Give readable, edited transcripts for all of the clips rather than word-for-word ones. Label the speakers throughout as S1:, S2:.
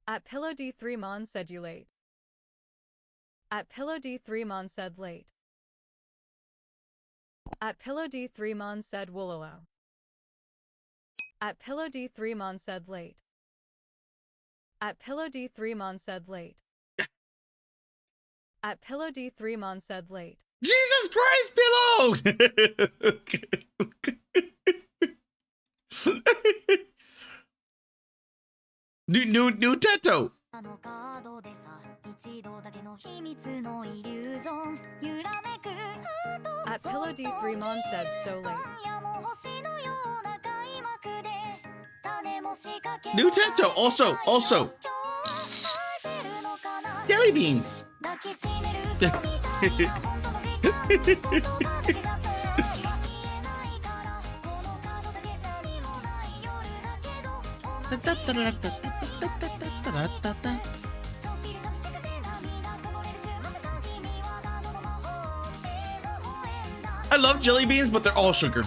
S1: At Pillow D3 Mon said you late. At Pillow D3 Mon said late. At Pillow D3 Mon said woololo. At Pillow D3 Mon said late. At Pillow D3 Mon said late. At Pillow D3 Mon said late.
S2: Jesus Christ, Pillow! new Teto.
S1: At Pillow D3 Mon said so late.
S2: New Teto. Also. Jelly beans. I love jelly beans, but they're all sugar.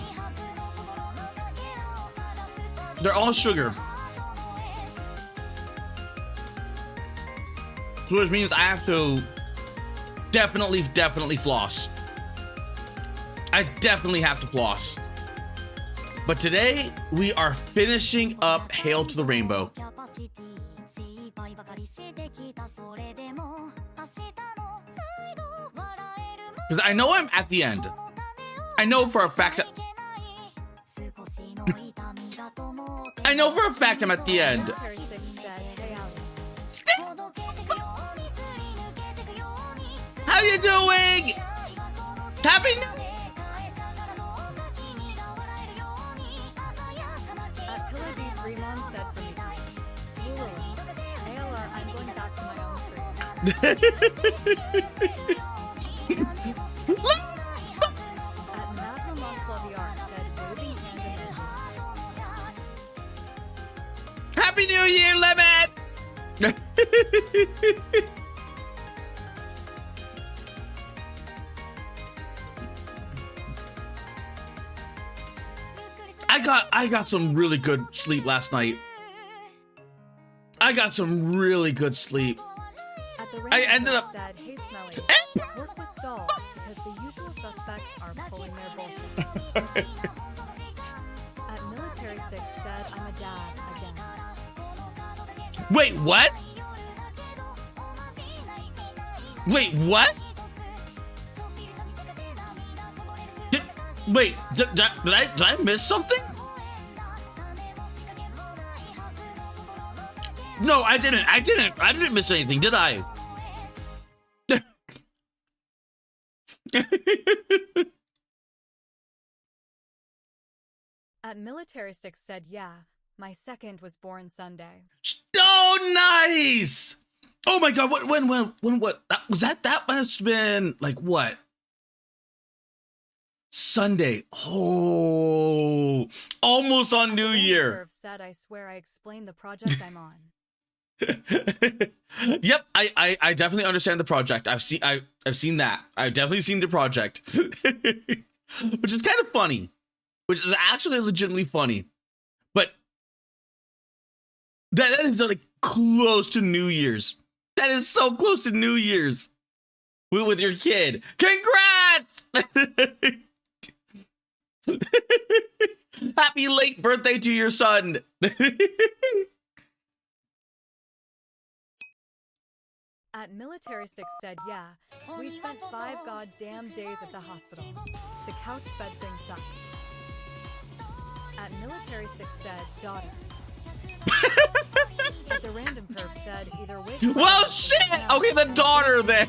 S2: They're all sugar. Which means I have to definitely floss. I definitely have to floss. But today, we are finishing up Hail to the Rainbow. Because I know I'm at the end. I know for a fact that... I know for a fact I'm at the end. How you doing? Happy New...
S1: At Malcolm on FlaVR said waving hand in hand.
S2: Happy New Year, Lemon! I got some really good sleep last night. I got some really good sleep. I ended up...
S1: Said, hey, Smelly, work was stalled because the usual suspects are pulling their bullshit. At Military Stick said, I'm a dad again.
S2: Wait, what? Wait, what? Did I miss something? No, I didn't miss anything, did I?
S1: At Military Stick said, yeah, my second was born Sunday.
S2: Oh, nice! Oh my God, when what? That must have been, like, what? Sunday. Oh, almost on New Year.
S1: Said, I swear I explained the project I'm on.
S2: Yep, I definitely understand the project. I've seen that. I've definitely seen the project. Which is kind of funny. Which is actually legitimately funny. But that is like close to New Year's. That is so close to New Year's. With your kid. Congrats! Happy late birthday to your son.
S1: At Military Stick said, yeah, we spent 5 goddamn days at the hospital. The couch bed thing sucks. At Military Stick said, daughter. At the random perv said, either wake up...
S2: Well, shit! Okay, the daughter then.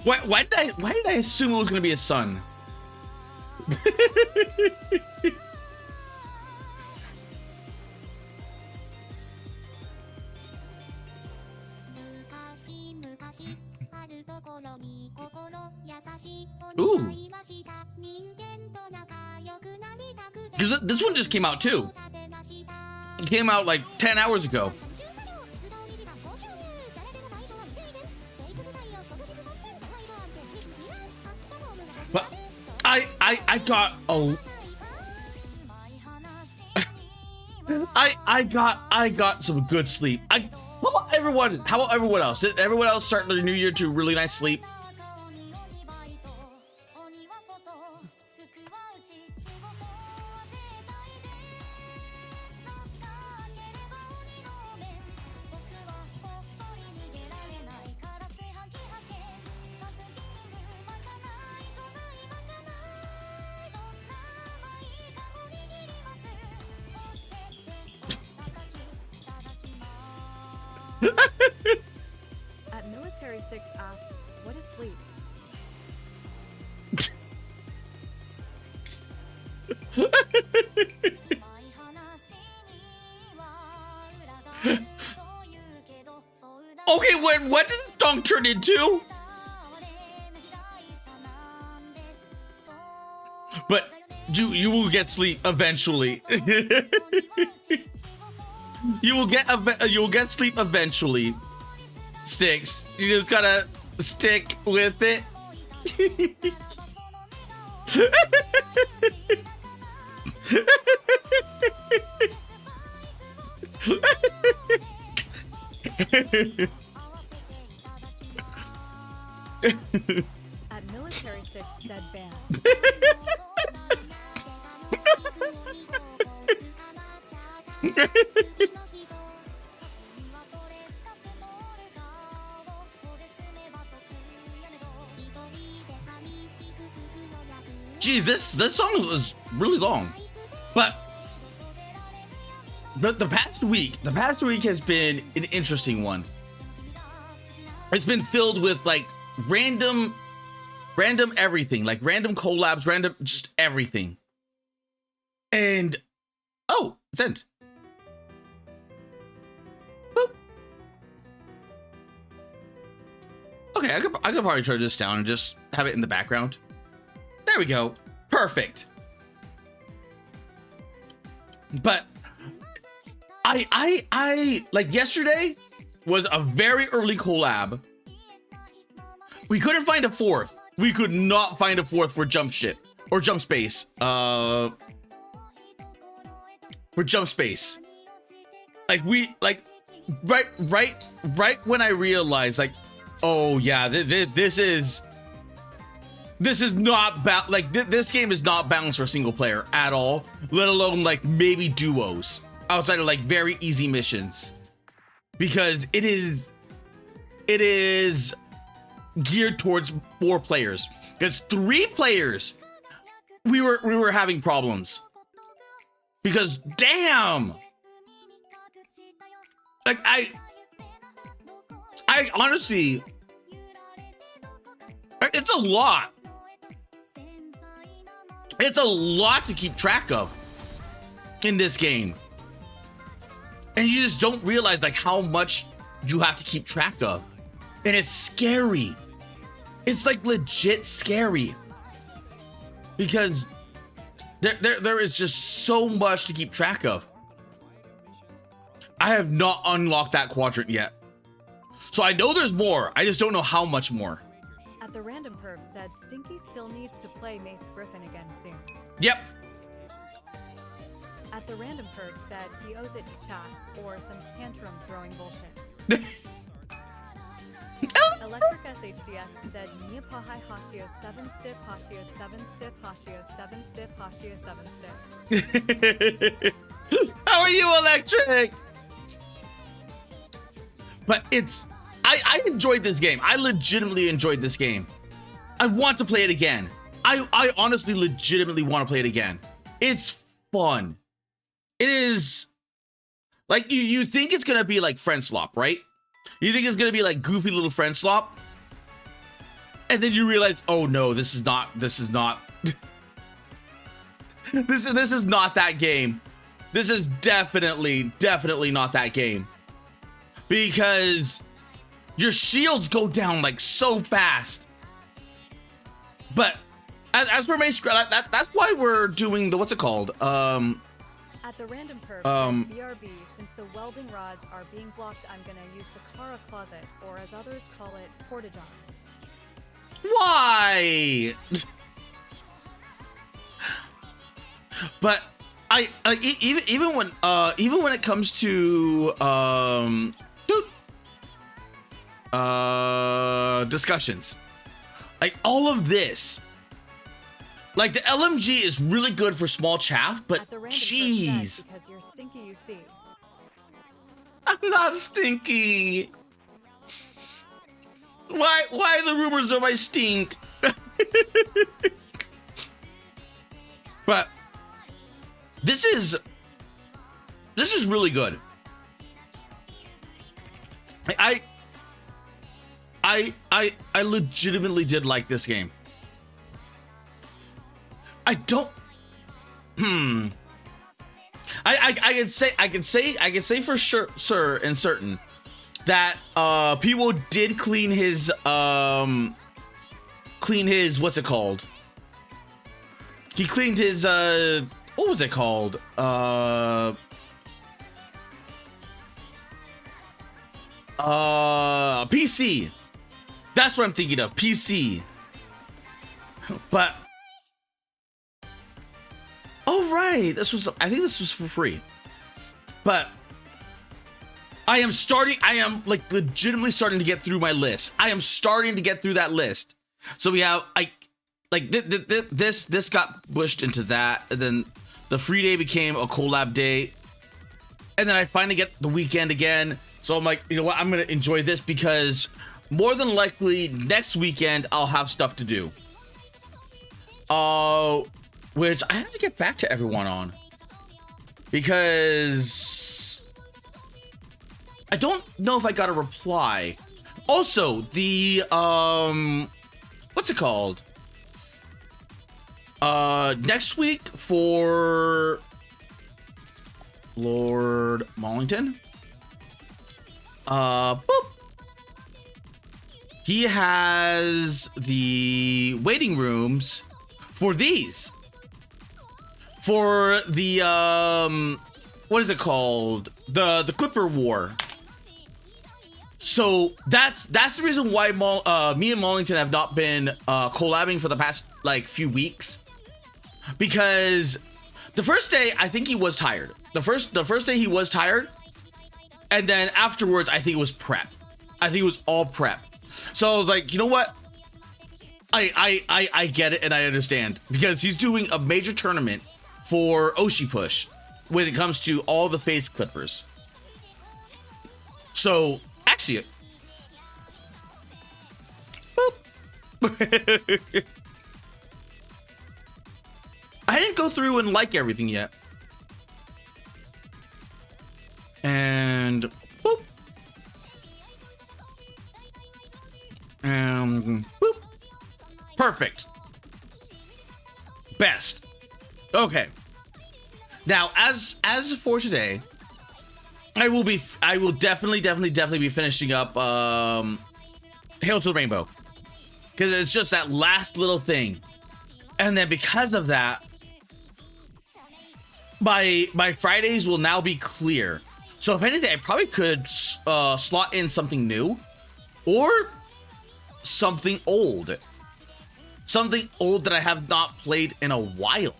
S2: Why did I assume it was gonna be a son? Ooh. Because this one just came out too. It came out like 10 hours ago. But I got I got some good sleep. How about everyone else? Did everyone else start their new year to really nice sleep?
S1: At Military Sticks asks, what is sleep?
S2: Okay, what did this song turn into? But you will get sleep eventually. You will get sleep eventually. Sticks. You just gotta stick with it.
S1: At Military Sticks said ban.
S2: Geez, this song was really long, but the past week has been an interesting one. It's been filled with like random everything, like random collabs, random just everything. And oh, it's end. Boop. Okay, I could probably turn this down and just have it in the background. There we go. Perfect. But I like yesterday was a very early collab. We couldn't find a fourth. We could not find a fourth for jump ship or jump space. For jump space. Like right when I realized like, oh yeah, this is not this game is not balanced for single player at all, let alone like maybe duos outside of like very easy missions, because it is geared towards 4 players. Because 3 players, we were having problems, because damn, like I honestly, it's a lot. It's a lot to keep track of in this game. And you just don't realize like how much you have to keep track of. And it's scary. It's like legit scary. Because there is just so much to keep track of. I have not unlocked that quadrant yet. So I know there's more. I just don't know how much more.
S1: At the Random Perv said Stinky still needs to play Mace Griffin again soon.
S2: Yep.
S1: At the Random Perv said he owes it to chat or some tantrum throwing bullshit. Electric SHDS said Nia Pahai Hashio 7 stiff Hashio 7 stiff Hashio 7 stiff Hashio 7 stiff.
S2: How are you, Electric? But I enjoyed this game. I legitimately enjoyed this game. I want to play it again. I honestly legitimately want to play it again. It's fun. It is like you think it's gonna be like friend slop, right? You think it's gonna be like goofy little friend slop, and then you realize, oh no, this is not this is not that game. This is definitely not that game, because your shields go down like so fast. But as for Mace, that's why we're doing the, what's it called?
S1: At the Random Perv, BRB, since the welding rods are being blocked, I'm gonna use the Kara closet, or as others call it, Portageon.
S2: Why? But even when it comes to discussions, like all of this, like the LMG is really good for small chaff, but jeez,
S1: because you're stinky, you see.
S2: I'm not stinky. Why the rumors of I stink? But this is really good. I legitimately did like this game. I don't. I can say for sure, sir, and certain that people did clean his what's it called? He cleaned his what was it called? PC. That's what I'm thinking of. PC. But oh right, I think this was for free. But I am like legitimately starting to get through my list. I am starting to get through that list. So we have this got pushed into that, and then the free day became a collab day, and then I finally get the weekend again. So I'm like, you know what, I'm gonna enjoy this because more than likely next weekend I'll have stuff to do. Which I have to get back to everyone on because I don't know if I got a reply. Also, the what's it called? Next week for Lord Mollington. Boop. He has the waiting rooms for these. For the what is it called? The Clipper War. So that's the reason why me and Mollington have not been collabing for the past like few weeks, because the first day I think he was tired. The first day he was tired, and then afterwards I think it was prep. I think it was all prep. So I was like, you know what? I get it and I understand, because he's doing a major tournament for Oshi push when it comes to all the face clippers. So actually, boop. I didn't go through and like everything yet. And boop. And boop. Perfect. Best. Okay. Now, as for today, I will definitely be finishing up Hail to the Rainbow, because it's just that last little thing, and then because of that, my Fridays will now be clear. So if anything, I probably could slot in something new or something old that I have not played in a while.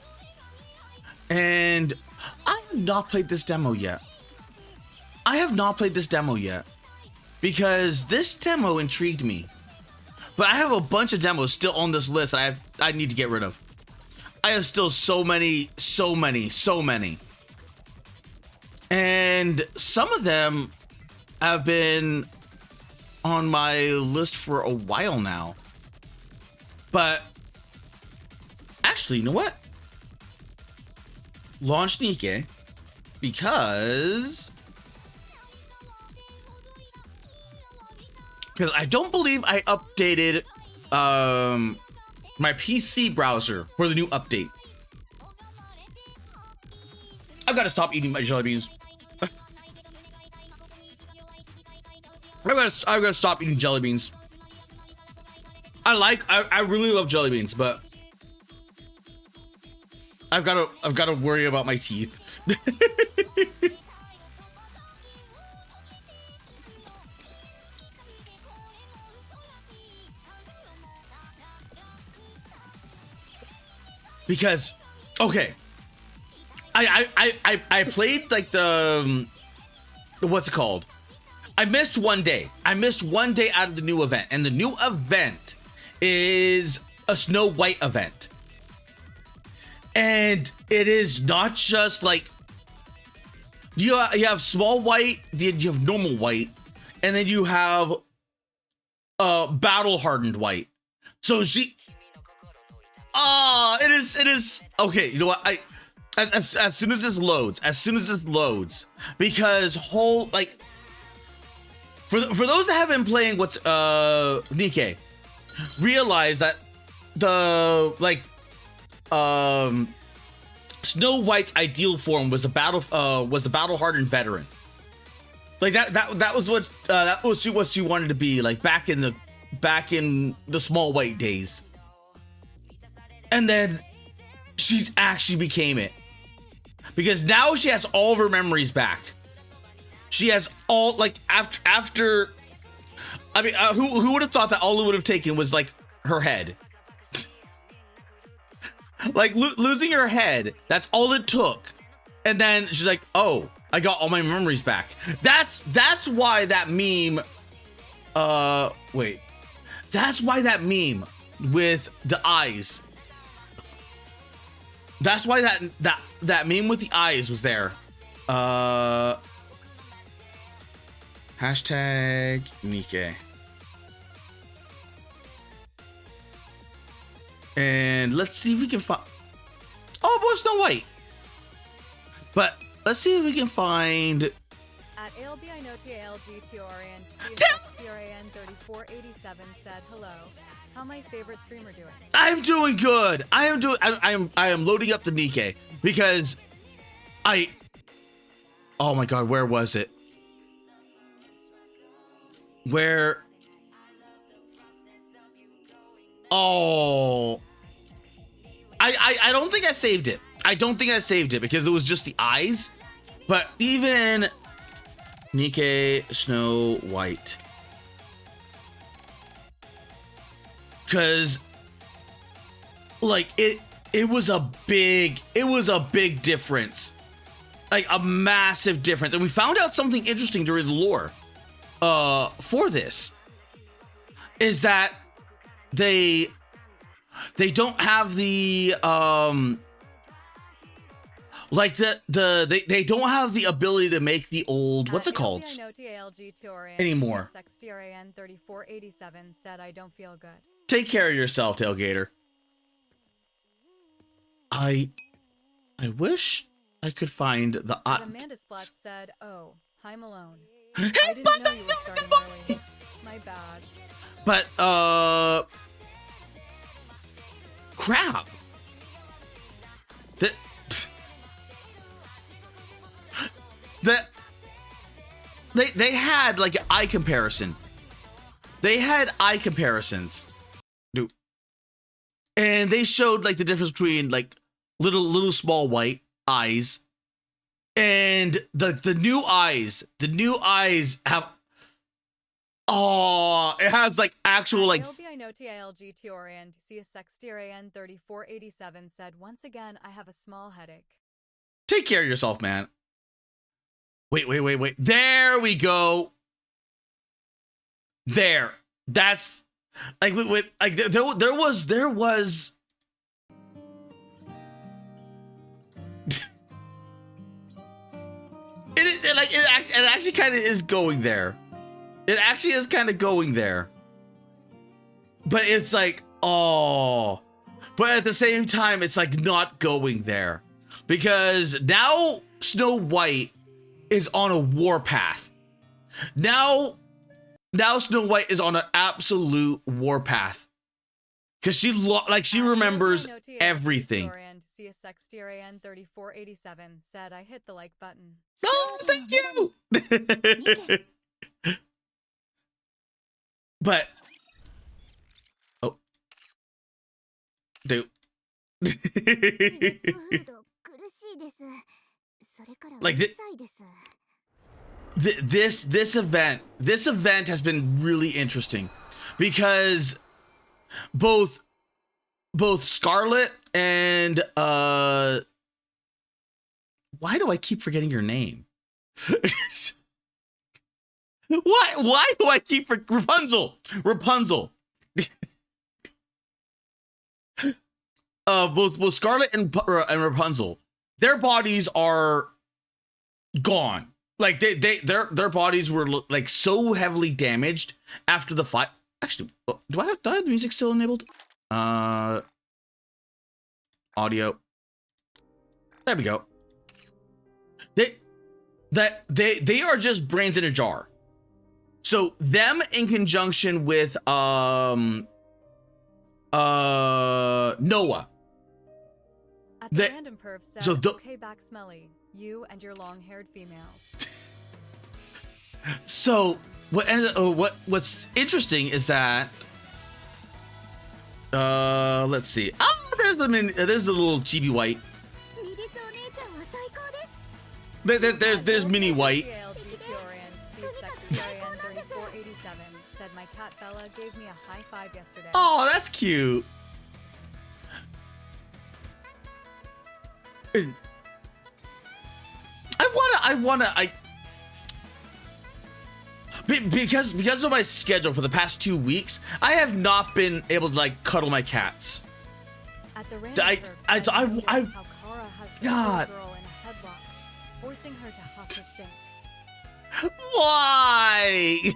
S2: And I have not played this demo yet. Because this demo intrigued me. But I have a bunch of demos still on this list that I need to get rid of. I have still so many. And some of them have been on my list for a while now. But actually, you know what? Launch Nike, because I don't believe I updated my PC browser for the new update. I've got to stop eating my jelly beans. I've got to stop eating jelly beans. I really love jelly beans, but I've got to worry about my teeth. Because, okay, I played like the what's it called? I missed one day. I missed one day out of the new event, and the new event is a Snow White event. And it is not just like you have small white, then you have normal white, and then you have battle hardened white. So she it is okay. You know what? As soon as this loads, because for those that have been playing what's Nikke, realize that the Snow White's ideal form was the battle hardened veteran. Like that was what she wanted to be, like back in the small white days. And then she's actually became it, because now she has all of her memories back. She has all, like, after I mean, who would have thought that all it would have taken was like her head. Like losing her head, that's all it took. And then she's like, oh, I got all my memories back. That's why that meme that's why that meme with the eyes, that's why that meme with the eyes was there. Hashtag Nikke. And let's see if we can find, oh, boy, Snow White. But let's see if we can find
S1: At ALB I know TALGTORN CSTRAN 3487 said hello. How my favorite streamer doing?
S2: I'm doing good. I am loading up the Nikke because oh my god, where was it? Where? Oh, I don't think I saved it. I don't think I saved it because it was just the eyes. But even Nikke Snow White, because like it was a big difference, like a massive difference. And we found out something interesting during the lore for this, is that they don't have the like they don't have the ability to make the old, what's it called, anymore.
S1: XTRAN 3487 said I don't feel good.
S2: Take care of yourself, Tailgater. I wish I could find the
S1: Amanda Splat said, oh, hi Malone. I didn't know you were starting early. My bad.
S2: But crap. They had like an eye comparison. They had eye comparisons. Dude. And they showed like the difference between like little small white eyes and the new eyes. The new eyes have, oh, it has like actual like.
S1: I know TILGTORN CSXTRAN 3487 said, once again, I have a small headache.
S2: Take care of yourself, man. Wait. There we go. There. That's like, wait. Like there was. It actually kind of is going there. It actually is kind of going there. But it's like, oh. But at the same time, it's like not going there. Because now Snow White is on a warpath. Now Snow White is on an absolute warpath. Because she remembers everything.
S1: CSXTRAN 3487 said I hit the like button.
S2: Oh, thank you. But oh, dude. Like this event has been really interesting because both Scarlet and Why do I keep forgetting your name? Why do I keep Rapunzel? Both Scarlet and Rapunzel, their bodies are gone. Like their bodies were like so heavily damaged after the fight. Actually, do I have the music still enabled? Audio. There we go. They are just brains in a jar. So them in conjunction with Noah.
S1: At the random perv said,
S2: so
S1: okay, back smelly. You and your long-haired females.
S2: So what's interesting is that let's see. Oh, there's a little chibi white. There's mini white.
S1: Said my cat Bella gave me a high five yesterday.
S2: Oh, that's cute. Because of my schedule for the past 2 weeks, I have not been able to like cuddle my cats.
S1: At the
S2: God.
S1: how Kara has the little girl in a headlock, forcing her to huff the stink.
S2: Why?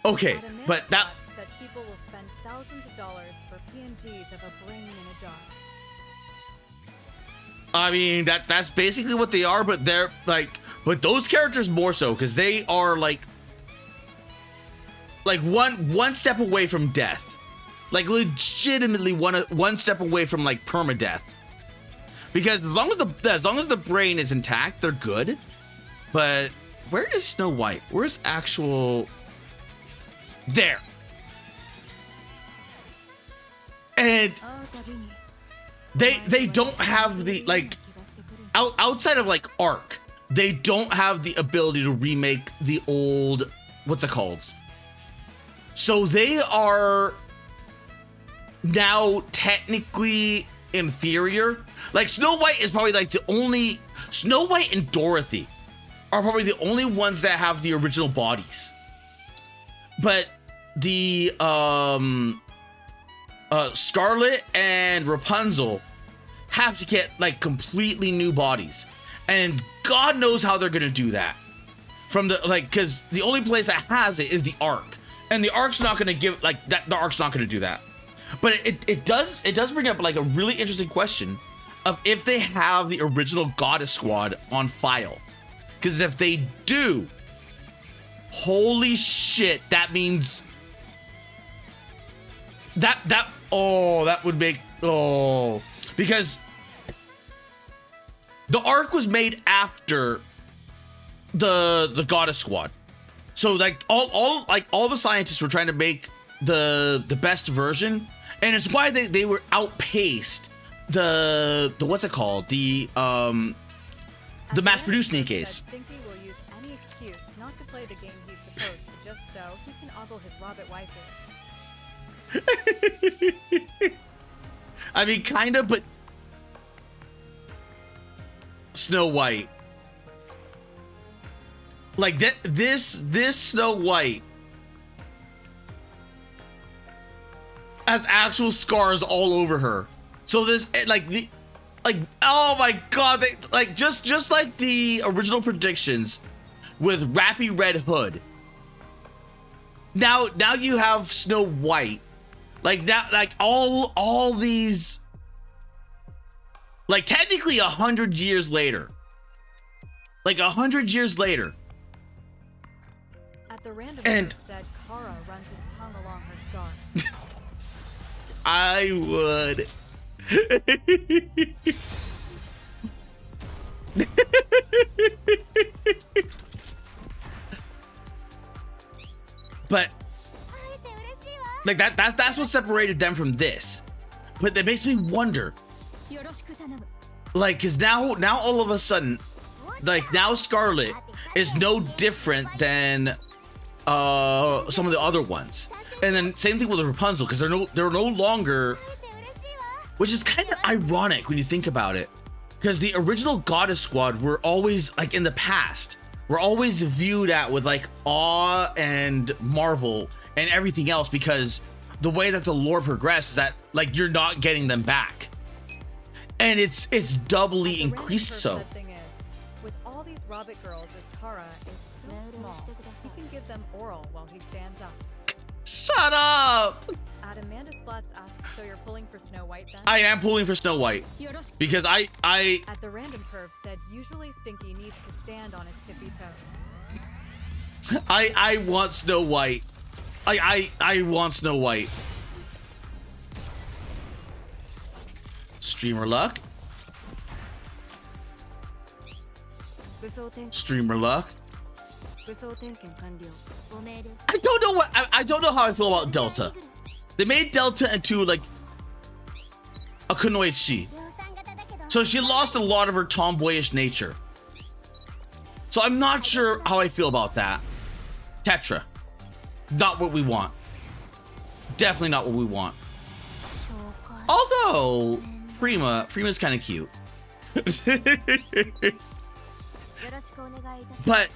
S2: Okay, but that
S1: said people will spend thousands of dollars for PNGs of a brain in a jar.
S2: I mean that's basically what they are, but they're like, but those characters more so because they are like one step away from death, like legitimately one step away from like permadeath. Because as long as the brain is intact, they're good. But where is Snow White? Where's actual? There. And they don't have the like outside of like Arc, they don't have the ability to remake the old, what's it called? So they are now technically inferior. Like Snow White is probably like the only, Snow White and Dorothy are probably the only ones that have the original bodies. But the Scarlet and Rapunzel have to get like completely new bodies, and God knows how they're gonna do that. From the like, because the only place that has it is the Arc, and the Arc's not gonna give like that. The Arc's not gonna do that. But it does bring up like a really interesting question of if they have the original Goddess Squad on file, because if they do, holy shit, that means that would make, because the Arc was made after the Goddess Squad, so like all the scientists were trying to make the best version, and it's why they were outpaced the what's it called, the mass-produced Nikes.
S1: Stinky will use any excuse not to play the game he's supposed to, just so he can ogle his rabbit wifers.
S2: I mean, kind of, but Snow White, like that, this Snow White has actual scars all over her. So this oh my god, they like just like the original predictions with Rappy Red Hood. Now you have Snow White. Like that, like all these, like technically 100 years later. Like 100 years later.
S1: At the random
S2: and
S1: said Kara runs his tongue along her scarves.
S2: I would. But like that's what separated them from this. But that makes me wonder, like, because now all of a sudden, like now Scarlet is no different than some of the other ones, and then same thing with Rapunzel, because they're no longer, which is kind of ironic when you think about it, because the original Goddess Squad were always like in the past. We're always viewed at with like awe and marvel and everything else, because the way that the lore progresses is that like you're not getting them back, and it's doubly increased. So
S1: thing is, with all these Rabbit girls, as Kara is so small, he can give them oral while he stands up.
S2: Shut up.
S1: At Amanda Splats asks, so you're pulling for Snow White then?
S2: I am pulling for Snow White because I
S1: At the random curve said usually Stinky needs to stand on his tippy toes.
S2: I want Snow White. I want Snow White. Streamer luck. Streamer luck. I don't know what I don't know how I feel about Delta. They made Delta into like a Kunoichi. So she lost a lot of her tomboyish nature. So I'm not sure how I feel about that. Tetra. Not what we want. Definitely not what we want. Although Frima's kind of cute. But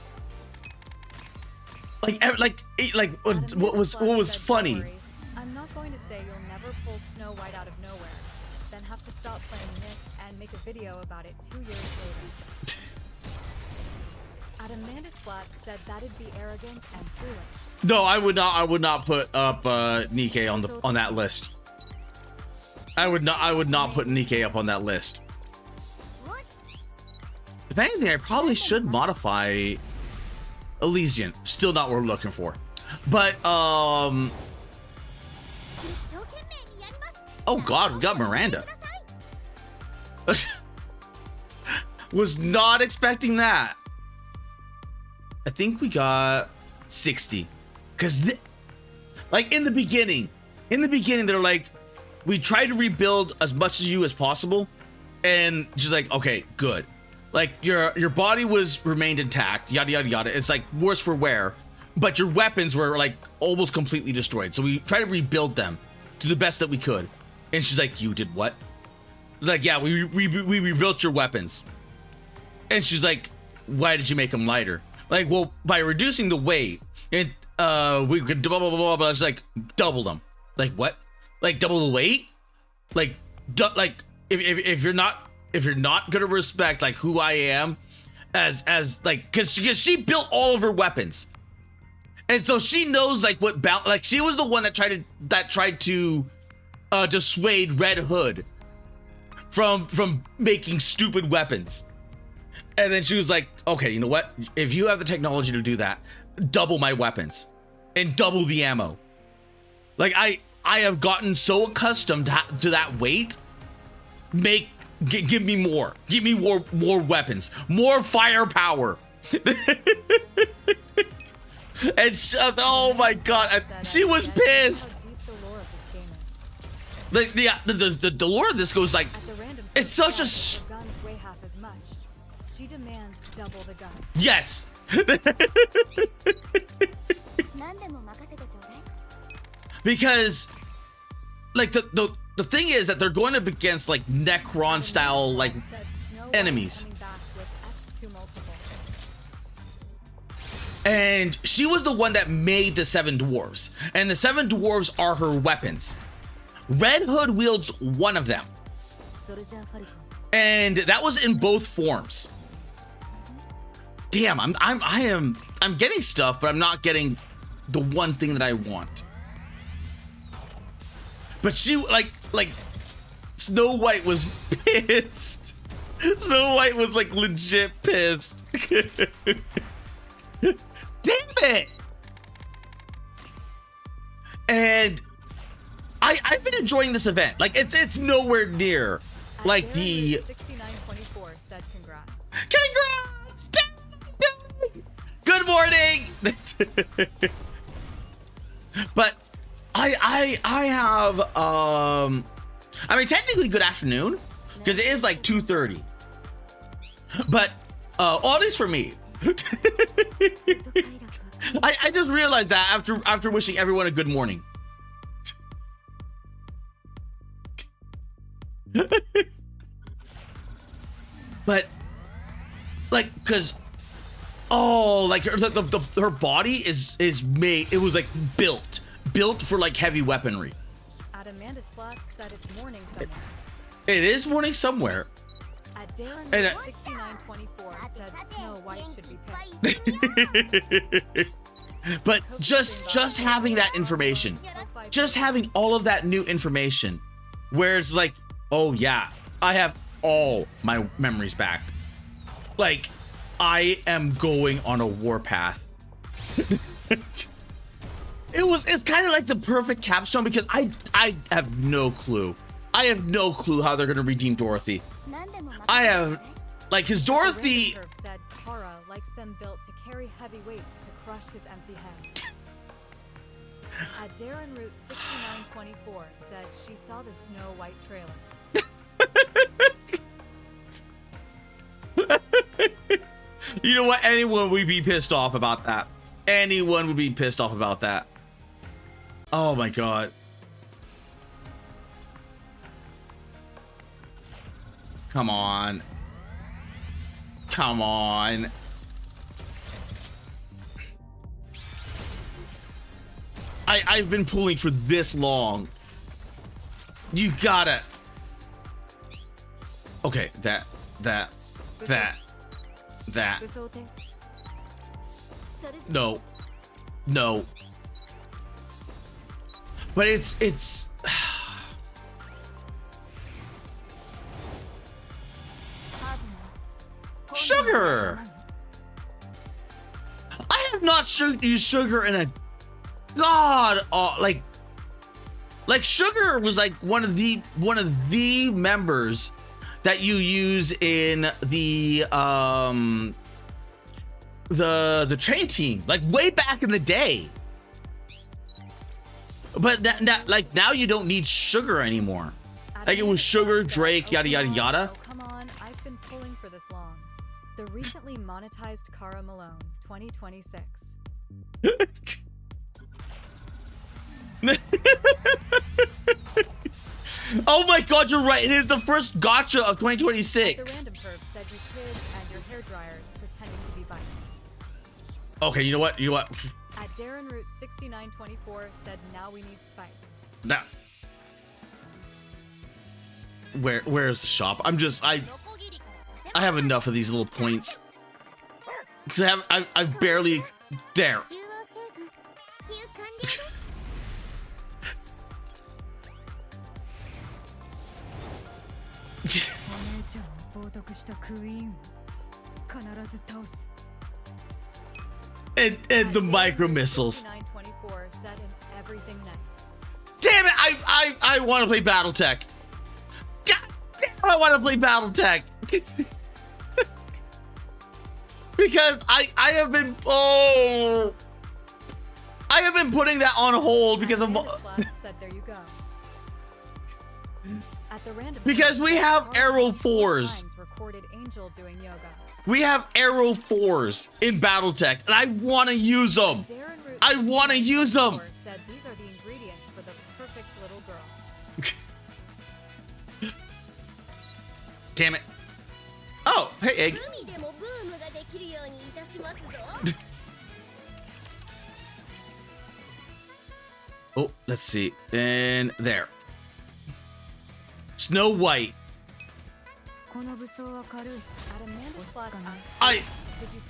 S2: what was funny?
S1: I'm not going to say you'll never pull Snow White out of nowhere, then have to stop playing this and make a video about it 2 years later. At Amanda Splat said that'd be arrogant and foolish.
S2: No, I would not put up Nikkei on that list. I would not put Nikkei up on that list. If anything, I probably should modify Elysian. Still not what we're looking for. But oh god, we got Miranda. Was not expecting that. I think we got 60. Cause like in the beginning they're like, we try to rebuild as much of you as possible, and she's like, okay, good. Like your body remained intact, yada yada yada. It's like worse for wear, but your weapons were like almost completely destroyed. So we try to rebuild them to the best that we could. And she's like, you did what? Like, yeah, we rebuilt your weapons. And she's like, why did you make them lighter? Like, well, by reducing the weight, it we could blah blah blah blah blah. It's like double them. Like what? Like double the weight? Like if you're not gonna respect like who I am as like, because she built all of her weapons, and so she knows like what like she was the one that tried to dissuade Red Hood from making stupid weapons. And then she was like, okay, you know what? If you have the technology to do that, double my weapons and double the ammo. Like I have gotten so accustomed to that weight. Give me more. Give me more weapons, more firepower. And oh my god, she was pissed. Like the lore of this goes like, it's such a.
S1: She demands double the gun.
S2: Yes. Because like the thing is that they're going up against like Necron style like enemies. And she was the one that made the 7 dwarves, and the 7 dwarves are her weapons. Red Hood wields one of them, and that was in both forms. Damn, I'm getting stuff, but I'm not getting the one thing that I want. But she like Snow White was pissed. Snow White was like legit pissed. Damn it! And I've been enjoying this event. Like it's nowhere near like the
S1: 6924 said congrats.
S2: Congrats! Good morning. But I have I mean technically good afternoon, because it is like 2:30. But all this for me. I just realized that after wishing everyone a good morning. but like, cause like her body is made. It was like built for like heavy weaponry.
S1: At Amanda's flat said it's morning somewhere.
S2: It is morning somewhere.
S1: At Darren
S2: And,
S1: 6924 said Snow White should be pissed.
S2: But just having that information, just having all of that new information, where it's like, oh yeah, I have all my memories back. Like, I am going on a warpath. It's kind of like the perfect capstone, because I have no clue. I have no clue how they're gonna redeem Dorothy. I have, like, cause Dorothy
S1: The Curve said Kara likes them built to carry heavy weights to crush his empty head. At Darren Root 6924 said she saw the Snow White trailer.
S2: You know what? Anyone would be pissed off about that. Anyone would be pissed off about that. Oh my god. Come on. Come on. I've been pulling for this long. You gotta. Okay, that. No. No. But it's sugar. I have not used sugar in a like sugar was like one of the members that you use in the train team, like way back in the day. But like now you don't need sugar anymore. Like it was Sugar, Drake, yada yada yada.
S1: Oh, come on, I've been pulling for this long. The recently monetized Cara Malone 2026.
S2: Oh my god, you're right. It is the first gotcha of 2026.
S1: The random perp said you kids and your hair dryers pretending to be bikes.
S2: Okay, you know what?
S1: At Darren Root 6924 said now we need spice.
S2: That. Where's the shop? I have enough of these little points. So I barely there. and the micro missiles.
S1: 6924 said in everything nice.
S2: Damn it! I want to play BattleTech. God damn! I want to play BattleTech. Because I have been I have been putting that on hold because of
S1: said there you go. At the random
S2: because we have Arrow 4s.
S1: Recorded Angel doing yoga.
S2: We have Arrow 4s in BattleTech, and I want to use them. I want to use them.
S1: Said these are the ingredients for the perfect little girls.
S2: Damn it. Oh, hey, Egg. Oh, let's see. And there. Snow White.
S1: Did you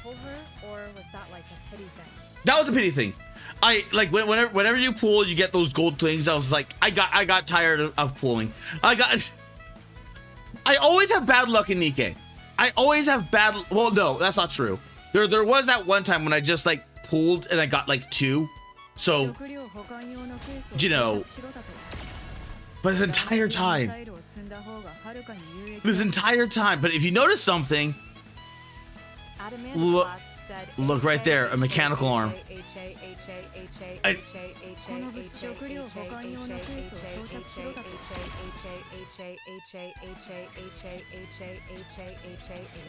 S1: pull her, or was that like a pity thing?
S2: That was a pity thing. I like whenever you pull, you get those gold things. I was like, I got tired of pulling. I always have bad luck in Nikkei. I always have bad. Well, no, that's not true. There was that one time when I just like pulled and I got like 2. So, you know, but this entire time, but if you notice something, look right there, a mechanical arm.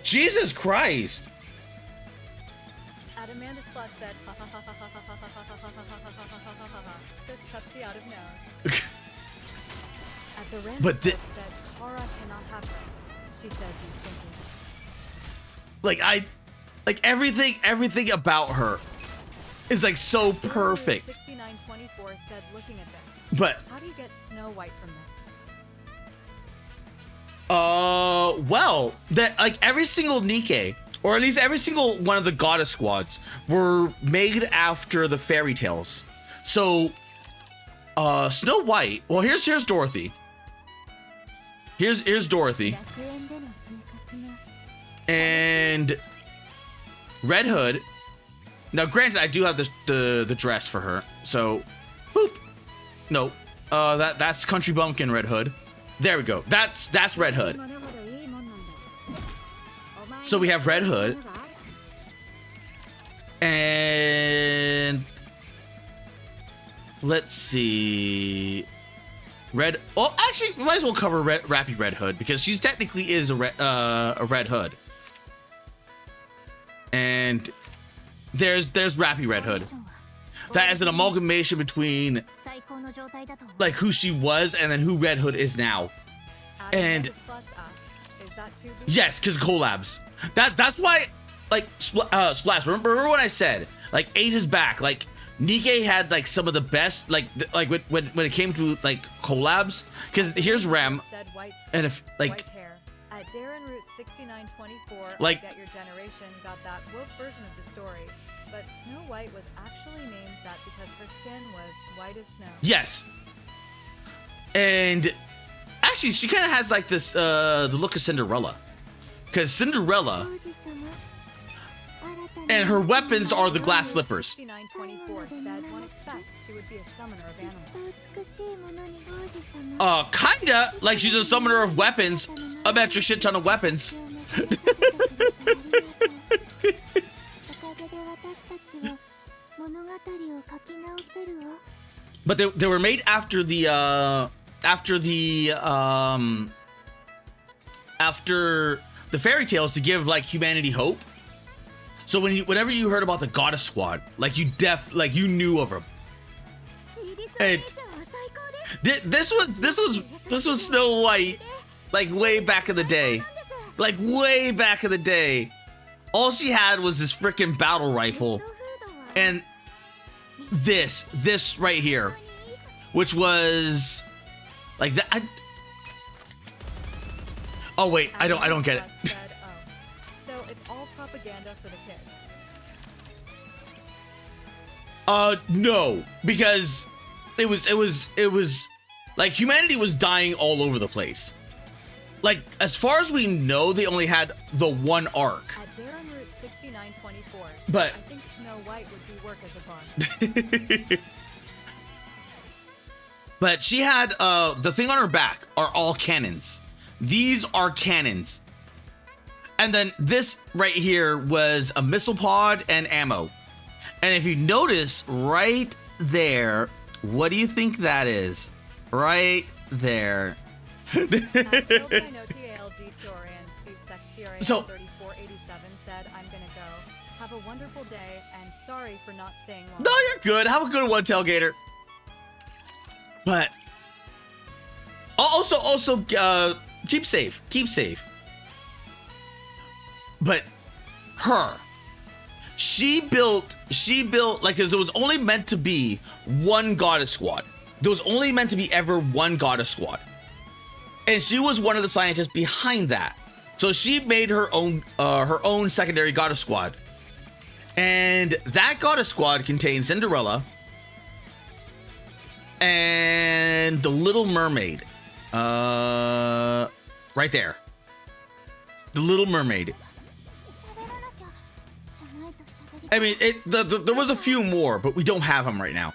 S2: Jesus Christ!
S1: At Amanda's flat said, ha ha ha ha ha ha ha ha ha ha ha ha, spits Pepsi out of nose. At the random
S2: but
S1: said, Kara cannot have her. She says he's thinking.
S2: Like everything about her is like so perfect.
S1: 6924 said, looking at this,
S2: But
S1: how do you get Snow White from this?
S2: well, that like every single Nikke, or at least every single one of the goddess squads, were made after the fairy tales. So, Snow White. Well, here's Dorothy. Here's Dorothy. And Red Hood. Now, granted, I do have the dress for her. So, boop. No, that's Country Bumpkin Red Hood. There we go. That's Red Hood. So we have Red Hood. And let's see. Red. Oh, actually, we might as well cover Rappy Red Hood because she's technically is a Red Hood. And there's Rappy Red Hood. That is an amalgamation between like who she was and then who Red Hood is now. And yes, because collabs. That's why, like Splash. Remember when I said like 8 is back? Like Nikke had like some of the best like when it came to like collabs. Because here's Ram, and if like
S1: at Darren Root 6924,
S2: like
S1: Get Your Generation got that woke version of the story, but Snow White was actually named that because her skin was white as snow.
S2: Yes, and actually she kind of has like this the look of Cinderella, because Cinderella and her weapons are the glass slippers.
S1: 6924 said one expects she would be a summoner of animals.
S2: Kinda like she's a summoner of weapons, a metric shit ton of weapons. But they were made after the fairy tales to give like humanity hope. So whenever you heard about the goddess squad, like you knew of her. And this was Snow White, like way back in the day. Like way back in the day. All she had was this freaking battle rifle and this right here, which was like that. Oh wait, I don't get it.
S1: So it's all propaganda for the kids.
S2: No, because it was like humanity was dying all over the place. Like as far as we know, they only had the one arc.
S1: At Darren Root 6924,
S2: but
S1: I think Snow White would be work as a bond.
S2: But she had the thing on her back are all cannons. These are cannons. And then this right here was a missile pod and ammo. And if you notice right there, what do you think that is? Right there.
S1: So, 3487 said, I'm gonna go. Have a wonderful day and sorry for not staying long.
S2: No, you're good. Have a good one, Tailgater. But also keep safe. Keep safe. But she built like, because there was only meant to be one goddess squad. There was only meant to be ever one goddess squad. And she was one of the scientists behind that. So she made her own secondary goddess squad. And that goddess squad contained Cinderella and the Little Mermaid. Right there. The Little Mermaid. I mean, there was a few more, but we don't have them right now.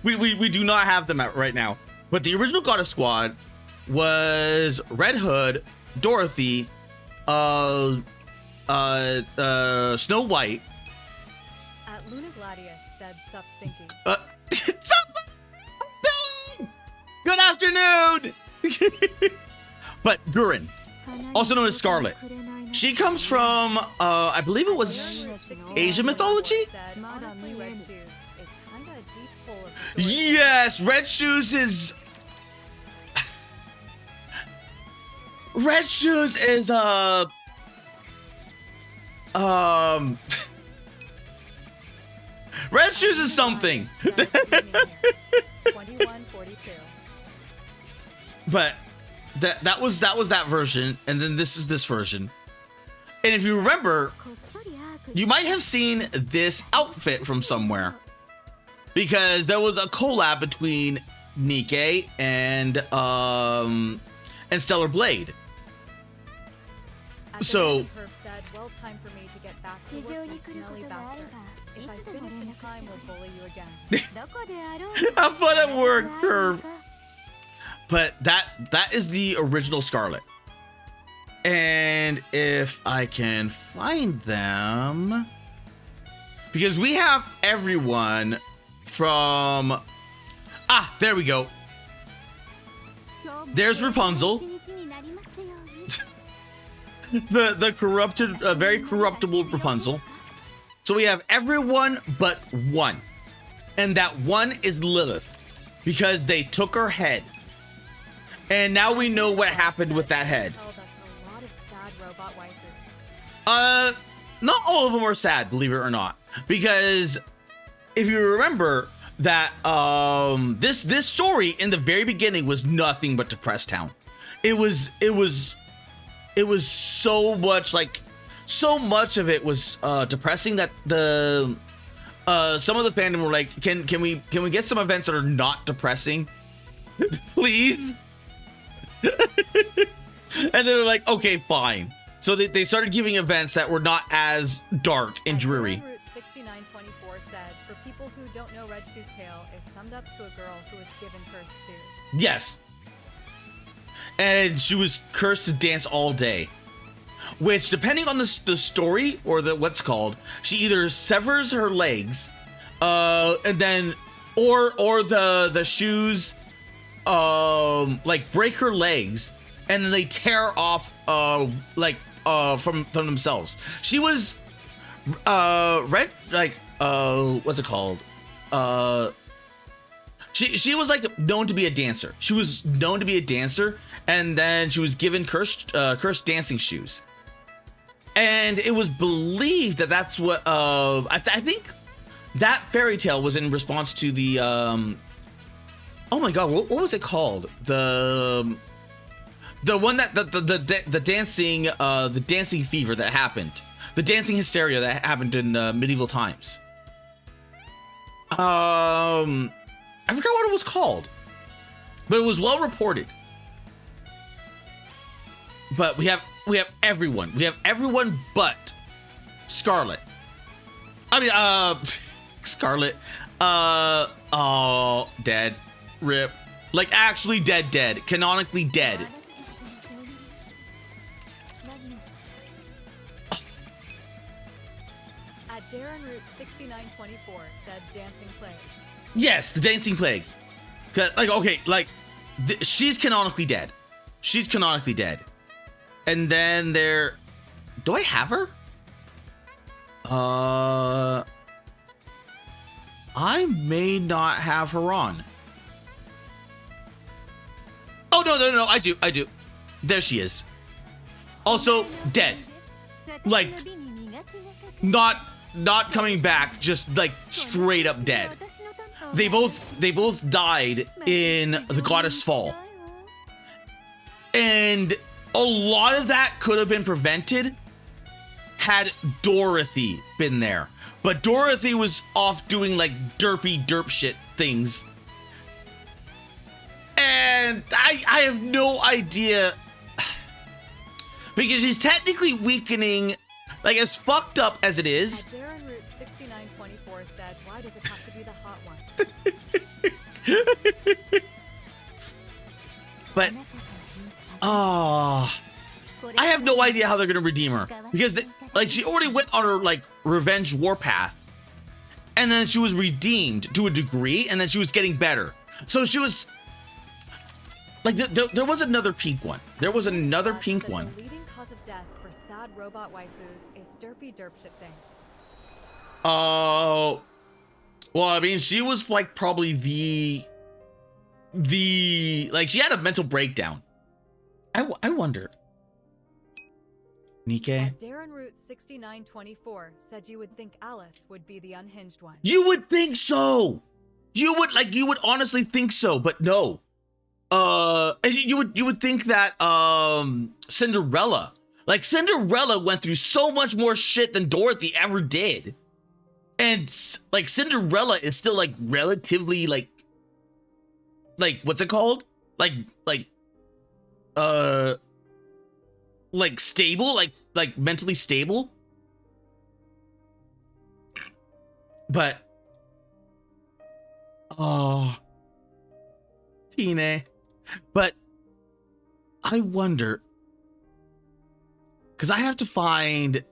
S2: we do not have them right now. But the original goddess squad was Red Hood, Dorothy, Snow White.
S1: At Luna Gladius said, sup stinky.
S2: Good afternoon. But Gurren, also known as Scarlet. She comes from, I believe it was Asian mythology? Yes, Red Shoes is... Red Shoes is Red Shoes is something.
S1: 2142.
S2: But that was that version, and then this is this version. And if you remember, you might have seen this outfit from somewhere, because there was a collab between Nikke and Stellar Blade. So
S1: Perf said, well, time for me to get back to work, you smelly bastard. If I finish in time, we'll bully you again.
S2: have fun at work, Curve. But that is the original Scarlet. And if I can find them, because we have everyone from, there we go. There's Rapunzel. the corrupted, very corruptible Rapunzel. So we have everyone but one. And that one is Lilith, because they took her head. And now we know what happened with that head.
S1: Oh, that's a lot of sad robot waifus.
S2: Not all of them are sad, believe it or not. Because if you remember that this story in the very beginning was nothing but Depressed Town. It was so much of it was depressing that the some of the fandom were like, can we get some events that are not depressing? Please. And they were like, okay, fine. So they started giving events that were not as dark and dreary.
S1: Route 6924 said, for people who don't know Red Shoes' tale, is summed up to a girl who was given cursed shoes.
S2: Yes. And she was cursed to dance all day. Which, depending on the story or what's called, she either severs her legs, and then, or the shoes, like break her legs, and then they tear off, from themselves. She was, what's it called? She was like known to be a dancer. She was known to be a dancer, and then she was given cursed dancing shoes. And it was believed that that's what I think that fairy tale was in response to the oh my god, what was it called? The one that the dancing fever that happened, the dancing hysteria that happened in medieval times. I forgot what it was called, but it was well reported. But we have everyone. We have everyone but Scarlet. I mean, Scarlet. Oh, dead. Rip. Like, actually dead. Canonically dead.
S1: At Darren Route 6924 said Dancing Plague.
S2: Yes, the Dancing Plague. Like, okay, like, she's canonically dead. She's canonically dead. And then there, do I have her? I may not have her on. Oh, no, I do. There she is. Also dead. Like, not coming back, just like straight up dead. They both died in the Goddess Fall. And a lot of that could have been prevented had Dorothy been there. But Dorothy was off doing like derp shit things. And I have no idea. Because she's technically weakening, like as fucked up as it is.
S1: At Darren Route 6924 said, why does it have to be the hot one?
S2: But I have no idea how they're gonna redeem her, because like she already went on her like revenge warpath, and then she was redeemed to a degree, and then she was getting better. So she was like there was another pink one. There was another pink one.
S1: The leading cause of death for sad robot waifus is derp shit things.
S2: Oh, well, I mean, she was like probably the like she had a mental breakdown. I wonder. Nike.
S1: At Darren Root 6924 said you would think Alice would be the unhinged one.
S2: You would think so. You would honestly think so, but no. You would think that Cinderella. Like Cinderella went through so much more shit than Dorothy ever did. And like Cinderella is still like relatively like what's it called? Like stable, like mentally stable. But Pine. But I wonder, because I have to find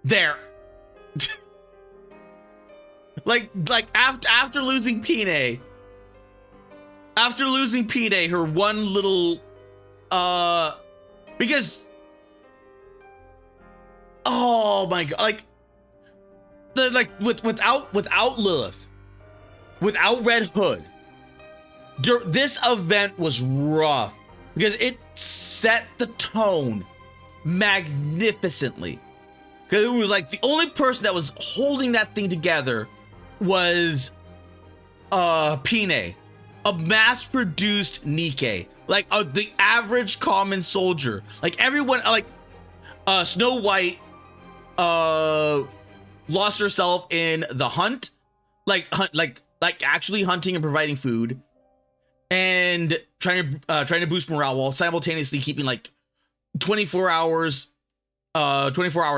S2: there. like after losing Pine, her one little because oh my god, without Lilith, without Red Hood, this event was rough because it set the tone magnificently. Because it was like the only person that was holding that thing together was Pine, a mass-produced Nike, like the average common soldier. Like everyone, like Snow White lost herself in the hunt, like actually hunting and providing food, and trying to boost morale while simultaneously keeping like 24-hour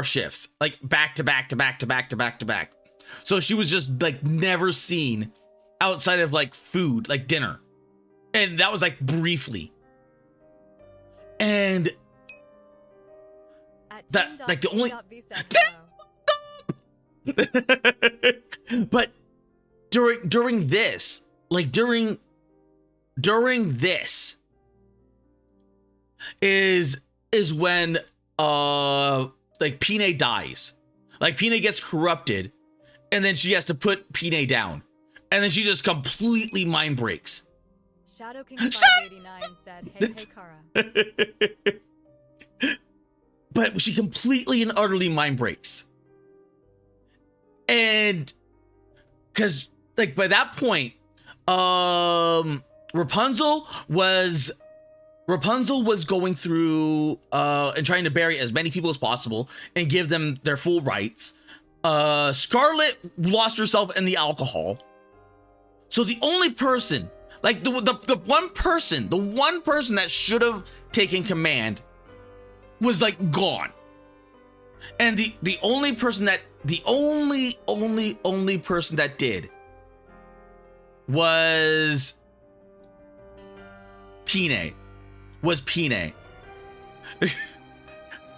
S2: shifts, like back to back. So she was just like never seen outside of like food, like dinner, and that was like briefly. And that like the only but during this is when like Pine dies. Like Pine gets corrupted, and then she has to put Pine down, and then she just completely mind breaks.
S1: Shadow King 589 said, "Hey Kara."
S2: But she completely and utterly mind breaks, and because like by that point, Rapunzel was going through and trying to bury as many people as possible and give them their full rights. Scarlet lost herself in the alcohol. So the only person, like the one person that should have taken command was like gone. And the only person that only person that did was Pine.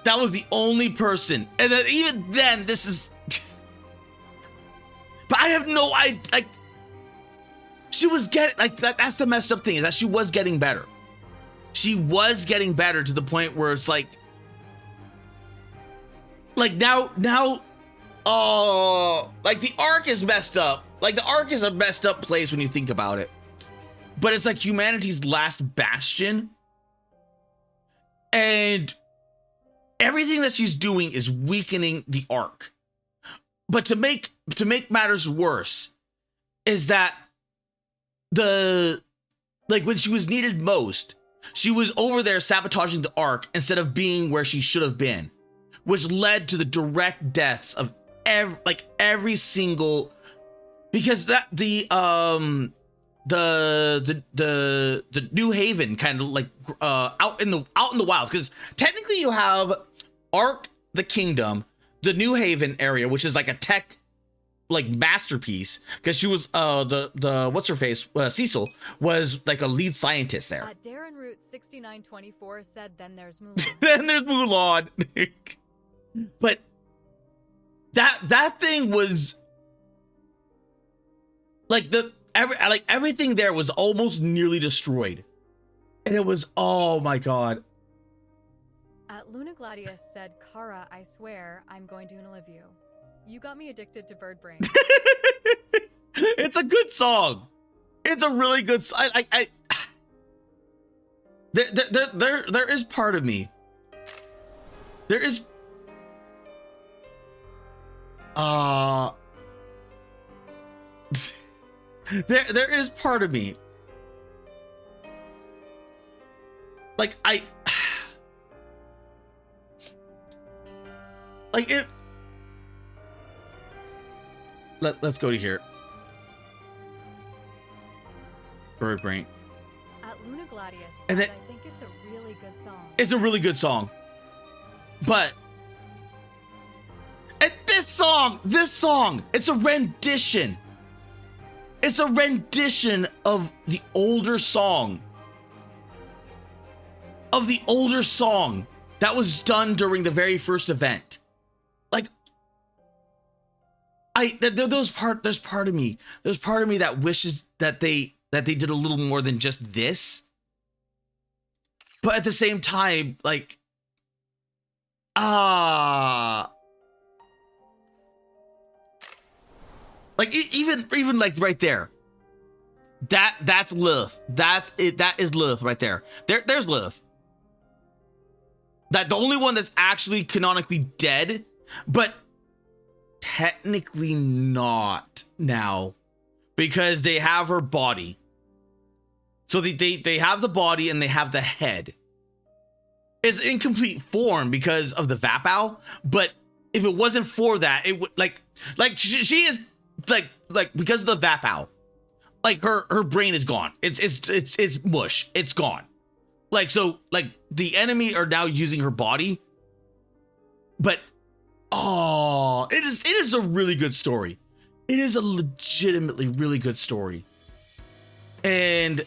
S2: That was the only person. And then even then, this is but I have no idea, like she was getting like that's the messed up thing, is that she was getting better. She was getting better to the point where it's like now like the arc is messed up. Like the arc is a messed up place when you think about it. But it's like humanity's last bastion. And everything that she's doing is weakening the arc. But to make matters worse is that when she was needed most, she was over there sabotaging the arc instead of being where she should have been, which led to the direct deaths of every single, because that the New Haven kind of like out in the wilds, because technically you have Ark the Kingdom, the New Haven area, which is like a tech like masterpiece, because she was the what's her face Cecil was like a lead scientist there.
S1: Darren Root 6924 said, "Then there's Mulan."
S2: Then there's Mulan. But that thing was like everything there was almost nearly destroyed, and it was, oh my god.
S1: At Luna Gladius said, "Kara, I swear I'm going to live you. You got me addicted to Bird Brain."
S2: It's a good song. It's a really good song. There is part of me There is there is part of me like like it. Let's go to here. Bird brain.
S1: At Luna Gladius,
S2: And then-
S1: I think it's a really good song.
S2: It's a really good song, but and this song, it's a rendition. It's a rendition of the older song. Of the older song that was done during the very first event. Like, there's part of me that wishes that they did a little more than just this. But at the same time, like, like even like right there, that's Lilith. That's it. That is Lilith right there. There's Lilith. That the only one that's actually canonically dead, but technically not now, because they have her body. So they have the body and they have the head. It's incomplete form because of the Vapau, but if it wasn't for that, it would like she is like because of the Vapau, like her brain is gone. It's mush. It's gone. Like, so like the enemy are now using her body, but it is a really good story. It is a legitimately really good story. And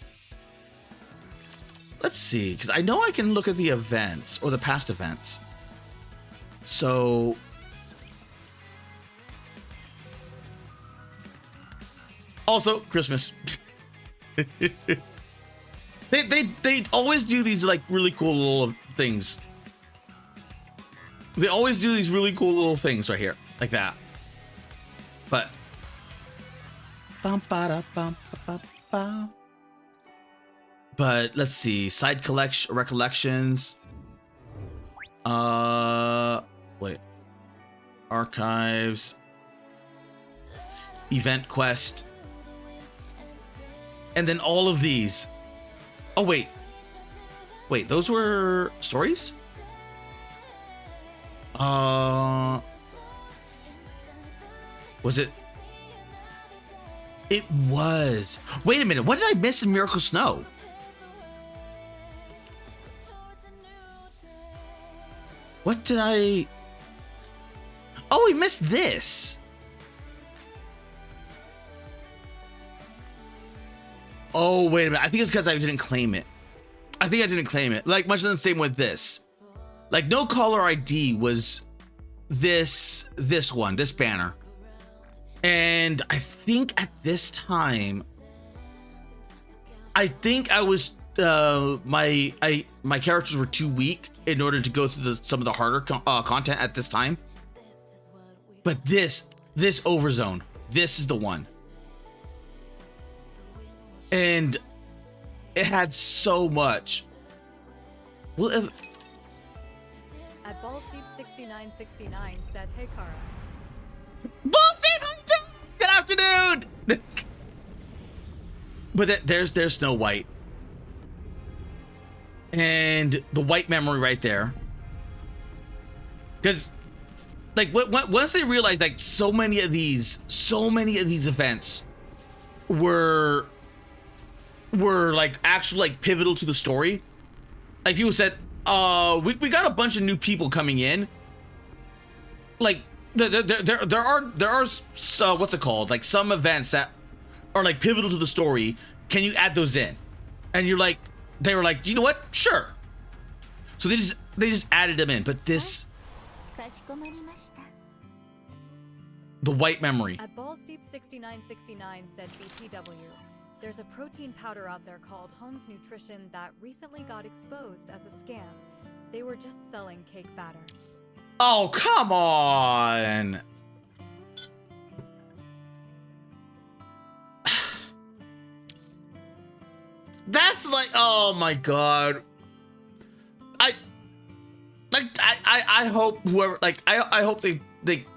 S2: let's see, because I know I can look at the events or the past events. So also Christmas. They always do these like really cool little things. They always do these really cool little things right here, like that. But let's see, side recollections. Wait, archives, event quest, and then all of these. Oh wait, those were stories? Was it? It was. Wait a minute, what did I miss in Miracle Snow? What did I? Oh, we missed this. Oh, wait a minute. I think it's because I didn't claim it. Like, much the same with this. Like, no caller ID was this banner. And I think at this time, I think I was my characters were too weak in order to go through some of the harder content at this time. But this Overzone, this is the one. And it had so much. Well,
S1: At Balls Deep 6969 said, "Hey Kara."
S2: Balls Deep, how you doing? Good afternoon. But there's Snow White, and the white memory right there. Because, like, once they realized, like, so many of these events were like actually like pivotal to the story. Like, people said, we got a bunch of new people coming in. Like, there are what's it called? Like, some events that are like pivotal to the story. Can you add those in? And you're like, they were like, you know what? Sure. So they just added them in. But this, the white memory.
S1: At Balls Deep 6969 said BTW. There's a protein powder out there called Holmes Nutrition that recently got exposed as a scam. They were just selling cake batter.
S2: Oh, come on. That's like, oh my God. like I hope whoever, like I hope they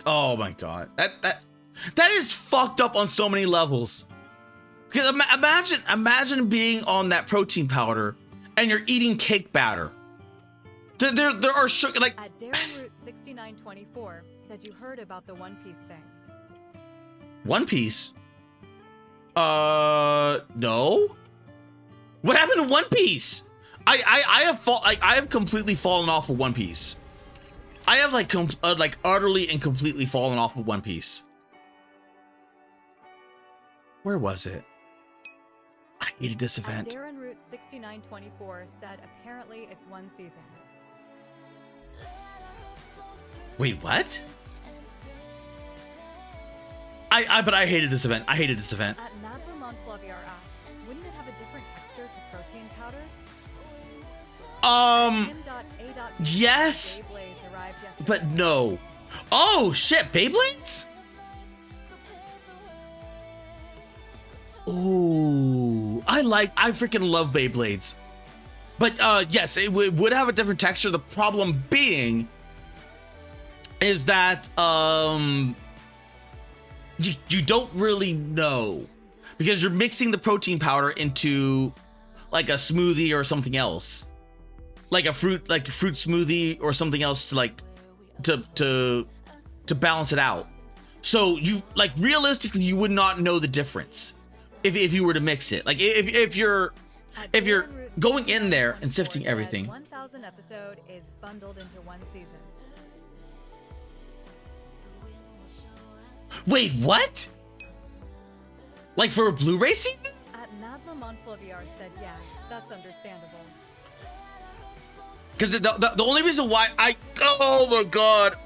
S2: oh my god, that is fucked up on so many levels. Because imagine being on that protein powder and you're eating cake batter. There are sugar, like.
S1: At Darren Root 6924 said you heard about the One Piece thing.
S2: One Piece? No. What happened to One Piece? I have completely fallen off of One Piece. I have like utterly and completely fallen off of One Piece. Where was it? I hated this event.
S1: Darren Root 6924 said apparently it's one season.
S2: Wait, what? But I hated this event. I hated this event.
S1: At Madlam on FlaVR asks, wouldn't it have a different texture to protein powder?
S2: Yes,
S1: Beyblades arrived yesterday.
S2: but no. Oh shit, Beyblades? Ooh, I freaking love Beyblades. But yes, it would have a different texture. The problem being is that you don't really know, because you're mixing the protein powder into like a smoothie or something else, like a fruit smoothie or something else to like to balance it out. So you, like, realistically you would not know the difference if you were to mix it. Like if you're going in there and sifting everything.
S1: 1000 episode is bundled into one season.
S2: Wait, what? Like for a Blu-ray season?
S1: At Madlam on FlaVR said, yeah, that's understandable.
S2: Because the only reason why oh my god,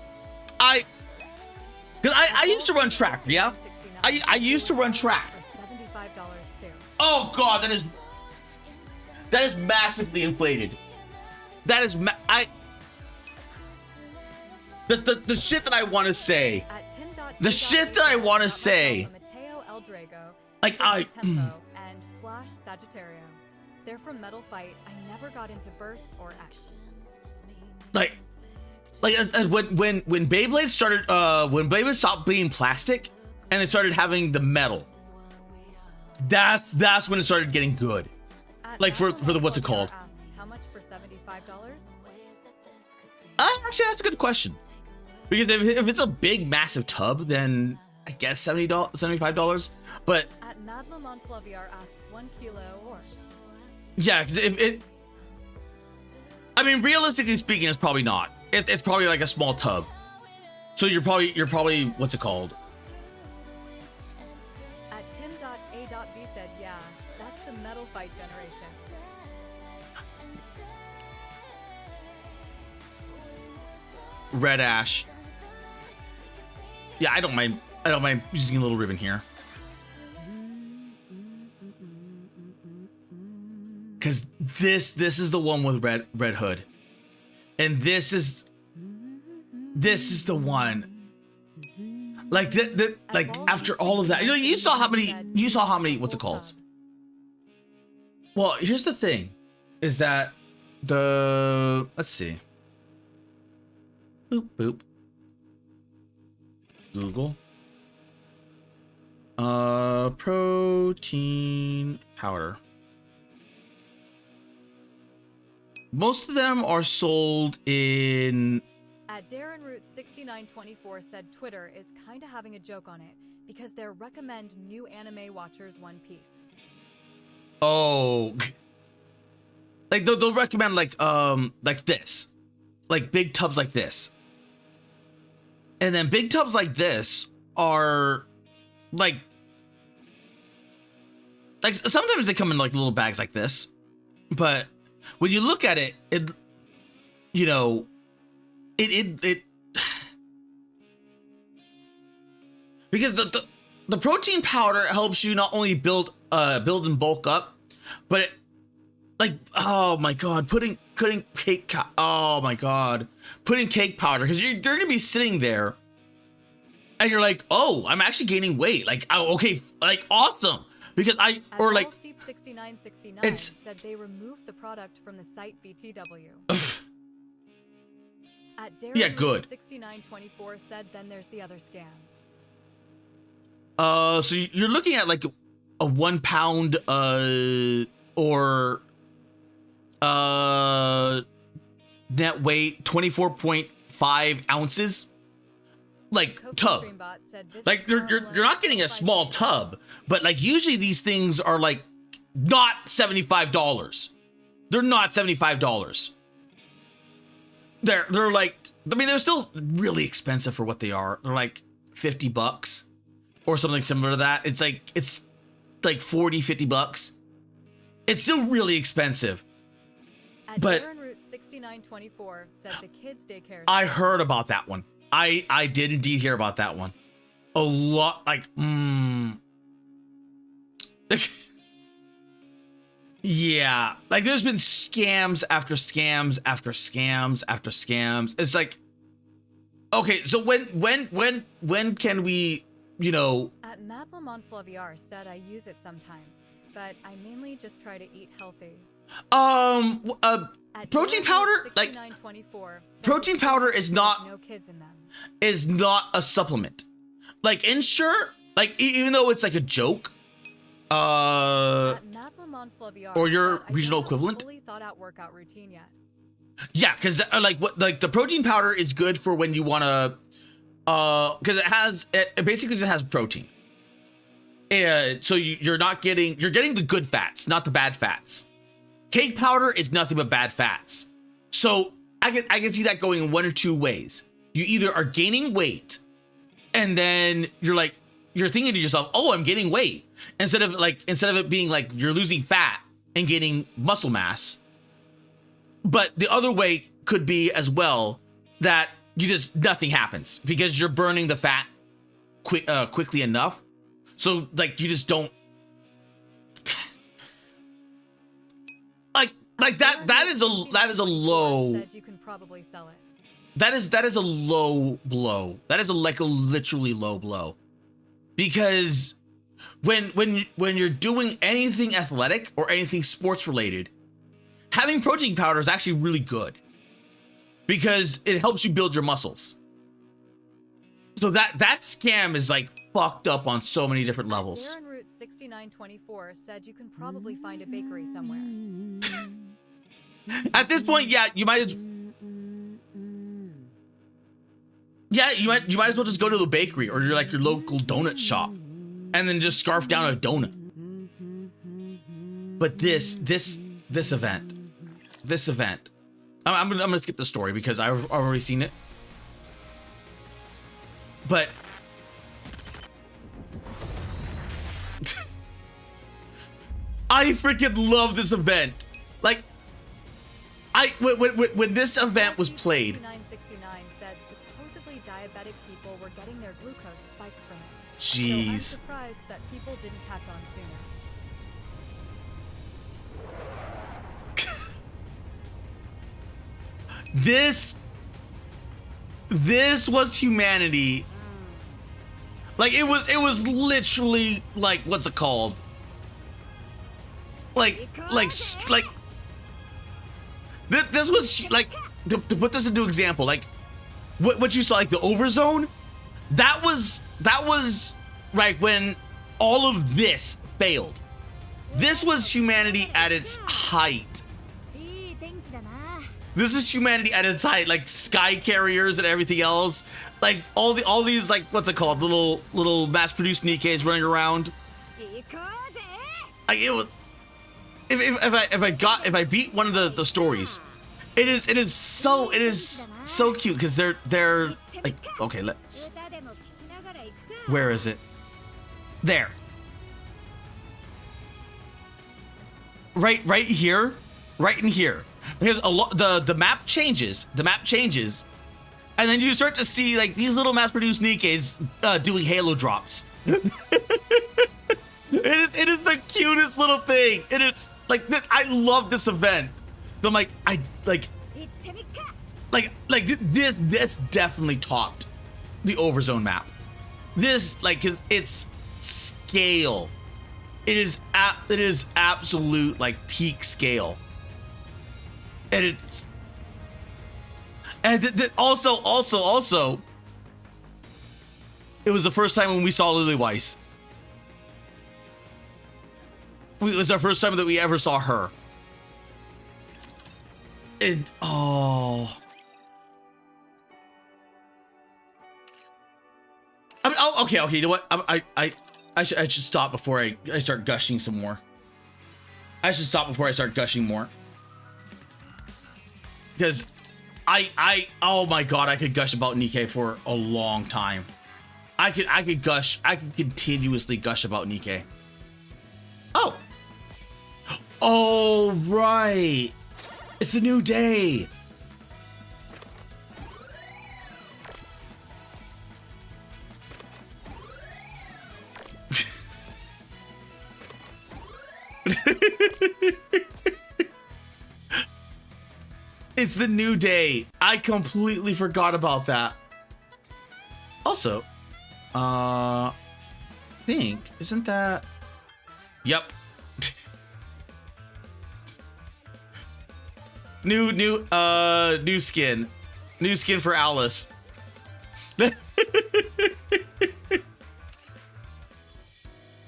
S2: because I used to run track, yeah? I used to run track.
S1: For $75 too.
S2: Oh god, that is massively inflated. That is the shit that I want to say. The shit that I want to say. Like
S1: Tempo and Flash Sagittario. They're from Metal Fight. I never got into Burst or X.
S2: Like when Beyblade started, when Beyblade stopped being plastic and they started having the metal, that's when it started getting good. Like for the what's it called?
S1: Asks, how much for $75?
S2: Actually, that's a good question. Because if it's a big massive tub, then I guess $75. But
S1: At Madlam on FlaVR asks 1 kilo or.
S2: yeah, because I mean, realistically speaking, it's probably not. It's probably like a small tub. So you're probably what's it called?
S1: At Tim.A.B said, yeah, that's the Metal Fight generation.
S2: Red Ash. Yeah, I don't mind using a little ribbon here. Cause this is the one with red hood. And this is the one. Like like after all of that, you saw how many what's it called? Well, here's the thing, is that let's see. Boop boop. Google. Protein powder. Most of them are sold in.
S1: At Darren Root 6924 said Twitter is kinda having a joke on it because they recommend new anime watchers One Piece.
S2: Oh. Like they'll recommend like this. Like big tubs like this. And then big tubs like this are like sometimes they come in like little bags like this, but when you look at it, it because the protein powder helps you not only build and bulk up, but it, like, oh my god, putting cake powder, because you're gonna be sitting there and you're like, oh, I'm actually gaining weight, like, oh, okay, like, awesome, because
S1: Steep 6969 said they removed the product from the site BTW. At
S2: Yeah, good.
S1: 6924 said, then there's the other scam.
S2: So you're looking at like a 1 pound or net weight 24.5 ounces like tub. Like you're not getting a small tub, but like usually these things are like not $75. They're not $75. They're like, I mean, they're still really expensive for what they are. They're like $50 or something similar to that. It's like 40, $50. It's still really expensive. But
S1: Route 6924 said the kids daycare.
S2: I heard about that one. I did indeed hear about that one. A lot, like, yeah, like there's been scams after scams after scams after scams. It's like, okay, so when can we, you know?
S1: At Maplum on FlaVR said I use it sometimes, but I mainly just try to eat healthy.
S2: Protein powder, like protein powder is not
S1: no kids in them.
S2: Is not a supplement. Like Ensure, like even though it's like a joke, or your regional equivalent.
S1: Fully thought out workout routine yet.
S2: Yeah, because like the protein powder is good for when you want to, because it basically just has protein. So you're getting the good fats, not the bad fats. Cake powder is nothing but bad fats. So I can see that going in one or two ways. You either are gaining weight, and then you're thinking to yourself, "Oh, I'm gaining weight," instead of it being like you're losing fat and gaining muscle mass. But the other way could be as well that nothing happens because you're burning the fat quickly enough. So like you just don't like that. That is a low.
S1: You can probably sell it.
S2: That is a low blow. That is a literally low blow, because when you're doing anything athletic or anything sports related, having protein powder is actually really good because it helps you build your muscles. So that scam is like fucked up on so many different levels.
S1: Darren Route 6924 said you can probably find a bakery somewhere.
S2: At this point, yeah, you might as well just go to the bakery or your local donut shop and then just scarf down a donut. But this event, I'm gonna skip the story because I've already seen it. But I freaking love this event. Like, when this event was played,
S1: 6969 said supposedly diabetic people were getting their glucose spikes from it.
S2: Jeez.
S1: So I'm surprised that people didn't catch on sooner.
S2: This was humanity. Like it was literally like, what's it called? Like this was like, to put this into example, like what you saw, like the overzone, that was right when all of this failed. This was humanity at its height. This is humanity at its height, like sky carriers and everything else, like all these like, what's it called, little mass-produced Nikkeis running around. Like it was, if I beat one of the stories, it is so cute because they're like, okay, let's, where is it? There. Right here, right in here. Because the map changes. The map changes, and then you start to see like these little mass-produced Nikkeis doing Halo drops. It is the cutest little thing. It is like I love this event. So I'm this definitely topped the Overzone map. This it's scale. It is absolute like peak scale. And And also, it was the first time when we saw Lily Weiss. It was our first time that we ever saw her. And oh. I mean, oh, okay, you know what? I should stop before I start gushing some more. I should stop before I start gushing more. Because oh my god, I could gush about Nikke for a long time. I could continuously gush about Nikke. Oh! Oh, right. It's the new day. It's the new day. I completely forgot about that. Also, think, isn't that? Yep. New skin. New skin for Alice.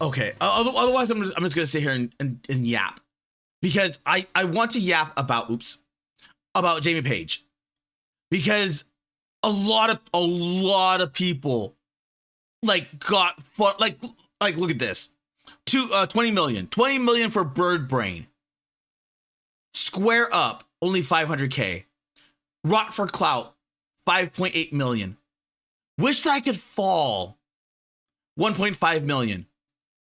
S2: Okay. Otherwise, I'm just gonna sit here and yap, because I want to yap about about Jamie Page, because a lot of people like got fun, like look at this. 20 million for Bird Brain. Square Up, only 500K. Rot for Clout, 5.8 million. Wish That I Could Fall, 1.5 million.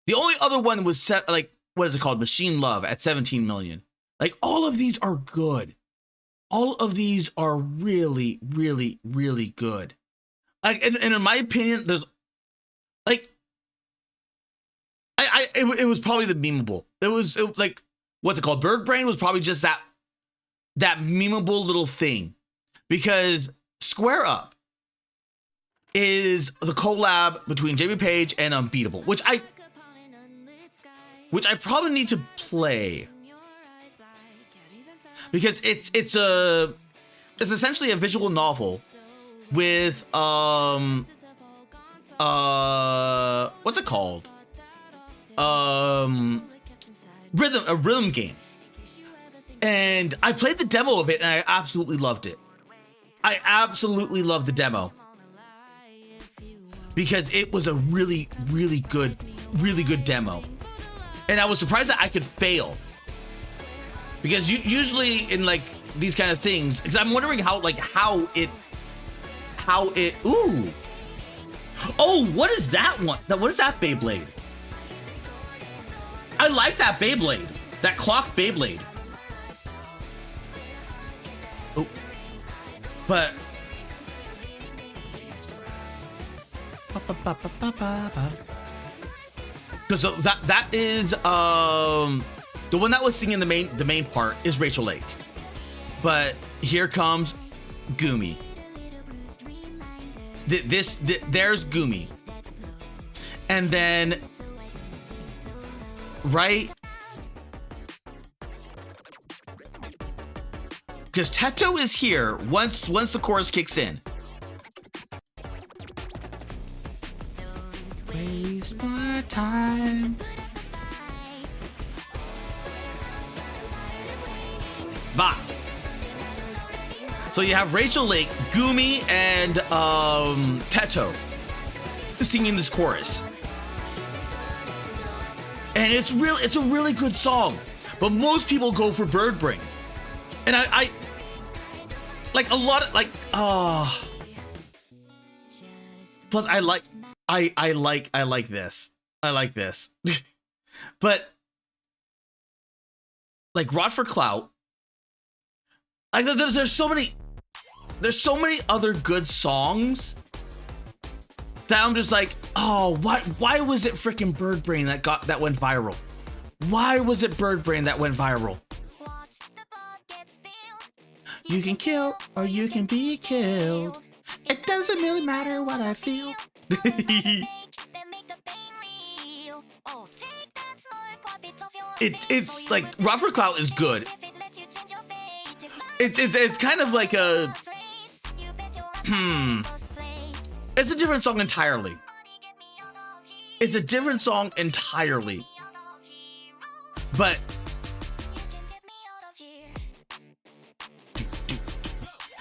S2: The only other one was set, like, what is it called? Machine Love at 17 million. Like, all of these are good. All of these are really, really, really good. Like, and in my opinion, there's like, it was probably the memeable. It was like, what's it called? Bird Brain was probably just that memeable little thing, because Square Up is the collab between Jamie Page and Unbeatable, which I probably need to play, because it's essentially a visual novel with what's it called? A rhythm game. And I played the demo of it and I absolutely loved it. I absolutely loved the demo, because it was a really, really good demo. And I was surprised that I could fail, because usually in like these kind of things, because I'm wondering how it ooh. Oh, what is that one? What is that Beyblade? I like that Beyblade. That clock Beyblade. Oh. But because that is the one that was singing the main part is Rachel Lake. But here comes GUMI. There's GUMI. And then right, because Teto is here once the chorus kicks in. Waste my time. Bah. So you have Rachel Lake, GUMI, and Teto singing this chorus. And it's a really good song. But most people go for Bird Brain. And I like a lot of like plus I like this. I like this. But like Rod for Clout, like there's so many other good songs that I'm just like, oh, why was it freaking Bird Brain that went viral? Why was it Bird Brain that went viral? You can kill or you can be killed. It doesn't really matter what I feel. It's like Rock for Clout is good. It's kind of like a It's a different song entirely. It's a different song entirely. But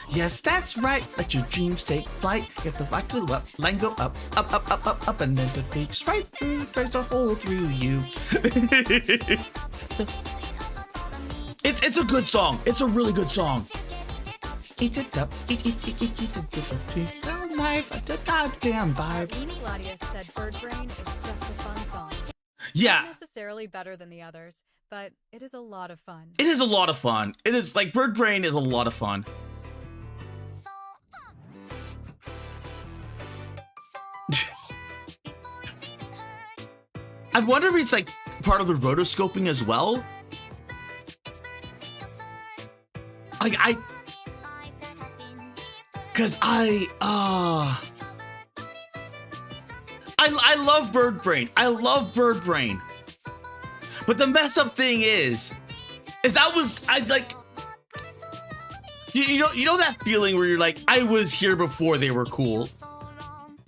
S2: yes, that's right. Let your dreams take flight. Get the right to the up, line go up, up, up, up, up, up, and then the beats right through, there's a hole through you. It's a good song. It's a really good song. Eat it up, eat it up, life, the goddamn vibe.
S1: Amy Gladius said Bird Brain is just a fun song.
S2: Yeah.
S1: Not necessarily better than the others, but it is a lot of fun.
S2: It is a lot of fun. It is like Bird Brain is a lot of fun. I wonder if it's like part of the rotoscoping as well. Like cause I love Bird Brain. I love Bird Brain. But the messed up thing is I like, you know that feeling where you're like, I was here before they were cool.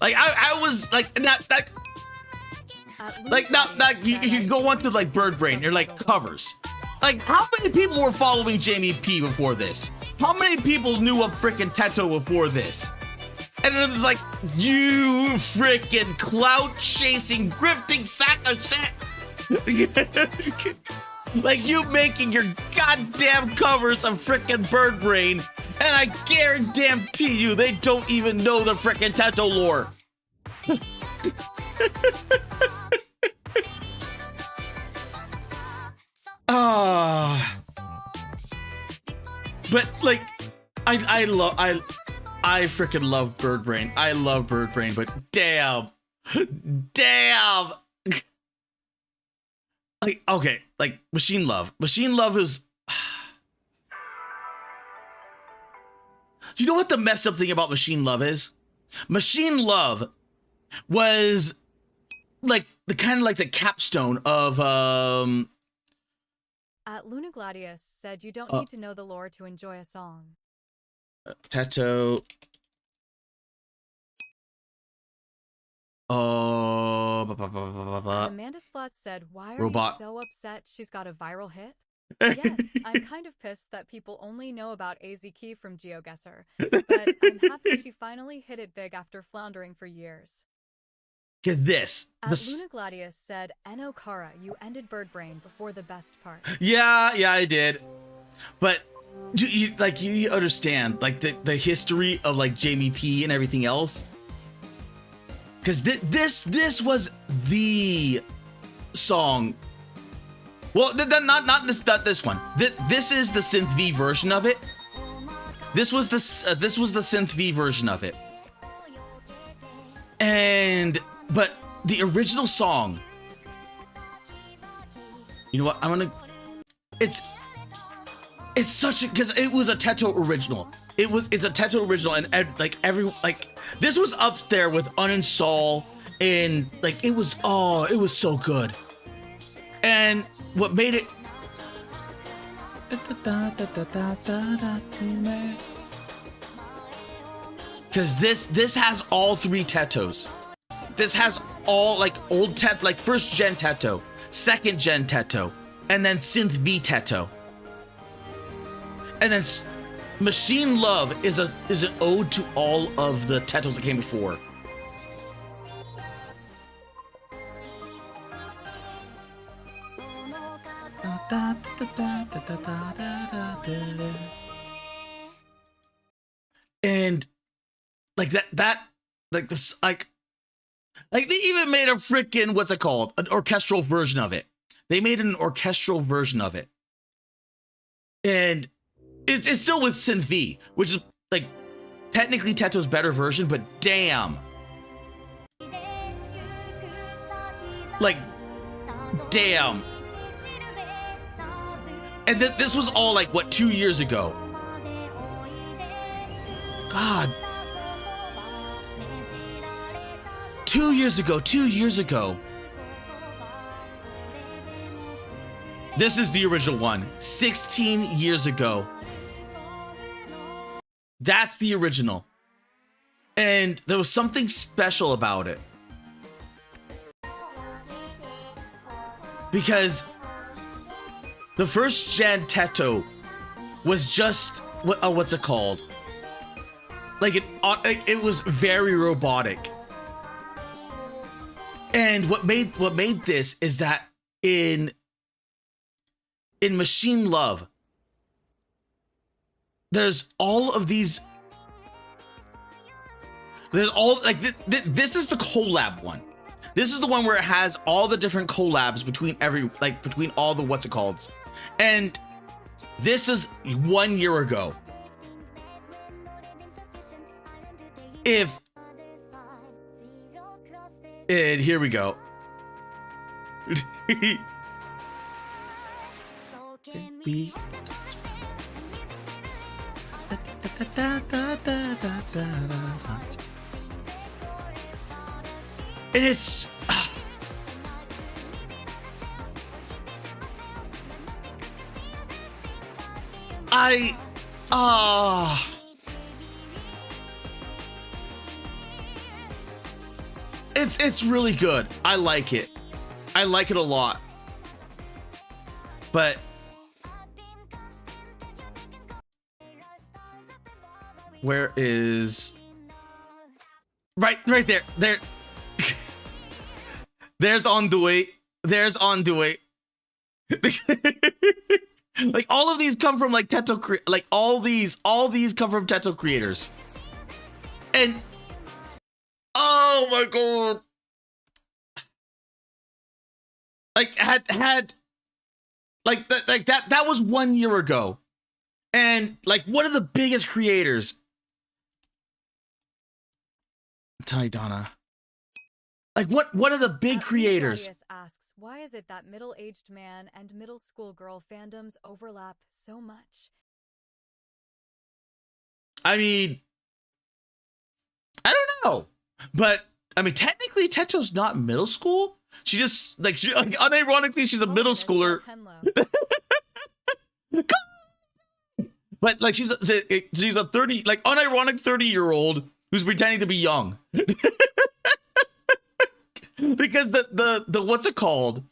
S2: Like I was like not you go onto like Bird Brain, you're like covers. Like how many people were following Jamie P before this? How many people knew of frickin' Teto before this? And it was like, you frickin' clout chasing, grifting sack of shit. Like you making your goddamn covers of frickin' Bird Brain, and I guarantee you they don't even know the frickin' Teto lore. But like, I freaking love Bird Brain. I love Bird Brain, but damn. Like, okay, like Machine Love. Machine Love is. You know what the messed up thing about Machine Love is? Machine Love was like the kind of like the capstone of
S1: Luna Gladius said you don't need to know the lore to enjoy a song.
S2: Teto.
S1: Amanda Splat said, why are you so upset she's got a viral hit? Yes, I'm kind of pissed that people only know about AZ Key from GeoGuessr, but I'm happy she finally hit it big after floundering for years.
S2: Because this
S1: Luna Gladius said, Eno Kara, you ended Bird Brain before the best part.
S2: Yeah, I did. But you understand like the history of like Jamie P and everything else. Because this was the song. Well, not this one. This is the synth V version of it. This was the synth V version of it. But the original song. You know what? It's such a, because it was a Teto original. It's a Teto original, and this was up there with Uninstall, and like it was so good. And what made it because this has all three Tetos. This has all like old Teto, like first gen Teto, second gen Teto, and then synth V Teto. And then Machine Love is an ode to all of the Tetos that came before. And like that like this like they even made a freaking, what's it called, an orchestral version of it. They made an orchestral version of it, and it's still with synth V, which is like technically Teto's better version, but damn, like damn. And this was all like what, 2 years ago. God. 2 years ago. This is the original one. 16 years ago. That's the original. And there was something special about it. Because the first gen Teto was just, what's it called? Like it was very robotic. And what made this is that in Machine Love, there's all of these. There's all like this is the collab one. This is the one where it has all the different collabs between between all the what's it called, and this is 1 year ago. And here we go. And it's it's really good. I like it. I like it a lot. But where is right there. There's On Do It. There's On Do It. Like all of these come from like Teto, like all these come from Teto creators. And oh my god. Like had like that was 1 year ago. And like one of the biggest creators. Ty Donna. Like one of the big creators.
S1: Asks, why is it that middle-aged man and middle school girl fandoms overlap so much?
S2: I mean, I don't know, but I mean, technically, Teto's not middle school. She just like unironically, she's a middle schooler. But like she's a 30, like unironic 30-year-old who's pretending to be young. Because the what's it called?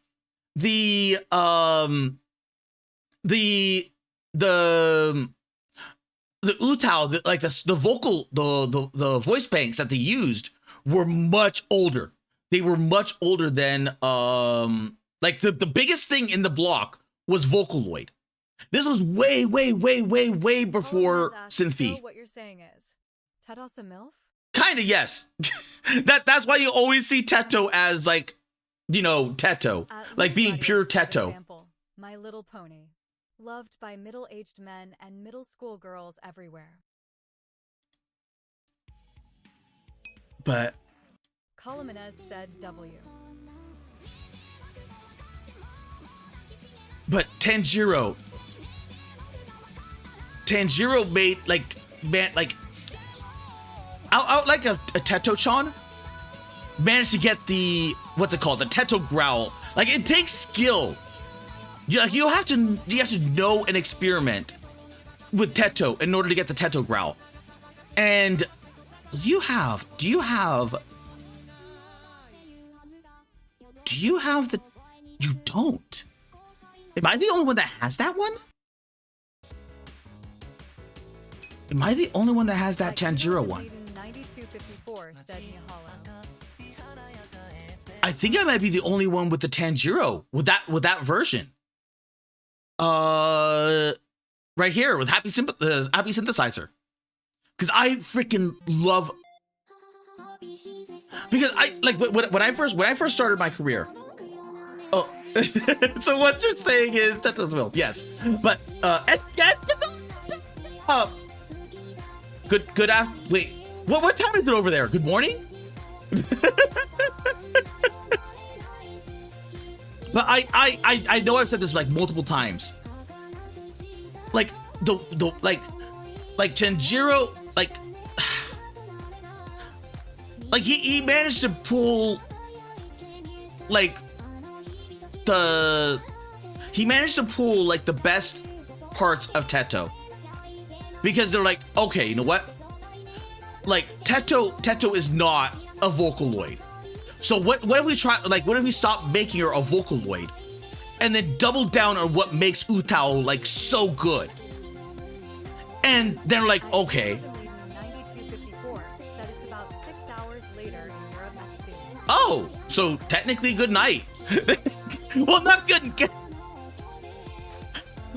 S2: The utao, like the vocal, the voice banks that they used were much older. They were much older than like the biggest thing in the block was Vocaloid. This was way before Synthie.
S1: So what you're saying is, Teto's a MILF?
S2: Kinda, yes. That's why you always see Teto as like, you know, Teto, like being pure Teto.
S1: Example, My Little Pony, loved by middle-aged men and middle school girls everywhere.
S2: But
S1: Columinez said W.
S2: But Tanjiro made like out like a Teto-chan managed to get the what's it called, the Teto growl. Like it takes skill. You have to know and experiment with Teto in order to get the Teto growl. And do you have the you don't. Am I the only one that has that one? Am I the only one that has that Tanjiro one?
S1: 9254 said Mihala.
S2: I think I might be the only one with the Tanjiro with that version. Right here with Happy Synthesizer. Because I freaking love. Because I like when I first started my career. Oh, so what you're saying is Teto's MILF, yes, but good after. Wait, what time is it over there? Good morning. But I know I've said this like multiple times. Like the like Tanjiro, like he managed to pull like the best parts of Teto, because they're like, okay, you know what? like Teto is not a Vocaloid. So what if we try, like, what if we stop making her a Vocaloid and then double down on what makes Utao like so good? And they're like, okay.
S1: 9254 said it's about 6 hours later in Europe at Spain.
S2: Oh, so technically good night. Well, not good.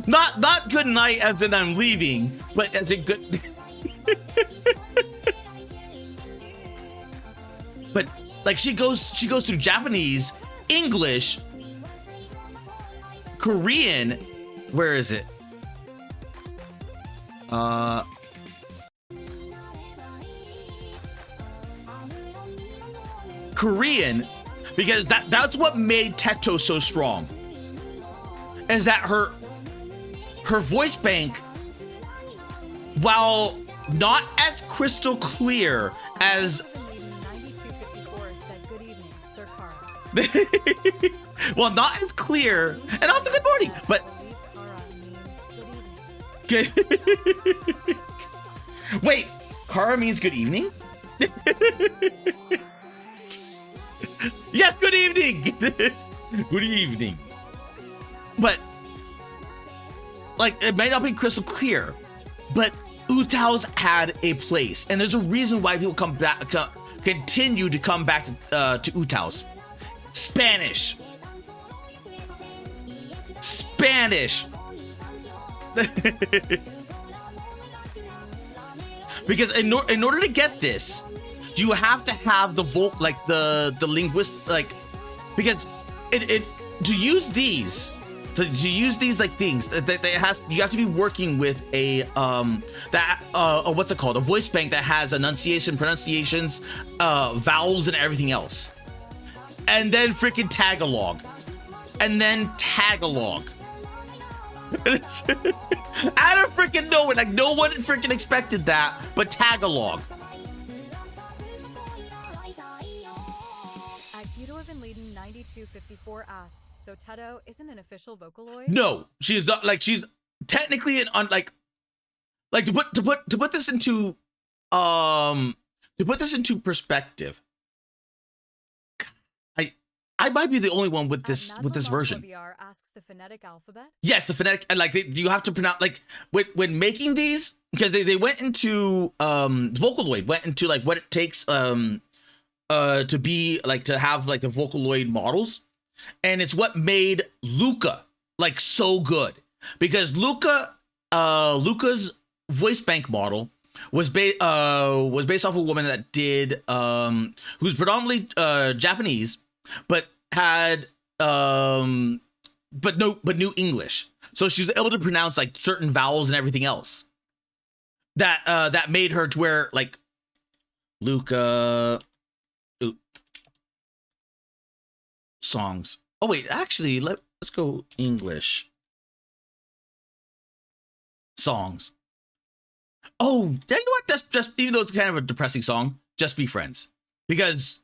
S2: Not good night as in I'm leaving, but as in good. But like she goes through Japanese, English, Korean. Where is it? Korean, because that's what made Teto so strong. Is that her voice bank, while not as crystal clear as
S1: 9254 said good evening, Sir Kara.
S2: well, not as clear, and also good morning, but
S1: Kara means good evening.
S2: good. Wait, Kara means good evening? Yes, good evening. Good evening. But like, it may not be crystal clear, but Utao's had a place, and there's a reason why people continue to come back to Utao's. Spanish. Because in order to get this, you have to have the the linguist, like, because it to use these like things that you have to be working with a what's it called, a voice bank that has pronunciations, vowels and everything else, and then freaking Tagalog. Out of freaking nowhere, like no one freaking expected that, but Tagalog.
S1: At 9254 asks, so Teto isn't an official Vocaloid?
S2: No, she is not. Like, she's technically an like to put this into perspective. I might be the only one with this version.
S1: FlaVR asks the phonetic alphabet?
S2: Yes, the phonetic, and like you have to pronounce, like when making these, because they went into Vocaloid went into like what it takes to be like, to have like the Vocaloid models, and it's what made Luca like so good, because Luca's voice bank model was based off a woman that did who's predominantly Japanese, but had but knew English, so she's able to pronounce like certain vowels and everything else that made her to where like Luca songs. Oh wait, actually let's go English songs. Oh, you know what? That's just, even though it's kind of a depressing song, Just Be Friends, because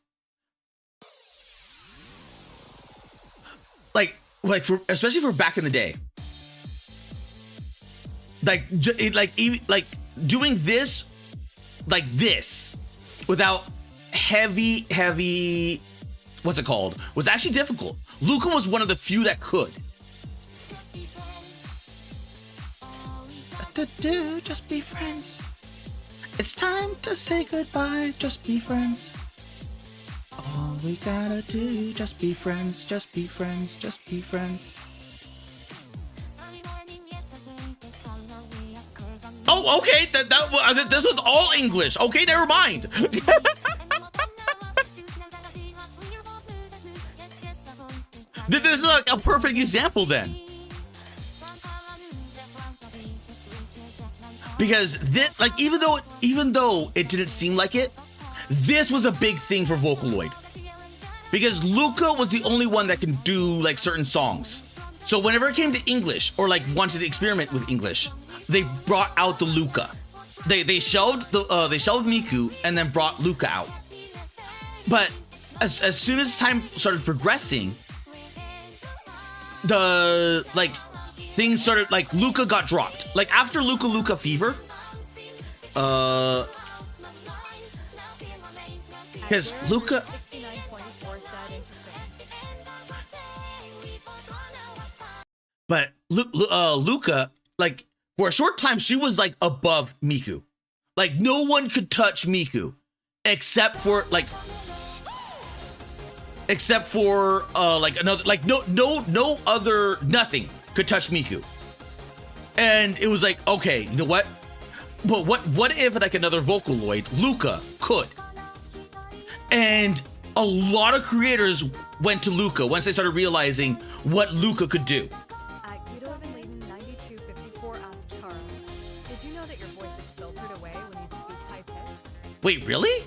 S2: especially for back in the day, like doing this like this without heavy what's it called, was actually difficult. Luca was one of the few that could. Just be friends. It's time to say goodbye. Just be friends. All we gotta do, just be friends, just be friends, just be friends. Oh, okay, this was all English. Okay, never mind. This is like a perfect example then. Because this, like, even though it didn't seem like it, this was a big thing for Vocaloid. Because Luca was the only one that can do like certain songs. So whenever it came to English, or like wanted to experiment with English, they brought out the Luca. They shelved Miku and then brought Luca out. But as soon as time started progressing, the things started, like Luca got dropped. Like after Luca Fever, Because Luca,
S1: 6924 said interesting.
S2: but Luca, like for a short time, she was like above Miku. Like no one could touch Miku, except for like another, like no other, nothing could touch Miku. And it was like, okay, you know what? But what if like another Vocaloid, Luca, could? And a lot of creators went to Luca once they started realizing what Luca could do.
S1: At Guido Van Leiden 9254 asked Taro, did you know that your voice is filtered away when you speak high pitch?
S2: Wait, really?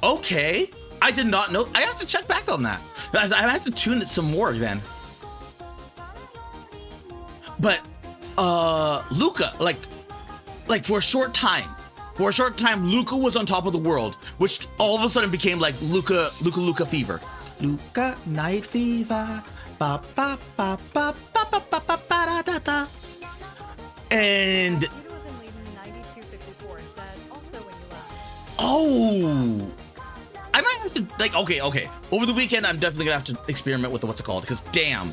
S2: Okay, I did not know. I have to check back on that. I have to tune it some more then. But Luca, like for a short time, Luca was on top of the world, which all of a sudden became like Luca fever. Luca night fever. Ba ba ba ba ba ba ba ba ba da da. And
S1: Guido Van Leiden 9254 said also when you left.
S2: oh, I might have to like okay. Over the weekend, I'm definitely gonna have to experiment with the what's it called, because damn.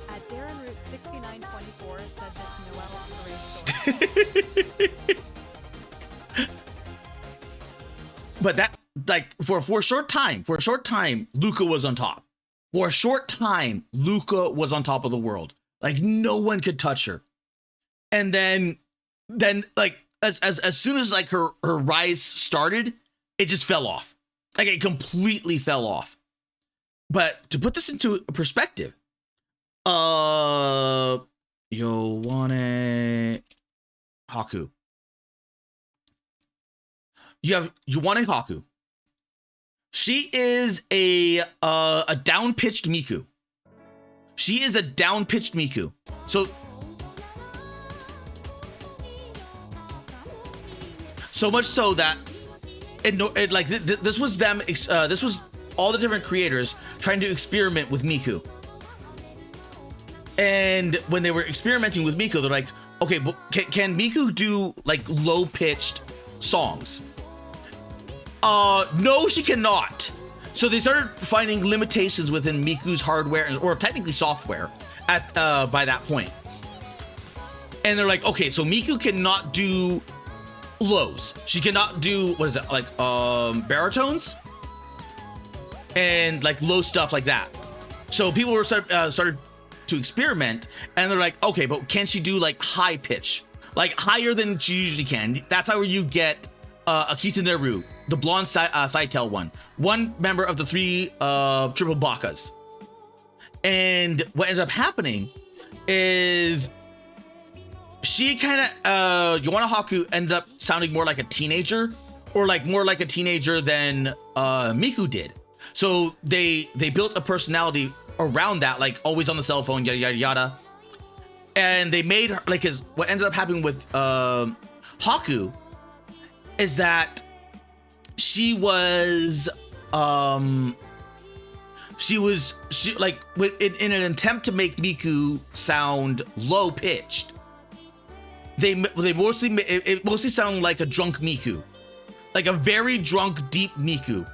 S1: At Darren Root 6924 said this Noel's parade story.
S2: But that, like, for a short time, Luca was on top. For a short time, Luca was on top of the world. Like, no one could touch her. And then like, as soon as like her rise started, it just fell off. Like, it completely fell off. But to put this into perspective, Yowane Haku. You have Yowane Haku. She is a down-pitched Miku. She is a down-pitched Miku. So much so that this was them. This was all the different creators trying to experiment with Miku. And when they were experimenting with Miku, they're like, okay, but can Miku do like low-pitched songs? No, she cannot. So they started finding limitations within Miku's hardware, or technically software, at by that point. And they're like, okay, so Miku cannot do lows. She cannot do, what is it, like baritones and like low stuff like that. So people were started to experiment, and they're like, okay, but can she do like high pitch, like higher than she usually can? That's how you get Akita Neru, the blonde side-tail one member of the three triple bakas. And what ended up happening is she kind of Yowane Haku ended up sounding more like a teenager, or like more like a teenager than Miku did. So they built a personality around that, like always on the cell phone, yada yada yada. And they made her like, cause what ended up happening with Haku is that she was like, in an attempt to make Miku sound low pitched, they mostly sound like a drunk Miku, like a very drunk deep Miku.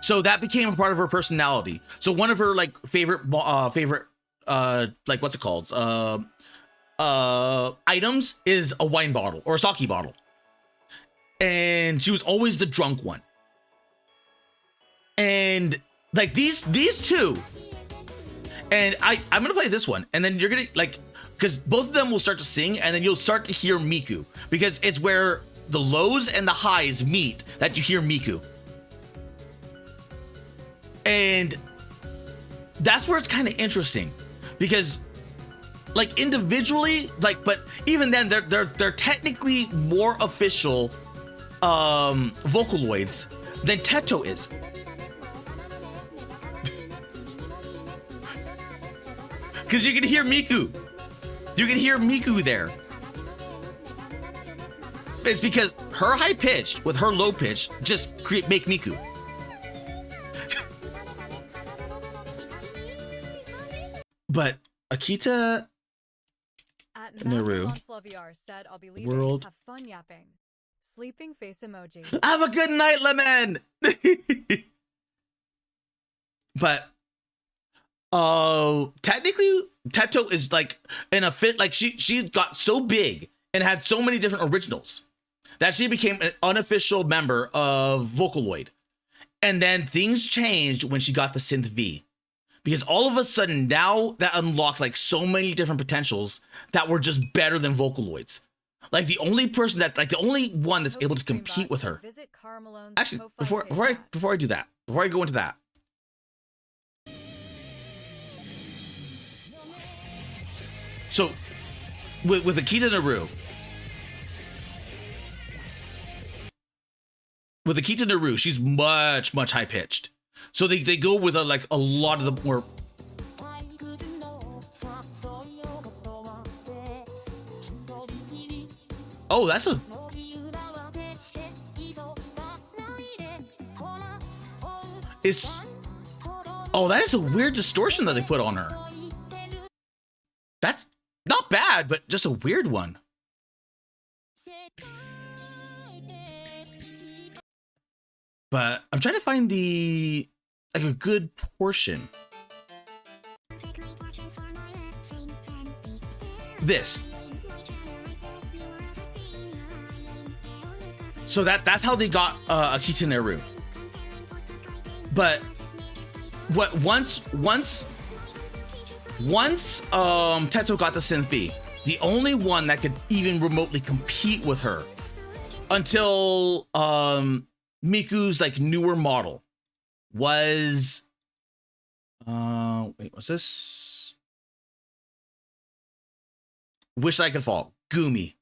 S2: So that became a part of her personality. So one of her like favorite like, what's it called, items is a wine bottle or a sake bottle. And she was always the drunk one. And like these two, and I'm gonna play this one, and then you're gonna like, because both of them will start to sing, and then you'll start to hear Miku, because it's where the lows and the highs meet that you hear Miku. And that's where it's kind of interesting, because like individually, like, but even then they're technically more official Vocaloids than Teto is. Because you can hear Miku. You can hear Miku there. It's because her high pitch with her low pitch just make Miku. But Akita
S1: At
S2: Neru
S1: on FlaVR said, I'll be leaving.
S2: World
S1: Have fun yapping. Sleeping face emoji.
S2: Have a good night, Lemon. But technically Teto is like in a fit, like she got so big and had so many different originals that she became an unofficial member of Vocaloid. And then things changed when she got the Synth V, because all of a sudden now that unlocked like so many different potentials that were just better than Vocaloids. Like the only person that, like the only one that's able to compete with her. Actually, before I do that, before I go into that, so with Akita Naru, she's much high pitched. So they go with a lot of the more. Oh, that's a. Oh, that is a weird distortion that they put on her. That's not bad, but just a weird one. But I'm trying to find a good portion. This. So that's how they got Akita Naru. But once Teto got the Synth B, the only one that could even remotely compete with her until Miku's like newer model was what's this? Wish I Could Fall, GUMI.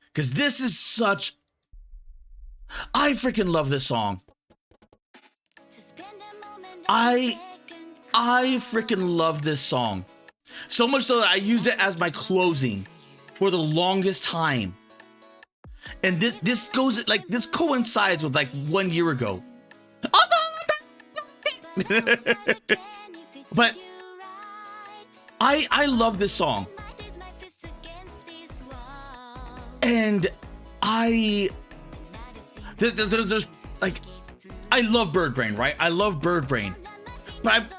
S2: Because this is such... I freaking love this song. I freaking love this song. So much so that I used it as my closing for the longest time. And this goes, like, this coincides with, like, 1 year ago. But I love this song. And there's like, I love Bird Brain, right? I love Bird Brain. But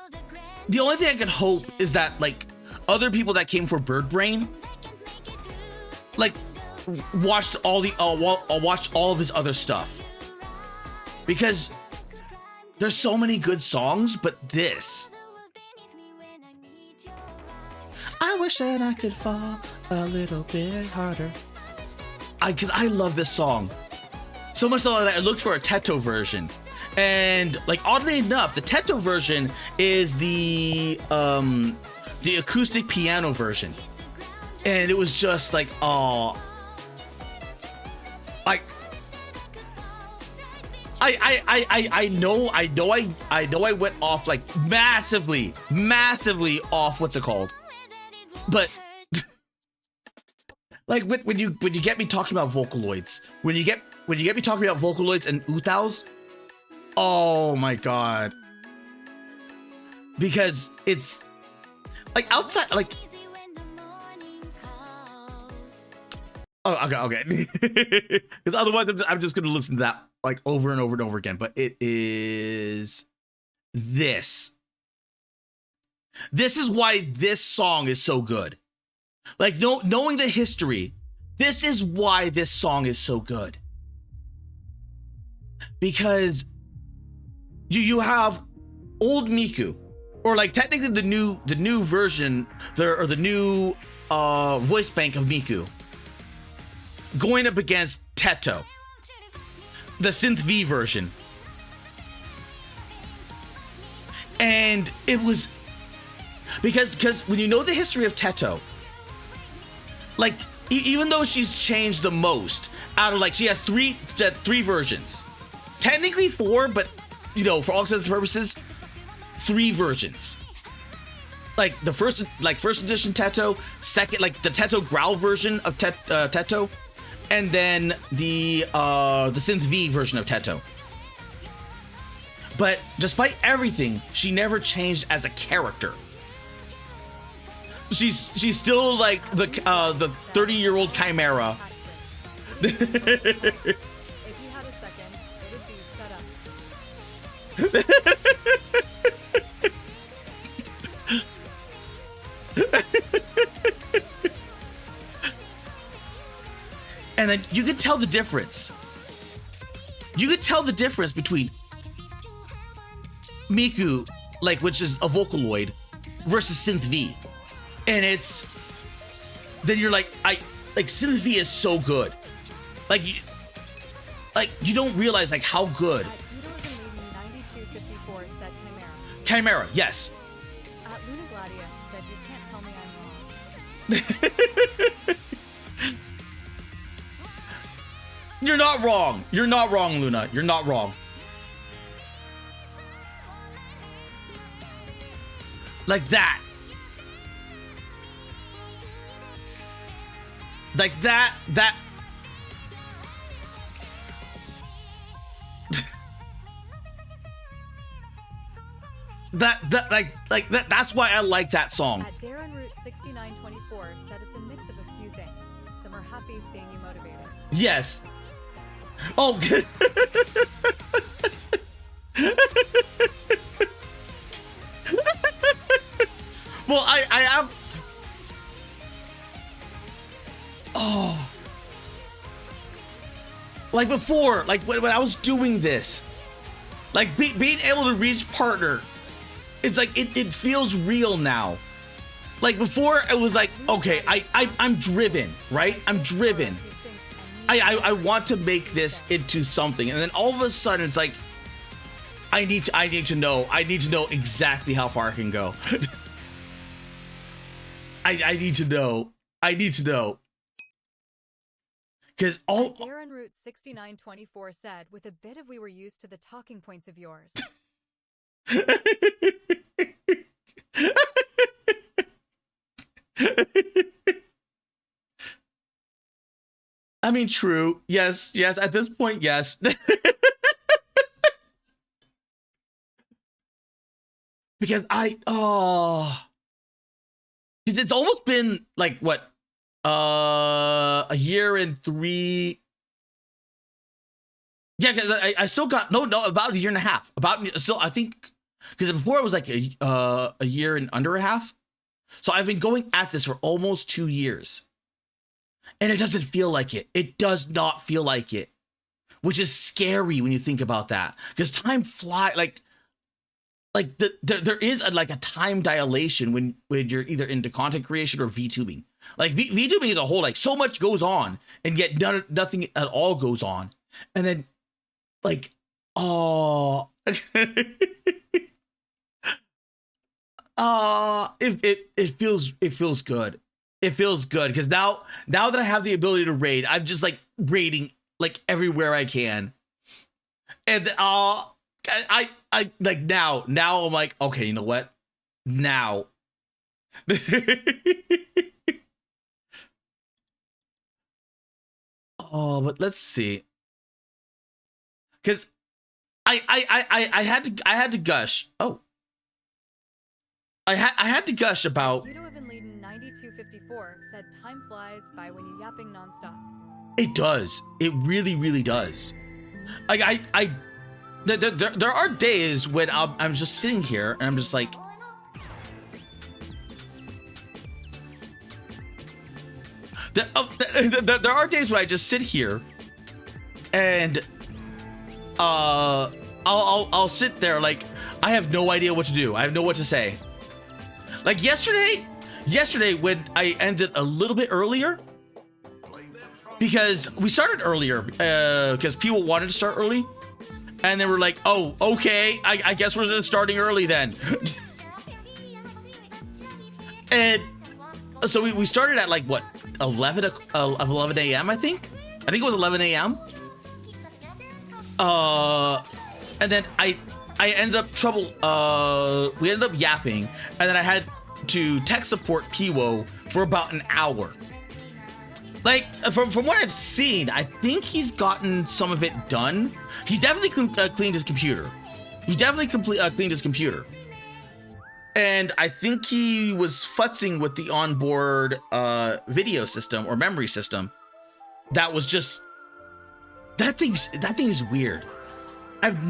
S2: the only thing I can hope is that, like, other people that came for Bird Brain, like, watched all of his other stuff. Because there's so many good songs, but this. I wish that I could fall a little bit harder. Because I love this song. So much so that I looked for a Teto version. And, like, oddly enough, the Teto version is the acoustic piano version. And it was just like, oh, like, I know I went off, like, massively off, what's it called? But like when you get me talking about Vocaloids, when you get me talking about Vocaloids and Uthaus, oh my god. Because it's like outside, like, oh, okay. Because otherwise I'm just gonna listen to that like over and over and over again. But it is this. This is why this song is so good. Like, knowing the history, this is why this song is so good. Because you have old Miku, or like technically the new version, or the new voice bank of Miku, going up against Teto, the Synth V version. And it was because when you know the history of Teto, like, even though she's changed the most out of, like, she has three versions, technically 4, but, you know, for all intents and purposes, 3 versions. Like the first edition Teto, second, like the Teto Growl version of Teto, and then the Synth V version of Teto. But despite everything, she never changed as a character. She's still like the 30-year-old Chimera
S1: If you had a second, it would be shut up.
S2: And then you could tell the difference. You could tell the difference between Miku, like, which is a Vocaloid, versus Synth V. And it's, then you're like, Synth V is so good. Like you don't realize like how good.
S1: At Ito of the Maiden 9254 said Chimera.
S2: Chimera, yes.
S1: At Luna Gladius said you can't tell me I'm wrong.
S2: You're not wrong. You're not wrong, Luna. You're not wrong. Like that. Like that. That's why I like that song.
S1: At Darren Root 6924 said it's a mix of a few things. Some are happy seeing you motivated.
S2: Yes. Oh, good. Well, I am. Oh. Like before, like when I was doing this, like being able to reach partner, it's like it feels real now. Like before, it was like, okay, I'm driven, right? I'm driven. I want to make this into something, and then all of a sudden it's like I need to know exactly how far I can go. I need to know because all
S1: Darren Root 6924 said, with a bit of we were used to the talking points of yours.
S2: I mean, true. Yes. At this point, yes. Because because it's almost been like what, a year and 3. Yeah, because I still got no about a year and a half. I think because before it was like a year and under a half. So I've been going at this for almost 2 years. And it doesn't feel like it. It does not feel like it, which is scary when you think about that. Because time flies, there is a time dilation when you're either into content creation or VTubing. Like VTubing as a whole, like so much goes on, and yet nothing at all goes on. And then, like, it feels good. It feels good because now that I have the ability to raid, I'm just like raiding like everywhere I can. And I like now I'm like, okay, you know what? Now. Oh, but let's see. Cause I had to gush. Oh. I had to gush about.
S1: Ito of Enleden 9254 said time flies by when you yapping nonstop.
S2: It does. It really, really does. Like there are days when I'm just sitting here and I'm just like, there are days when I just sit here and I'll sit there like I have no idea what to do. I have no what to say. Like yesterday when I ended a little bit earlier because we started earlier because people wanted to start early, and they were like, oh, okay, I guess we're just starting early then. And so we started at like what, 11 a.m. I think it was 11 a.m. And then I ended up we ended up yapping, and then I had to tech support Piwo for about an hour. Like from what I've seen, I think he's gotten some of it done. He's definitely cleaned his computer. Cleaned his computer. And I think he was futzing with the onboard video system or memory system that was just That thing is weird. I've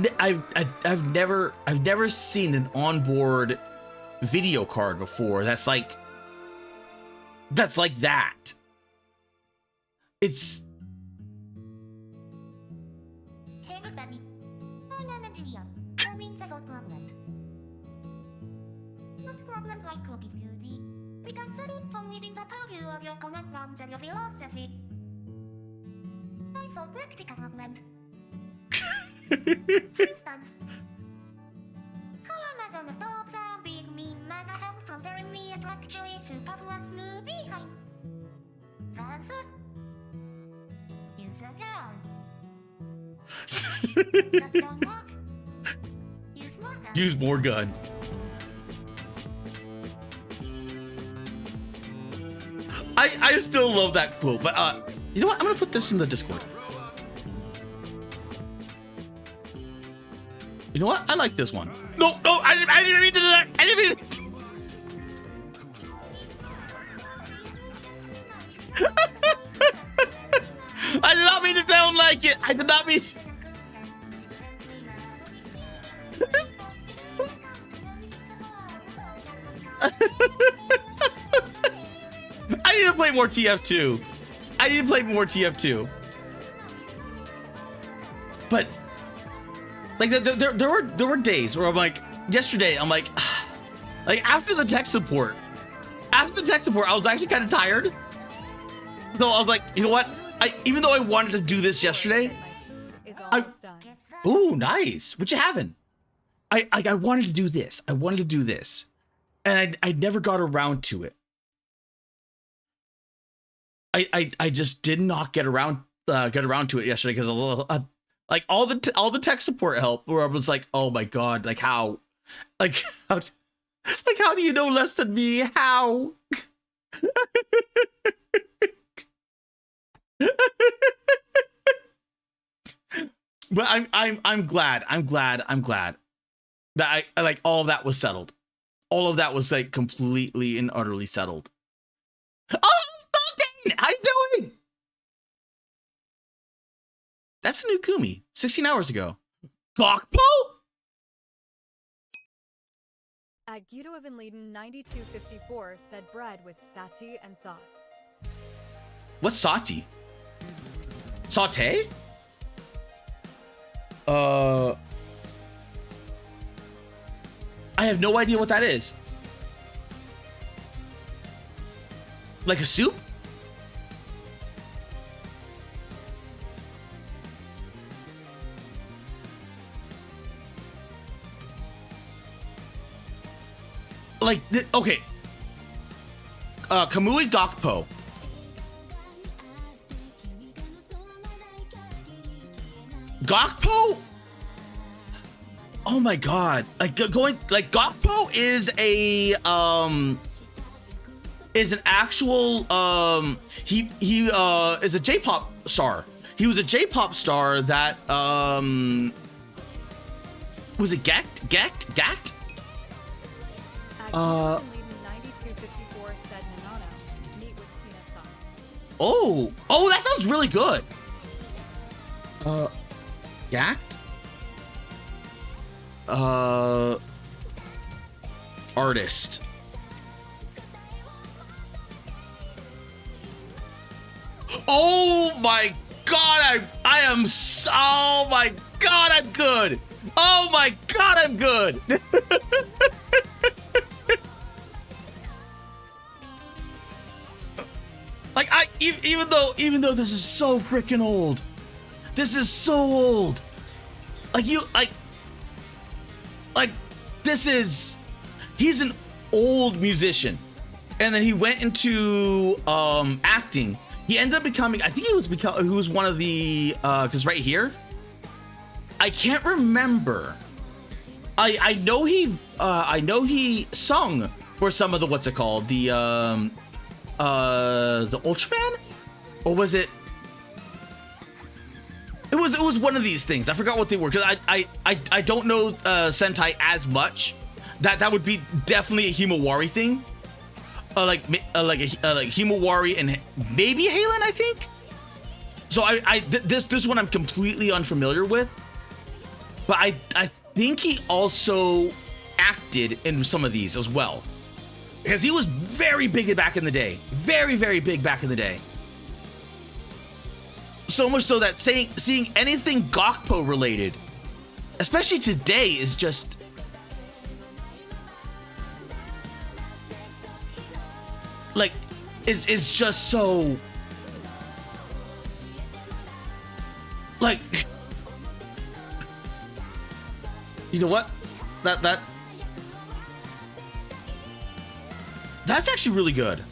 S2: never seen an onboard video card before that's like that. It's
S3: Not problems like cookies beauty. We can study from within the purview of your conundrums and your philosophy. I solve practical problems. For instance, how am I gonna stop the big mean man I have from telling me a structurally superfluous new behind? The answer? Use a gun. That don't work. Use more gun.
S2: use more gun. I still love that quote, but you know what? I'm gonna put this in the Discord. You know what? I like this one. No, I didn't mean to do that. I didn't mean to. I did not mean to sound like it. I did not mean. I need to play more TF2. I need to play more TF2. But like there were days where I'm like, yesterday I'm like after the tech support, I was actually kind of tired. So I was like, you know what? Even though I wanted to do this yesterday, ooh, nice. What you having? I wanted to do this. And I never got around to it. I just did not get around to it yesterday because like all the tech support help where I was like, oh my god, like how do you know less than me? How? But I'm glad that I like all of that was settled. All of that was like completely and utterly settled. Oh, Falcon! How you doing? That's a new GUMI. 16 hours ago. Gokpo?
S1: At Guido of Enleden 9254 said bread with sati and sauce.
S2: What's sati? Saute? I have no idea what that is. Like a soup? Like, okay. Kamui Gokpo. Gokpo? Oh my god. Like Gokpo is an actual he is a J-pop star. He was a J-pop star that was it Gact? Oh, that sounds really good. Gact? Artist. Oh my god, I am so, oh my god, I'm good. Oh my god, I'm good. Like even though this is so freaking old. This is so old. He's an old musician. And then he went into acting. He ended up becoming, I think he was one of the cuz right here I can't remember. I know he sung for some of the what's it called? The Ultraman? Or was it? It was one of these things. I forgot what they were because I don't know Sentai as much. That would be definitely a Himawari thing. Like Himawari and maybe Halen, I think. So this one I'm completely unfamiliar with, but I think he also acted in some of these as well, because he was very big back in the day, very big back in the day. So much so that seeing anything Gakpo related, especially today, is just like is just so like, you know what, that's actually really good.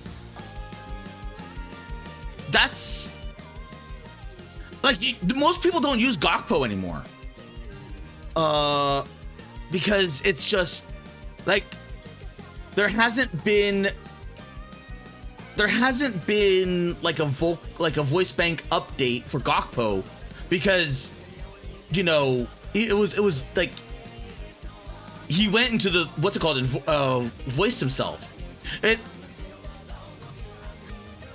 S2: That's like, most people don't use Gakpo anymore, because it's just like there hasn't been like a voice bank update for Gakpo, because, you know, it was like he went into the, what's it called, voiced himself.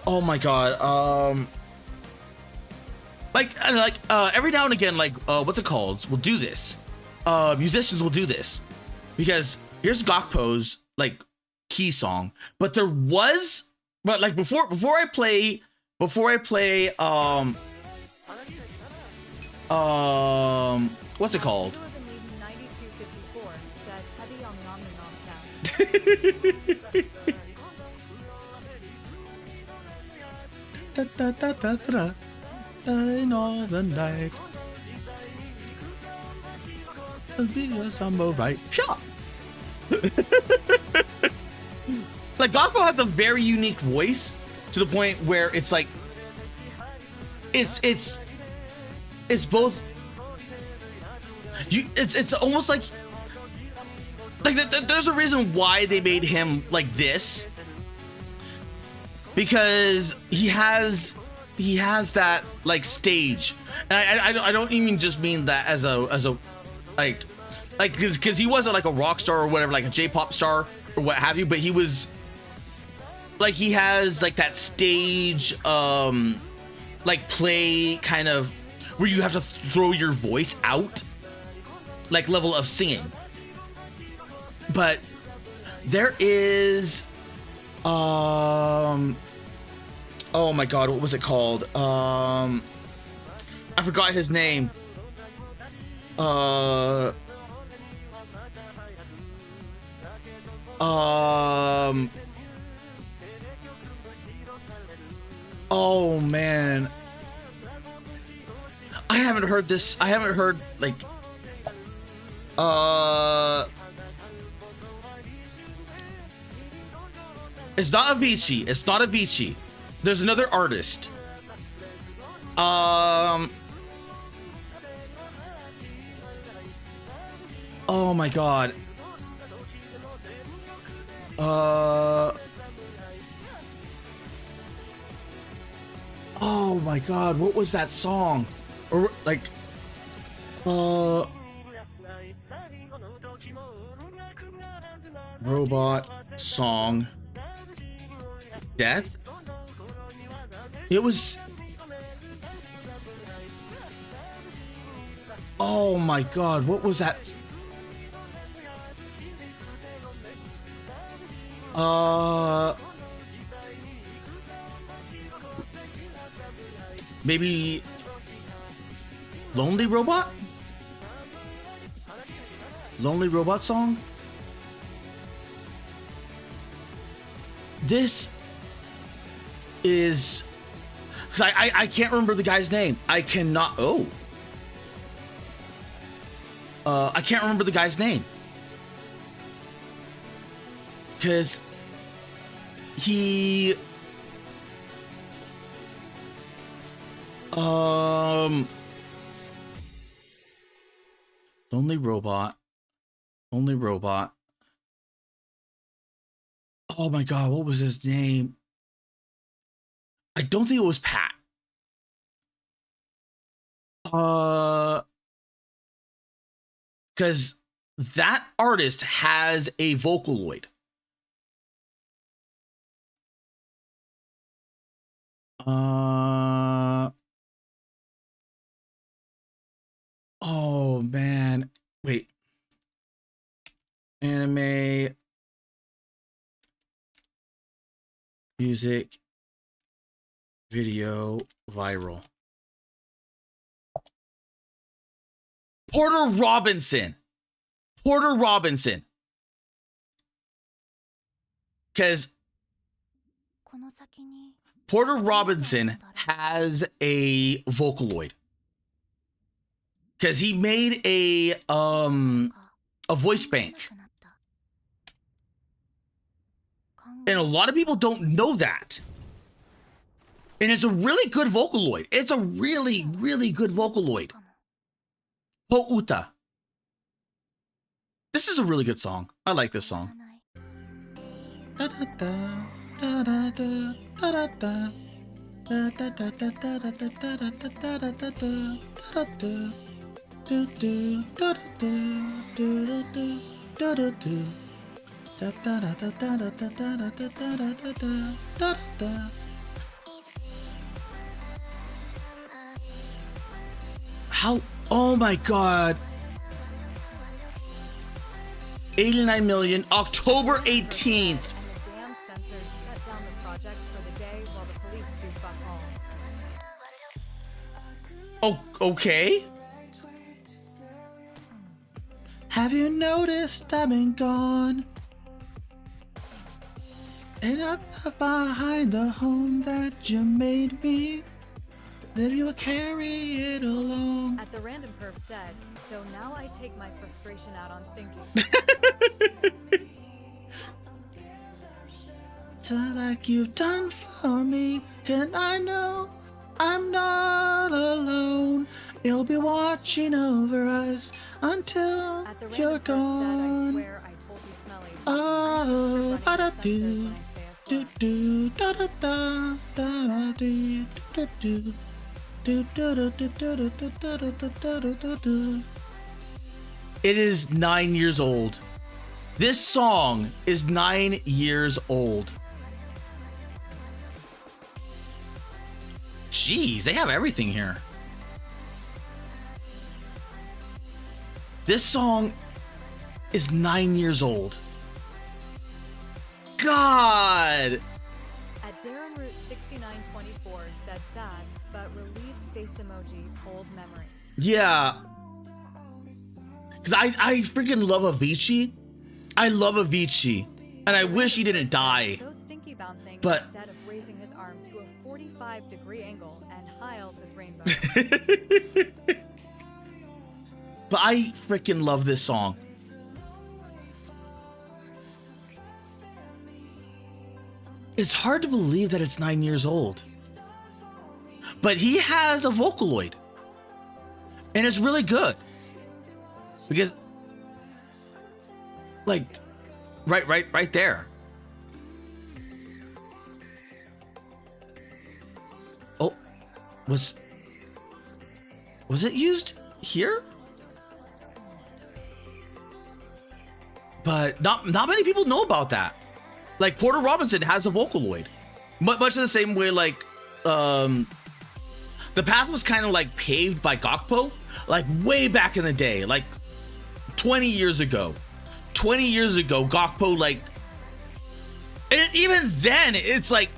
S2: Oh my god, like every now and again, like what's it called, we'll do this, musicians will do this, because here's Gakpo's like key song, but like before I play what's it called? Da, da, da, da, da, da, in all the night. It'll be a samba, right? Sure. Like, Gakpo has a very unique voice to the point where it's like it's both it's almost like there's a reason why they made him like this, because he has that like stage, and I don't even just mean that as a like because he wasn't like a rock star or whatever, like a J-pop star or what have you, but he was like, he has like that stage like play kind of where you have to throw your voice out, like level of singing. But there is oh my god, what was it called? I forgot his name. Oh man, I haven't heard this. I haven't heard like it's not Avicii. It's not Avicii. There's another artist. Oh my god. Oh my god, what was that song? Or like robot song death? It was, oh my god, what was that? Maybe Lonely Robot? Lonely Robot song? This is, because I can't remember the guy's name. I cannot, I can't remember the guy's name, because he Lonely Robot. Oh my god, what was his name? I don't think it was Pat. Because that artist has a Vocaloid. Oh man. Wait. Anime music video viral. Porter Robinson. Porter Robinson. Because Porter Robinson has a Vocaloid. Because he made a voice bank. And a lot of people don't know that. And it's a really good Vocaloid. It's a really, really good Vocaloid. Pouta. This is a really good song. I like this song. How? Oh my god. 89 million, October 18th.
S1: And the damn censors shut down the project for the day while the police do fuck all.
S2: Oh, okay. Have you noticed I've been gone? And I'm not behind the home that you made me. Then you'll carry it along.
S1: At the random curve said, so now I take my frustration out on Stinky.
S2: So like you've done for me, can I know I'm not alone? You'll be watching over us until
S1: At the
S2: you're
S1: random curve said, I
S2: gone.
S1: swear I told you smelly.
S2: Oh,
S1: I'm
S2: da
S1: just
S2: do,
S1: running the censors when I say
S2: do
S1: a slur.
S2: do, da da do, da do. It is 9 years old. This song is 9 years old. Jeez, they have everything here. This song is 9 years old. God!
S1: At Darren Root 6924 said sad, but relieved face emoji, old memories.
S2: Yeah. Because I freaking love Avicii. I love Avicii. And I wish he didn't die.
S1: So stinky bouncing
S2: But-
S1: instead of raising his arm to a 45-degree angle and hiles his rainbow.
S2: But I freaking love this song. It's hard to believe that it's 9 years old. But he has a Vocaloid. And it's really good. Because, like, right there. Oh, was it used here? But not many people know about that. Like, Porter Robinson has a Vocaloid. Much in the same way, like, the path was kind of like paved by Gakpo, like way back in the day, like 20 years ago. 20 years ago, Gakpo, like, and even then, it's like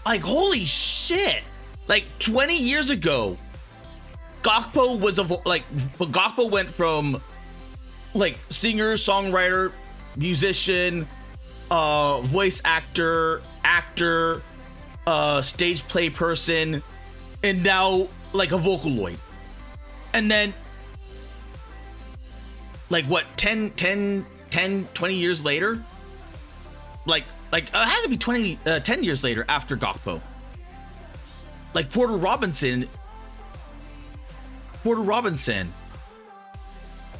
S2: holy shit. Like 20 years ago, Gakpo was Gakpo went from like singer, songwriter, musician, voice actor, stage play person, and now like a Vocaloid. And then like what, 20 years later, like it had to be 10 years later after Gakpo, like Porter Robinson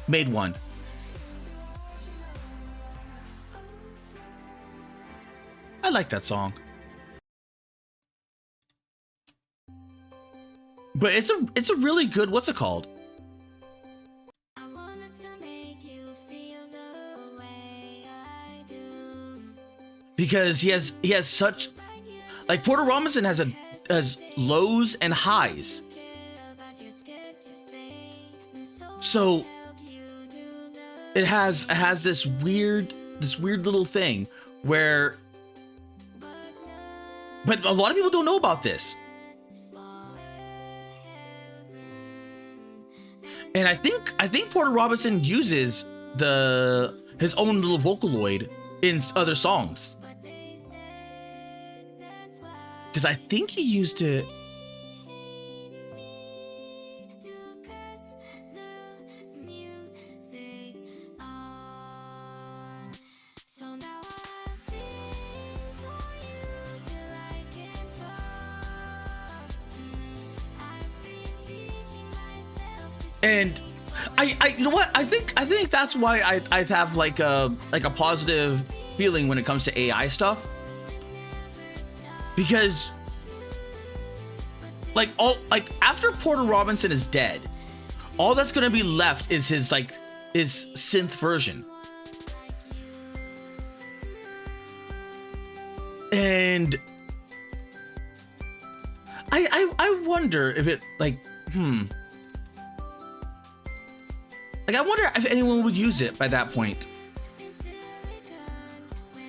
S2: made one. I like that song. But it's a really good, what's it called?
S3: I wanted to make you feel the way I do.
S2: Because he has such, like, Porter Robinson has lows and highs.
S3: Care, but you're scared to say. And so
S2: So it has this weird little thing where, but a lot of people don't know about this. And I think Porter Robinson uses his own little Vocaloid in other songs. Because I think he used it. And I you know what? I think that's why I have like a positive feeling when it comes to AI stuff. Because like after Porter Robinson is dead, all that's gonna be left is his synth version. And I wonder if it like I wonder if anyone would use it by that point.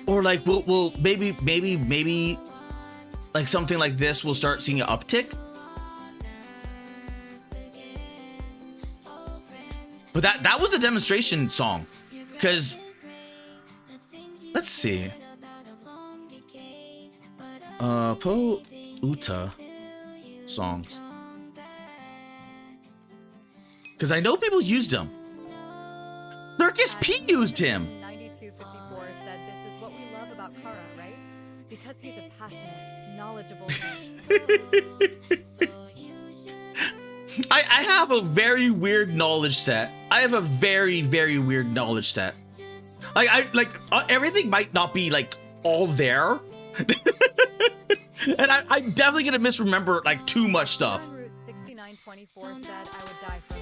S2: Or like we'll maybe like something like this will start seeing an uptick. But that was a demonstration song. Cause let's see. Po Uta songs. Cause I know people used them. Circus P used him.
S1: 9254 said this is what we love about Kara, right? Because he's a passionate, knowledgeable man.
S2: I have a very weird knowledge set. I have a very, very weird knowledge set. Everything might not be like all there. And I'm definitely gonna misremember like too much stuff.
S1: Route 6924 said I would die for that.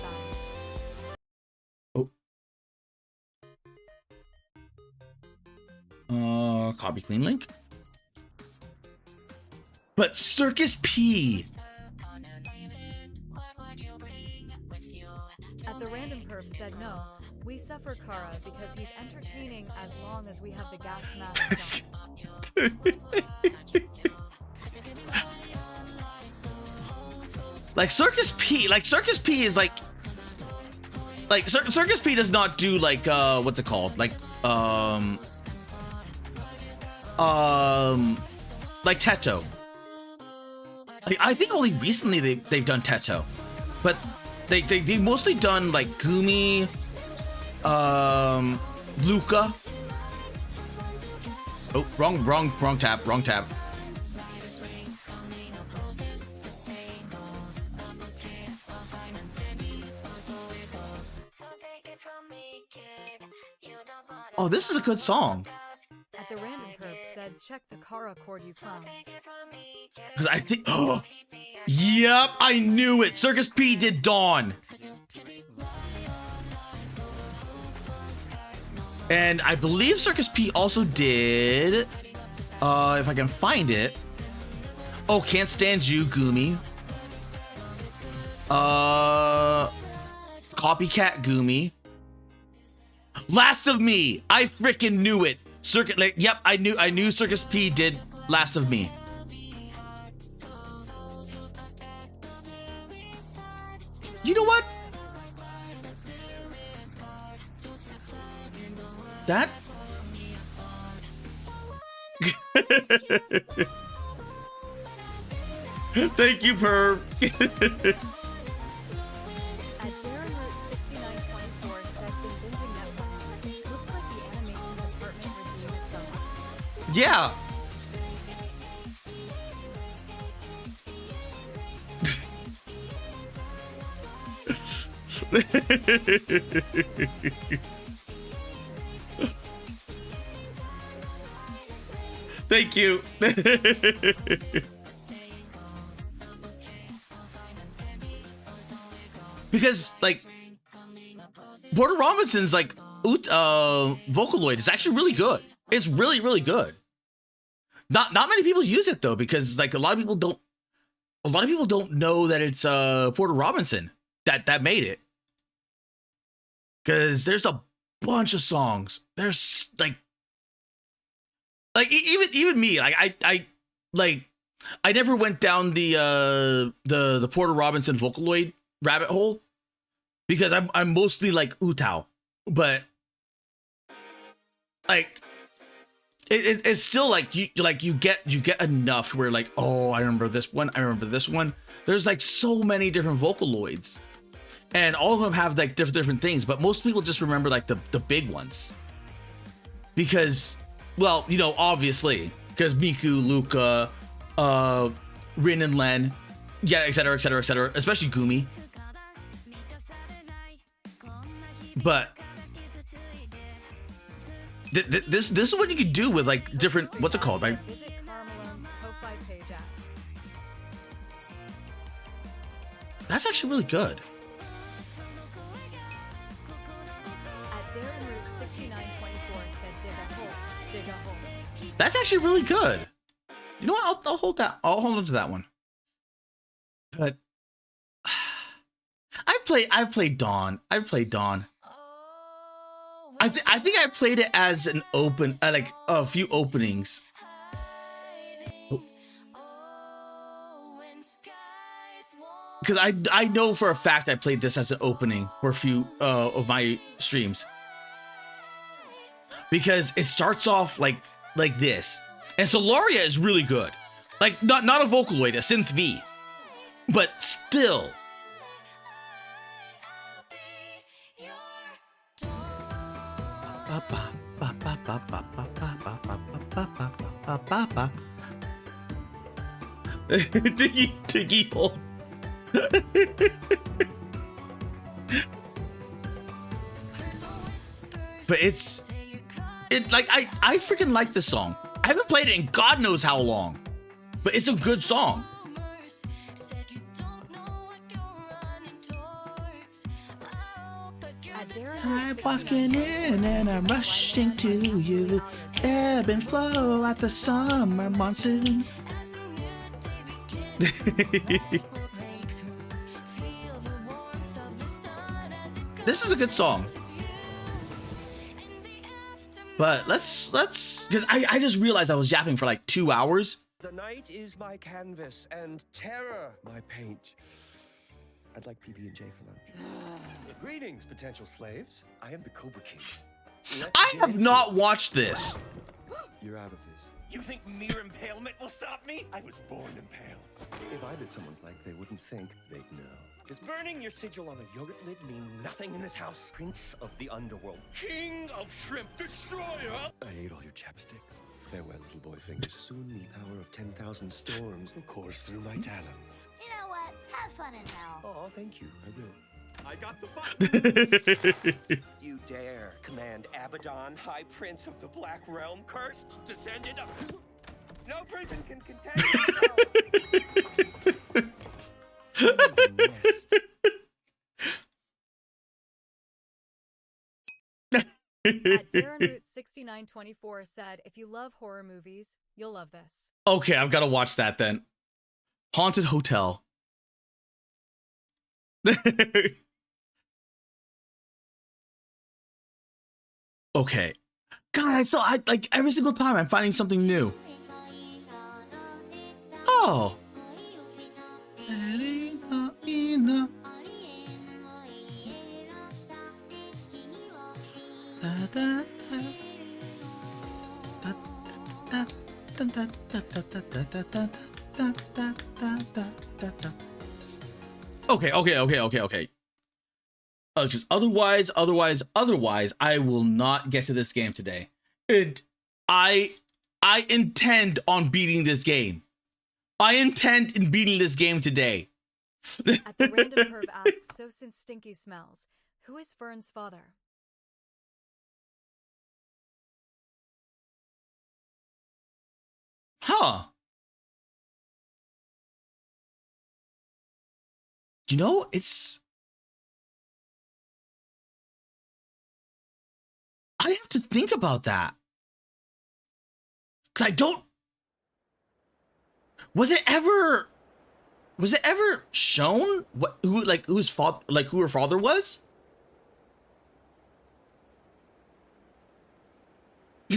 S2: Copy clean link. But Circus P.
S1: At the random perf said no. We suffer Kara because he's entertaining as long as we have the gas mask on.
S2: Like Circus P is like Circus P does not do like what's it called? Like Teto. Like, I think only recently they've done Teto, but they mostly done like GUMI, Luca. Oh, wrong tab. Oh, this is a good song.
S1: At the random perf said check the Kara chord you found.
S2: Because I think, oh, yep, I knew it. Circus P did Dawn. And I believe Circus P also did, if I can find it. Oh, Can't Stand You, GUMI. Copycat GUMI. Last of Me. I freaking knew it. Yep, I knew Circus P did Last of Me. You know what? That? Thank you, Perv. Yeah. Thank you. Because like Porter Robinson's like Vocaloid is actually really good. It's really, really good. Not many people use it though, because like a lot of people don't know that it's Porter Robinson that made it. because there's a bunch of songs. There's like even me, like I never went down the Porter Robinson Vocaloid rabbit hole because I'm mostly like Utao, but like it's still like you get enough where like, oh, I remember this one, there's like so many different Vocaloids and all of them have like different things, but most people just remember like the big ones because, well, you know, obviously because Miku, Luca, Rin and Len, yeah, etc, especially Gumi. But this is what you could do with like different, what's it called, like,
S1: Visit Carmelone's Ko-Fi page at
S2: that's actually really good.
S1: Darren Root 6924 said dig a hole.
S2: That's actually really good. You know what? I'll hold that. I'll hold on to that one. But I've played Dawn. I think I played it as an open, like a few openings. Because I know for a fact I played this as an opening for a few of my streams. Because it starts off like this. And Solaria is really good. Like not a Vocaloid, a synth V. But still. Tiggy hole. But it like I freaking like this song. I haven't played it in God knows how long, but it's a good song. I'm walking in and I'm rushing to you. Ebb and flow at the summer monsoon. This is a good song. But let's because I just realized I was yapping for like 2 hours.
S4: The night is my canvas and terror my paint. I'd like PB&J for lunch. Greetings, potential slaves. I am the Cobra King. Let's
S2: I
S4: get
S2: have
S4: into
S2: not
S4: it.
S2: watched this.
S4: You're out of this. You think mere impalement will stop me? I was born impaled. If I did someone's like, they wouldn't think, they'd know. Does burning your sigil on a yogurt lid mean nothing in this house? Prince of the underworld, king of shrimp, destroyer! I ate all your chapsticks. Farewell, little boy fingers. Soon the power of 10,000 storms will course through my talons.
S3: You know what? Have fun in hell.
S4: Oh, thank you. I will. I got the button. You dare command Abaddon, High Prince of the Black Realm, cursed, descendant of... No prison can contain you. Nest.
S1: At Darren Root 6924 said, if you love horror movies, you'll love this.
S2: Okay, I've got to watch that then. Haunted Hotel. Okay. Guys, so I like every single time I'm finding something new. Oh. Okay. Just otherwise, I will not get to this game today. I intend on beating this game. I intend in beating this game today.
S1: At the random perv asks, so since Stinky smells, who is Fern's father?
S2: Huh. You know, I have to think about that. 'Cause I don't... Was it ever shown who her father was?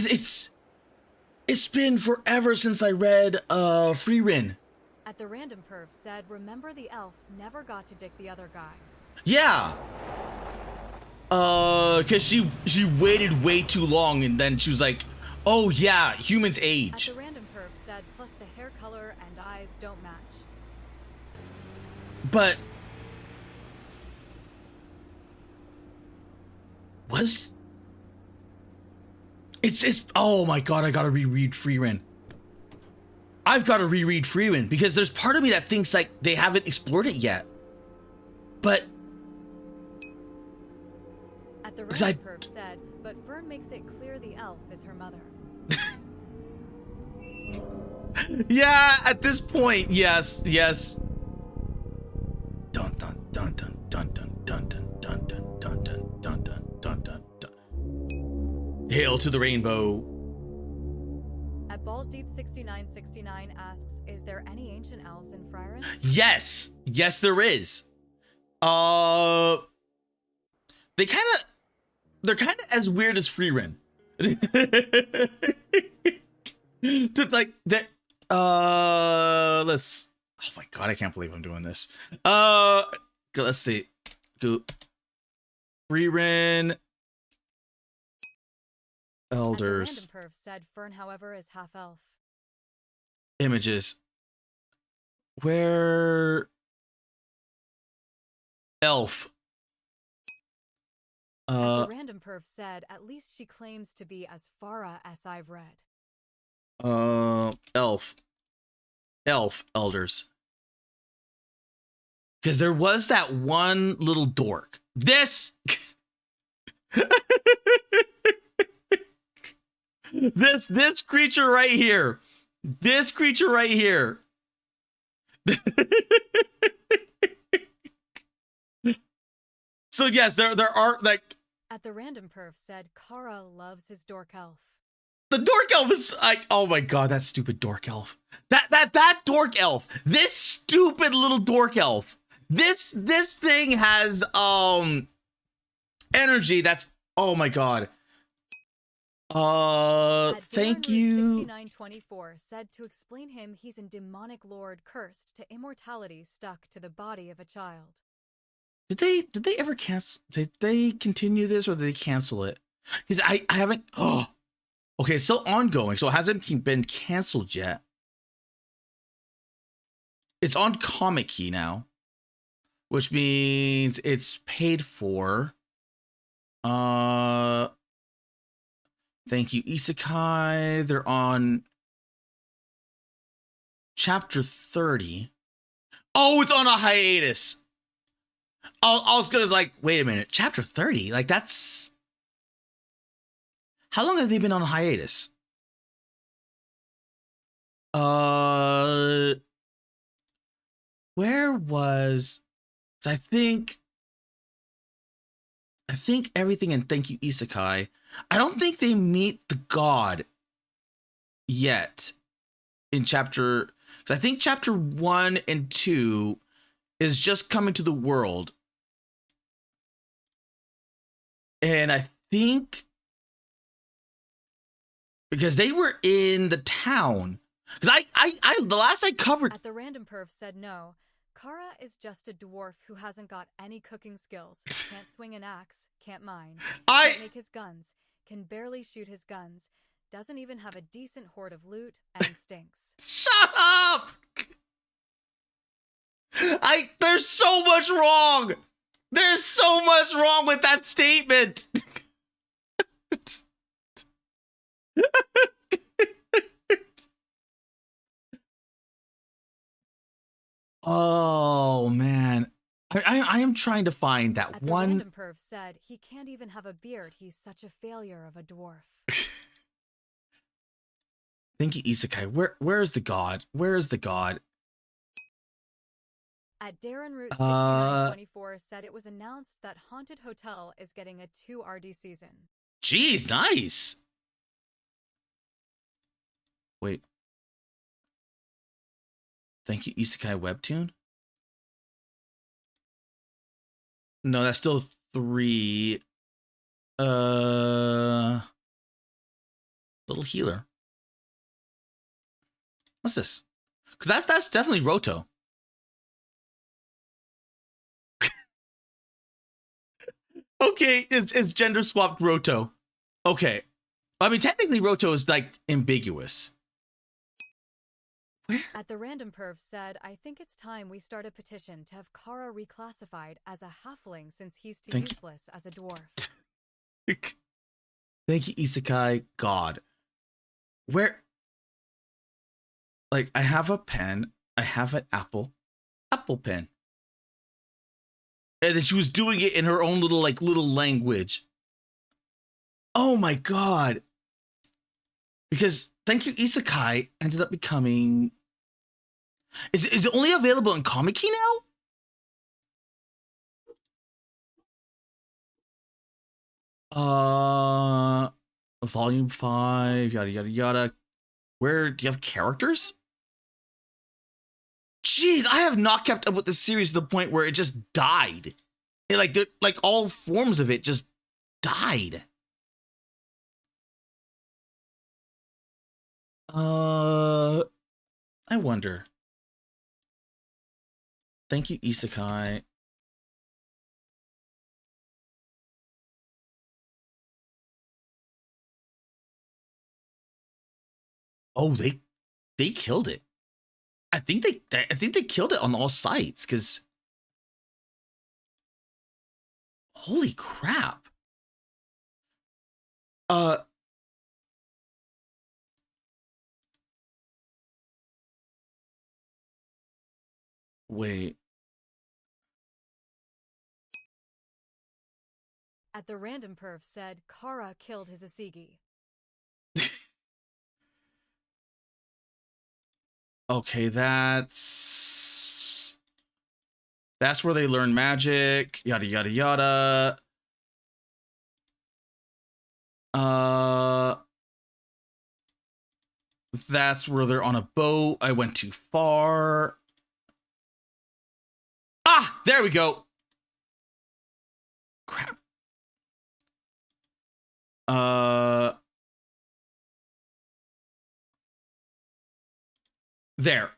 S2: it's been forever since I read Free
S1: At the random perv said, remember the elf never got to dick the other guy.
S2: Yeah. Cause she waited way too long, and then she was like, oh yeah, humans
S1: At
S2: age.
S1: the random perv said, plus the hair color and eyes don't match.
S2: But it's oh my god, I gotta reread Freerin. I've got to reread Freerin because there's part of me that thinks like they haven't explored it yet. But
S1: At the random perv said, but Fern makes it clear the elf is her mother.
S2: yeah, at this point, yes. Dun dun dun dun dun dun dun dun dun dun dun dun dun dun dun dun. Hail to the rainbow.
S1: At Balls Deep 6969 asks, is there any ancient elves in Frieren?
S2: Yes, there is. They're kind of as weird as Freerin. Like that. Let's. Oh my god, I can't believe I'm doing this. Let's see. Go. Freerin. Elders.
S1: At the random perv said Fern, however, is half elf.
S2: Images. Where? Elf.
S1: At the random perv said, at least she claims to be as Farah as I've read.
S2: Elf elders. Because there was that one little dork. This this creature right here. This creature right here. So yes, there are like.
S1: At the random perv said Kara loves his dork elf.
S2: The dork elf is like, oh my god, that stupid dork elf. That dork elf. This stupid little dork elf. This thing has energy that's, oh my god. Thank you.
S1: 6924 said to explain him he's in demonic lord cursed to immortality stuck to the body of a child.
S2: Did they ever cancel? Did they continue this or did they cancel it? Because I haven't. Oh, okay. It's still ongoing, so it hasn't been canceled yet. It's on Comic Key now, which means it's paid for. Thank you, Isekai. They're on chapter 30. Oh, it's on a hiatus. I was gonna like, wait a minute, chapter 30? Like that's... How long have they been on hiatus? Where was... I think everything in Thank You Isekai. I don't think they meet the god yet in chapter... I think chapter 1 and 2 is just coming to the world. And I think because they were in the town. Because I the last I covered.
S1: At the random perv said no. Kara is just a dwarf who hasn't got any cooking skills. Can't swing an axe. Can't mine. Can't make his guns. Can barely shoot his guns. Doesn't even have a decent hoard of loot and stinks.
S2: Shut up! There's so much wrong. There's so much wrong with that statement. Oh man, I am trying to find that one.
S1: The random perv said he can't even have a beard. He's such a failure of a dwarf.
S2: Thank you, Isekai. Where is the god? Where is the god?
S1: At Darren Root 6924 said it was announced that Haunted Hotel is getting a 2 RD season.
S2: Jeez, nice. Wait. Thank you, Isekai Webtoon? No, that's still 3. Little healer. What's this? Because that's definitely Roto. Okay, it's gender swapped Roto. Okay. I mean, technically Roto is like ambiguous. Where?
S1: At the Random Perv said, I think it's time we start a petition to have Kara reclassified as a halfling since he's too useless as a dwarf.
S2: Thank you, Isekai. God. Where? Like, I have a pen. I have an apple pen. And then she was doing it in her own little language. Oh my God. Because Thank You Isekai ended up becoming... Is it only available in Comic-Key now? Volume 5, yada yada yada. Where do you have characters? Jeez, I have not kept up with the series to the point where it just died. Like all forms of it just died. I wonder. Thank You Isekai. Oh, they killed it. I think they killed it on all sites because holy crap. Wait.
S1: At the Random Perv said, Kara killed his Asigi.
S2: Okay, that's where they learn magic, yada yada yada. That's where they're on a boat. I went too far. Ah, there we go. Crap. There.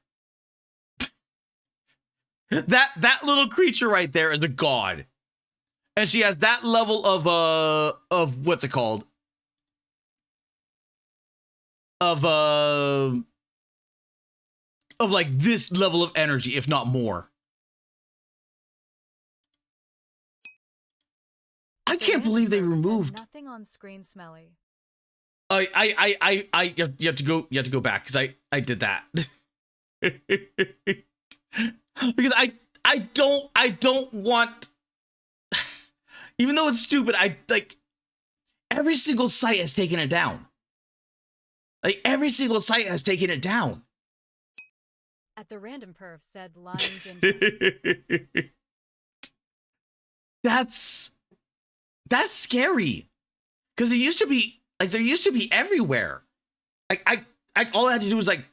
S2: that little creature right there is a god. And she has that level of what's it called? Of like this level of energy, if not more. I can't believe they removed
S1: nothing on screen smelly.
S2: You have to go back because I did that. Because I don't want, even though it's stupid, I like every single site has taken it down. Like every single site has taken it down.
S1: At the Random Perv said lying ginger.
S2: That's scary. Because there used to be everywhere. I all I had to do was like,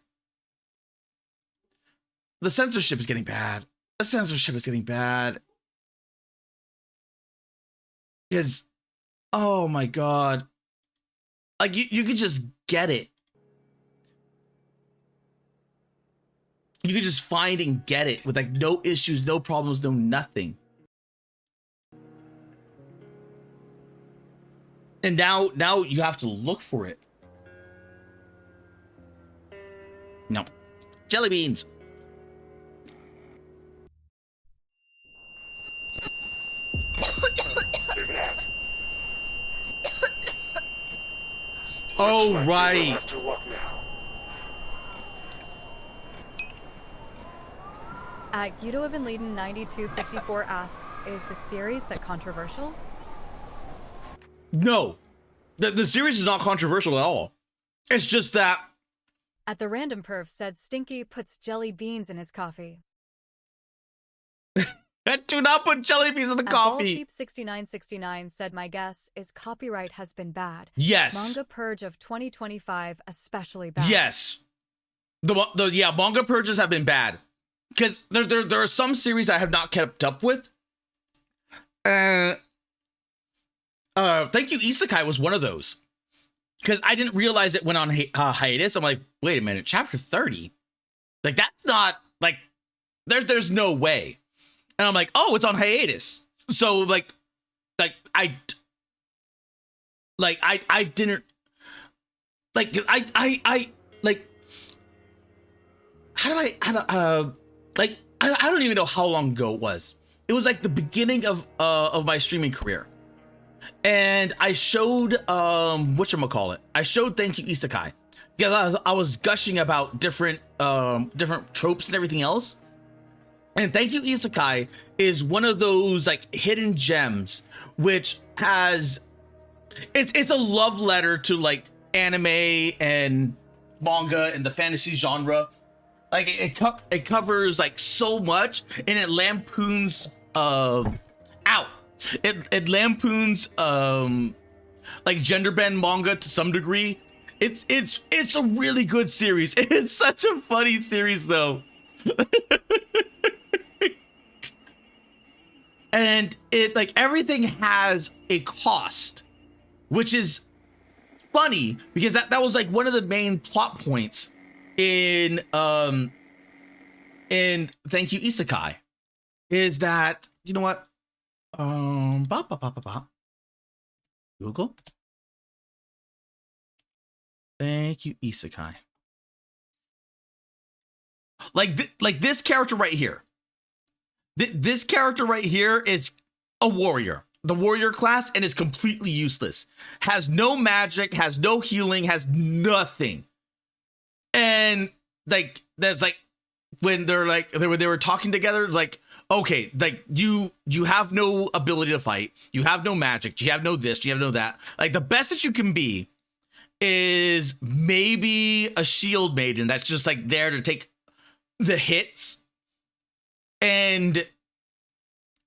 S2: the censorship is getting bad. The censorship is getting bad. Because, oh my God. Like you could just get it. You could just find and get it with like no issues, no problems, no nothing. And now you have to look for it. No. Jelly beans. Oh, right.
S1: At Guido Van Leiden 9254 asks, is the series that controversial?
S2: No. The series is not controversial at all. It's just that...
S1: At the Random Perv said Stinky puts jelly beans in his coffee.
S2: Do not put jelly beans in the coffee.
S1: Deep 6969 said my guess is copyright has been bad.
S2: Yes.
S1: Manga Purge of 2025 especially bad.
S2: Yes. Yeah, manga purges have been bad. Because there are some series I have not kept up with. Thank You Isekai was one of those. because I didn't realize it went on hiatus. I'm like, wait a minute, chapter 30? Like, that's not, like, there's no way. And I'm like, oh, it's on hiatus. So, like I didn't, like, I like, I don't even know how long ago it was. It was like the beginning of my streaming career. And I showed whatchamacallit. I showed Thank You Isekai. Because I was gushing about different tropes and everything else. And Thank You Isekai is one of those like hidden gems which has it's a love letter to like anime and manga and the fantasy genre. Like it covers like so much, and it lampoons it lampoons like gender bend manga to some degree. It's a really good series. It's such a funny series though. And it like everything has a cost, which is funny because that was like one of the main plot points in Thank You Isekai, is that, you know what, Google Thank You Isekai, like this character right here. This character right here is a warrior, the warrior class, and is completely useless. Has no magic, has no healing, has nothing. And like that's like when they were talking together, like, okay, like you have no ability to fight, you have no magic, you have no this, you have no that. Like the best that you can be is maybe a shield maiden that's just like there to take the hits, and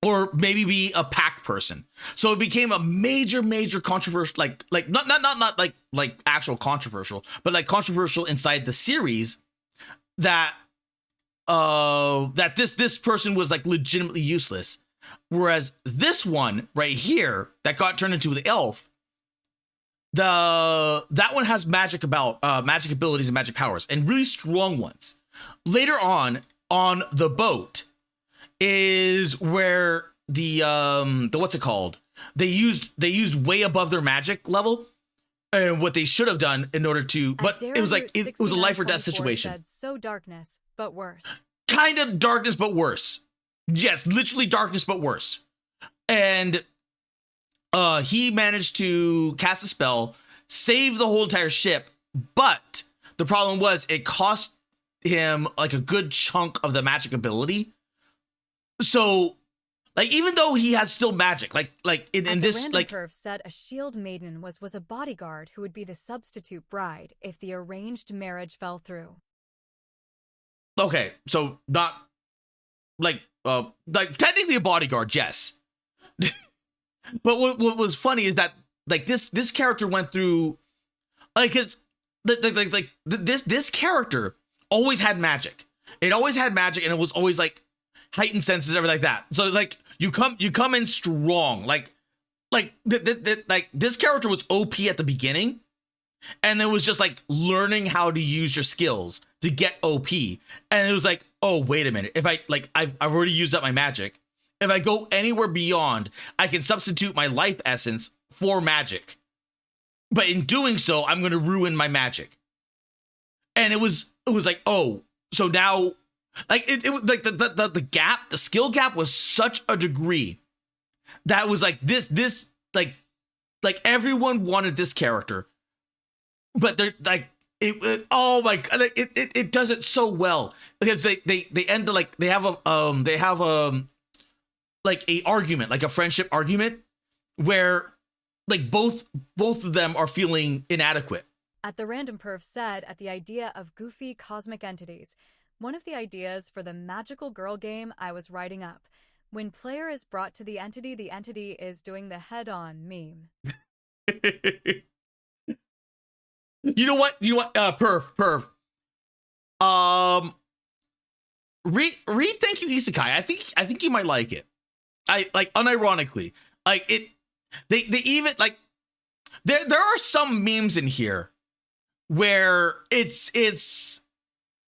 S2: or maybe be a pack person. So it became a major controversial, like not like actual controversial, but like controversial inside the series that this person was like legitimately useless. Whereas this one right here that got turned into the elf, that one has magic abilities and magic powers, and really strong ones. Later on the boat is where the what's it called? They used way above their magic level, and what they should have done in order to, but it was like it was a life or death situation.
S1: Said, so darkness, but worse.
S2: Kind of darkness, but worse. Yes, literally darkness, but worse. And he managed to cast a spell, save the whole entire ship, but the problem was it cost him like a good chunk of the magic ability. So, like, even though he has still magic, like in this, like,
S1: Curve said a shield maiden was a bodyguard who would be the substitute bride if the arranged marriage fell through.
S2: Okay, so not like technically a bodyguard, yes. But what was funny is that like this character went through like his like this character always had magic. It always had magic, and it was always like heightened senses, everything like that. So like you come in strong. Like this character was OP at the beginning, and it was just like learning how to use your skills to get OP. And it was like, oh wait a minute, if I like I've already used up my magic. If I go anywhere beyond, I can substitute my life essence for magic. But in doing so, I'm going to ruin my magic. And it was like, oh, so now, like it was like the skill gap was such a degree that was like this like everyone wanted this character, but they're like oh my god, it does it so well because they end like they have like a argument, like a friendship argument, where like both of them are feeling inadequate.
S1: At the Random Perf said at the idea of goofy cosmic entities, one of the ideas for the magical girl game I was writing up. When player is brought to the entity is doing the head-on meme.
S2: You know what? Perf. Read Thank You Isekai. I think you might like it. I like unironically. Like it they even like there are some memes in here where it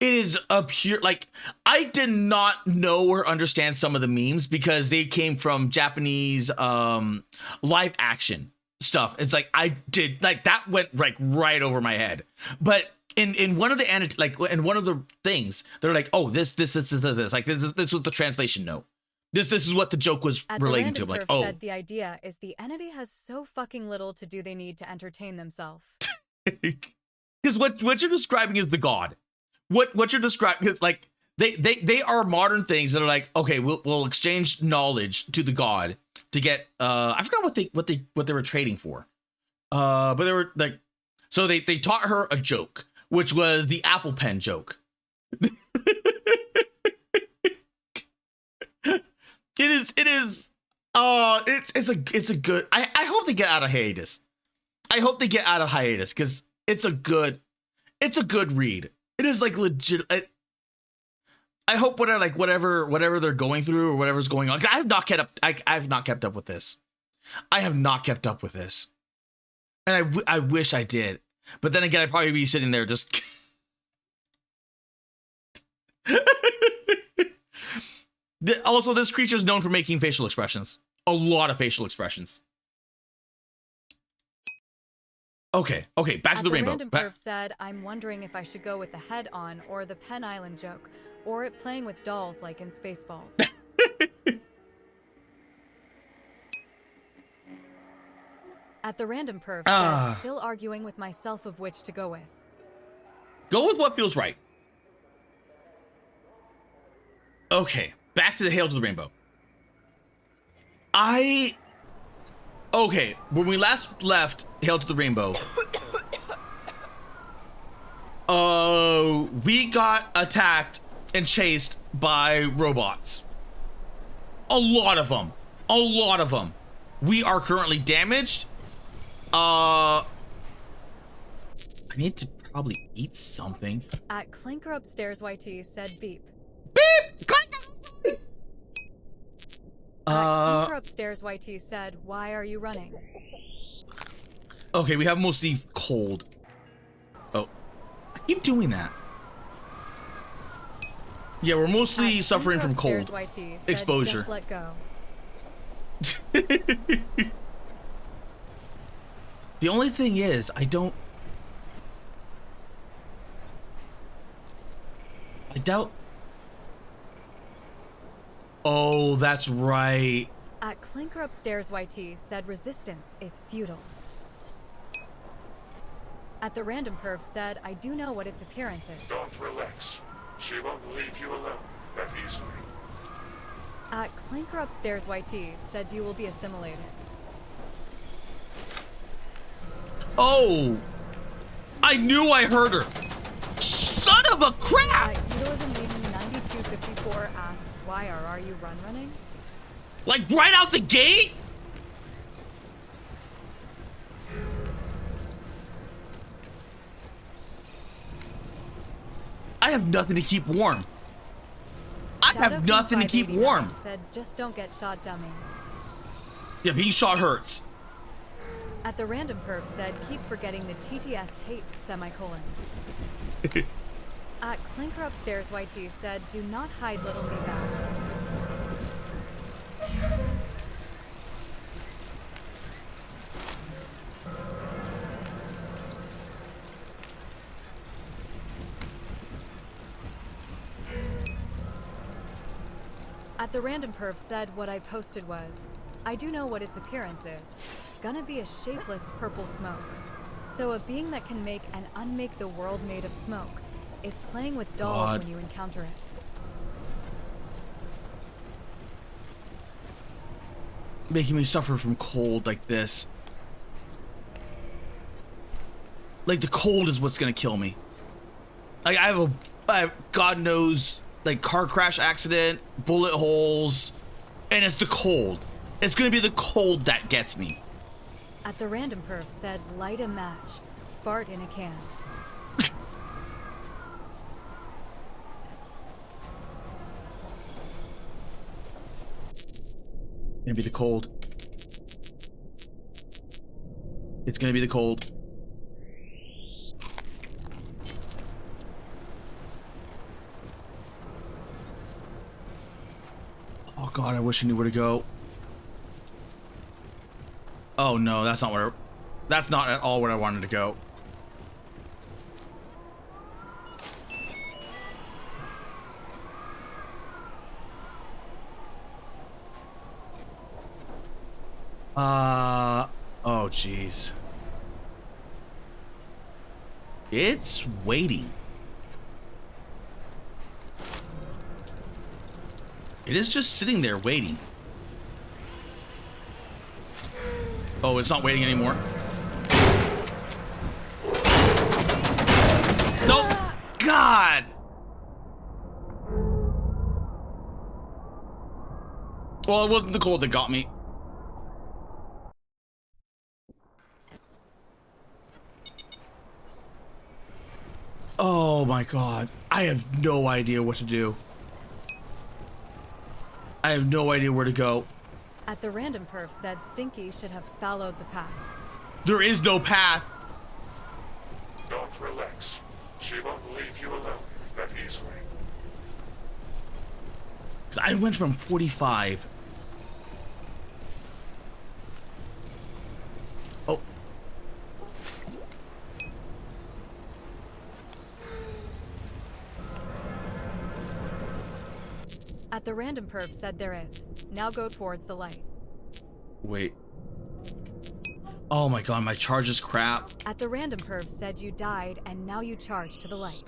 S2: is a pure, like, I did not know or understand some of the memes because they came from Japanese live action stuff. It's like I did, like, that went like right over my head. But in one of the like in one of the things, they're like, oh, this like this was the translation note. This is what the joke was relating to. I'm like, oh,
S1: said the idea is the entity has so fucking little to do they need to entertain themselves.
S2: Because what you're describing is the god. What you're describing is like they are modern things that are like, okay, we'll exchange knowledge to the god to get I forgot what they were trading for. But they were like, so they taught her a joke, which was the Apple Pen joke. It's a good, I hope they get out of hiatus. I hope they get out of hiatus because it's a good read. It is like legit. I hope whatever they're going through or whatever's going on. I have not kept up with this. I have not kept up with this, and I wish I did. But then again, I'd probably be sitting there just. Also, this creature is known for making facial expressions. A lot of facial expressions. Okay, back to the rainbow.
S1: Random Perv said, I'm wondering if I should go with the head on or the Pen Island joke, or it playing with dolls like in Spaceballs. At the Random Perv said, still arguing with myself of which to go with.
S2: Go with what feels right. Okay, back to the Hail to the Rainbow. Okay, when we last left Hail to the Rainbow, we got attacked and chased by robots. A lot of them. We are currently damaged. I need to probably eat something.
S1: At Clinker Upstairs YT said beep.
S2: Beep! Clinker!
S1: Clinker Upstairs YT said, why are you running?
S2: Okay, we have mostly cold. Oh, I keep doing that. Yeah, we're mostly suffering from cold exposure.
S1: Just let go.
S2: The only thing is, I doubt. Oh, that's right.
S1: At Clinker Upstairs YT said resistance is futile. At the Random Perv said, I do know what its appearance is.
S5: Don't relax. She won't leave you alone that easily.
S1: At Clinker Upstairs YT said you will be assimilated.
S2: Oh! I knew I heard her! Son of a crap!
S1: Udo the Maiden 9254 asks, why are you running?
S2: Like right out the gate? I have nothing to keep warm. I have nothing to keep warm.
S1: Said, just don't get shot, dummy.
S2: Yeah, being shot hurts.
S1: At the Random Perv said, keep forgetting the TTS hates semicolons. At Clinker Upstairs YT said, do not hide little me back. At the Random Perv said what I posted was, I do know what its appearance is. Gonna be a shapeless purple smoke. So a being that can make and unmake the world made of smoke is playing with dolls when you encounter it.
S2: Making me suffer from cold like this. Like the cold is what's gonna kill me. Like I have God knows, like car crash accident, bullet holes, and it's the cold. It's gonna be the cold that gets me.
S1: At the Random Perv said, light a match, fart in a can. Gonna
S2: be the cold. It's gonna be the cold. Oh God, I wish I knew where to go. Oh no, that's not where. That's not at all where I wanted to go. Oh jeez. It's waiting. It is just sitting there waiting. Oh, it's not waiting anymore. Nope. God. Well, it wasn't the cold that got me. Oh my God. I have no idea what to do. I have no idea where to go.
S1: At the random perf said Stinky should have followed the path.
S2: There is no path.
S5: Don't relax. She won't leave you alone that easily.
S2: I went from 45. Oh.
S1: At the random perf said there is. Now go towards the light.
S2: Wait. Oh my God, my charge is crap.
S1: At the random perf said you died and now you charge to the light.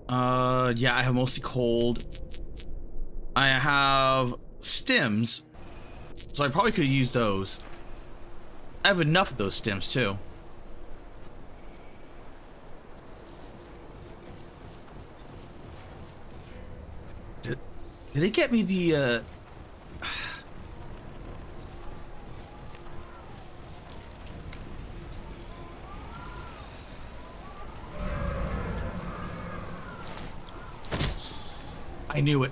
S2: Yeah, I have mostly cold. I have stims, so I probably could have used those. I have enough of those stims too. Did it get me the, I knew it.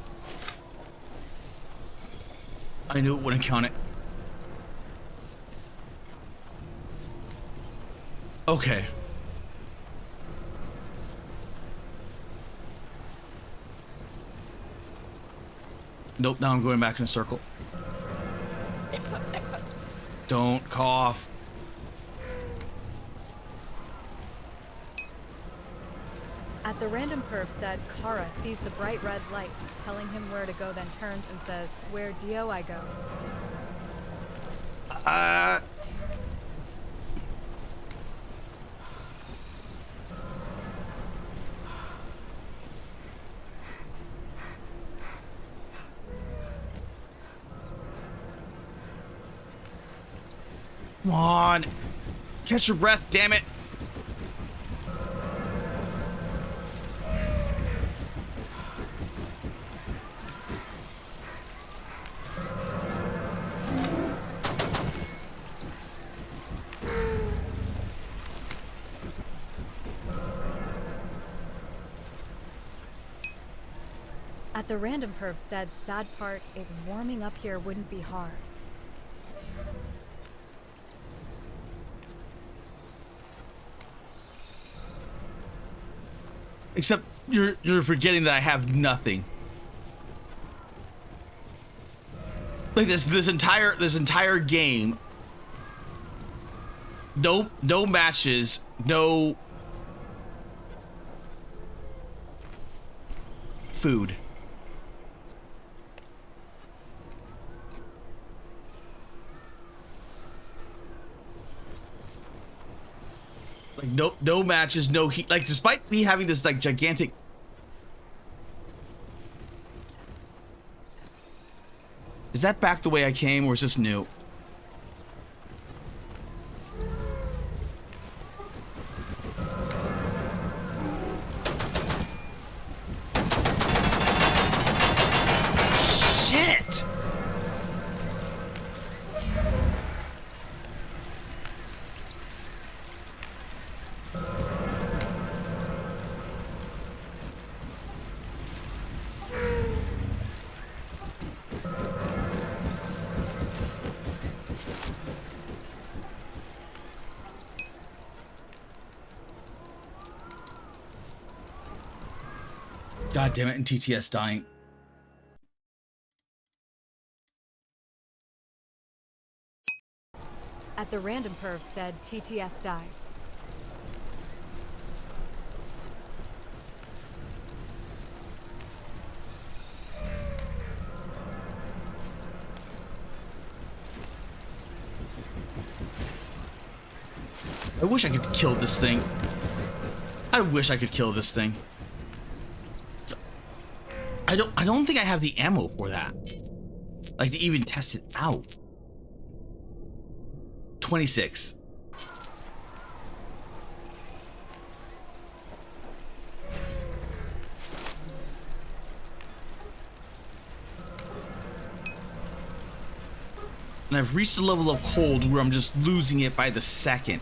S2: I knew it wouldn't count it. Okay. Nope, now I'm going back in a circle. Don't cough.
S1: At the random perf said Kara sees the bright red lights, telling him where to go, then turns and says, "Where do I go?"
S2: Come on. Catch your breath, damn it.
S1: At the random perf said sad part is warming up here wouldn't be hard.
S2: Except you're forgetting that I have nothing. Like this entire game. No matches, no food. Like no matches, no heat. Like despite me having this like gigantic. Is that back the way I came, or is this new? Shit! God damn it, and TTS dying.
S1: At the random perv said TTS died.
S2: I wish I could kill this thing. I wish I could kill this thing. I don't think I have the ammo for that. Like to even test it out. 26. And I've reached a level of cold where I'm just losing it by the second.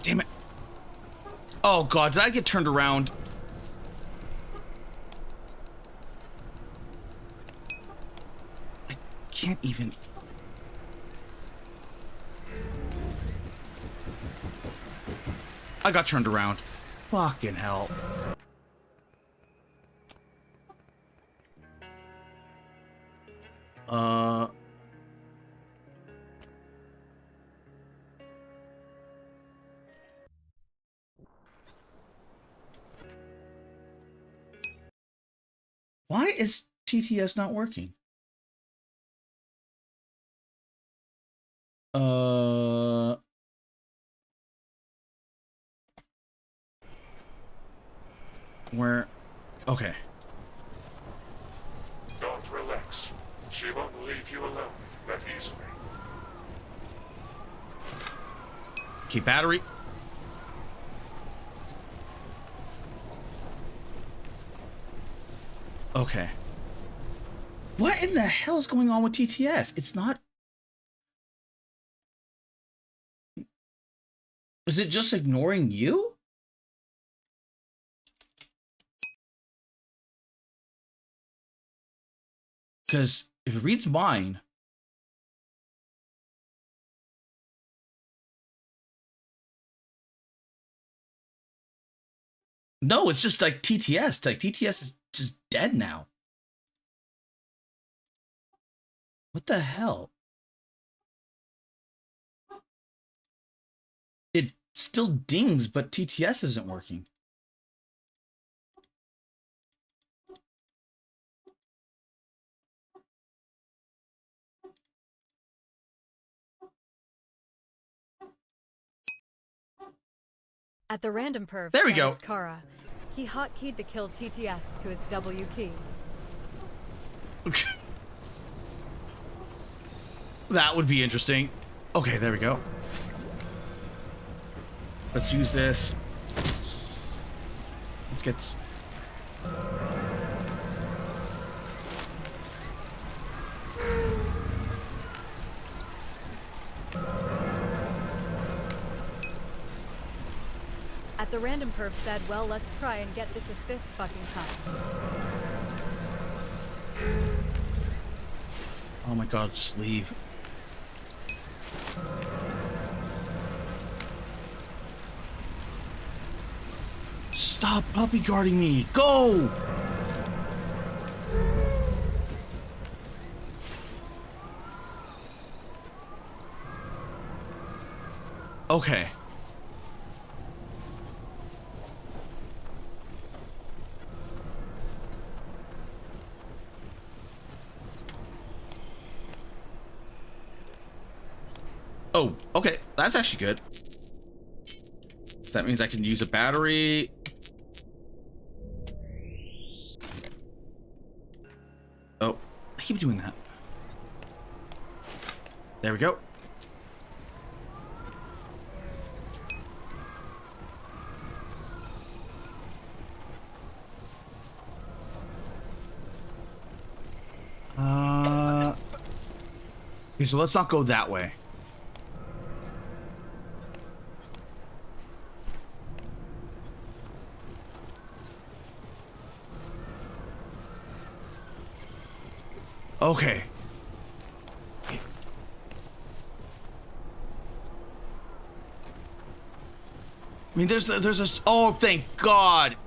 S2: Damn it. Oh god, did I get turned around? I can't even. I got turned around. Fucking hell. Why is TTS not working? Where? Okay.
S5: Don't relax. She won't leave you alone that easily.
S2: Keep battery. Okay. What in the hell is going on with TTS? It's not... Is it just ignoring you? Because if it reads mine... No, it's just like TTS. Like TTS is just dead now. What the hell? It still dings, but TTS isn't working.
S1: At the random perv
S2: There we go.
S1: stands Kara. He hotkeyed the kill TTS to his W key.
S2: That would be interesting. Okay, there we go. Let's use this. Let's get...
S1: At the random perv said, well, let's try and get this a fifth fucking time.
S2: Oh my god, just leave. Stop puppy guarding me. Go! Okay. Oh, okay. That's actually good. So that means I can use a battery. Oh, I keep doing that. There we go. Okay, so let's not go that way. Okay. I mean, there's a, oh, thank God.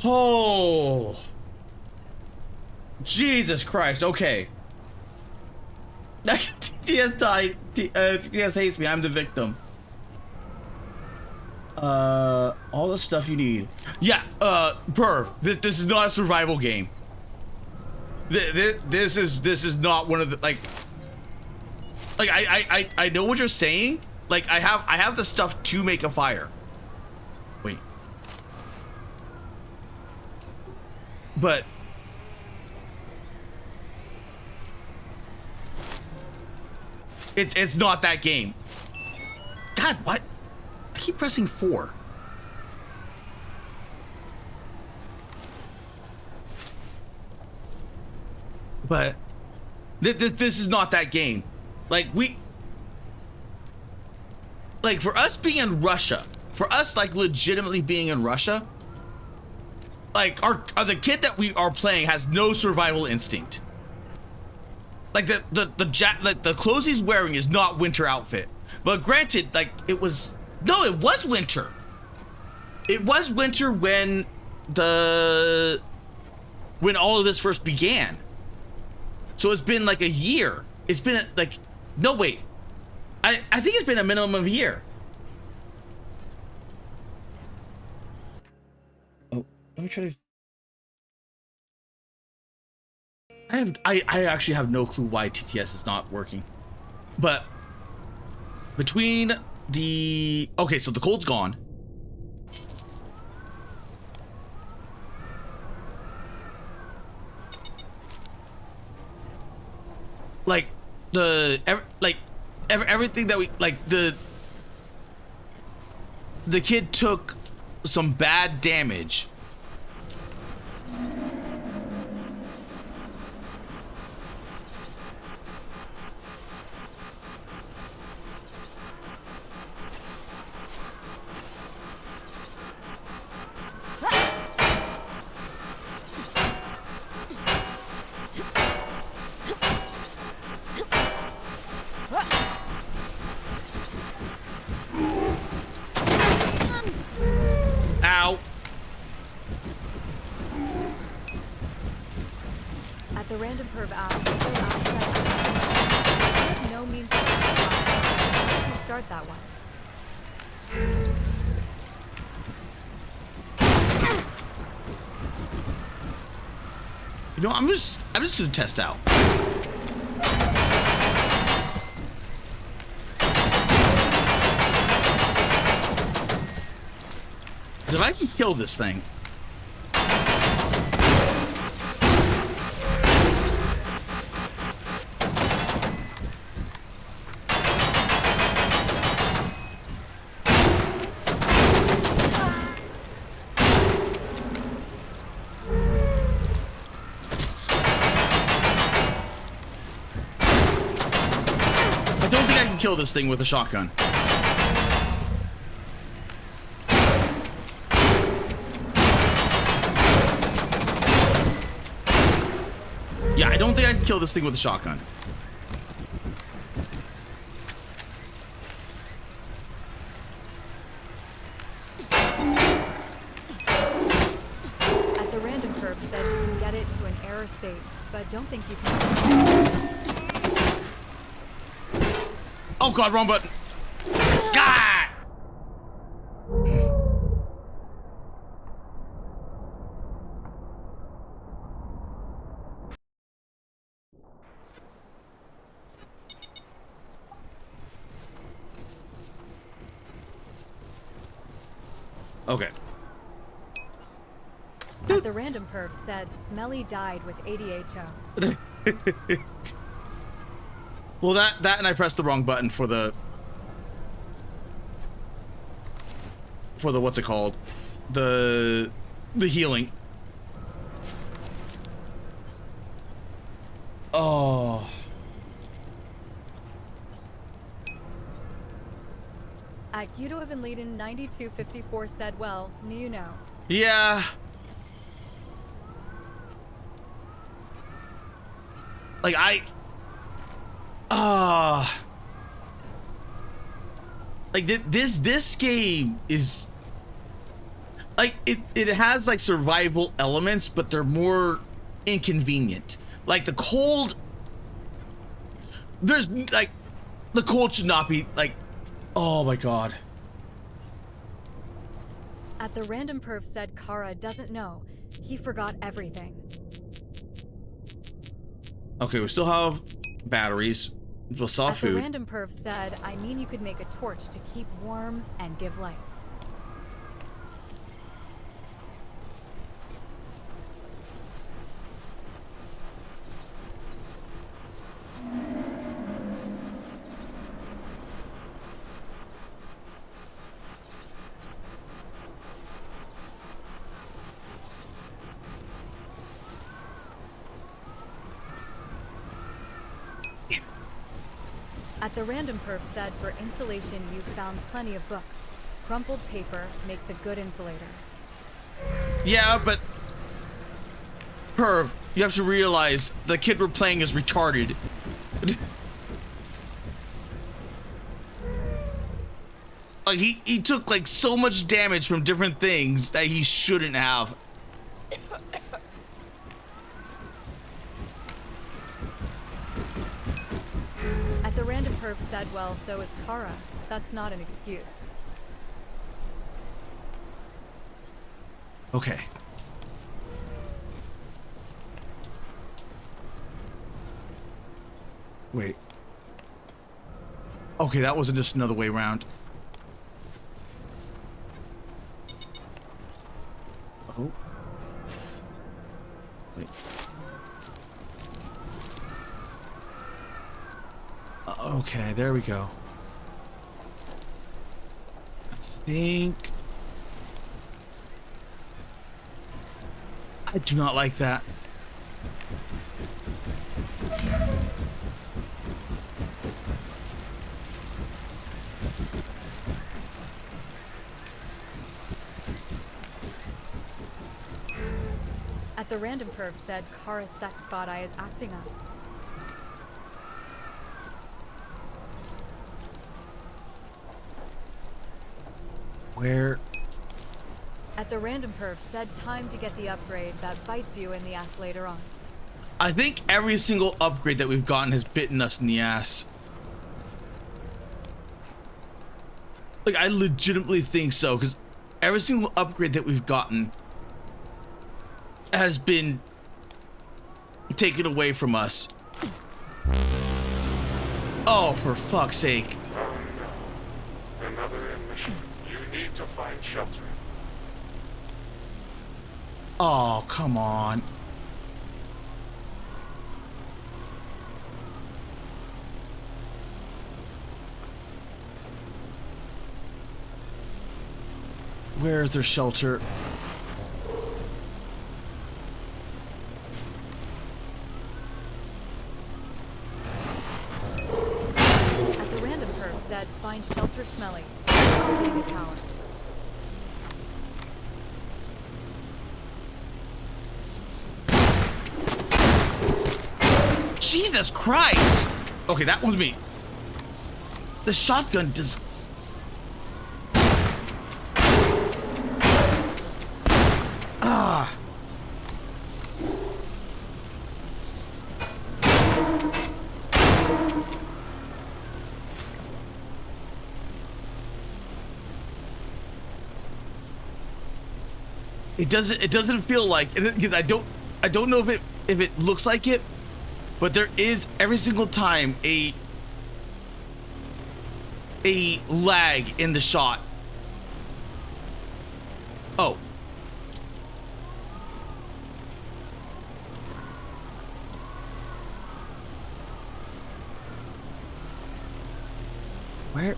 S2: Oh. Jesus Christ, okay. TS hates me, I'm the victim. All the stuff you need. Yeah, Perv, this is not a survival game. This is not one of the, like I know what you're saying. Like I have the stuff to make a fire. Wait. But it's not that game. God, what? I keep pressing 4. But this is not that game. Like for us being in Russia, for us like legitimately being in Russia, like the kid that we are playing has no survival instinct. Like the clothes he's wearing is not winter outfit. But granted, like it was winter. It was winter when all of this first began. So it's been like a year. It's been like, no wait. I think it's been a minimum of a year. Oh, let me try to. I actually have no clue why TTS is not working. But between the, okay, so the cold's gone. Like everything that we like, the kid took some bad damage. Ow.
S1: At the random perv ask, so ask that I have no means to start that one.
S2: You know, I'm just gonna test out. If I can kill this thing. I don't think I can kill this thing with a shotgun. Yeah, I don't think I can kill this thing with a shotgun.
S1: At the random curve said you can get it to an error state, but don't think you can.
S2: Oh God, wrong button. God! Okay.
S1: At the random perv said Smelly died with ADHO.
S2: Well, that and I pressed the wrong button for the what's it called? The healing. Oh.
S1: At you'd have been leading 9254 said, well, you know.
S2: Yeah. Like like this game is like it has like survival elements, but they're more inconvenient. Like the cold, there's like the cold should not be like, oh my god.
S1: At the random perv said Kara doesn't know. He forgot everything.
S2: Okay, we still have batteries. We'll still have
S1: At the
S2: food.
S1: random perv said, I mean you could make a torch to keep warm and give light. At the random perv said, for insulation you've found plenty of books. Crumpled paper makes a good insulator.
S2: Yeah, but perv, you have to realize the kid we're playing is retarded. Like he took like so much damage from different things that he shouldn't have.
S1: At the random perv said, well, so is Kara. That's not an excuse.
S2: Okay. Wait. Okay, that wasn't just another way around. Oh. Wait. Okay, there we go. I think... I do not like that.
S1: At the random perv said, Kara's sex spot eye is acting up.
S2: Where?
S1: At the random perv said, time to get the upgrade that bites you in the ass later on.
S2: I think every single upgrade that we've gotten has bitten us in the ass. Like, I legitimately think so, because every single upgrade that we've gotten has been taken away from us. Oh, for fuck's sake.
S5: Oh no. Another admission. You need to find shelter.
S2: Oh, come on. Where is their shelter?
S1: At the random perv said, find shelter smelly. Leave a tower.
S2: Jesus Christ! Okay, that one's me. The shotgun does... Ah. It doesn't feel like, because I don't know if it looks like it, but there is every single time a lag in the shot. Oh. Where?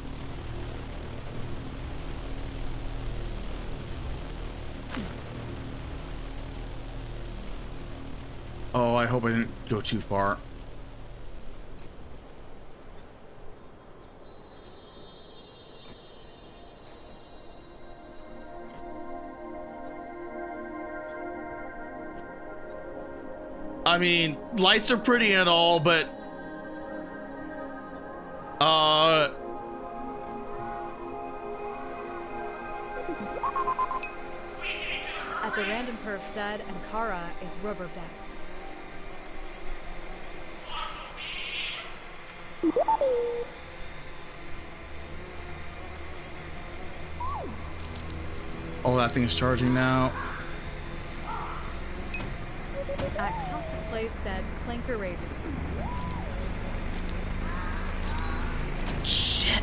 S2: Oh, I hope I didn't go too far. I mean, lights are pretty and all, but
S1: At the random perv said, and Kara is rubber dead.
S2: oh, that thing is charging now.
S1: At Costa's place said, Clanker rabies.
S2: Shit.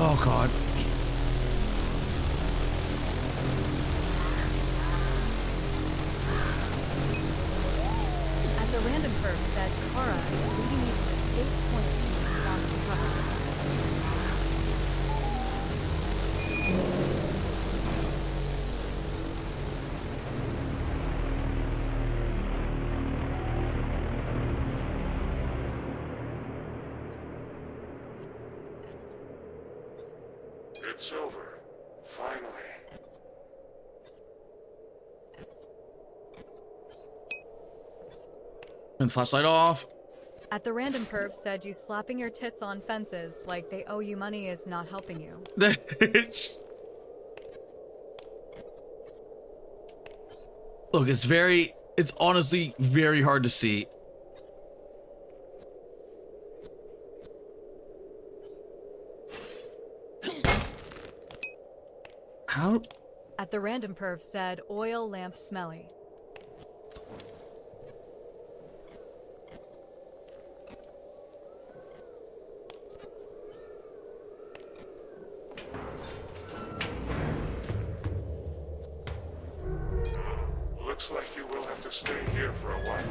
S2: Oh God.
S1: At the random perv said, Kara is leading you to the safe points in the swamp to cover.
S5: It's over. Finally.
S2: And flashlight off.
S1: At the random perv said, you slapping your tits on fences like they owe you money is not helping you.
S2: Look, it's honestly very hard to see. How?
S1: At the random perv said, oil lamp smelly.
S5: Looks like you will have to stay here for a while.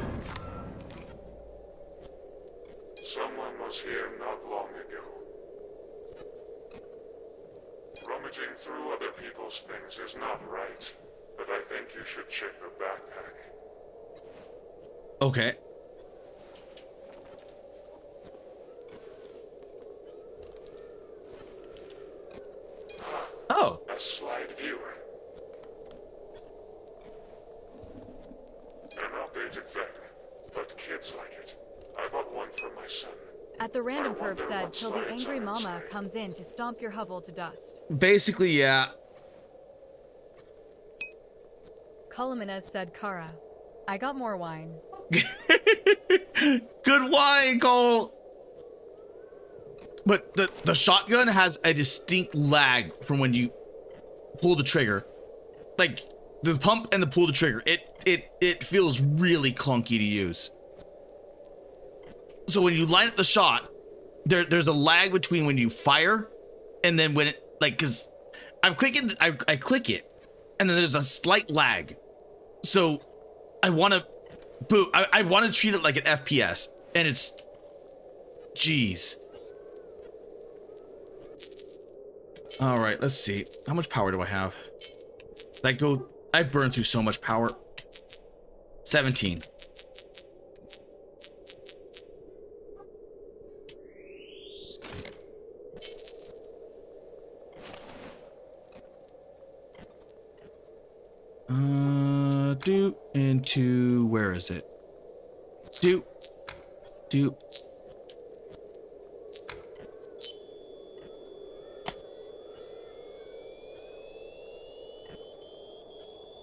S5: Someone was here not long ago. Rummaging through other people's things is not right, but I think you should check the backpack.
S2: Okay. Oh.
S5: A slide viewer. An outdated thing, but kids like it. I bought one for my son.
S1: At the random
S5: I wonder
S1: perv said,
S5: what
S1: till the
S5: slides
S1: angry
S5: are
S1: mama
S5: inside.
S1: comes in to stomp your hovel to dust.
S2: Basically, yeah.
S1: Columinez said, Kara, I got more wine.
S2: Good wine, Cole. But the shotgun has a distinct lag from when you pull the trigger. Like the pump and the pull the trigger, it feels really clunky to use. So when you line up the shot, there's a lag between when you fire and then when it, like, cause I'm clicking, I click it, and then there's a slight lag. So I want to, I want to treat it like an FPS, and it's, jeez. All right, let's see. How much power do I have? I burned through so much power. 17. Do into, where is it? Do.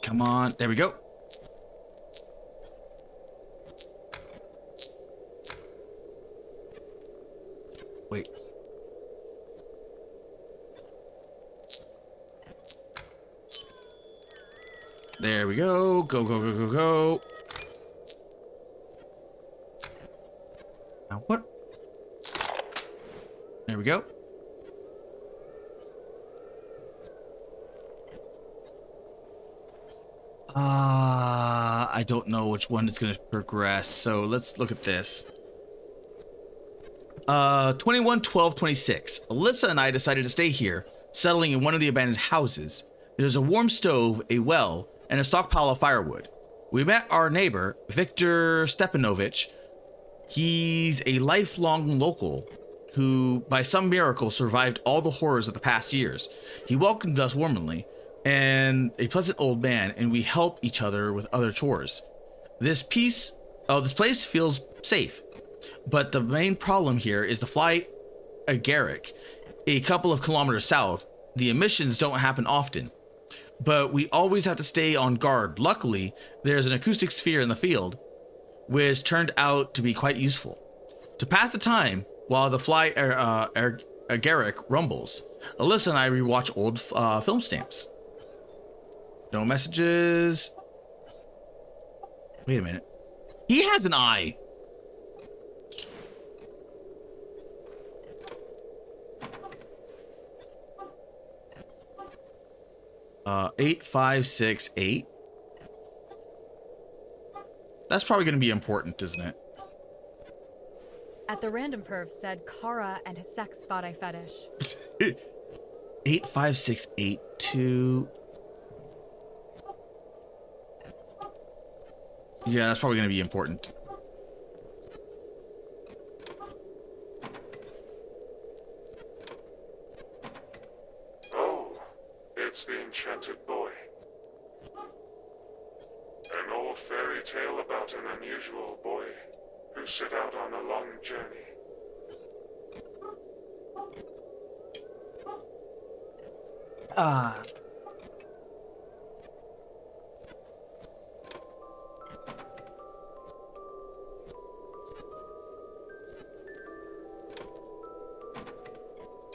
S2: Come on, there we go. Wait. There we go. Go. Now what? There we go. I don't know which one is going to progress. So let's look at this. 21, 12, 26. Alyssa and I decided to stay here, settling in one of the abandoned houses. There's a warm stove, a well, and a stockpile of firewood. We met our neighbor, Victor Stepanovich. He's a lifelong local who, by some miracle, survived all the horrors of the past years. He welcomed us warmly, and a pleasant old man, and we help each other with other chores. This place feels safe, but the main problem here is the fly agaric. A couple of kilometers south, the emissions don't happen often, but we always have to stay on guard. Luckily, there's an acoustic sphere in the field, which turned out to be quite useful. To pass the time while the fly agaric rumbles, Alyssa and I rewatch old film stamps. No messages. Wait a minute. He has an eye. Uh, 8568. That's probably going to be important, isn't it?
S1: At the random perv said Kara and his sex body fetish.
S2: 85682. Yeah, that's probably going to be important.
S5: Oh, it's the enchanted boy. An old fairy tale about an unusual boy who set out on a long journey.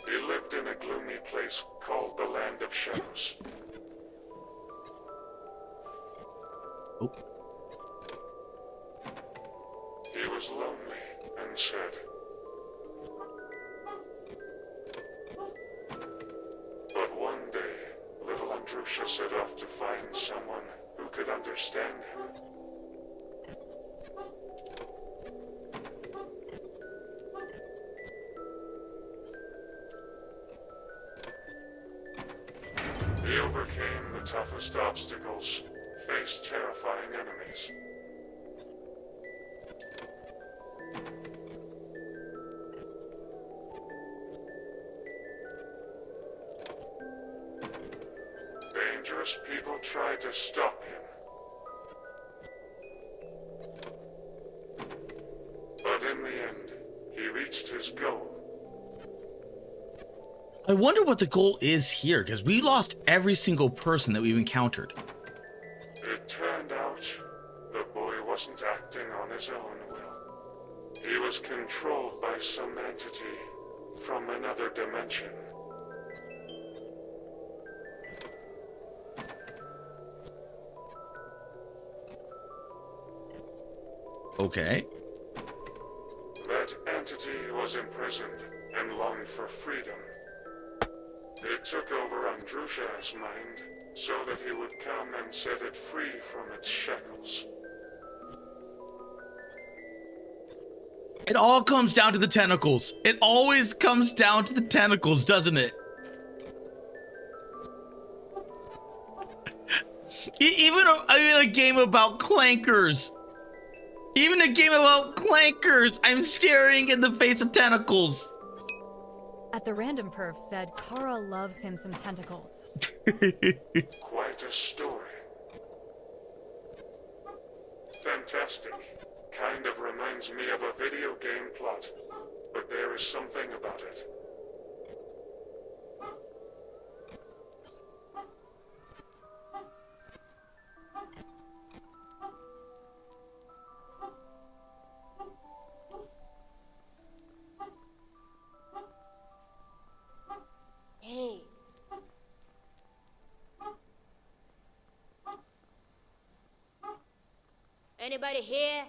S5: He lived in a gloomy place called the Land of Shadows.
S2: Oh.
S5: He was lonely and sad. But one day, little Andrusha set off to find someone who could understand him. He overcame the toughest obstacles, faced terrifying enemies. Dangerous people tried to stop him. But in the end, he reached his goal.
S2: I wonder what the goal is here, because we lost every single person that we've encountered.
S5: It turned out the boy wasn't acting on his own will. He was controlled by some entity from another dimension.
S2: Okay.
S5: That entity was imprisoned and longed for freedom. It took over Andrusha's mind so that he would come and set it free from its shackles.
S2: It all comes down to the tentacles. It always comes down to the tentacles, doesn't it? Even a game about clankers. Even a game about clankers. I'm staring in the face of tentacles.
S1: At the random perv said Kara loves him some tentacles.
S5: Quite a story. Fantastic. Kind of reminds me of a video game plot, but there is something about it.
S3: Hey. Anybody here?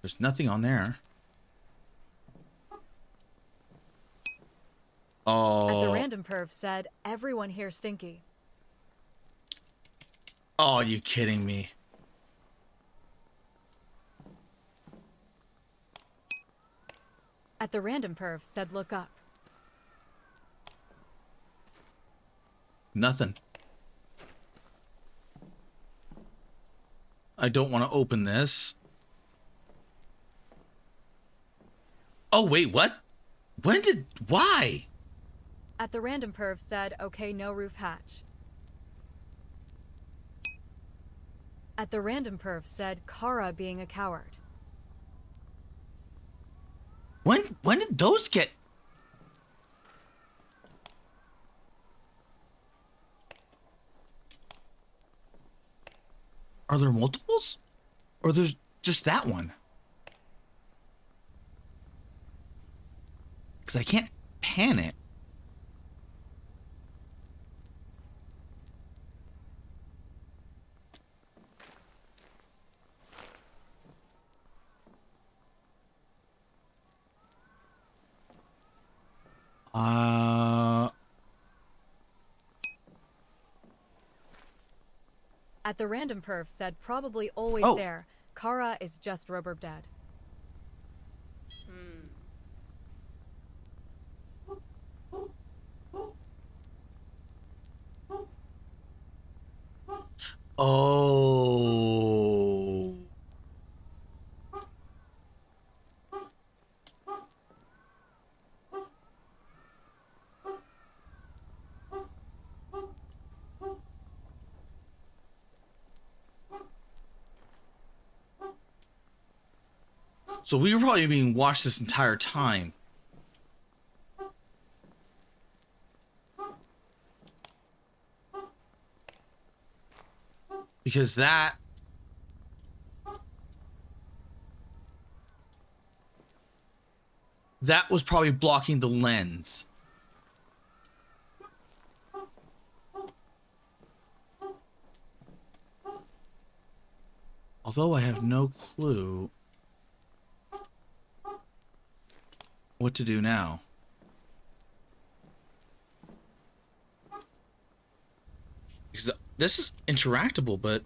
S2: There's nothing on there. Oh.
S1: random perv said, everyone here stinky.
S2: Oh, are you kidding me?
S1: At the random perv said, look up.
S2: Nothing. I don't want to open this. Oh, wait, what? Why?
S1: At the random perv said, okay, no roof hatch. At the random perv said, Kara being a coward.
S2: When did those get... Are there multiples? Or there's just that one? Because I can't pan it.
S1: At the random perv said, probably always
S2: Oh.
S1: there. Kara is just Roberb dead.
S2: Oh. So we were probably being watched this entire time. Because that was probably blocking the lens. Although I have no clue what to do now. Because this is interactable, but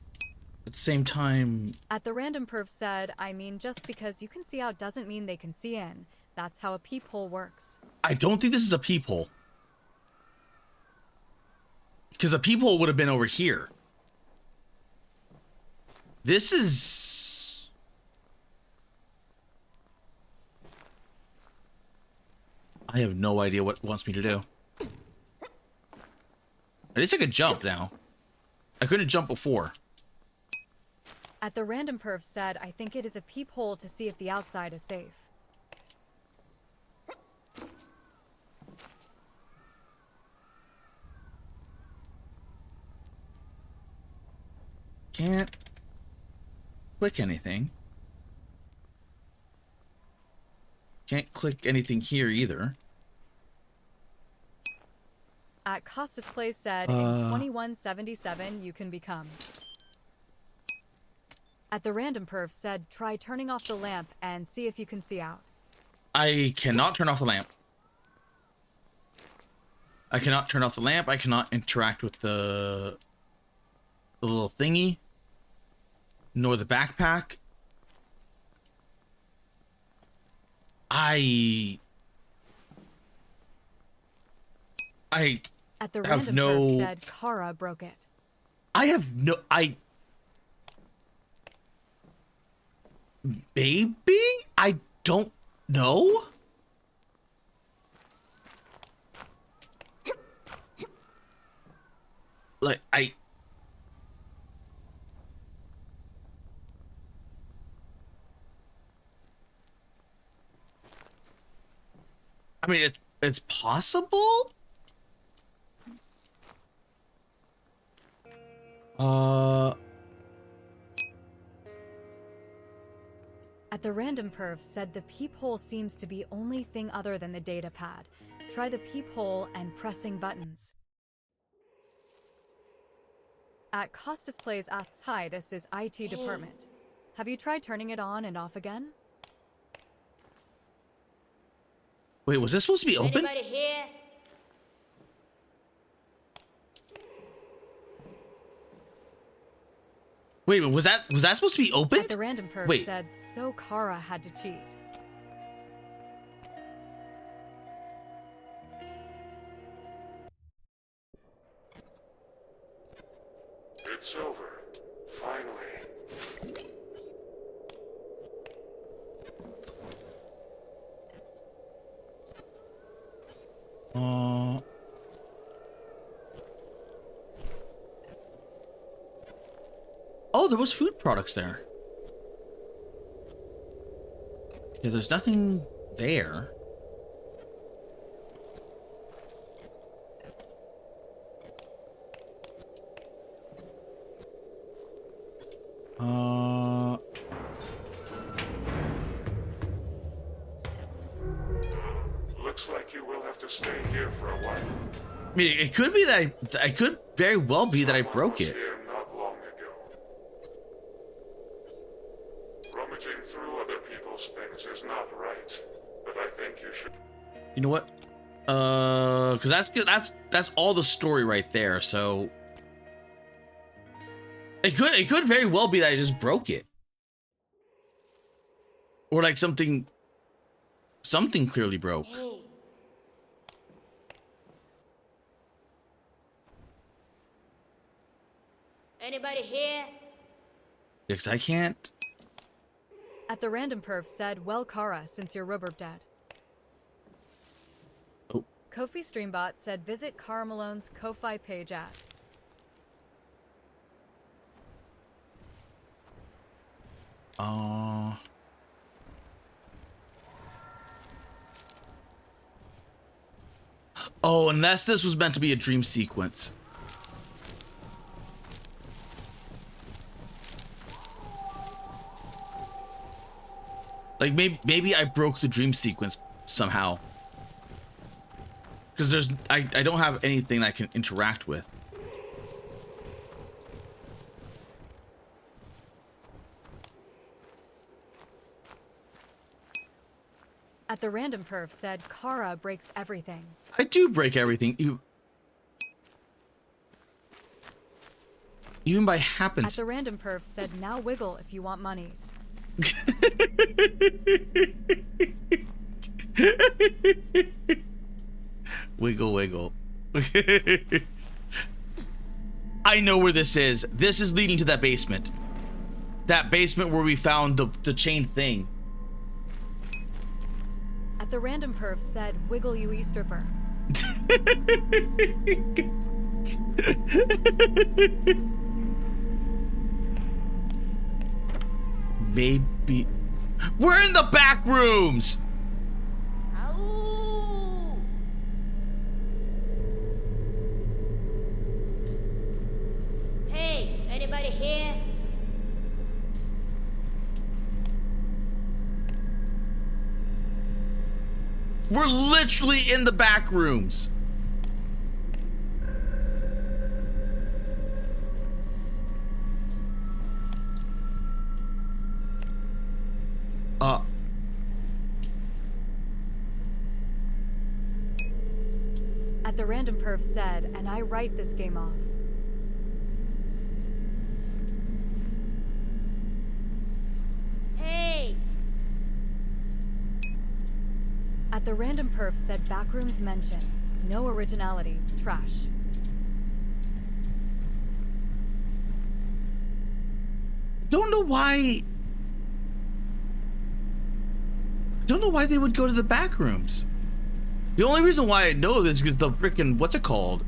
S2: at the same time...
S1: At the random perv said, I mean, just because you can see out doesn't mean they can see in. That's how a peephole works.
S2: I don't think this is a peephole. Because a peephole would have been over here. This is... I have no idea what it wants me to do. At least I can jump now. I couldn't jump before.
S1: At the random perv said, I think it is a peephole to see if the outside is safe.
S2: Can't click anything. Can't click anything here either.
S1: At Costas Place said, in 2177 you can become. At the random perv said, try turning off the lamp and see if you can see out.
S2: I cannot turn off the lamp. I cannot turn off the lamp. I cannot interact with the little thingy. Nor the backpack. I
S1: At the
S2: have
S1: random
S2: no...
S1: perv said, Kara broke it.
S2: I have no... Maybe? I don't know. Like, I mean, it's possible?
S1: At the random perv said the peephole seems to be only thing other than the data pad. Try the peephole and pressing buttons. At Costas Plays asks, hi, this is IT department. Have you tried turning it on and off again?
S2: Wait, was this supposed to be open?
S6: Anybody here?
S2: Wait, was that supposed to be
S1: At
S2: opened?
S1: the random perf
S2: Wait.
S1: said, so Kara had to cheat.
S5: It's over. Finally.
S2: Oh, there was food products there. Yeah, there's nothing there.
S5: Looks like you will have to stay here for a while.
S2: I mean, it could be that I could very well be that I broke
S5: was
S2: it.
S5: here not long ago. Rummaging through other people's things is not right, but I think you should.
S2: You know what? Because that's good. That's all the story right there. So it could very well be that I just broke it, or like something clearly broke.
S6: Anybody here?
S2: Because I can't.
S1: At the random perf said, well Kara, since you're rubber dead.
S2: Oh.
S1: Kofi Streambot said, visit Kara Malone's Ko-Fi page at.
S2: Oh, unless this was meant to be a dream sequence. Like maybe I broke the dream sequence somehow. Because I don't have anything I can interact with.
S1: At the random perf said, Kara breaks everything.
S2: I do break everything. Even by
S1: At
S2: happenstance.
S1: the random perf said, now wiggle if you want monies.
S2: Wiggle, wiggle. I know where this is. This is leading to that basement. That basement where we found the chain thing.
S1: At the random perf said, wiggle you e-stripper.
S2: Maybe. We're in the back rooms!
S6: Ow! Hey, anybody here?
S2: We're literally in the back rooms.
S1: At the random perf said, and I write this game off.
S6: Hey!
S1: At the random perf said, backrooms mention. No originality. Trash.
S2: Don't know why they would go to the back rooms. The only reason why I know this is the freaking, what's it called?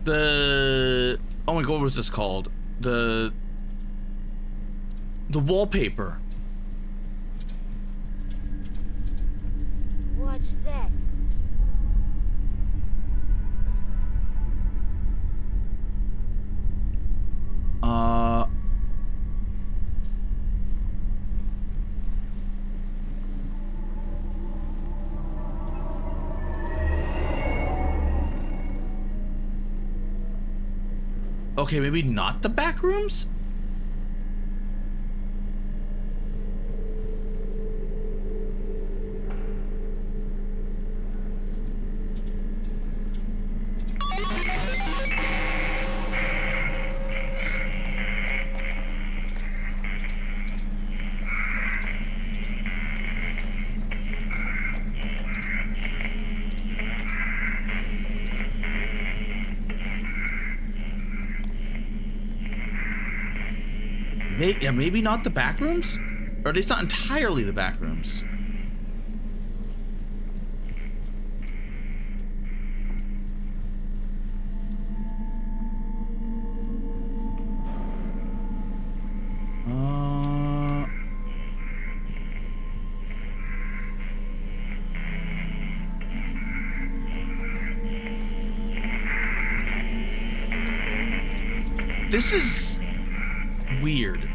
S2: Oh my god, what was this called? The wallpaper.
S6: What's that?
S2: Okay, maybe not the back rooms? Yeah, maybe not the back rooms? Or at least not entirely the back rooms. This is weird.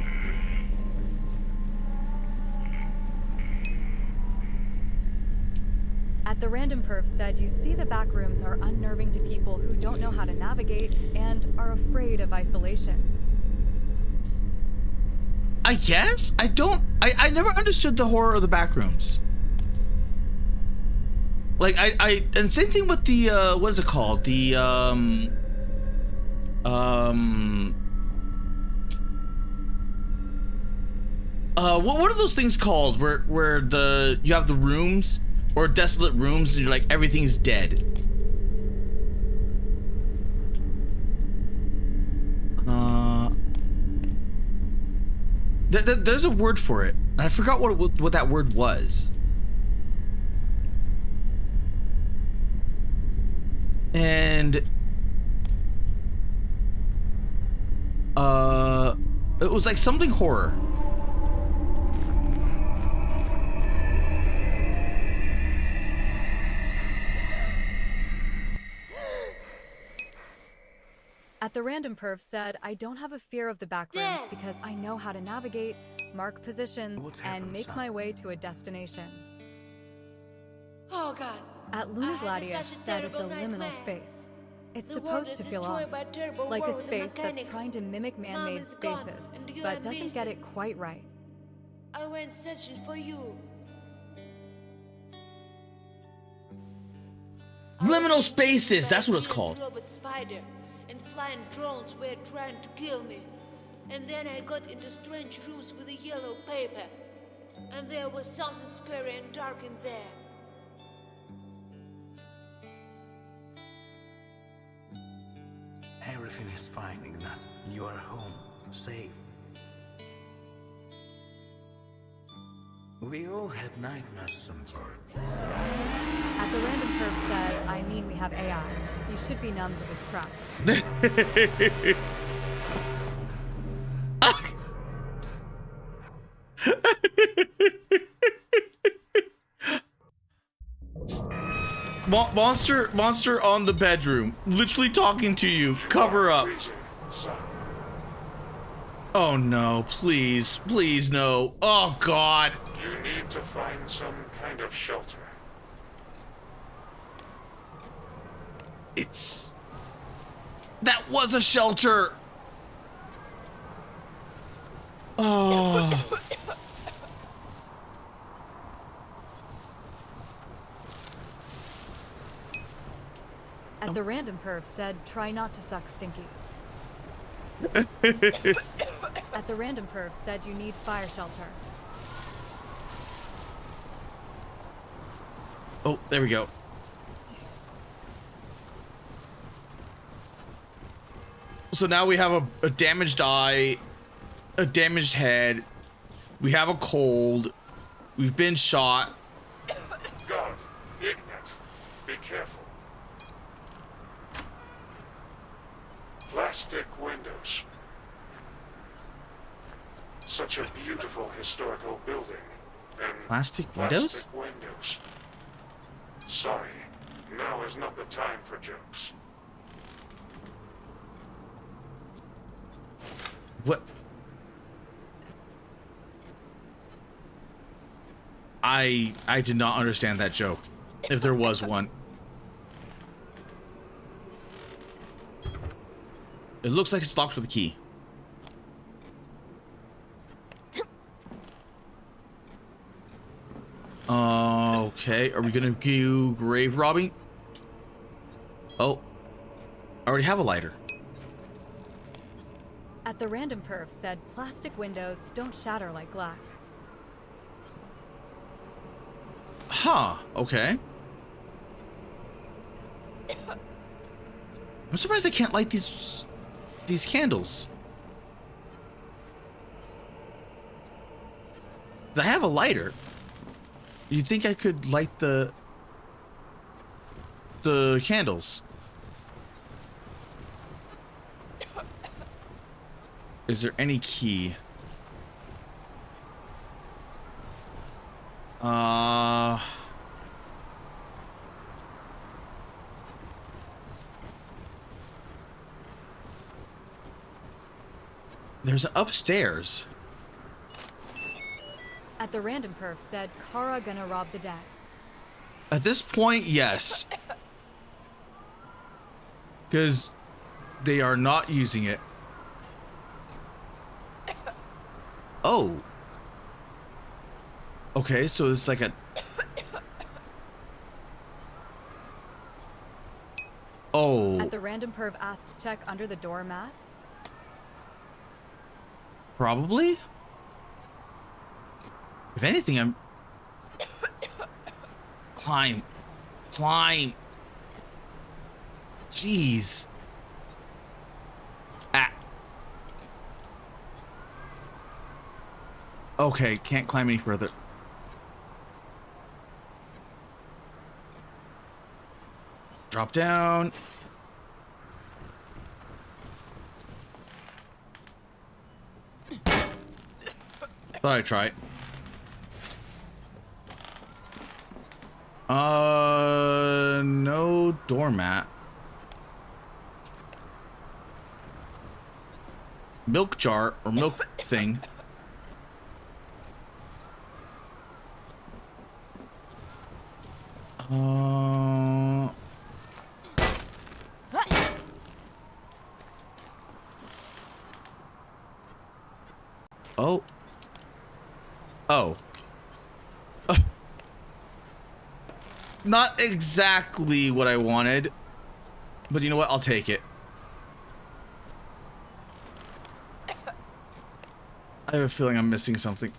S1: At the random perf said you see the back rooms are unnerving to people who don't know how to navigate and are afraid of isolation.
S2: I guess? I never understood the horror of the back rooms. Like, and same thing with the, what is it called? The, what are those things called where you have the rooms or desolate rooms and you're like, everything's dead? There's a word for it. I forgot what that word was. And it was like something horror.
S1: At the random perf said, I don't have a fear of the back rooms because I know how to navigate, mark positions, and make my way to a destination.
S6: Oh God.
S1: At
S6: I
S1: Luna
S6: had
S1: Gladius
S6: such a
S1: said it's a
S6: terrible
S1: liminal
S6: nightmare.
S1: space. It's
S6: The world
S1: supposed
S6: is
S1: to feel
S6: destroyed
S1: off,
S6: by a terrible
S1: like
S6: war
S1: a
S6: with the
S1: space that's
S6: mechanics.
S1: trying to mimic
S6: Mom
S1: man-made
S6: is gone,
S1: spaces,
S6: and you
S1: but
S6: are
S1: doesn't get
S6: missing.
S1: it quite right.
S6: I went searching for you.
S2: Liminal spaces, that's what it's called.
S6: Robot spider and flying drones were trying to kill me. And then I got into strange rooms with a yellow paper. And there was something scary and dark in there.
S7: Everything is fine, Ignat. You are home, safe. We all have nightmares sometimes.
S1: At the random perf said, I mean we have AI. You should be numb to this crap.
S2: Monster on the bedroom, literally talking to you. Cover up.
S5: Freezing, son.
S2: Oh no, please, please no. Oh God.
S5: You need to find some kind of shelter.
S2: That was a shelter. Oh.
S1: At the random perf said, try not to suck stinky. At the random perf said you need fire shelter.
S2: Oh, there we go. So now we have a damaged eye, a damaged head. We have a cold. We've been shot.
S5: God, Ignat, be careful. Plastic windows. Such a beautiful historical building. And
S2: Plastic windows?
S5: Plastic windows. Sorry, now is not the time for jokes.
S2: What? I did not understand that joke, if there was one. It looks like it's locked with a key. Okay, are we gonna do grave robbing? Oh, I already have a lighter.
S1: At the random perf said, plastic windows don't shatter like glass.
S2: Huh, okay. I'm surprised I can't light these candles. I have a lighter. You think I could light the candles? Is there any key? There's upstairs.
S1: At the random perf said, Kara gonna rob the deck.
S2: At this point, yes. Because they are not using it. Oh. Okay, so it's like a... Oh.
S1: At the random perv asks check under the doormat.
S2: Probably. If anything, I'm... Climb. Climb. Jeez. Ah. Okay, can't climb any further. Drop down. Thought I'd try it. No doormat. Milk jar or milk thing. Oh. Oh. Not exactly what I wanted, but you know what? I'll take it. I have a feeling I'm missing something.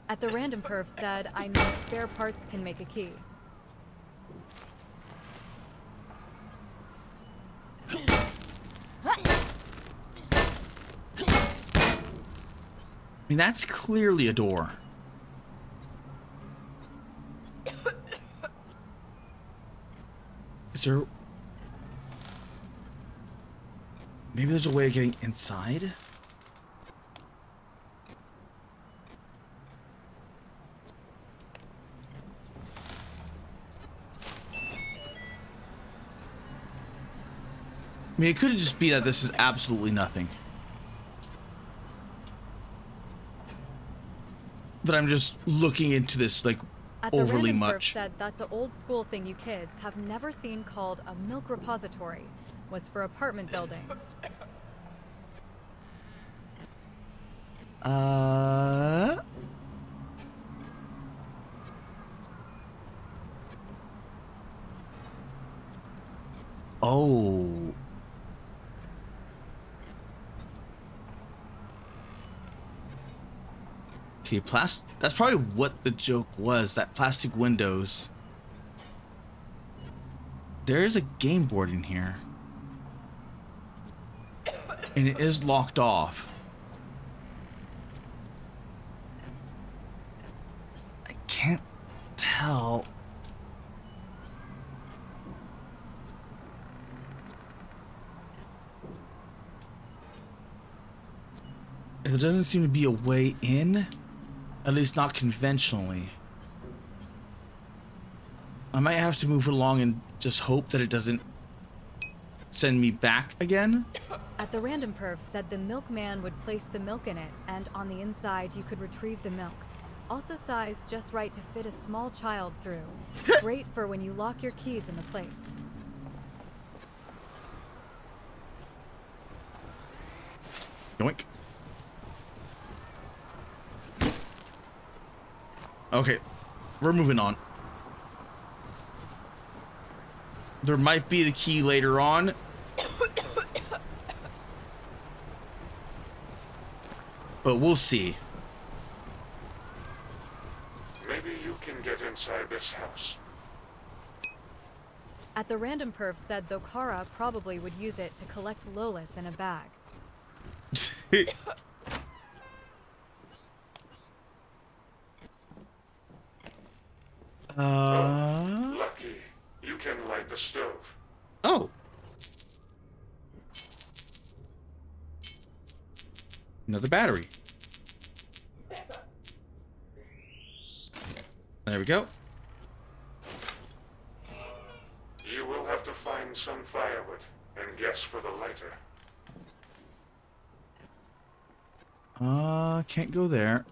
S1: At the random perf said, I know spare parts can make a key.
S2: I mean, that's clearly a door. Is there... Maybe there's a way of getting inside? I mean, it could just be that this is absolutely nothing. That I'm just looking into this, like,
S1: At the
S2: overly
S1: random perf
S2: much.
S1: said that's an old school thing you kids have never seen called a milk repository. Was for apartment buildings.
S2: Oh. Okay, that's probably what the joke was, that plastic windows. There is a game board in here. And it is locked off. I can't tell. There doesn't seem to be a way in, at least not conventionally. I might have to move along and just hope that it doesn't send me back again.
S1: At the random perf said the milkman would place the milk in it, and on the inside you could retrieve the milk. Also sized just right to fit a small child through. Great for when you lock your keys into place.
S2: Yoink. Okay, we're moving on. There might be the key later on. But we'll see.
S5: Maybe you can get inside this house.
S1: At the random perv said though Kara probably would use it to collect Lolis in a bag.
S5: Lucky. You can light the stove.
S2: Oh. Another battery. There we go.
S5: You will have to find some firewood and guess for the lighter.
S2: Can't go there.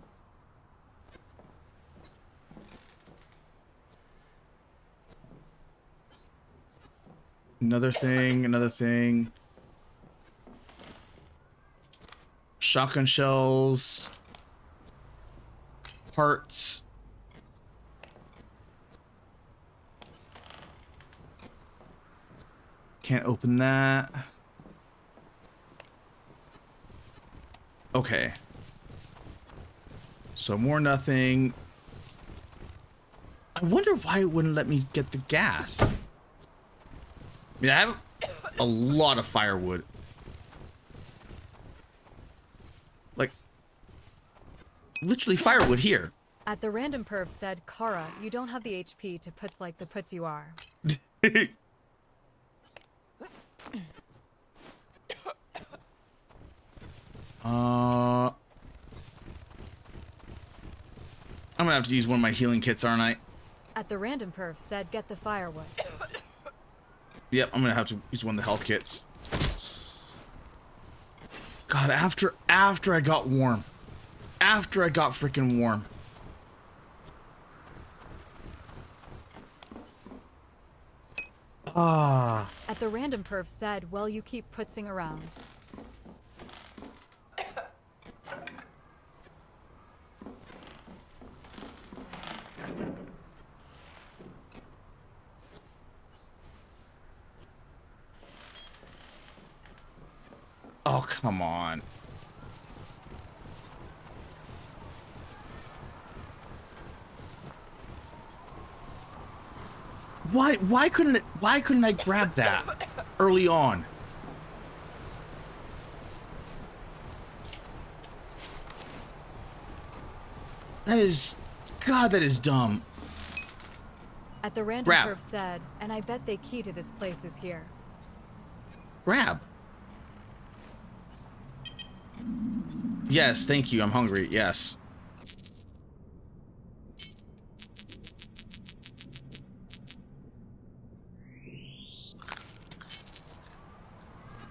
S2: Another thing, another thing. Shotgun shells. Parts. Can't open that. Okay. So more nothing. I wonder why it wouldn't let me get the gas. I mean, I have a lot of firewood. Like, literally firewood here.
S1: At the random perv said, Kara, you don't have the HP to puts like the puts you are. I'm gonna have to use one of my healing kits, aren't I? At the random perv said, get the firewood.
S2: Yep, I'm gonna have to use one of the health kits. God, after I got warm. After I got freaking warm. Ah.
S1: At the random perv said, well, you keep putzing around.
S2: Oh, come on. Why couldn't I grab that early on? That is, God, that is dumb.
S1: At the random
S2: Grab.
S1: perv said, and I bet they key to this place is here.
S2: Grab. Yes, thank you. I'm hungry. Yes.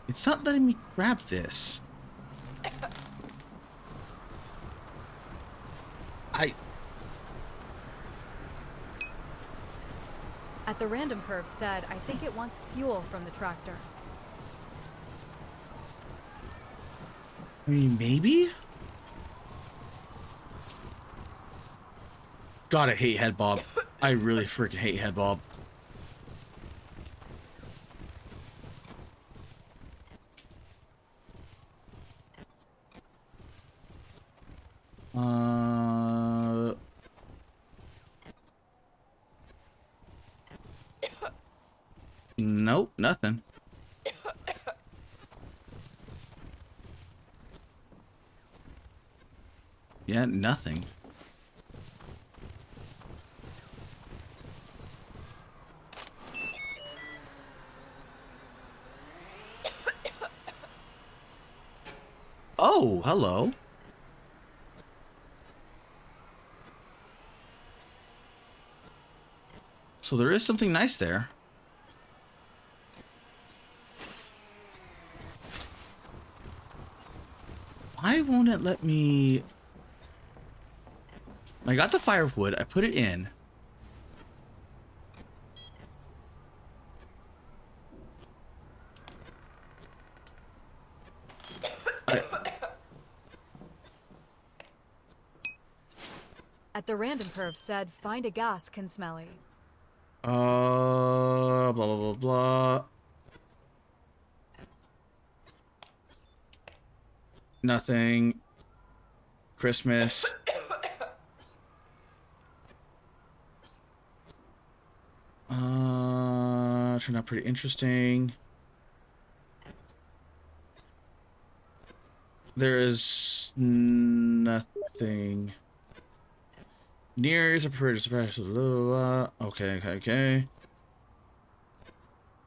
S2: It's not letting me grab this.
S1: At the random perv said, I think it wants fuel from the tractor.
S2: I mean, maybe? God, I hate Head Bob. I really freaking hate Head Bob. Nope, nothing. Yeah, nothing. Oh, hello. So there is something nice there. Why won't it let me... I got the firewood, I put it in.
S1: At the random perv said, find a gas can smelly.
S2: Blah, blah, blah, blah. Nothing. Christmas. turned out pretty interesting. There is nothing. Near is a prepared special. Okay.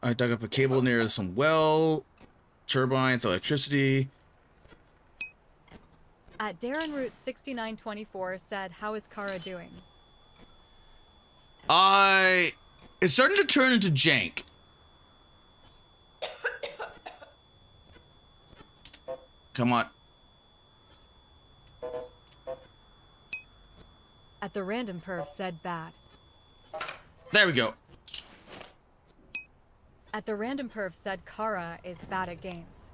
S2: I dug up a cable near some well, turbines, electricity.
S1: At Darren Root 6924 said, "How is Kara doing?"
S2: It's starting to turn into jank. Come on.
S1: At the Random Perv said, "Bad."
S2: There we go.
S1: At the Random Perv said, "Kara is bad at games."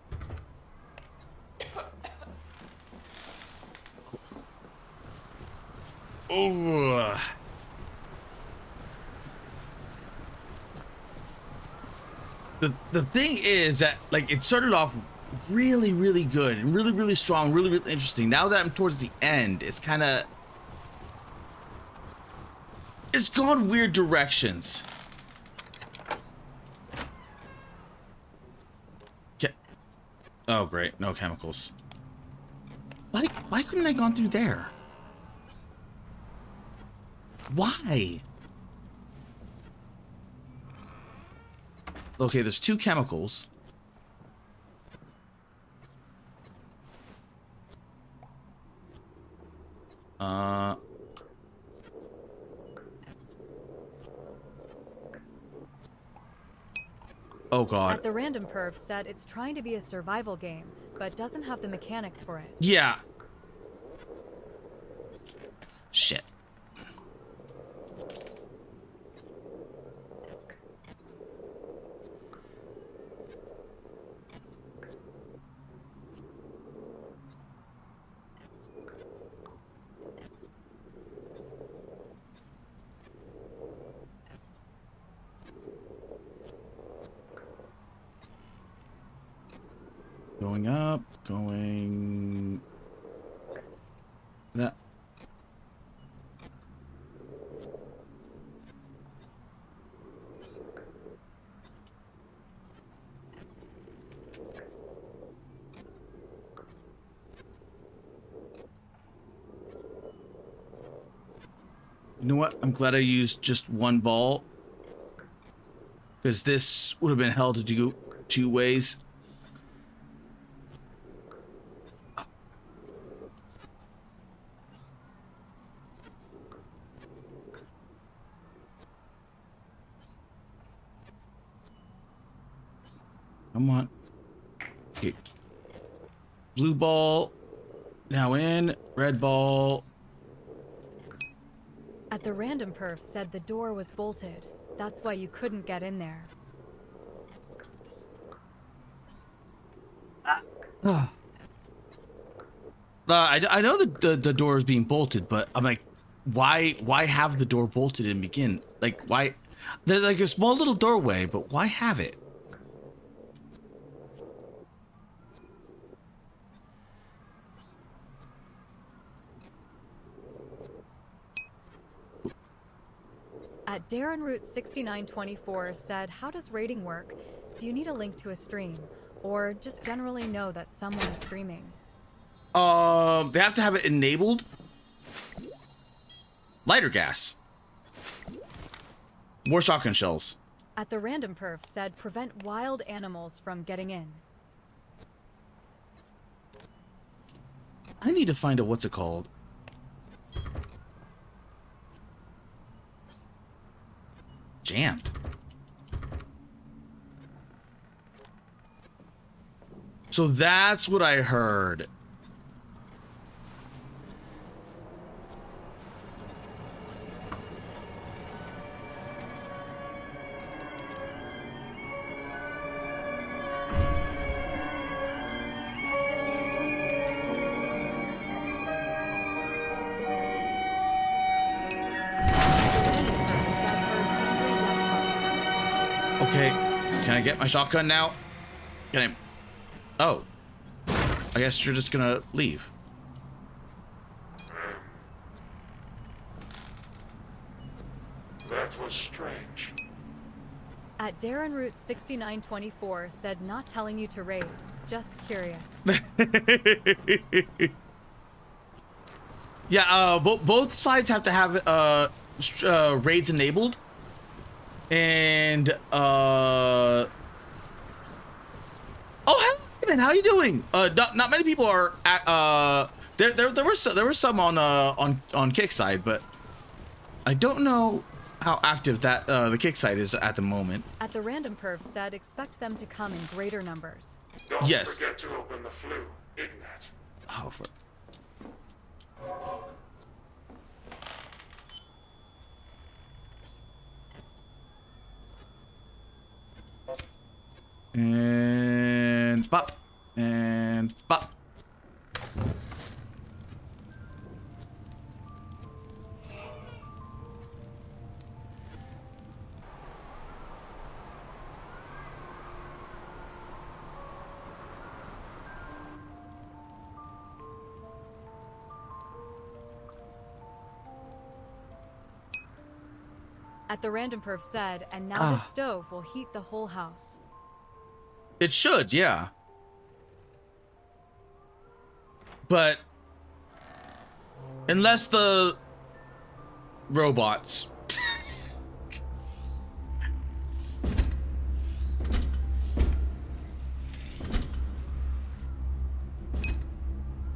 S2: Ugh. The thing is that, like, it started off really, really good and really, really strong, really, really interesting. Now that I'm towards the end, it's kind of... It's gone weird directions. Okay. Oh, great. No chemicals. Why couldn't I gone through there? Why? Okay, there's 2 chemicals. Oh god.
S1: At the Random Perv said it's trying to be a survival game, but doesn't have the mechanics for it.
S2: Yeah. Shit. Going up, going... That... You know what? I'm glad I used just one ball, because this would have been hell to do 2 ways. Come on. Okay. Blue ball. Now in. Red ball.
S1: At the Random Perv said the door was bolted. That's why you couldn't get in there.
S2: I know that the door is being bolted, but I'm like, why have the door bolted and begin? Like, why? There's like a small little doorway, but why have it?
S1: At Darren Root 6924 said, "How does rating work? Do you need a link to a stream? Or just generally know that someone is streaming?"
S2: They have to have it enabled. Lighter gas. More shotgun shells.
S1: At the Random Perv said, "Prevent wild animals from getting in."
S2: I need to find a what's it called. Jammed. So that's what I heard. Okay, can I get my shotgun now? Can I? Oh, I guess you're just gonna leave.
S5: That was strange.
S1: At Darren Root 6924 said not telling you to raid, just curious.
S2: Yeah, both sides have to have raids enabled, and oh, hey man, how you doing? Not many people are at, there were some on Kick side, but I don't know how active that the Kick side is at the moment.
S1: At the Random Perv said expect them to come in greater numbers.
S5: Don't
S2: Yes.
S5: forget to open the flue, Ignat.
S2: Oh, for... And bop. And bop.
S1: At the Random Perv said, and now the stove will heat the whole house.
S2: It should, yeah. But unless the robots.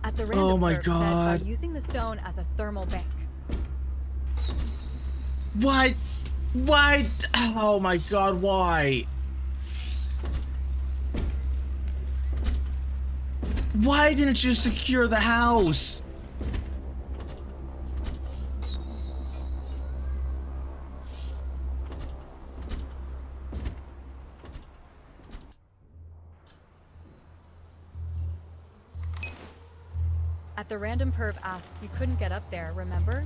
S1: At the Random
S2: Oh my
S1: Perv
S2: God.
S1: said by using the stone as a thermal bank.
S2: Why? Why? Oh my God, why? Why didn't you secure the house?
S1: At the Random Perv asks you couldn't get up there, remember?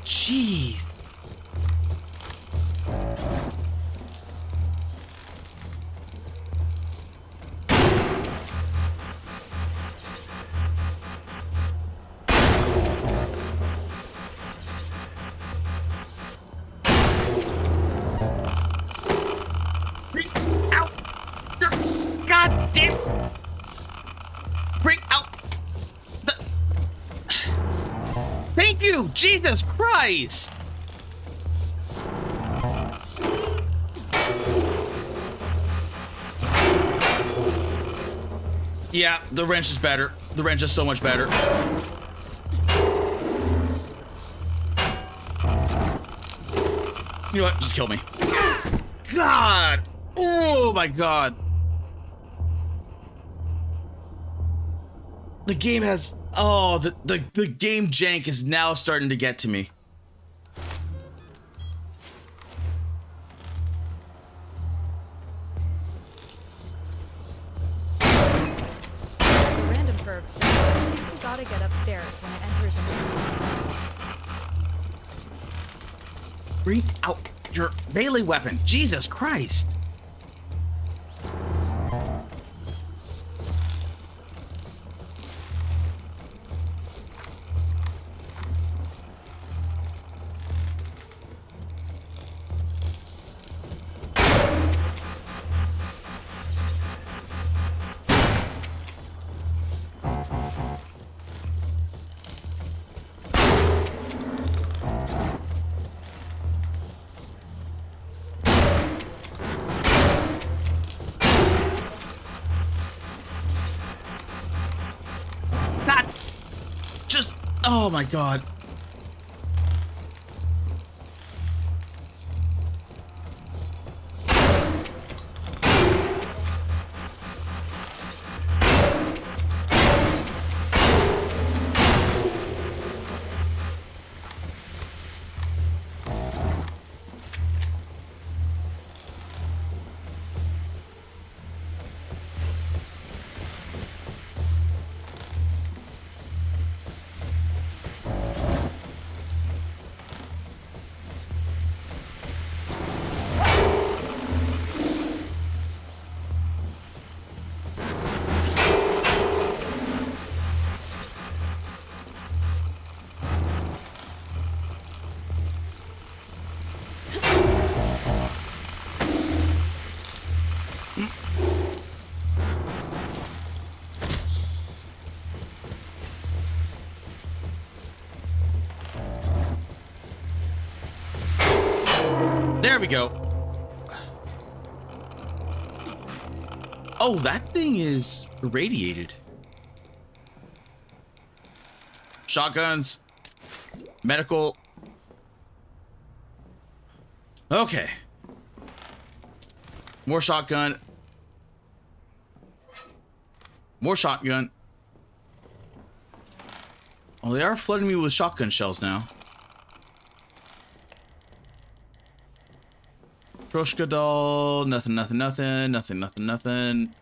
S2: Jeez. Bring out the goddamn. Bring out the. Thank you, Jesus Christ. Yeah, the wrench is better. The wrench is so much better. You know what? Just kill me. God! Oh my God! The game has... Oh, the game jank is now starting to get to me.
S1: The Random Perv said I think you gotta get upstairs when it enters a main.
S2: Bring out your melee weapon. Jesus Christ. God. Just, oh my God. we go. Oh, that thing is irradiated. Shotguns. Medical. Okay. More shotgun. More shotgun. Oh, they are flooding me with shotgun shells now. Troshka doll. Nothing, nothing, nothing. Nothing, nothing, nothing.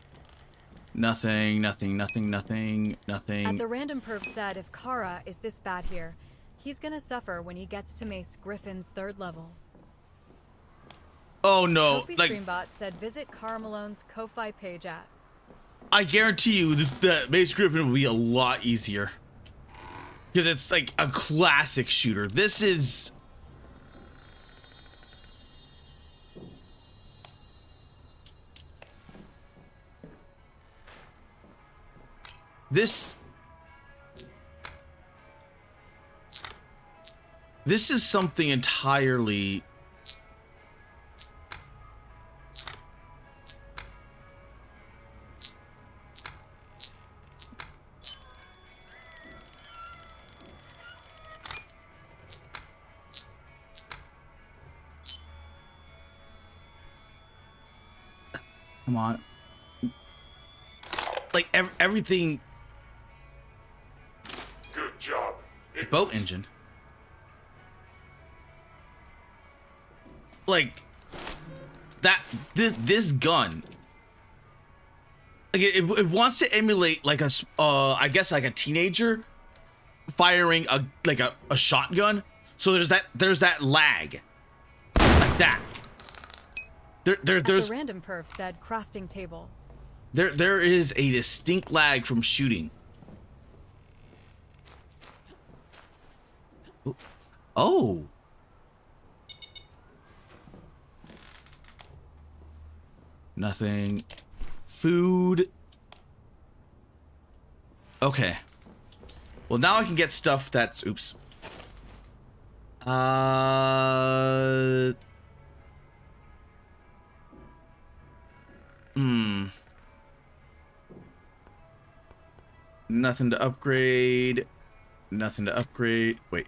S2: Nothing, nothing, nothing, nothing, nothing.
S1: At the random perv said if Kara is this bad here, he's gonna suffer when he gets to Mace Griffin's 3rd level.
S2: Oh no,
S1: Kofi
S2: like
S1: Streambot said visit Kara Malone's Ko-Fi page at.
S2: I guarantee you that Mace Griffin will be a lot easier. Because it's like a classic shooter. This is... This is something entirely... Come on. Like everything.
S5: Good job.
S2: Boat engine. Like that. This gun. Like it wants to emulate like a I guess like a teenager firing a shotgun. So there's that lag. Like that. There's
S1: The random perv said crafting table.
S2: There is a distinct lag from shooting. Oh. Nothing. Food. Okay. Well, now I can get stuff that's oops. Nothing to upgrade. Nothing to upgrade. Wait.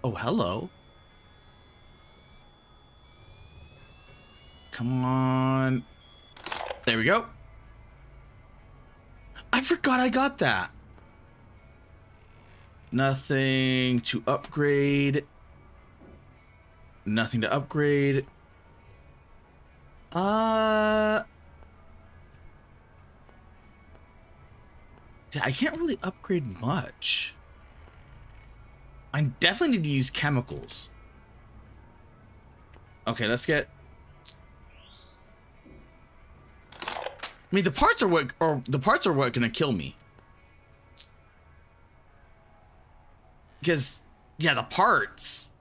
S2: Oh, hello. Come on. There we go. I forgot I got that. Nothing to upgrade. Nothing to upgrade. I can't really upgrade much. I definitely need to use chemicals. Okay, let's get... I mean, the parts are what gonna kill me. Because, yeah, the parts...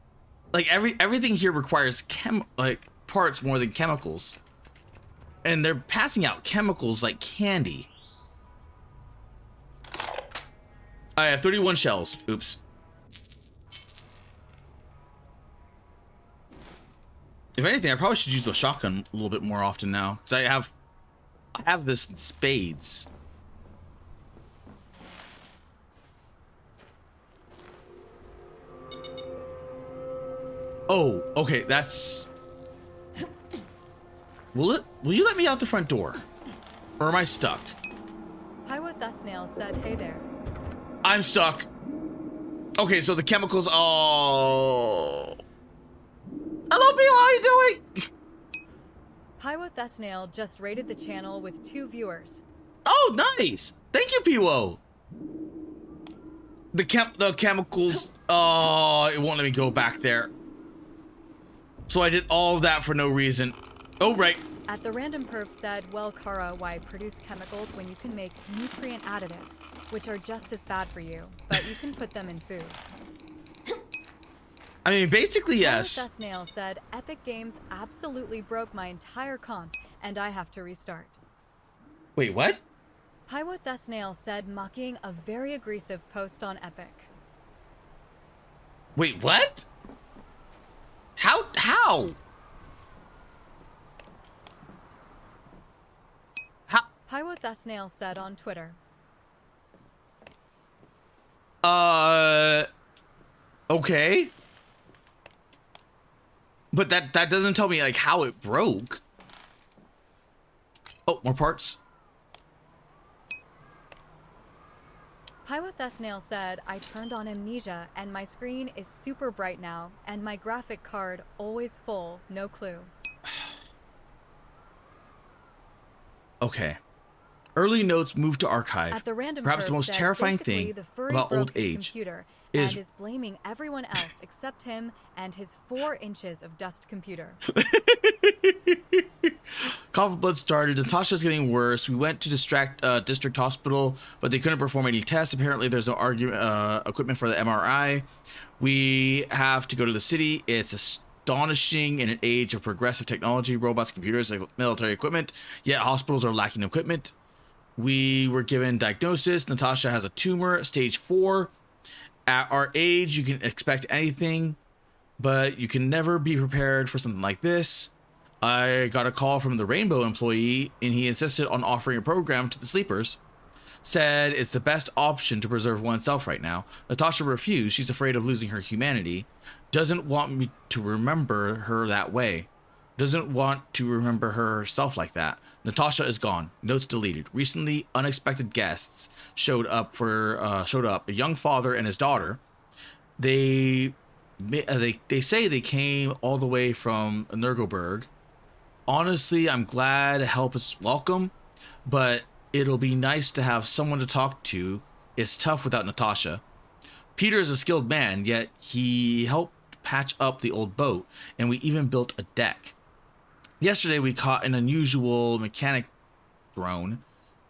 S2: Like, everything here requires parts more than chemicals. And they're passing out chemicals like candy. I have 31 shells. Oops. If anything, I probably should use the shotgun a little bit more often now. Because I have this in spades. Oh, okay, that's... Will you let me out the front door? Or am I stuck?
S1: Hi with Thusnail said hey there.
S2: I'm stuck. Okay, so the chemicals... Oh... Hello, people, how you doing?
S1: Hi with Thusnail just rated the channel with 2 viewers.
S2: Oh, nice. Thank you, Piwo. The chemicals... Oh, it won't let me go back there. So I did all of that for no reason. Oh, right.
S1: At the random perv said, well, Kara, why produce chemicals when you can make nutrient additives, which are just as bad for you, but you can put them in food.
S2: I mean, basically, yes.
S1: Thusnail said, Epic Games absolutely broke my entire comp, and I have to restart.
S2: Wait, what?
S1: Pywo Thusnail said, mocking a very aggressive post on Epic.
S2: Wait, what? How? How?
S1: Pywothesnail said on Twitter.
S2: Okay. But that doesn't tell me like how it broke. Oh, more parts.
S1: Pywothesnail said, I turned on amnesia and my screen is super bright now and my graphic card always full, no clue.
S2: Okay. Early notes moved to archive.
S1: At the random
S2: Perhaps the
S1: Perv
S2: most
S1: said,
S2: terrifying
S1: basically,
S2: thing
S1: the furry
S2: about
S1: broke
S2: old
S1: his
S2: age
S1: computer
S2: is
S1: and is blaming everyone else except him and his 4 inches of dust computer.
S2: cough of blood started. Natasha's getting worse. We went to district hospital, but they couldn't perform any tests. Apparently, there's no equipment for the MRI. We have to go to the city. It's astonishing in an age of progressive technology, robots, computers, like military equipment. Yet hospitals are lacking equipment. We were given diagnosis. Natasha has a tumor, stage 4. At our age, you can expect anything, but you can never be prepared for something like this. I got a call from the Rainbow employee, and he insisted on offering a program to the sleepers. Said it's the best option to preserve oneself right now. Natasha refused. She's afraid of losing her humanity. Doesn't want me to remember her that way. Doesn't want to remember herself like that. Natasha is gone. Notes deleted. Recently, unexpected guests showed up. A young father and his daughter. They say they came all the way from Nurgleberg. Honestly, I'm glad help is welcome, but it'll be nice to have someone to talk to. It's tough without Natasha. Peter is a skilled man, yet he helped patch up the old boat, and we even built a deck. Yesterday, we caught an unusual mechanic drone,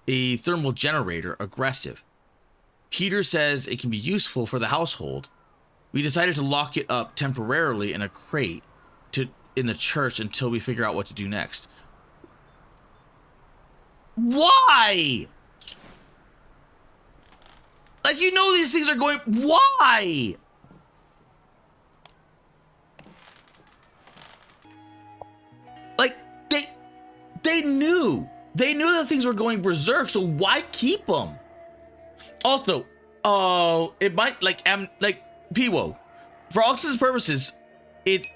S2: a thermal generator, aggressive. Peter says it can be useful for the household. We decided to lock it up temporarily in a crate in the church until we figure out what to do next. Why? Like, you know these things are going... Why? Like, they knew. They knew that things were going berserk, so why keep them? Also, it might, like Piwo, for all intents and purposes, it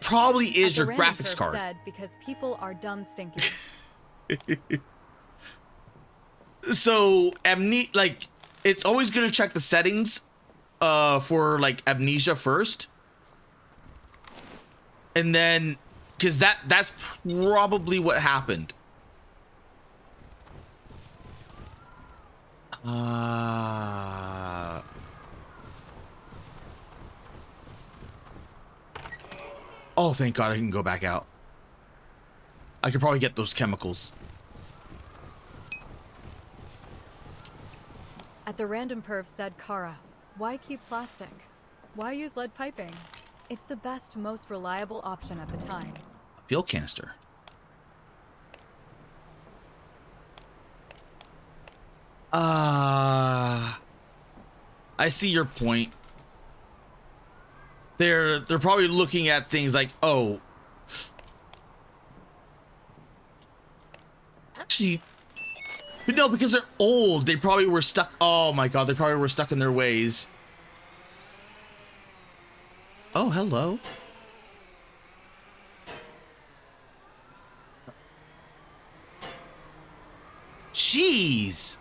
S2: probably is your graphics card.
S1: Said because people are dumb stinky.
S2: So it's always gonna check the settings for like amnesia first, and then because that's probably what happened. Oh, thank God I can go back out. I could probably get those chemicals.
S1: At the random Perv said Kara, why keep plastic? Why use lead piping? It's the best, most reliable option at the time.
S2: Fuel canister. I see your point. They're probably looking at things like, oh, actually, but no, because they're old. They probably were stuck. Oh my God, they probably were stuck in their ways. Oh, hello. Jeez.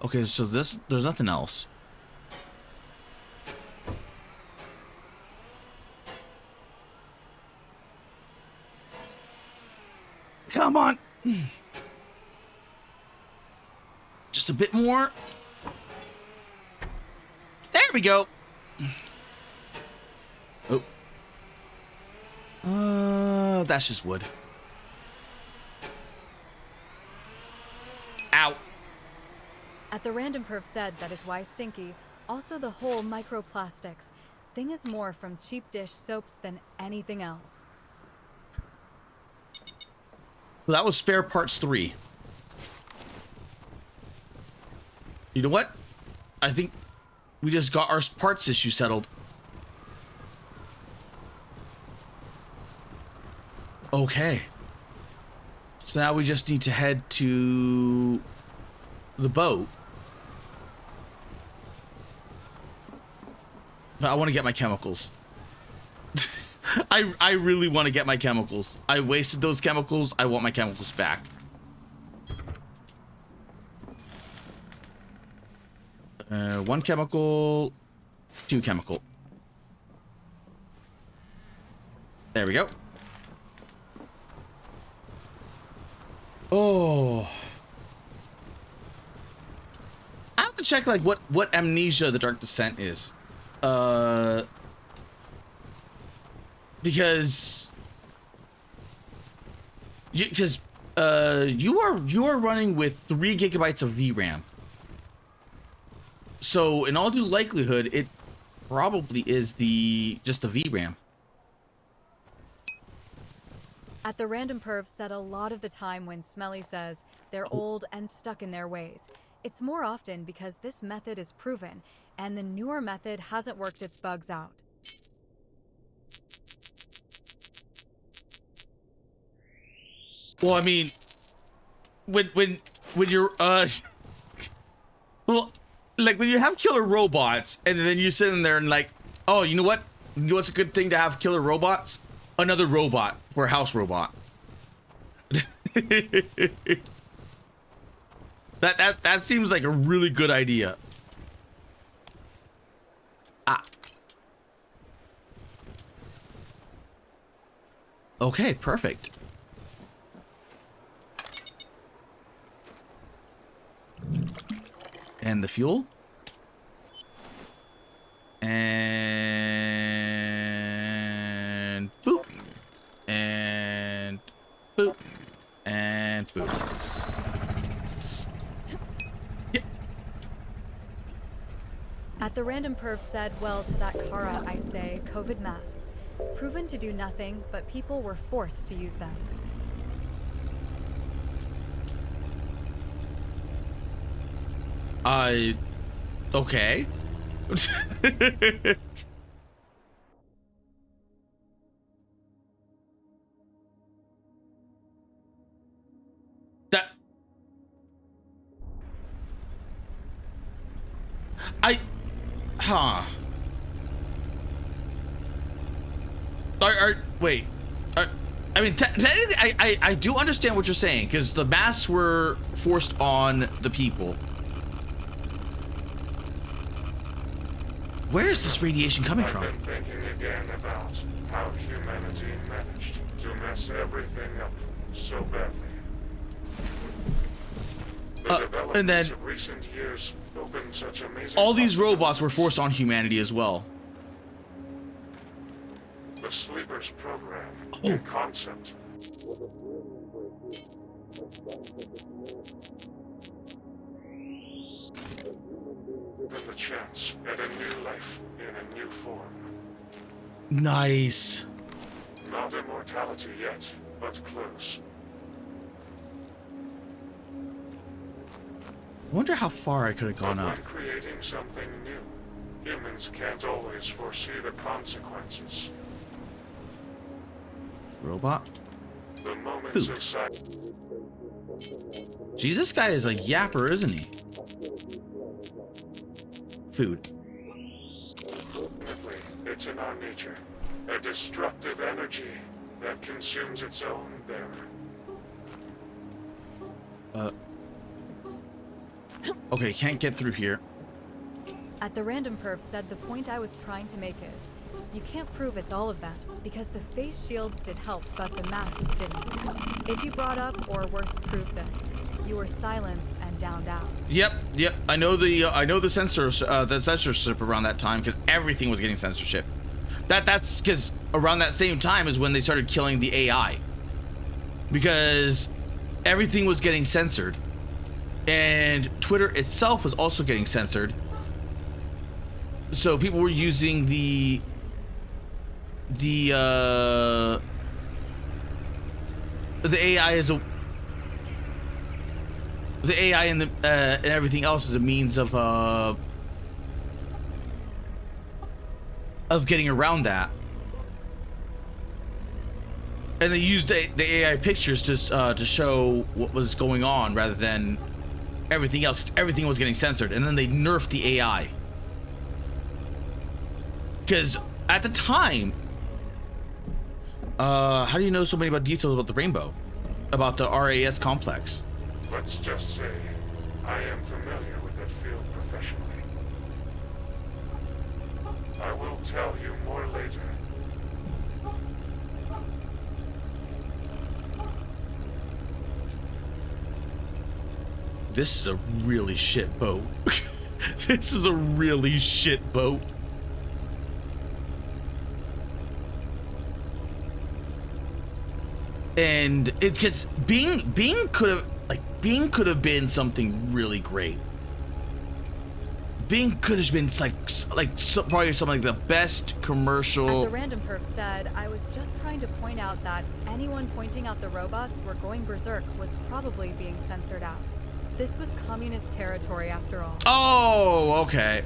S2: Okay, so there's nothing else. Come on. Just a bit more. There we go. Oh. That's just wood. Ow.
S1: At the random Perv said that is why stinky. Also the whole microplastics. Thing is more from cheap dish soaps than anything else.
S2: Well, that was spare parts 3. You know what? I think we just got our parts issue settled. Okay. So now we just need to head to the boat. But I want to get my chemicals. I really want to get my chemicals. I wasted those chemicals. I want my chemicals back. One chemical, two chemical. There we go. Oh. I have to check like what Amnesia the Dark Descent is. Because you are running with 3 gigabytes of VRAM. So in all due likelihood, it probably is just the VRAM.
S1: At the Random Perv said a lot of the time when Smelly says they're old and stuck in their ways, it's more often because this method is proven and the newer method hasn't worked its bugs out.
S2: Well, I mean, when you're well, like when you have killer robots and then you sit in there and like, oh, you know what? You know what's a good thing to have killer robots? Another robot for a house robot. That seems like a really good idea. Ah. Okay, perfect. And the fuel. And boop. And boop. And boop. Yeah.
S1: At the Random Perv said, well, to that Kara, I say, COVID masks. Proven to do nothing, but people were forced to use them.
S2: Okay. Wait. I mean, technically, I do understand what you're saying, because the masks were forced on the people. Where is this radiation coming from?
S5: I've been thinking again about how humanity managed to mess everything up so badly. The developments
S2: and then
S5: of recent years opened such amazing
S2: all these robots were forced on humanity as well.
S5: The Sleepers program in concept. And the chance at a new life in a new form.
S2: Nice.
S5: Not immortality yet, but close.
S2: I wonder how far I could have gone
S5: But
S2: up.
S5: when creating something new, humans can't always foresee the consequences.
S2: Robot.
S5: The moments
S2: Food.
S5: of silence.
S2: Jeez, this guy is a yapper, isn't he? Food.
S5: Ultimately, it's in our nature. A destructive energy that consumes its own bearer.
S2: Okay, can't get through here.
S1: At the Random Perv said the point I was trying to make is, you can't prove it's all of them, because the face shields did help, but the masks didn't. If you brought up, or worse, proved this, you were silenced and downed out.
S2: Yep. I know the censorship around that time, because everything was getting censorship. That's because around that same time is when they started killing the AI, because everything was getting censored, and Twitter itself was also getting censored. So people were using the AI as a and everything else as a means of getting around that. And they used the AI pictures to show what was going on rather than everything else. Everything was getting censored, and then they nerfed the AI. Because at the time, how do you know so many about details about the rainbow, about the RAS complex?
S5: Let's just say I am familiar with that field professionally. I will tell you more later.
S2: This is a really shit boat. This is a really shit boat. And it's because Bing could have been something really great. Bing could have been probably something like the best commercial.
S1: At the Random Perf said, I was just trying to point out that anyone pointing out the robots were going berserk was probably being censored out. This was communist territory after all.
S2: Oh, okay.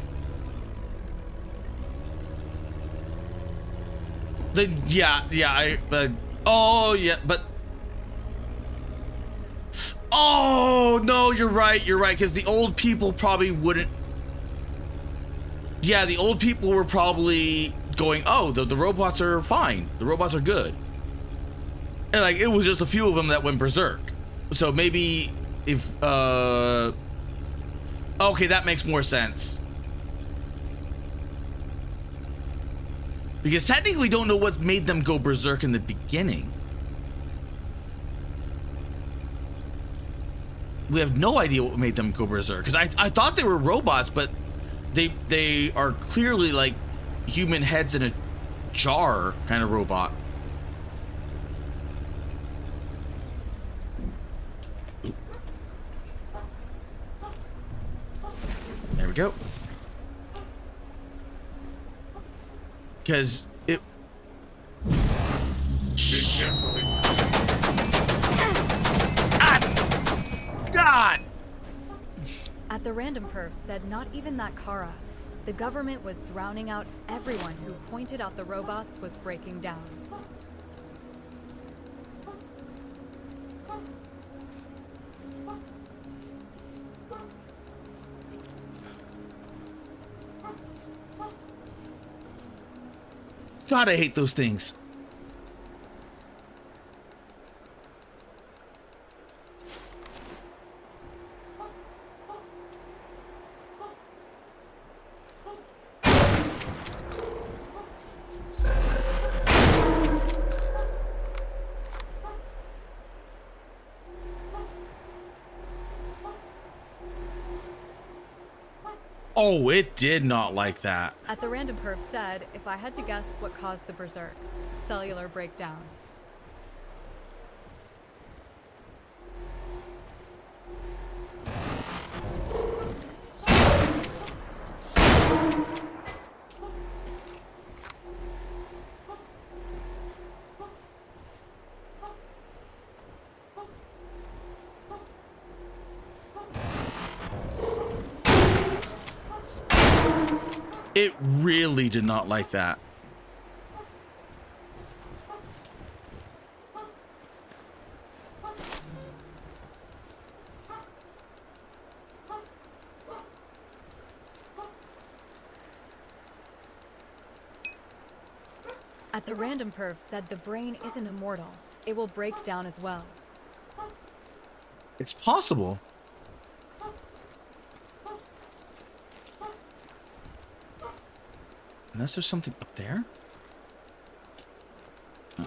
S2: Oh no, you're right, because the old people probably wouldn't. Yeah, the old people were probably going, oh, the robots are fine, the robots are good, and like it was just a few of them that went berserk. So maybe if okay, that makes more sense. Because technically we don't know what made them go berserk in the beginning. We have no idea what made them go berserk. Because I thought they were robots, but they are clearly like human heads in a jar kind of robot. There we go. Because it... God!
S1: At the Random Perf said not even that Kara. The government was drowning out everyone who pointed out the robots was breaking down.
S2: God, I hate those things. Oh, it did not like that.
S1: At the Random Perf said, if I had to guess what caused the berserk, cellular breakdown.
S2: It really did not like that.
S1: At the Random Perf said the brain isn't immortal. It will break down as well.
S2: It's possible. Unless there's something up there? Huh.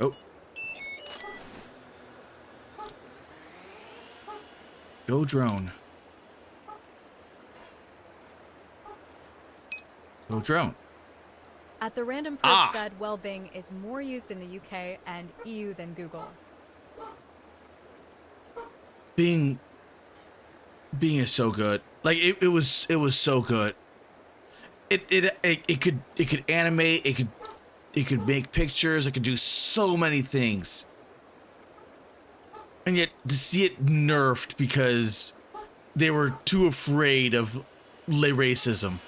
S2: Oh. Go drone. Go drone.
S1: At the Random Perf said well-being is more used in the UK and EU than Google.
S2: Bing is so good. Like it was so good. It could animate, it could make pictures, it could do so many things. And yet to see it nerfed because they were too afraid of racism.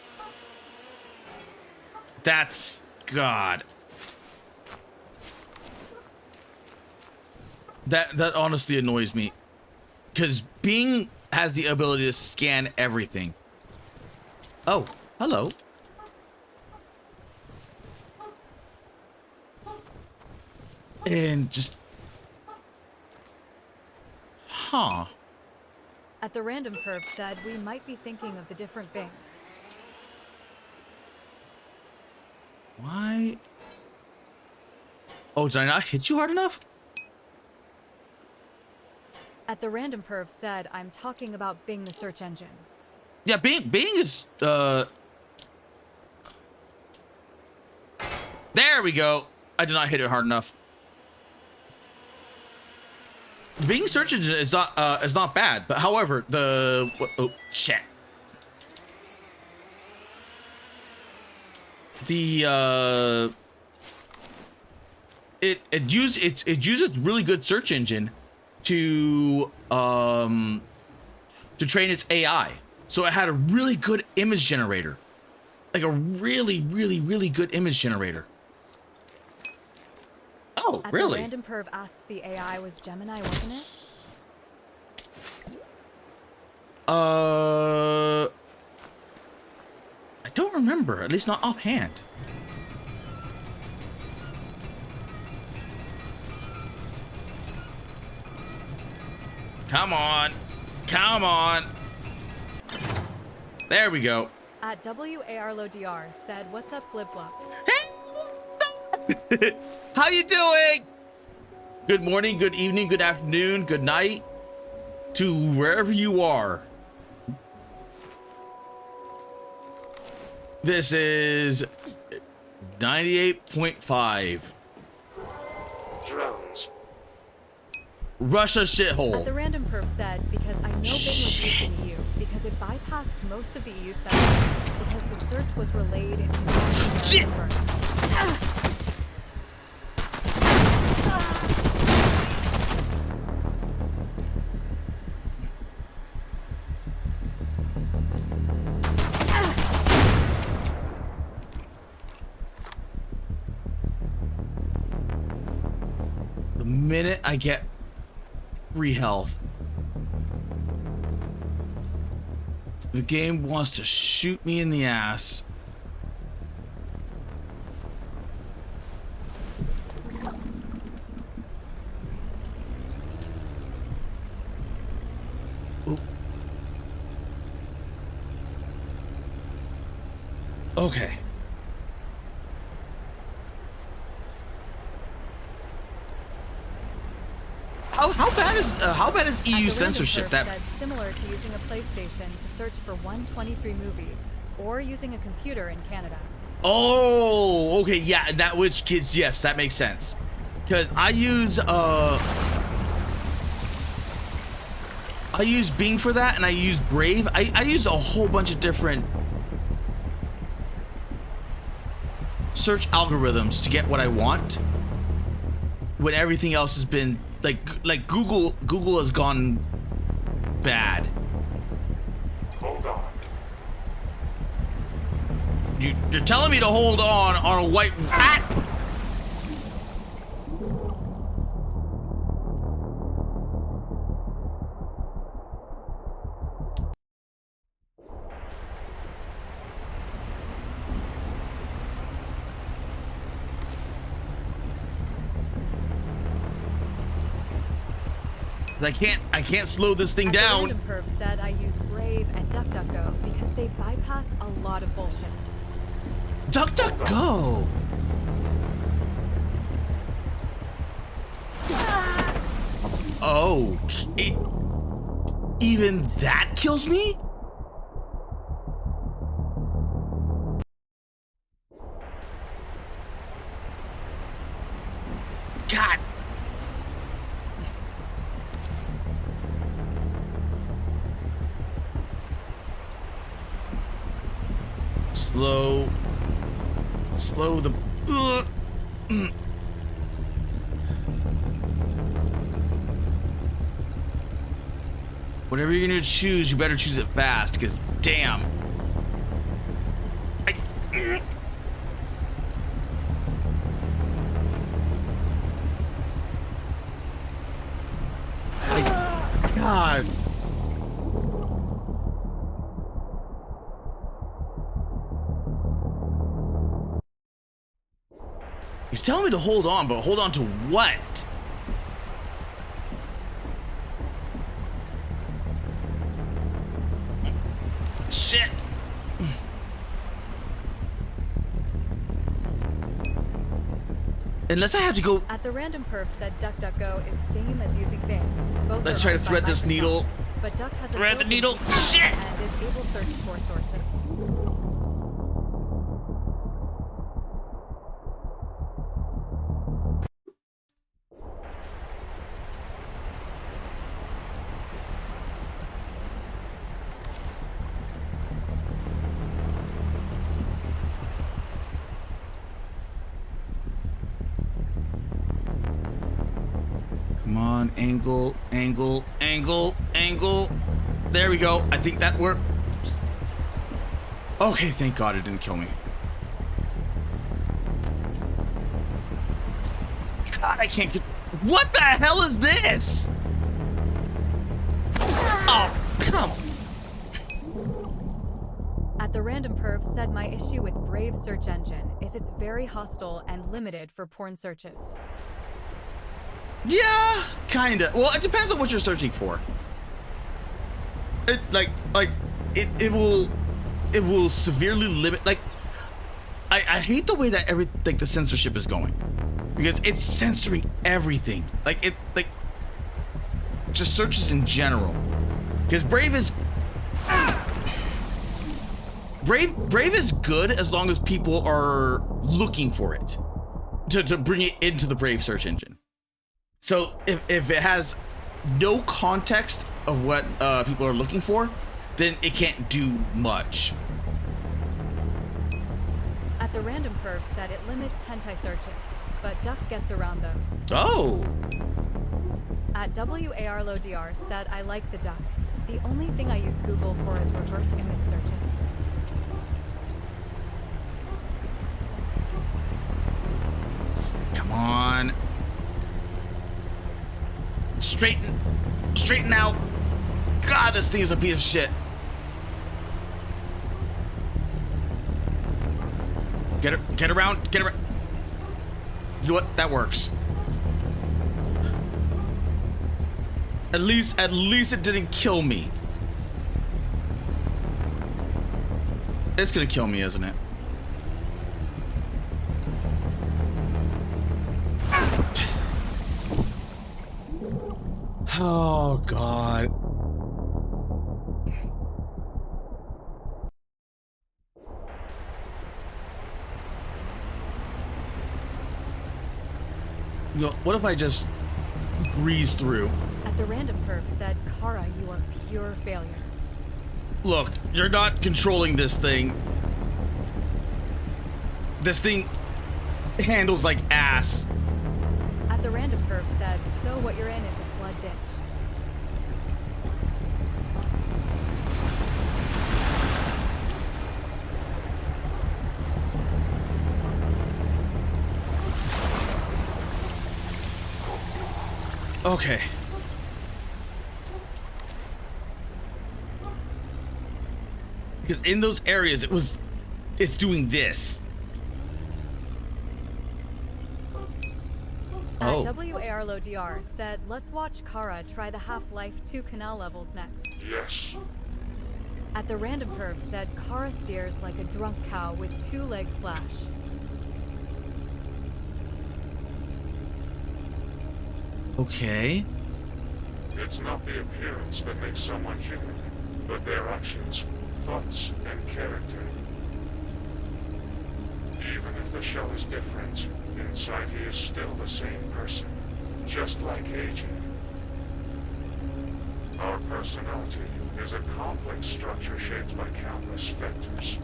S2: That's God. That honestly annoys me, because Bing has the ability to scan everything. Oh, hello. And just, huh.
S1: At the random curve said we might be thinking of the different Bings.
S2: Why? Oh, did I not hit you hard enough?
S1: At the random perv said I'm talking about Bing the search engine.
S2: Yeah, Bing is, there we go. I did not hit it hard enough. Bing search engine is not bad, but however, oh shit. The it uses really good search engine to train its AI. So it had a really good image generator. Like a really good image generator. Oh,
S1: At
S2: really?
S1: The random perv asks the AI was Gemini, wasn't it?
S2: I don't remember, at least not offhand. Come on. Come on. There we go.
S1: At WARLODR said, what's up, Glib Glub?
S2: How you doing? Good morning, good evening, good afternoon, good night to wherever you are. This is 98.5.
S5: Drones.
S2: Russia shithole.
S1: At the random perv said, because I know Bing was used in the EU, because it bypassed most of the EU settings, because the search was relayed into the
S2: Shit.
S1: first.
S2: The minute I get free health, the game wants to shoot me in the ass. Ooh. Okay. How bad is EU censorship? That
S1: Said similar to using a PlayStation to search for 123 movie, or using a computer in Canada.
S2: Oh, okay, yeah, that which kids, yes, that makes sense. Cause I use Bing for that, and I use Brave. I use a whole bunch of different search algorithms to get what I want. When everything else has been like Google has gone bad.
S5: Hold on.
S2: You're telling me to hold on a white rat? I can't slow this thing down.
S1: The random perv said I use Brave and DuckDuckGo because they bypass a lot of bullshit.
S2: DuckDuckGo. Oh, even that kills me? God. Slow the. Whatever you're gonna choose, you better choose it fast, because damn. He's telling me to hold on, but hold on to what? Shit. Unless I have to go.
S1: At the random perf said DuckDuckGo is same as using Bing. Both
S2: Let's
S1: are
S2: try to
S1: owned by
S2: thread this
S1: Microsoft,
S2: needle.
S1: But Duck has a
S2: Thread the
S1: built-in
S2: needle.
S1: VPN
S2: Shit!
S1: and is able to search for sources.
S2: Come on, angle, angle, angle, angle. There we go. I think that worked. Okay, thank God it didn't kill me. God, I can't get. What the hell is this? Oh, come on.
S1: At the random perf said my issue with Brave search engine is it's very hostile and limited for porn searches.
S2: Yeah, kinda. Well, it depends on what you're searching for. It it will severely limit. Like, I hate the way that the censorship is going, because it's censoring everything. Just searches in general. Because Brave is good as long as people are looking for it to bring it into the Brave search engine. So if it has no context of what people are looking for, then it can't do much.
S1: At the random perf said it limits hentai searches, but Duck gets around those.
S2: Oh.
S1: At WARLODR said I like the Duck. The only thing I use Google for is reverse image searches.
S2: Come on. Straighten out. God, this thing is a piece of shit. Get around. You know what? That works. At least it didn't kill me. It's gonna kill me, isn't it? Oh, God. You know, what if I just breeze through?
S1: At the random perf said, Kara, you are pure failure.
S2: Look, you're not controlling this thing. This thing handles like ass.
S1: At the random perf said, so what you're in is a flood ditch.
S2: Okay. Because in those areas, it's doing this. Oh.
S1: WARLODR said, let's watch Kara try the Half-Life 2 canal levels next.
S5: Yes.
S1: At the random perf said, Kara steers like a drunk cow with 2-leg slash.
S2: Okay.
S5: It's not the appearance that makes someone human, but their actions, thoughts, and character. Even if the shell is different, inside he is still the same person, just like aging. Our personality is a complex structure shaped by countless vectors.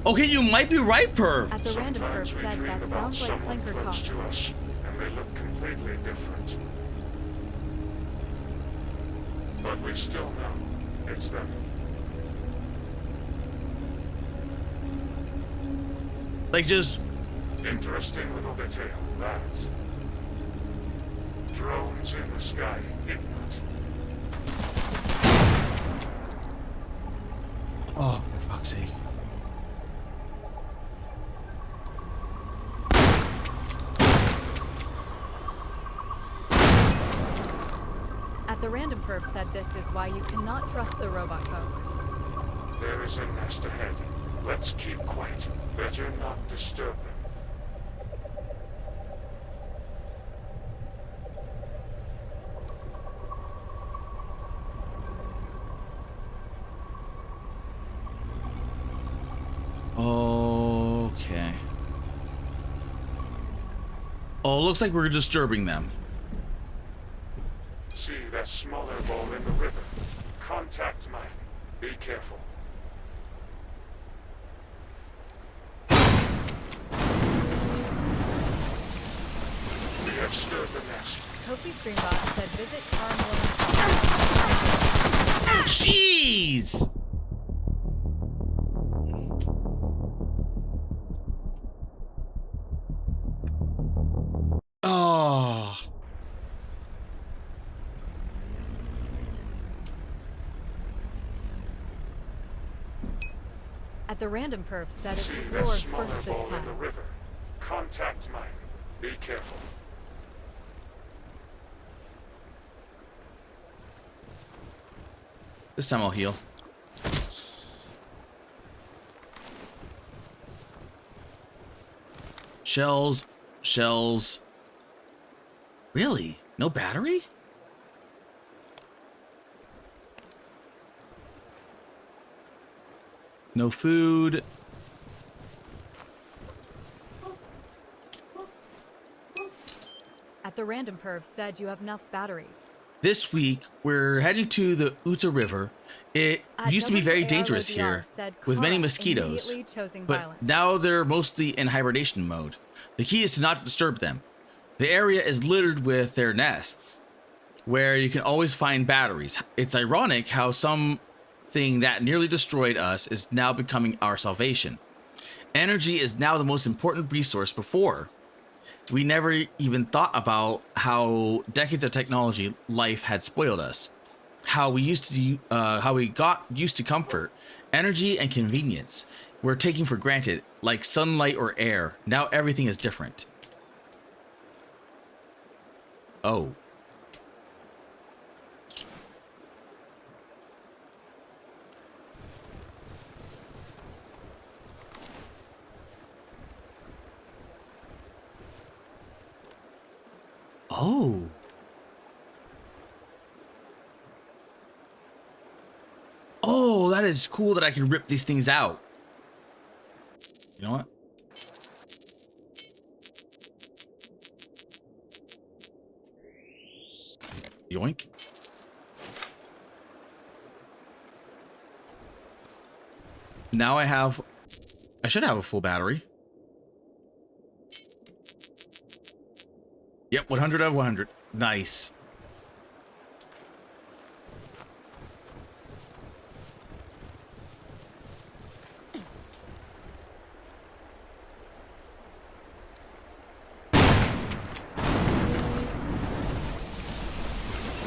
S2: Okay, you might be right, Perv.
S1: At the random perf
S5: Sometimes we
S1: said,
S5: dream
S1: that
S5: about
S1: sounds like
S5: someone
S1: Clinker
S5: close
S1: Talk.
S5: to us, and they look completely different. But we still know it's them.
S2: Like, just...
S5: Interesting little detail, that. Drones in the sky, ignite.
S2: Oh, for fuck's sake.
S1: At the Random Perv said this is why you cannot trust the robot folk.
S5: There is a nest ahead. Let's keep quiet. Better not disturb them.
S2: Okay. Oh, looks like we're disturbing them.
S5: See that smaller ball in the river? Contact mine. Be careful. We have stirred the nest.
S1: Kofi Screenbot said visit Carmel.
S2: Jeez! Oh.
S1: At the Random Perv said
S5: See that
S1: explore
S5: smaller
S1: first this
S5: ball in
S1: time.
S5: the river? Contact mine. Be careful.
S2: This time I'll heal. Shells. Shells. Really? No battery? No food.
S1: At the Random Perv said you have enough batteries.
S2: This week, we're heading to the Uta River. It used to be very dangerous here, with many mosquitoes, but now they're mostly in hibernation mode. The key is to not disturb them. The area is littered with their nests, where you can always find batteries. It's ironic how something that nearly destroyed us is now becoming our salvation. Energy is now the most important resource. Before, we never even thought about how decades of technology life had spoiled us. How we got used to comfort, energy, and convenience. We're taking for granted, like sunlight or air. Now everything is different. Oh. Oh. Oh, that is cool that I can rip these things out. You know what? Yoink. Now I should have a full battery. Yep, 100 out of 100. Nice.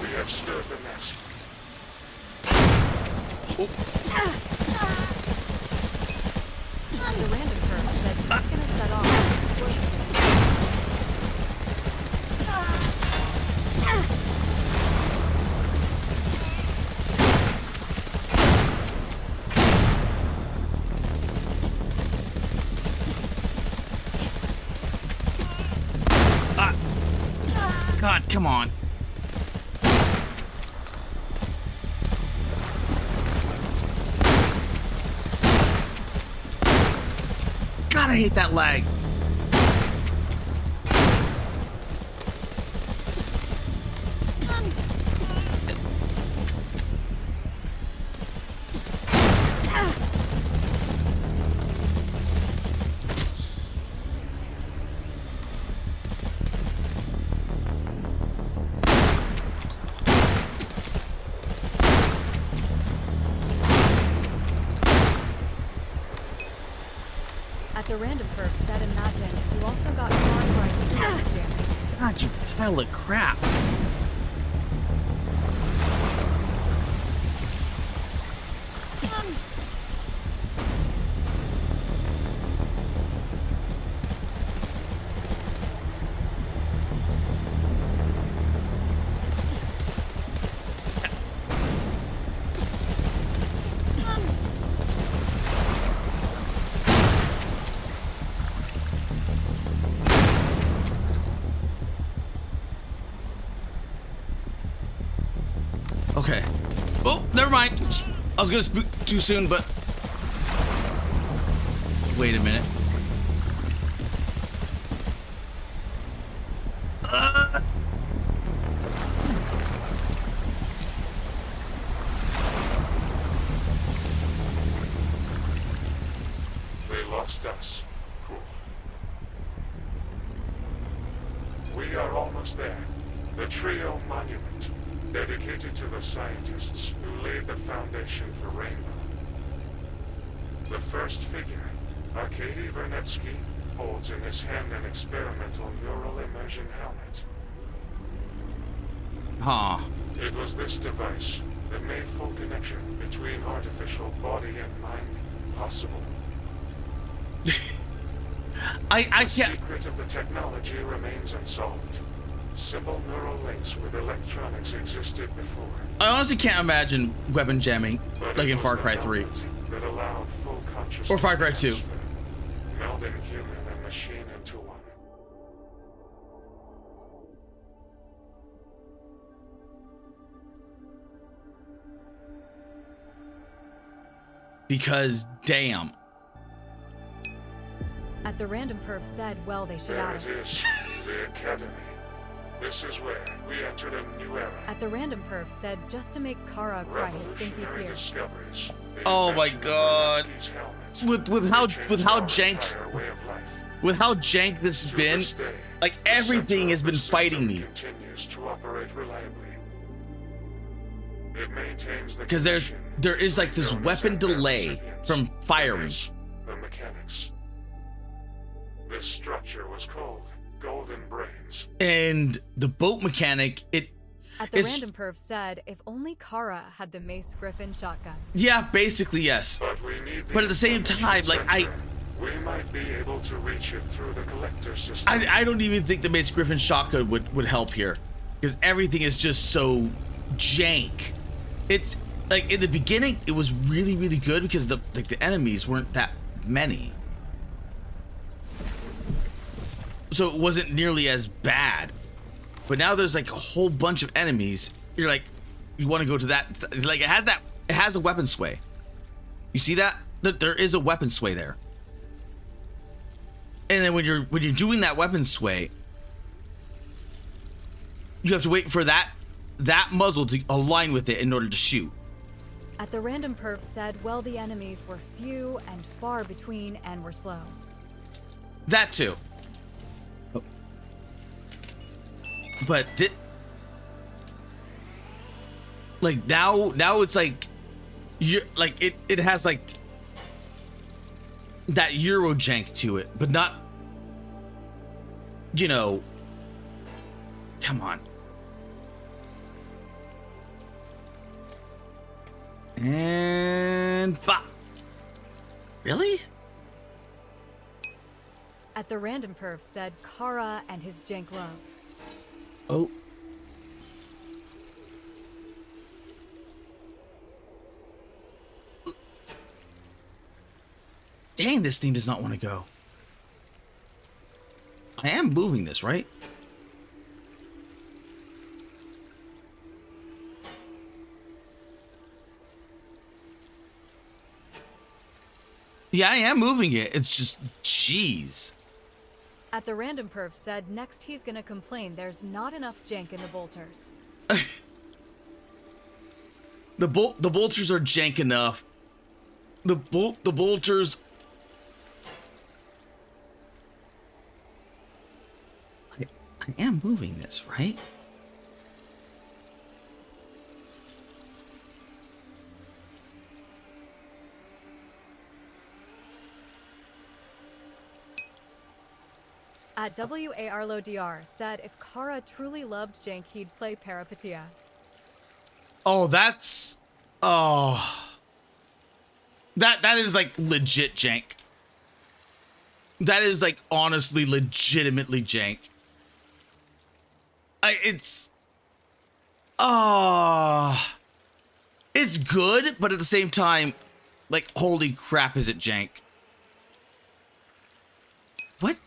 S5: We have stirred the nest.
S1: The Random Perv said he's gonna set off explosion.
S2: God, come on. God, I hate that lag.
S1: At the Random Perv said imagine you also got far right.
S2: God, you pile of crap. mind. I was gonna spook too soon, but wait a minute.
S5: They lost us. Cool. We are almost there. The Trio Monument, dedicated to the scientists who laid the foundation for Rainbow. The first figure, Arkady Vernetsky, holds in his hand an experimental neural immersion helmet.
S2: Huh.
S5: It was this device that made full connection between artificial body and mind possible.
S2: I
S5: The
S2: can't.
S5: secret of the technology remains unsolved. Simple neural links with electronics existed before.
S2: I honestly can't imagine weapon jamming
S5: But
S2: like
S5: it
S2: in
S5: was
S2: Far
S5: the
S2: Cry 3
S5: helmet that allowed full consciousness
S2: or Far Cry 2.
S5: transfer, melding human and machine into one.
S2: Because damn.
S1: At the random perf said, well, they should
S5: There
S1: add
S5: it
S1: it.
S5: is, the Academy. This is where we entered a new era.
S1: At the random perf said, just to make Kara cry his stinky
S5: Revolutionary
S1: tears.
S5: discoveries. The
S2: Oh my
S5: invention of
S2: God.
S5: Vernetsky's helmet,
S2: With how
S5: changed
S2: with how
S5: our
S2: jank
S5: entire way of life.
S2: with how jank this has
S5: To
S2: been,
S5: this day,
S2: like
S5: the
S2: everything
S5: center
S2: has
S5: of the
S2: been
S5: system
S2: fighting me.
S5: Continues to operate reliably. It maintains the
S2: Because
S5: connection
S2: there is like this
S5: between
S2: weapon
S5: donors and
S2: delay
S5: recipients.
S2: from firing.
S5: That is, the mechanics. This structure was called Golden Brains.
S2: And the boat mechanic,
S1: At the
S2: it's
S1: random perf said, if only Kara had the Mace Griffin shotgun.
S2: yeah, basically yes.
S5: But we need
S2: But at the same
S5: information
S2: time, like,
S5: center. We might be able to reach it through the collector system.
S2: I don't even think the Mace Griffin shotgun would help here, because everything is just so jank. It's like in the beginning it was really good because the enemies weren't that many, so it wasn't nearly as bad. But now there's like a whole bunch of enemies. You're like, you want to go to that? Like it has a weapon sway. You see that? There is a weapon sway there. And then when you're doing that weapon sway, you have to wait for that muzzle to align with it in order to shoot.
S1: At the random perf said, well, the enemies were few and far between and were slow.
S2: That too. Oh. But like now it's like you're like it has like that Euro jank to it, but not, you know, come on. And bop. Really?
S1: At the random perf said, Kara and his jank love.
S2: Oh. Dang, this thing does not want to go. I am moving this, right? Yeah, I am moving it. It's just, jeez.
S1: At the random perf said, next he's gonna complain there's not enough jank in the bolters.
S2: The bolters are jank enough. The bolters. I am moving this, right?
S1: At WARLODR said, if Kara truly loved jank, he'd play Peripatia.
S2: Oh, that's. Oh. That is like legit jank. That is like honestly, legitimately jank. It's. It's good, but at the same time, like, holy crap, is it jank? What?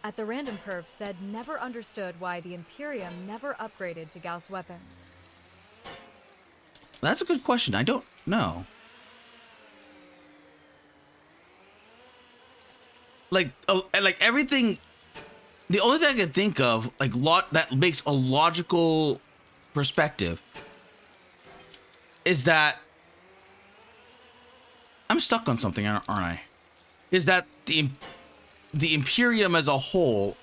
S1: At the random perf said, never understood why the Imperium never upgraded to Gauss weapons.
S2: That's a good question. I don't know. Like everything. The only thing I can think of, like, that makes a logical perspective, is that I'm stuck on something, aren't I? Is that the Imperium as a whole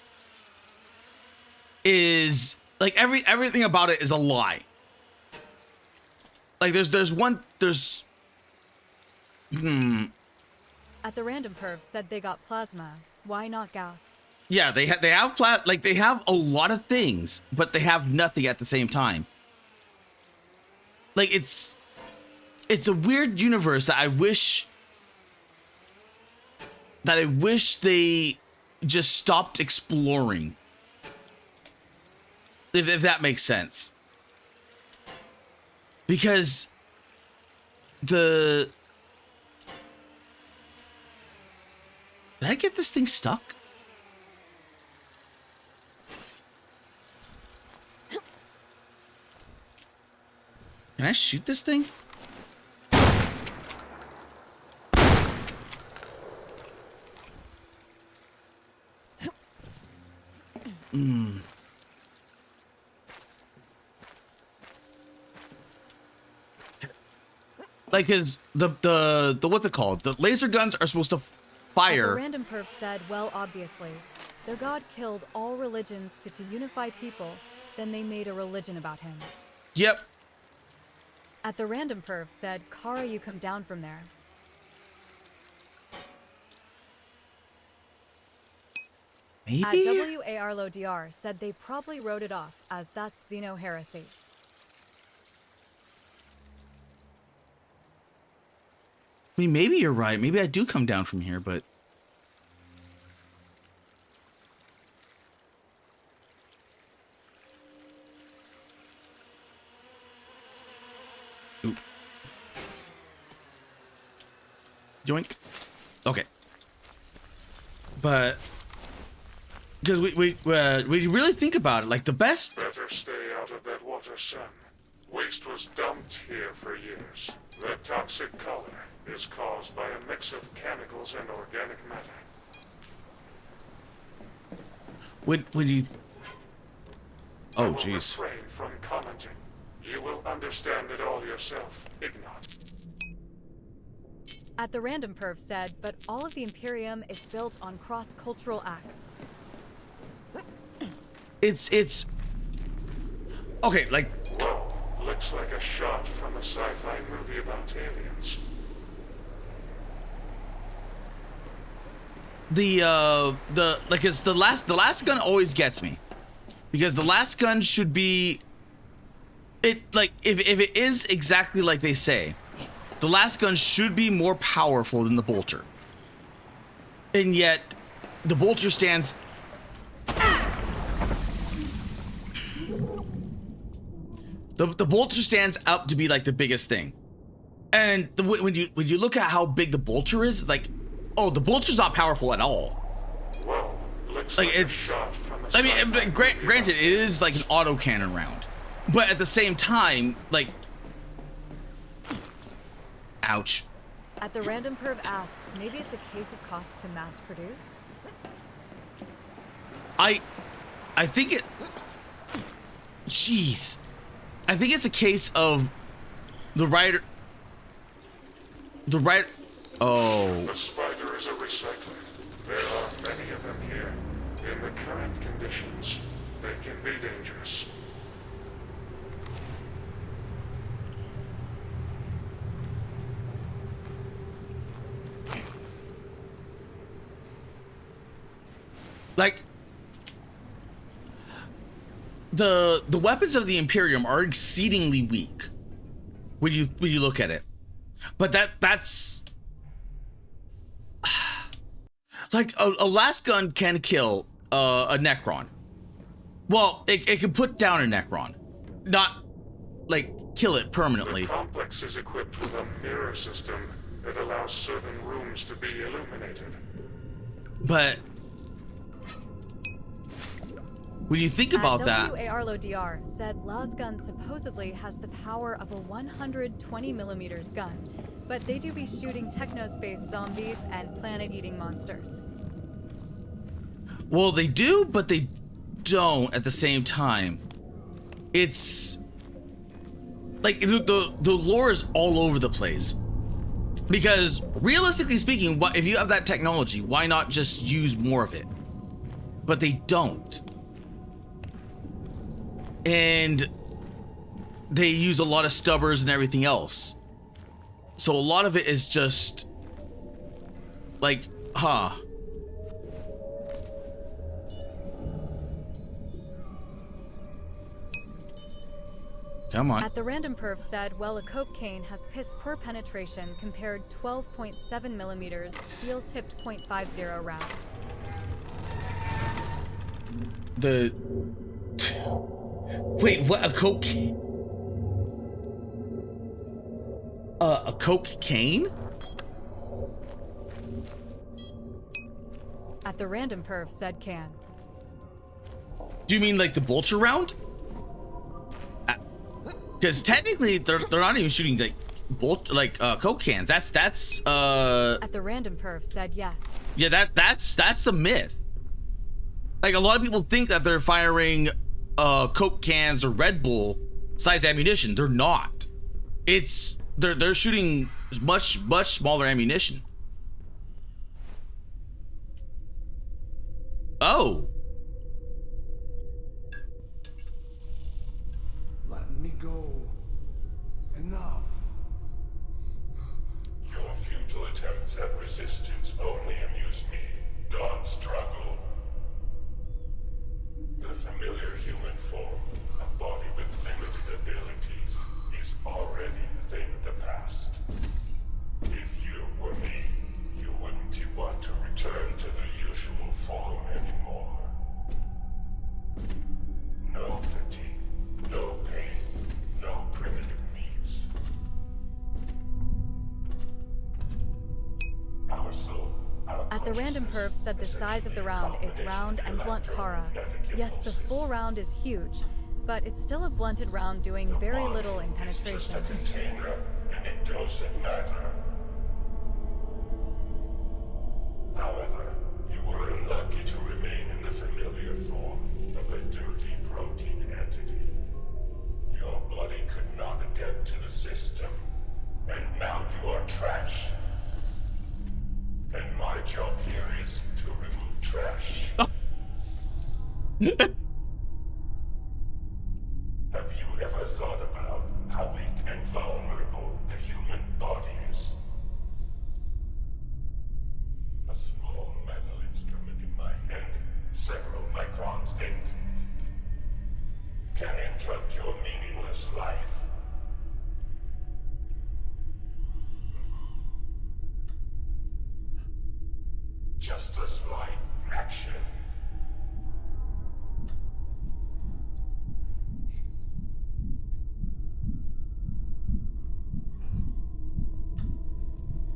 S2: is like everything about it is a lie. Like there's
S1: At the random perv said they got plasma. Why not gas?
S2: Yeah, they have they have a lot of things, but they have nothing at the same time. Like it's a weird universe that I wish they just stopped exploring. If that makes sense. Because did I get this thing stuck? Can I shoot this thing? Like his the what's it called? The laser guns are supposed to fire.
S1: The random perv said, well, obviously, their god killed all religions to unify people. Then they made a religion about him.
S2: Yep.
S1: At the random perv said, Kara, you come down from there.
S2: Maybe?
S1: At WARLODR said they probably wrote it off as that's Xeno heresy.
S2: I mean, maybe you're right. Maybe I do come down from here, but... Ooh. Yoink. Okay. But... Because we really think about it, like the best...
S5: Better stay out of that water, son. Waste was dumped here for years. The toxic color is caused by a mix of chemicals and organic matter.
S2: When you...
S5: I
S2: Oh,
S5: will
S2: jeez.
S5: refrain from commenting. You will understand it all yourself, Ignat.
S1: At the random perv said, but all of the Imperium is built on cross-cultural acts.
S2: It's... Okay, like...
S5: Whoa, looks like a shot from a sci-fi movie about aliens.
S2: It's the last gun always gets me. Because the last gun should be... It, like, if it is exactly like they say, the last gun should be more powerful than the bolter. And yet, the bolter stands... The bolter stands up to be like the biggest thing. And when you look at how big the bolter is, it's like, oh, the bolter's not powerful at all.
S5: Whoa, looks
S2: Like
S5: like
S2: it's...
S5: a shot from a
S2: I mean,
S5: sci-fi
S2: granted, it is like an autocannon round. But at the same time, like... Ouch.
S1: At the random perv asks, maybe it's a case of cost to mass produce?
S2: I think it... Jeez. I think it's a case of the writer... Oh.
S5: The spider is a recycler. There are many of them here. In the current conditions, they can be dangerous.
S2: Like... The weapons of the Imperium are exceedingly weak when you look at it, but that's like a last gun can kill a Necron. Well, it can put down a Necron, not like kill it permanently.
S5: The complex is equipped with a mirror system that allows certain rooms to be illuminated.
S2: But When you think about that,
S1: WARLODR said Lasgun supposedly has the power of a 120 millimeters gun, but they do be shooting technospace zombies and planet-eating monsters.
S2: well, they do, but they don't at the same time. It's like the lore is all over the place. Because realistically speaking, if you have that technology, why not just use more of it? But they don't. And they use a lot of stubbers and everything else. So a lot of it is just like, huh. Come on.
S1: At the random perf said, well, a coke cane has piss per penetration compared 12.7 millimeters steel-tipped .50 round.
S2: The wait, what? A coke? A coke cane?
S1: At the random perf said can.
S2: Do you mean like the bolter round? Because technically they're not even shooting like coke cans. That's
S1: At the random perf said yes.
S2: yeah, that's a myth. Like a lot of people think that they're firing coke cans or Red Bull size ammunition. They're not. It's they're shooting much smaller ammunition. Oh.
S5: Let me go. Enough. Your futile attempts at resistance only amuse me. Don't struggle. The familiar human form, a body with limited abilities, is already a thing of the past. If you were me, you wouldn't want to return to the usual form anymore. No fatigue, no pain, no primitive needs. Our soul, our
S1: At the random perf said the size of the round is round and blunt Kara. Yes, the full round is huge, but it's still a blunted round doing very little in penetration.
S5: It's just a container, and it doesn't matter. However, you were unlucky to remain in the familiar form of a dirty protein entity. Your body could not adapt to the system, and now you are trash. And my job here is to remove trash. Have you ever thought about how weak and vulnerable the human body is? A small metal instrument in my hand, several microns thick, can interrupt your meaningless life. Just a slight fraction.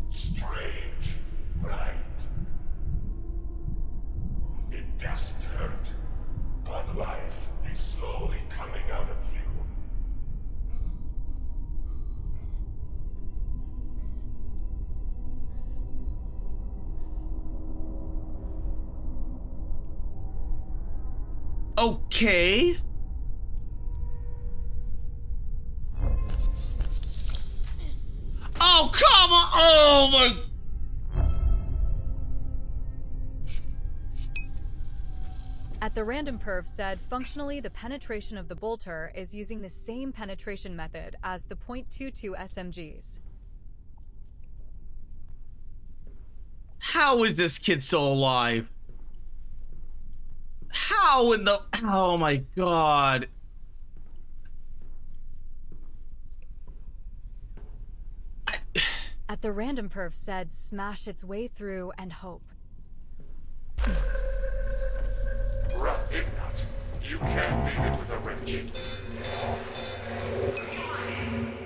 S5: Strange, right? It doesn't hurt, but life is slowly coming out of you.
S2: Okay. Oh, come on. Oh my.
S1: At the random perf said functionally the penetration of the bolter is using the same penetration method as the .22 SMGs.
S2: How is this kid still alive? How in the... Oh my god.
S1: At the random perf said smash its way through and hope.
S5: Rough Ignat, you can't beat it with a wrench.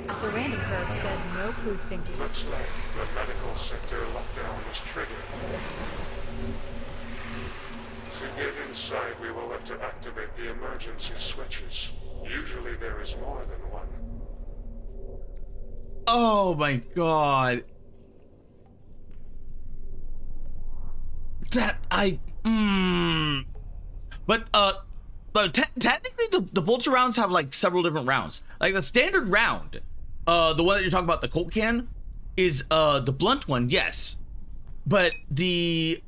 S1: At the random perf said no poo stinky.
S5: Looks like the medical sector lockdown was triggered. To get inside, we will have to activate the emergency switches. Usually there is more than one.
S2: Oh my god. But technically the bolter rounds have like several different rounds. Like the standard round, the one that you're talking about, the Colt can, is the blunt one, yes. But the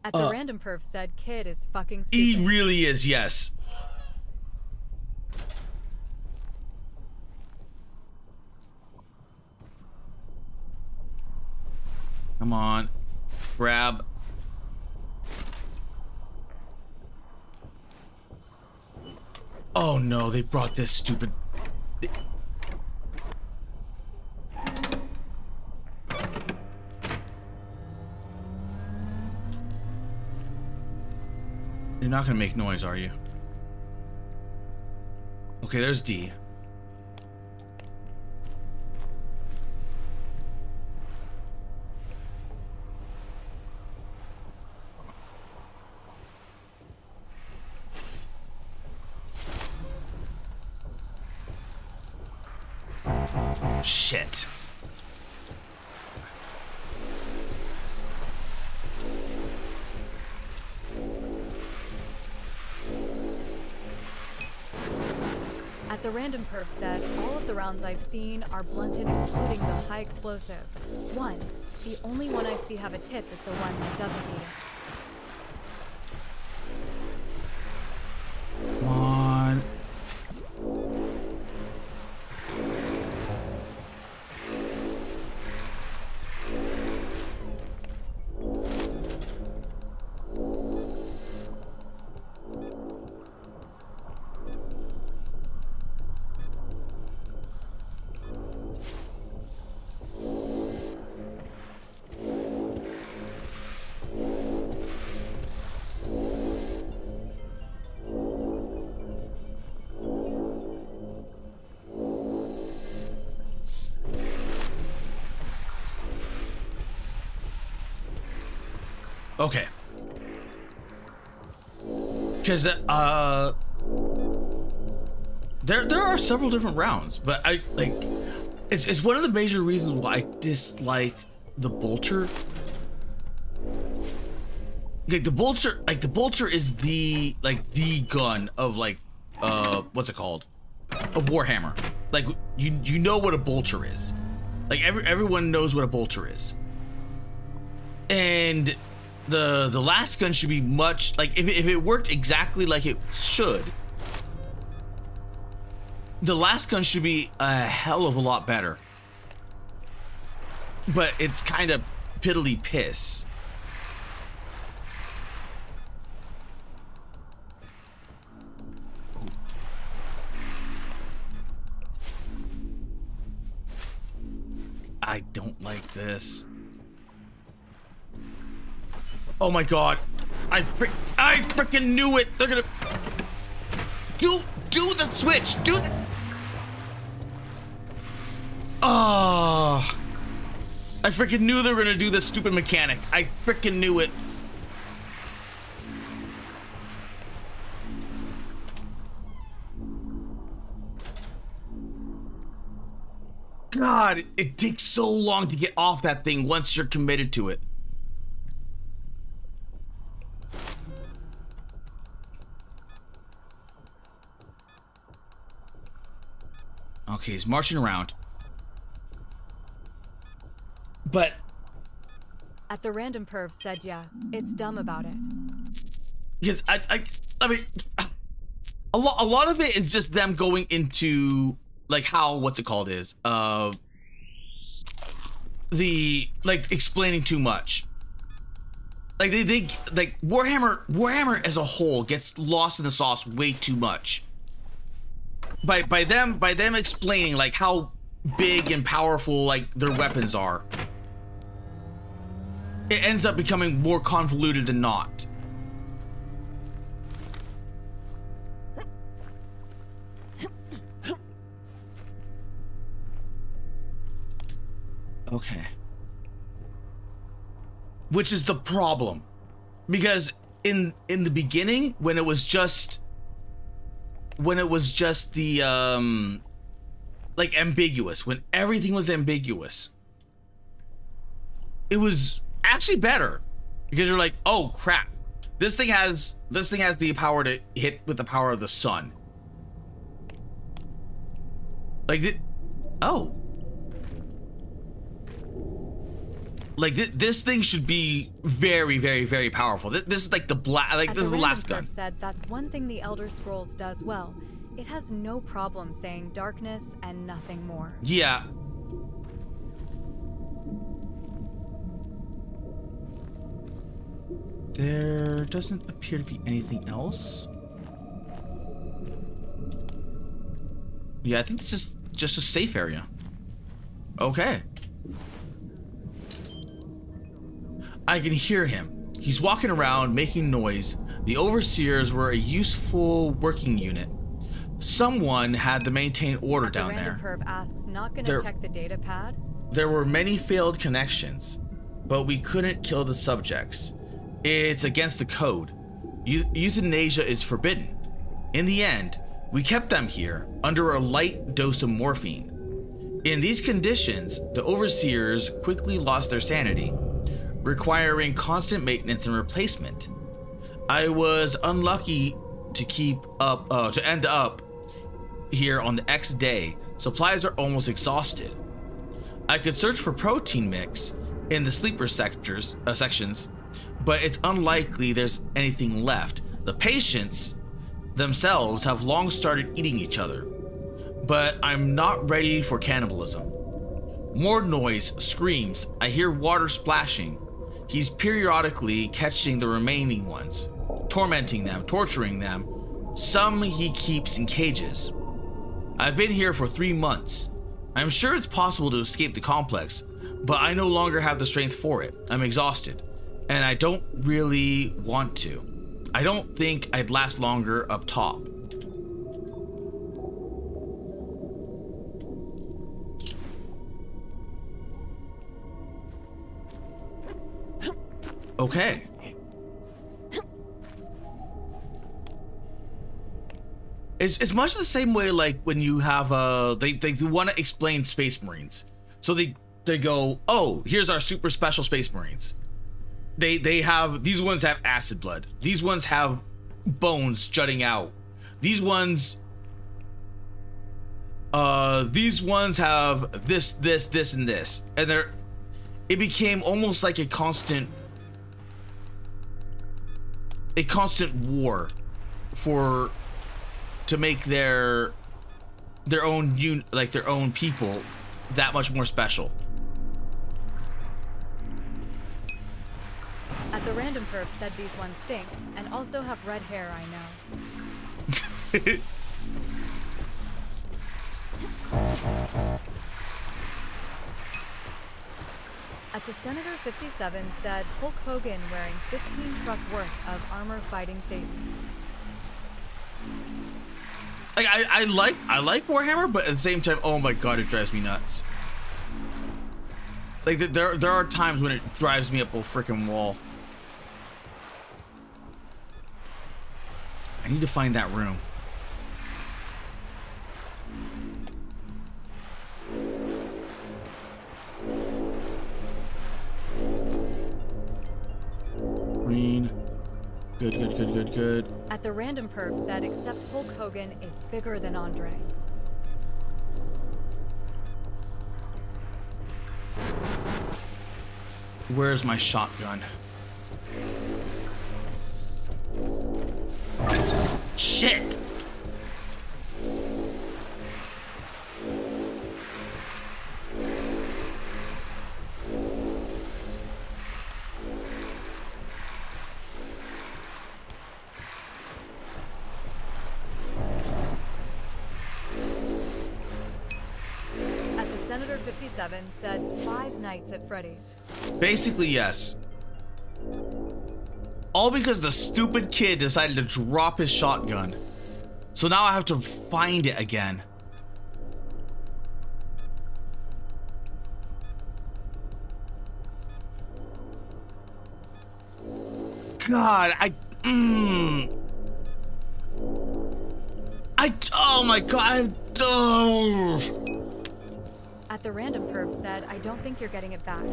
S1: At the random perf said kid is fucking stupid.
S2: he really is, yes. Come on, grab. Oh no, they brought this stupid. You're not gonna make noise, are you? Okay, there's D. Shit.
S1: At the random perf said all of the rounds I've seen are blunted excluding the high explosive. One. The only one I see have a tip is the one that doesn't need it.
S2: Come on. Okay. Because there are several different rounds, but I like it's one of the major reasons why I dislike the bolter. Like the bolter is the gun of what's it called? Of Warhammer. Like you know what a bolter is. Like everyone knows what a bolter is. And the last gun should be much like if it worked exactly like it should, the last gun should be a hell of a lot better. But it's kind of piddly piss. I don't like this. Oh my god. I freaking knew it. They're gonna do the switch. Do the I freaking knew they were gonna do this stupid mechanic. I freaking knew it. God, it takes so long to get off that thing once you're committed to it. Okay, he's marching around. But
S1: At the random perv said yeah, it's dumb about it.
S2: because I mean a lot of it is just them going into like how what's it called is the like explaining too much. Like they like Warhammer as a whole gets lost in the sauce way too much. By them explaining like how big and powerful like their weapons are, it ends up becoming more convoluted than not. Okay. Which is the problem, because in the beginning when it was just the like ambiguous, when everything was ambiguous, it was actually better because you're like, oh crap, this thing has the power to hit with the power of the sun. Like oh, like this thing should be very, very, very powerful. This is like the this is the last gun.
S1: Said that's one thing the Elder Scrolls does well. It has no problem saying darkness and nothing more.
S2: Yeah. There doesn't appear to be anything else. Yeah, I think this is just a safe area. Okay. I can hear him. He's walking around making noise. The overseers were a useful working unit. Someone had to maintain order down there.
S1: Perv asks, not gonna check the data pad?
S2: There were many failed connections, but we couldn't kill the subjects. It's against the code. Euthanasia is forbidden. In the end, we kept them here under a light dose of morphine. In these conditions, the overseers quickly lost their sanity, requiring constant maintenance and replacement. I was unlucky to end up here on the X day. Supplies are almost exhausted. I could search for protein mix in the sleeper sections, but it's unlikely there's anything left. The patients themselves have long started eating each other, but I'm not ready for cannibalism. More noise, screams. I hear water splashing. He's periodically catching the remaining ones, tormenting them, torturing them. Some he keeps in cages. I've been here for 3 months. I'm sure it's possible to escape the complex, but I no longer have the strength for it. I'm exhausted, and I don't really want to. I don't think I'd last longer up top. Okay. It's much the same way like when you have they want to explain Space Marines. So they go, oh, here's our super special Space Marines. They have, these ones have acid blood. These ones have bones jutting out. These ones have this, and this. And it became almost like a constant war to make their own their own people that much more special.
S1: At the random perv said these ones stink and also have red hair, I know. At the Senator 57 said Hulk Hogan wearing 15 truck worth of armor fighting Satan.
S2: Like I like Warhammer, but at the same time, oh my god, it drives me nuts. Like there are times when it drives me up a freaking wall. I need to find that room. Green. Good.
S1: At the random perv said except Hulk Hogan is bigger than Andre.
S2: Where's my shotgun? Shit!
S1: At the Senator 57 said 5 nights at Freddy's.
S2: Basically, yes. All because the stupid kid decided to drop his shotgun. So now I have to find it again. God, Oh my god.
S1: At the random perv said, I don't think you're getting it back.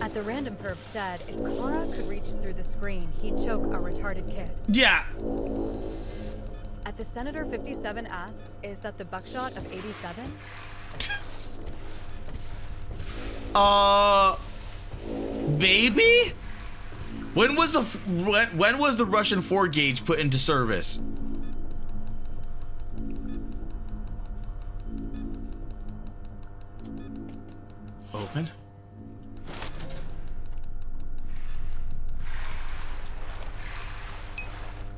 S1: At the random perv said, if Kara could reach through the screen, he'd choke a retarded kid.
S2: Yeah.
S1: At the Senator 57 asks, is that the buckshot of 87?
S2: Baby? When was the Russian 4 gauge put into service? Open.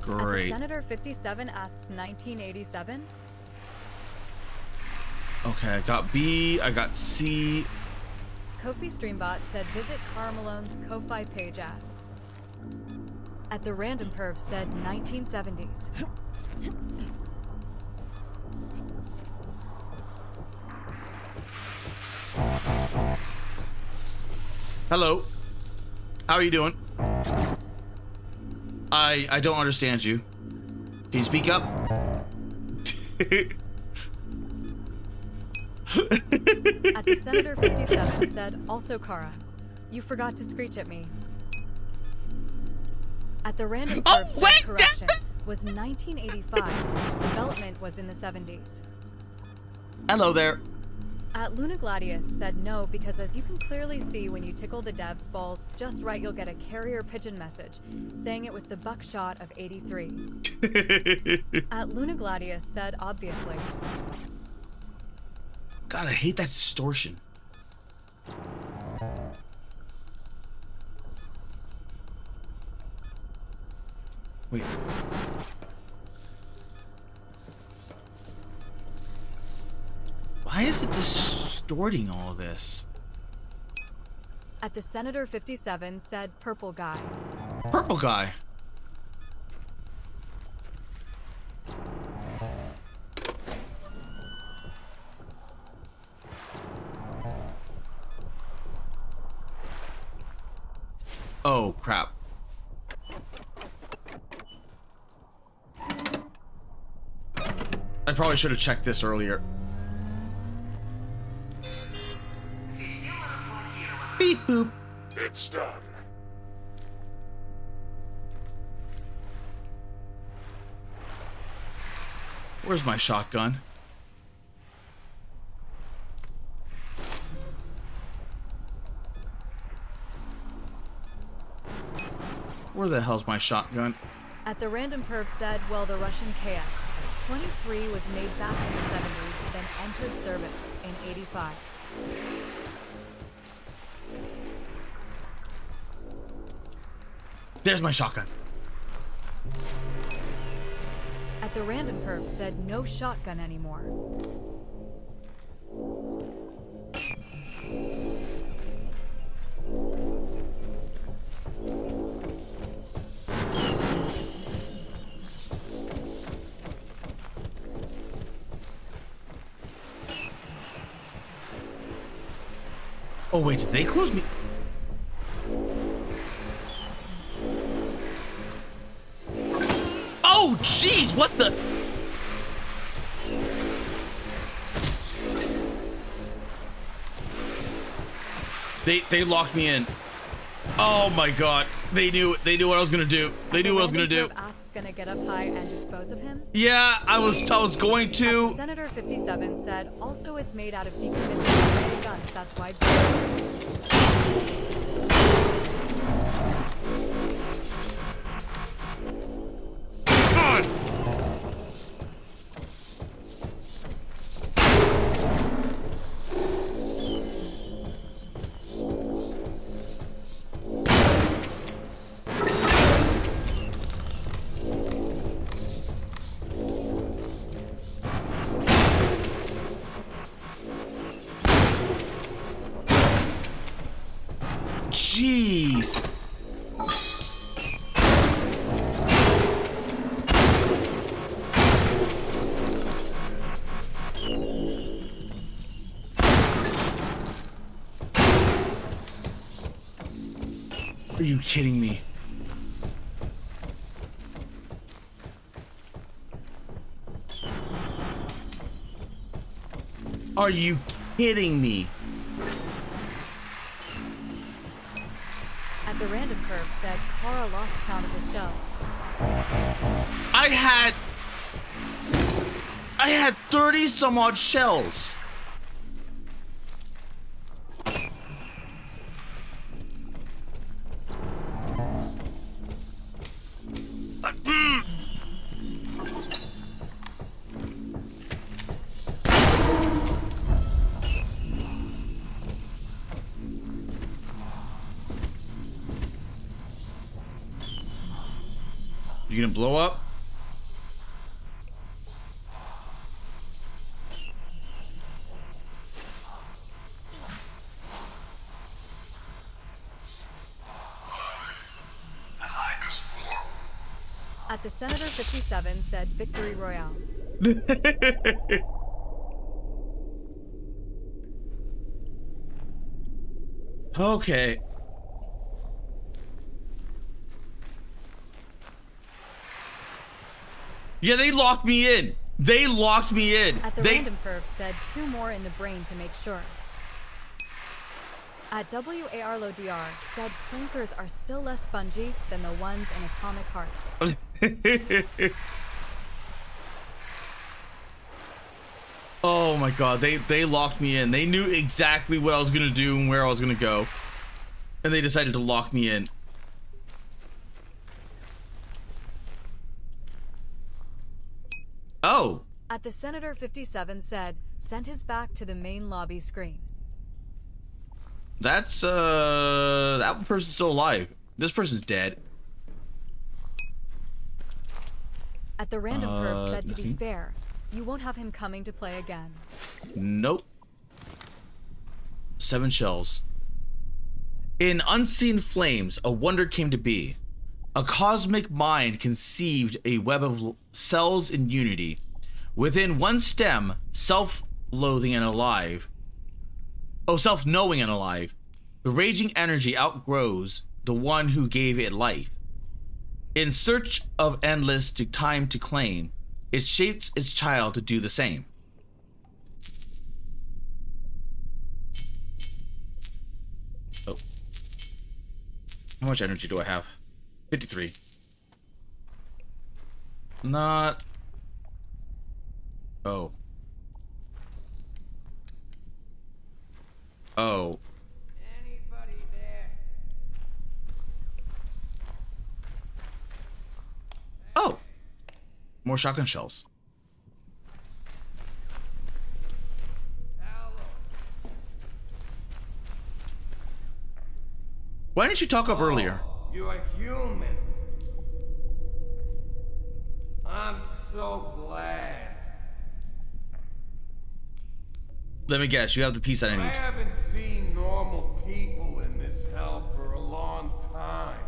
S2: Great.
S1: Senator 57 asks 1987.
S2: Okay, I got B, I got C.
S1: Kofi Streambot said visit Cara Malone's Ko-Fi page at the random perv said 1970s.
S2: Hello. How are you doing? I don't understand you. Can you speak up?
S1: At the Senator 57 said, also Kara, you forgot to screech at me. At the random perv said correction was 1985. Development was in the 70s.
S2: Hello there.
S1: At Luna Gladius said no because as you can clearly see when you tickle the dev's balls just right, you'll get a carrier pigeon message saying it was the buckshot of 83. At Luna Gladius said obviously.
S2: God, I hate that distortion. Wait. Why is it distorting all this?
S1: At the Senator 57 said purple guy.
S2: Purple guy. Oh, crap. I probably should have checked this earlier. Beep boop.
S5: It's done.
S2: Where's my shotgun? Where the hell's my shotgun?
S1: At the random perv said, well, the Russian KS 23 was made back in the 70s, then entered service in 85.
S2: There's my shotgun.
S1: At the random perv said no shotgun anymore.
S2: Oh wait, did they close me? Oh jeez, what the? They locked me in. Oh my god. They knew what I was gonna do. They knew what I was gonna do.
S1: Asks gonna get up high and dispose of him?
S2: Yeah, I was going to.
S1: Senator 57 said, also it's made out of decommissioned guns, that's why.
S2: God. Are you kidding me? Are you kidding me?
S1: At the random curve said Kara lost count of the shells.
S2: I had 30 some odd shells. You gonna blow up?
S1: At the Senator 57 said Victory Royale.
S2: Okay. Yeah, they locked me in. They locked me in.
S1: At the random curve said 2 more in the brain to make sure. At WARLODR said clinkers are still less spongy than the ones in Atomic Heart.
S2: Oh my god, they locked me in. They knew exactly what I was gonna do and where I was gonna go. And they decided to lock me in. Oh.
S1: At the Senator 57 said, sent his back to the main lobby screen.
S2: That's that person's still alive. This person's dead.
S1: At the random curve said to be
S2: nothing.
S1: fair, you won't have him coming to play again.
S2: Nope. 7 shells. In unseen flames, a wonder came to be. A cosmic mind conceived a web of cells in unity. Within one stem, self-loathing and alive. Oh, self-knowing and alive. The raging energy outgrows the one who gave it life. In search of endless time to claim, it shapes its child to do the same. Oh. How much energy do I have? 53. Not... Oh. Oh.
S4: Anybody there?
S2: Oh! More shotgun shells.
S4: Hello.
S2: Why didn't you talk up earlier?
S4: You're human. I'm so glad.
S2: Let me guess, you have the piece that I
S4: I
S2: need.
S4: haven't seen normal people in this hell for a long time.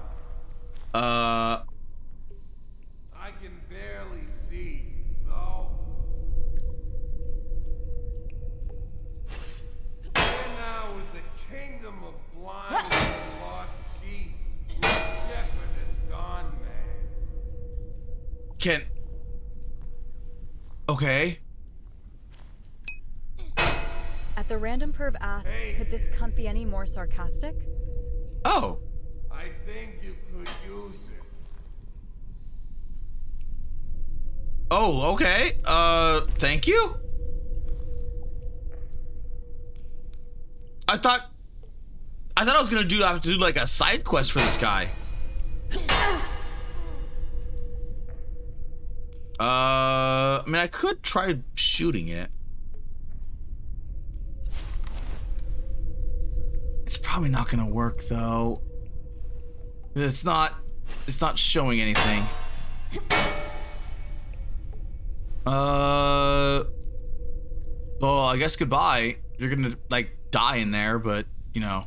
S4: I can barely see, though. There now is a kingdom of blind and lost sheep whose shepherd is gone mad.
S2: Can... Okay.
S1: At the random perv asks, could this cunt be any more sarcastic?
S2: Oh.
S4: I think you could use it.
S2: Oh, okay. Thank you? I thought I was gonna have to do like a side quest for this guy. I mean, I could try shooting it. It's probably not gonna work though. It's not showing anything. Well, I guess goodbye. You're gonna like die in there, but you know.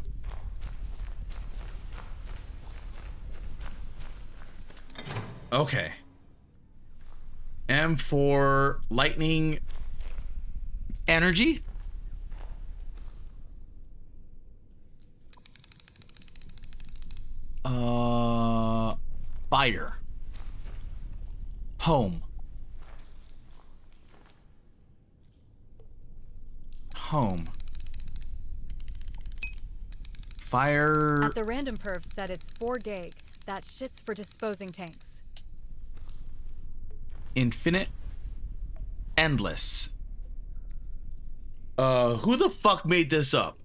S2: Okay. M for lightning energy. Fire. Home. Home. Fire.
S1: At the random perf said it's 4 gig. That shit's for disposing tanks.
S2: Infinite. Endless. Who the fuck made this up?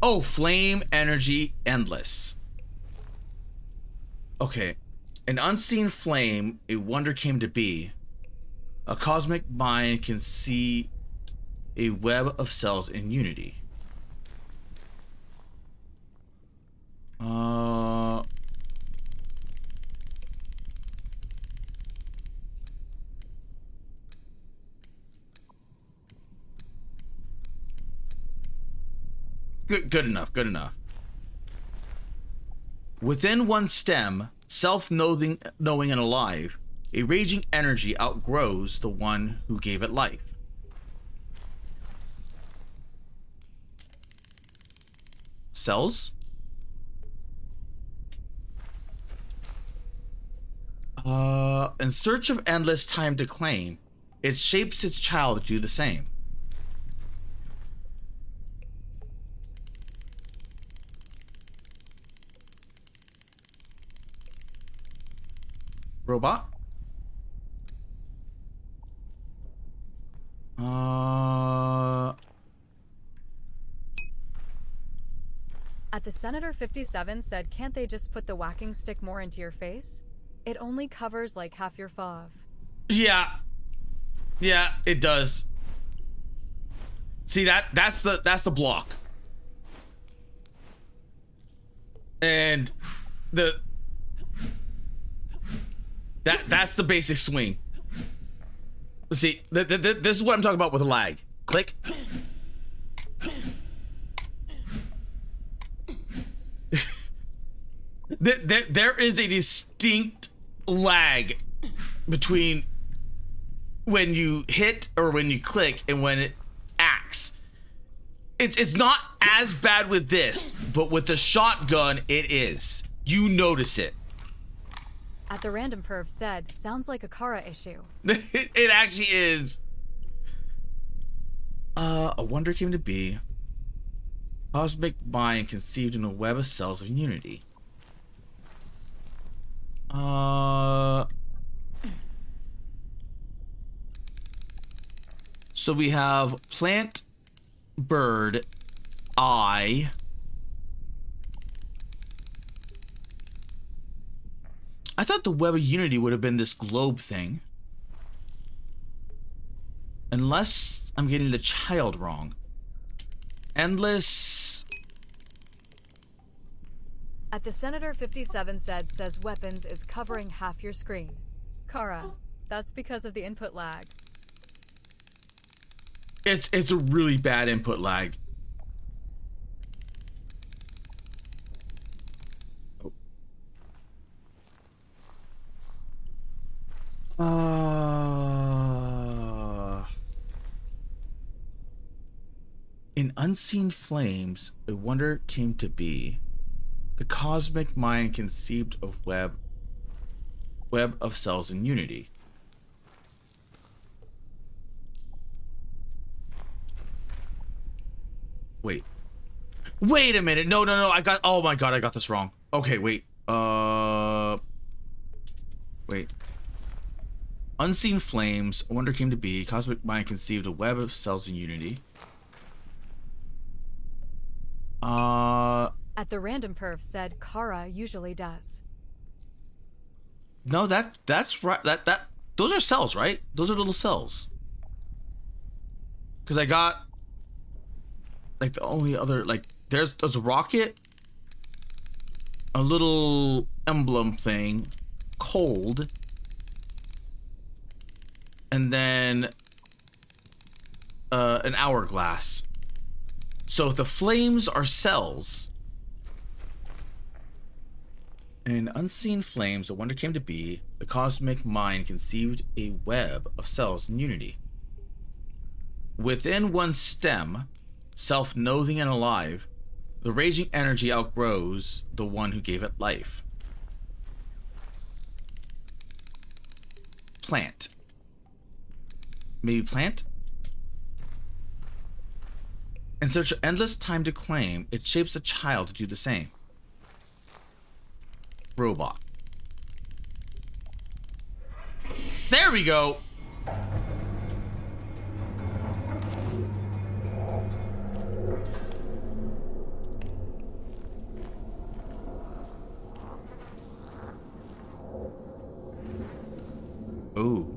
S2: Oh, flame, energy, endless. Okay. An unseen flame, a wonder came to be. A cosmic mind can see a web of cells in unity. Good enough, good enough. Within one stem, self-knowing and alive, a raging energy outgrows the one who gave it life. Cells? In search of endless time to claim, it shapes its child to do the same. Robot?
S1: At the Senator 57 said, can't they just put the whacking stick more into your face? It only covers like half your FAV.
S2: Yeah. Yeah, it does. See, that's the block. And that's the basic swing. See, this is what I'm talking about with lag. Click. There is a distinct lag between when you hit or when you click and when it acts. It's not as bad with this, but with the shotgun it is. You notice it.
S1: At the random perv said, sounds like a Kara issue.
S2: It actually is. A wonder came to be. Cosmic mind conceived in a web of cells of unity. So we have plant, bird, eye. I thought the web of unity would have been this globe thing. Unless I'm getting the child wrong. Endless.
S1: At the Senator 57 says weapons is covering half your screen. Kara, that's because of the input lag.
S2: It's a really bad input lag. In unseen flames, a wonder came to be. The cosmic mind conceived of web of cells in unity. Wait a minute. No. Oh my god, I got this wrong. Okay, wait. Wait. Unseen flames, a wonder came to be. Cosmic mind conceived a web of cells in unity.
S1: At the random perf said Kara usually does.
S2: No, that's right. Those are cells, right? Those are little cells. Because I got like the only other like there's a rocket, a little emblem thing, cold, and then an hourglass. So if the flames are cells, in unseen flames, a wonder came to be. The cosmic mind conceived a web of cells in unity. Within one stem, self-loathing and alive, the raging energy outgrows the one who gave it life. plant. Maybe plant? In search of endless time to claim, it shapes a child to do the same. Robot. There we go. Ooh.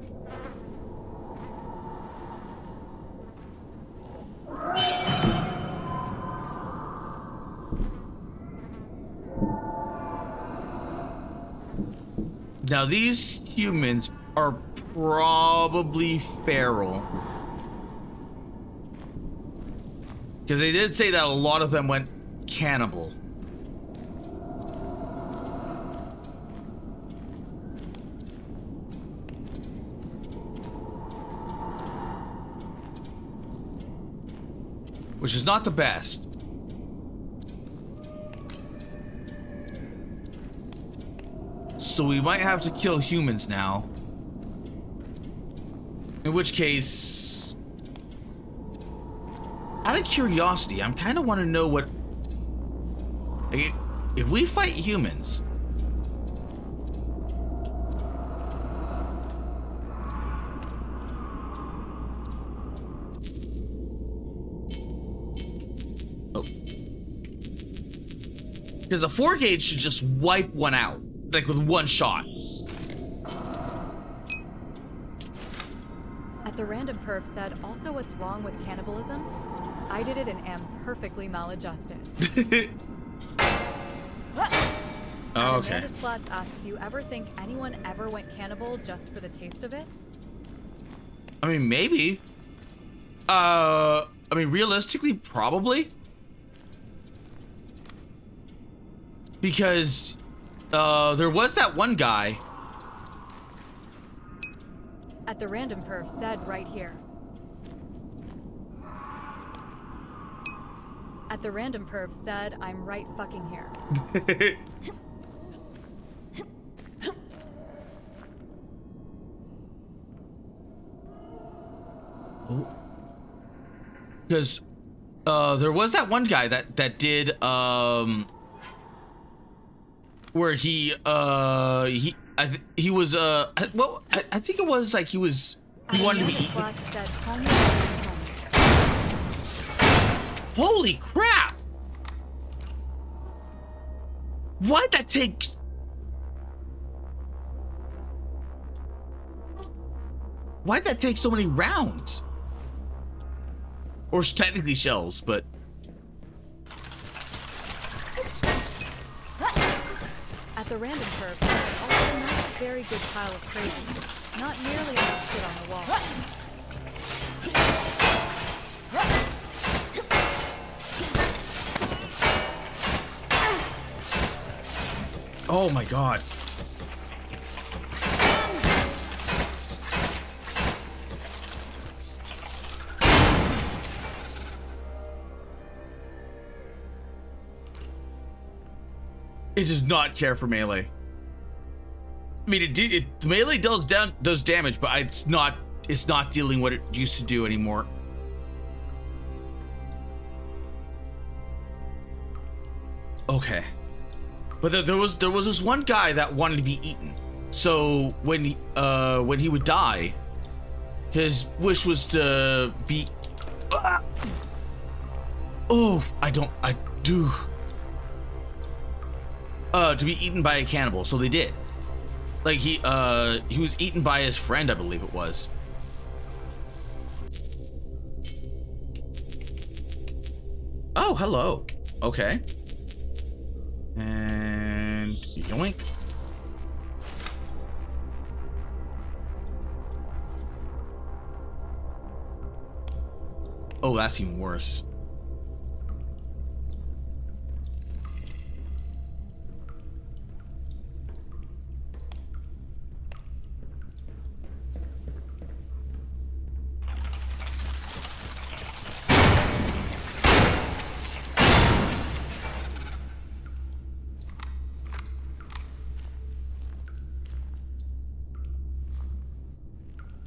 S2: Now these humans are probably feral. Because they did say that a lot of them went cannibal. Which is not the best. So we might have to kill humans now. In which case, out of curiosity, I'm kind of want to know what, like, if we fight humans, because the 4 gauge should just wipe one out, like with one shot.
S1: At the random perv said, also what's wrong with cannibalisms? I did it and am perfectly maladjusted.
S2: Oh, okay.
S1: Amanda Splats asks, you ever think anyone ever went cannibal just for the taste of it?
S2: I mean, maybe. I mean, realistically, probably. Because there was that one guy.
S1: At the random perv said right here. At the random perv said, I'm right fucking here.
S2: Because there was that one guy that did where he was well, I think it was like he wanted to be eaten.
S1: Said,
S2: Holy crap! Why'd that take? Why'd that take so many rounds? Or technically shells, but
S1: at the random perv, also not a very good pile of crazies. Not nearly enough shit on the wall.
S2: oh my god. It does not care for melee. I mean, the melee does damage, but it's not dealing what it used to do anymore. Okay, but there was this one guy that wanted to be eaten. So when he would die, his wish was to be. To be eaten by a cannibal, so they did. Like he was eaten by his friend, I believe it was. Oh, hello. Okay. And yoink. Oh, that's even worse.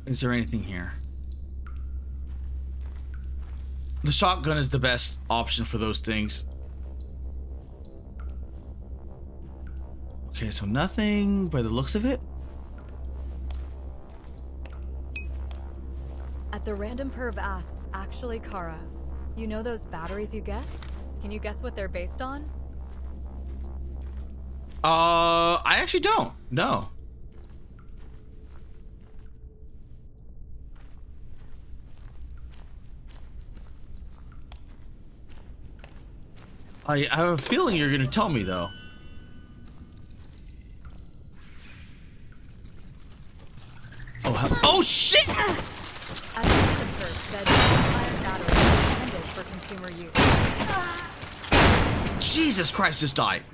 S2: Is there anything here? The shotgun is the best option for those things. Okay, so nothing by the looks of it.
S1: At the random perv asks, actually, Kara, you know those batteries you get? Can you guess what they're based on?
S2: I actually don't. No. I have a feeling you're gonna tell me though. Oh shit!
S1: At the random perv said iron batteries are intended for consumer use.
S2: Jesus Christ, just died.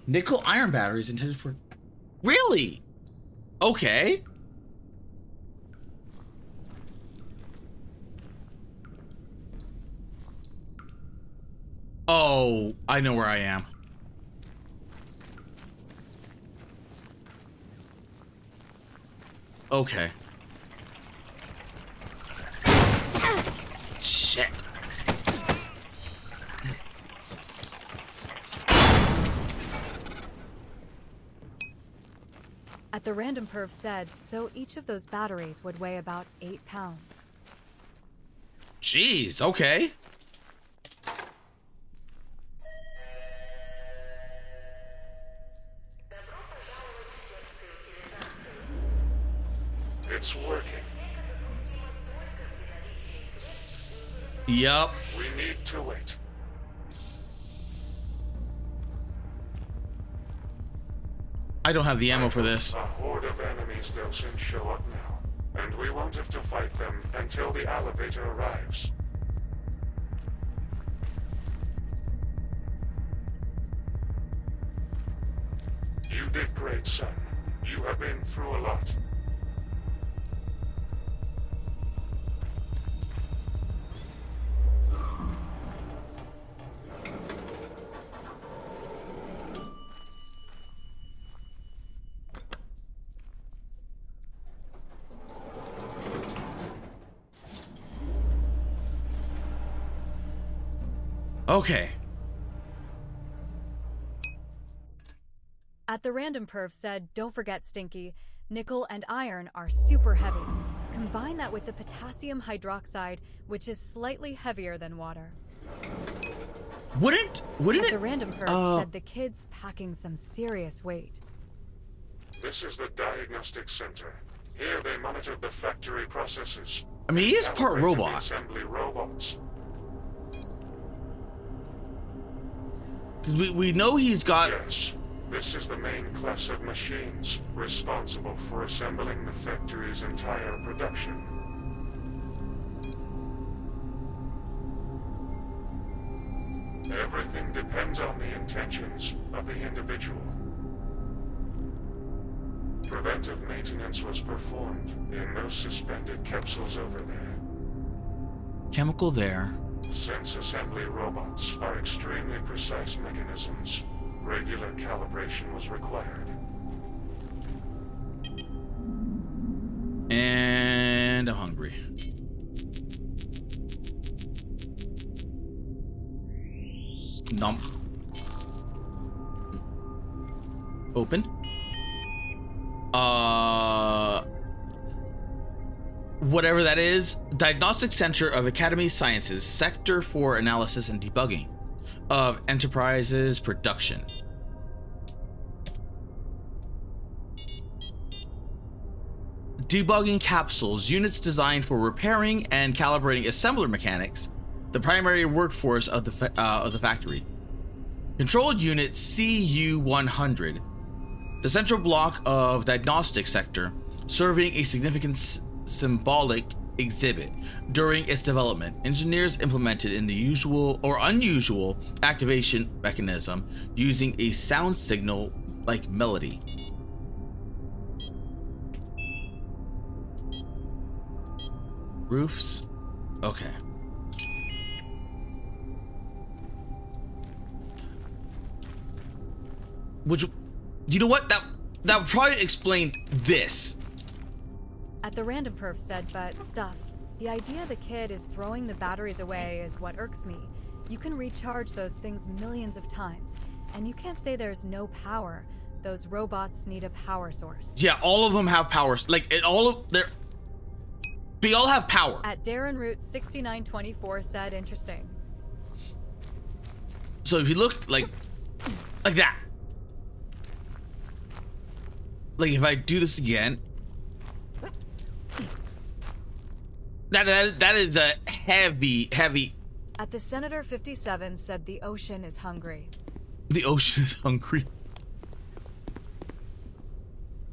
S2: Nickel iron batteries intended for... Really? Okay. Oh, I know where I am. Okay. Shit.
S1: At the random perv said, so each of those batteries would weigh about 8 pounds.
S2: Jeez, okay.
S5: It's working.
S2: Yup.
S5: We need to wait.
S2: I don't have the ammo for this.
S5: A horde of enemies doesn't show up now, and we won't have to fight them until the elevator arrives. You did great, son. You have been through a lot.
S2: Okay.
S1: At the random perv said, don't forget, Stinky, nickel and iron are super heavy. Combine that with the potassium hydroxide, which is slightly heavier than water.
S2: Wouldn't
S1: At
S2: it?
S1: the random perv said the kid's packing some serious weight.
S5: This is the diagnostic center. Here they monitored the factory processes.
S2: I mean, he is part
S5: Calibrated the
S2: robot.
S5: assembly robots.
S2: Because we know he's got...
S5: Yes, this is the main class of machines responsible for assembling the factory's entire production. Everything depends on the intentions of the individual. Preventive maintenance was performed in those suspended capsules over there.
S2: Chemical there.
S5: Since assembly robots are extremely precise mechanisms, regular calibration was required.
S2: And I'm hungry. Nump. Open. Whatever that is, Diagnostic Center of Academy Sciences, Sector for Analysis and Debugging of Enterprises Production. Debugging capsules, units designed for repairing and calibrating assembler mechanics, the primary workforce of the factory. Control Unit CU-100, the central block of Diagnostic Sector, serving a significant symbolic exhibit during its development. Engineers implemented in the usual or unusual activation mechanism using a sound signal like melody. Roofs. Okay. Which, you know what? that would probably explain this.
S1: At the random perf said, but stuff. The idea the kid is throwing the batteries away is what irks me. You can recharge those things millions of times, and you can't say there's no power. Those robots need a power source.
S2: Yeah, all of them have powers. Like, they all have power.
S1: At Darren Root 6924 said, interesting.
S2: So if you look like that. Like if I do this again. That is a heavy.
S1: At the Senator 57 said the ocean is hungry.
S2: The ocean is hungry.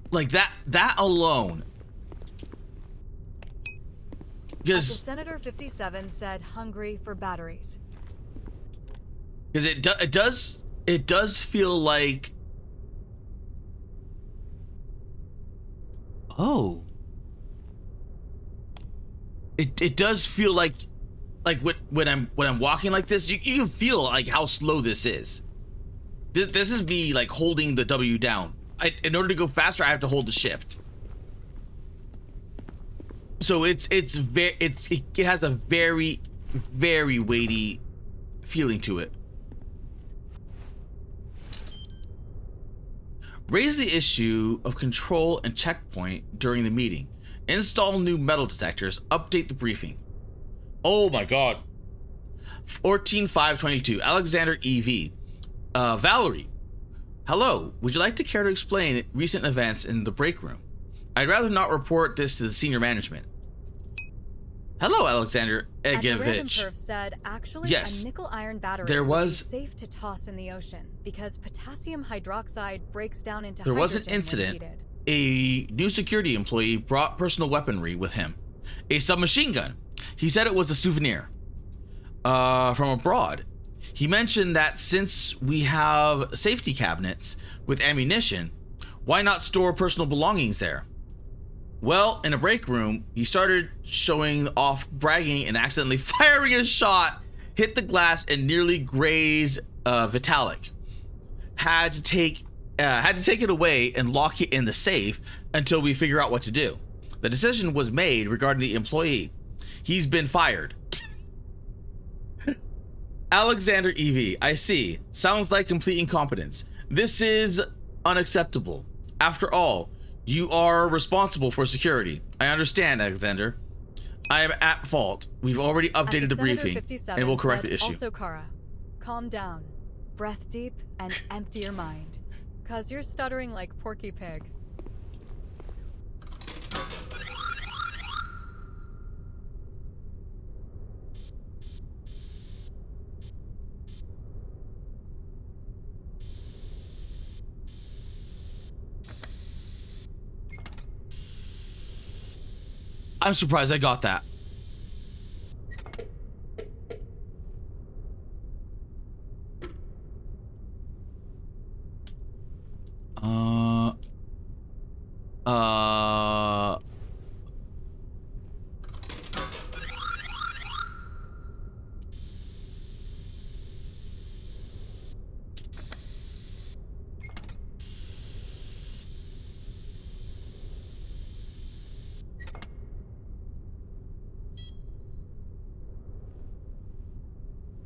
S2: Like that alone.
S1: At the
S2: Because
S1: Senator 57 said hungry for batteries.
S2: it does feel like, oh, it does feel like when I'm walking like this, you can feel like how slow this is. This is me like holding the W down. In order to go faster, I have to hold the shift. So it has a very, very weighty feeling to it. Raise the issue of control and checkpoint during the meeting. Install new metal detectors. Update the briefing. Oh my god. 14-5-22. Alexander EV. Valerie. Hello. Would you like to care to explain recent events in the break room? I'd rather not report this to the senior management. Hello, Alexander
S1: At the random
S2: Egevich.
S1: perf said, actually,
S2: Yes.
S1: a nickel iron battery
S2: There
S1: would be
S2: was-
S1: safe to toss in the ocean because potassium hydroxide breaks down into
S2: There was an
S1: hydrogen when
S2: incident.
S1: heated.
S2: A new security employee brought personal weaponry with him. A submachine gun. He said it was a souvenir from abroad. He mentioned that since we have safety cabinets with ammunition, why not store personal belongings there? Well, in a break room, he started showing off bragging and accidentally firing a shot, hit the glass and nearly grazed Vitalik. Had to take it away and lock it in the safe until we figure out what to do. The decision was made regarding the employee. He's been fired. Alexander EV, I see. Sounds like complete incompetence. This is unacceptable. After all, you are responsible for security. I understand, Alexander. I am at fault. We've already updated the briefing, and we'll correct the issue.
S1: Also, Kara, calm down, breath deep, and empty your mind, cause you're stuttering like Porky Pig.
S2: I'm surprised I got that.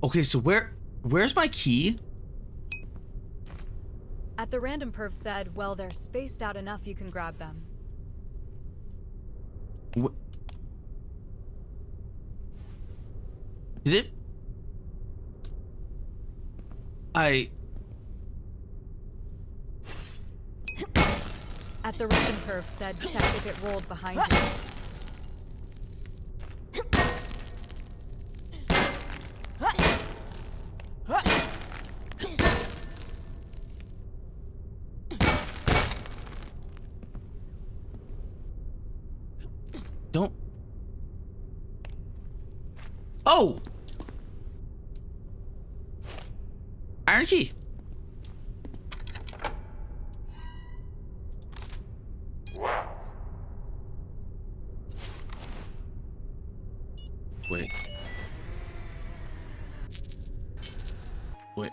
S2: Okay, so where's my key?
S1: At the random perf said, well, they're spaced out enough you can grab them.
S2: Did it?
S1: At the random perf said, check if it rolled behind you.
S2: Don't. Oh! Iron key.
S5: Wow.
S2: Wait. Wait.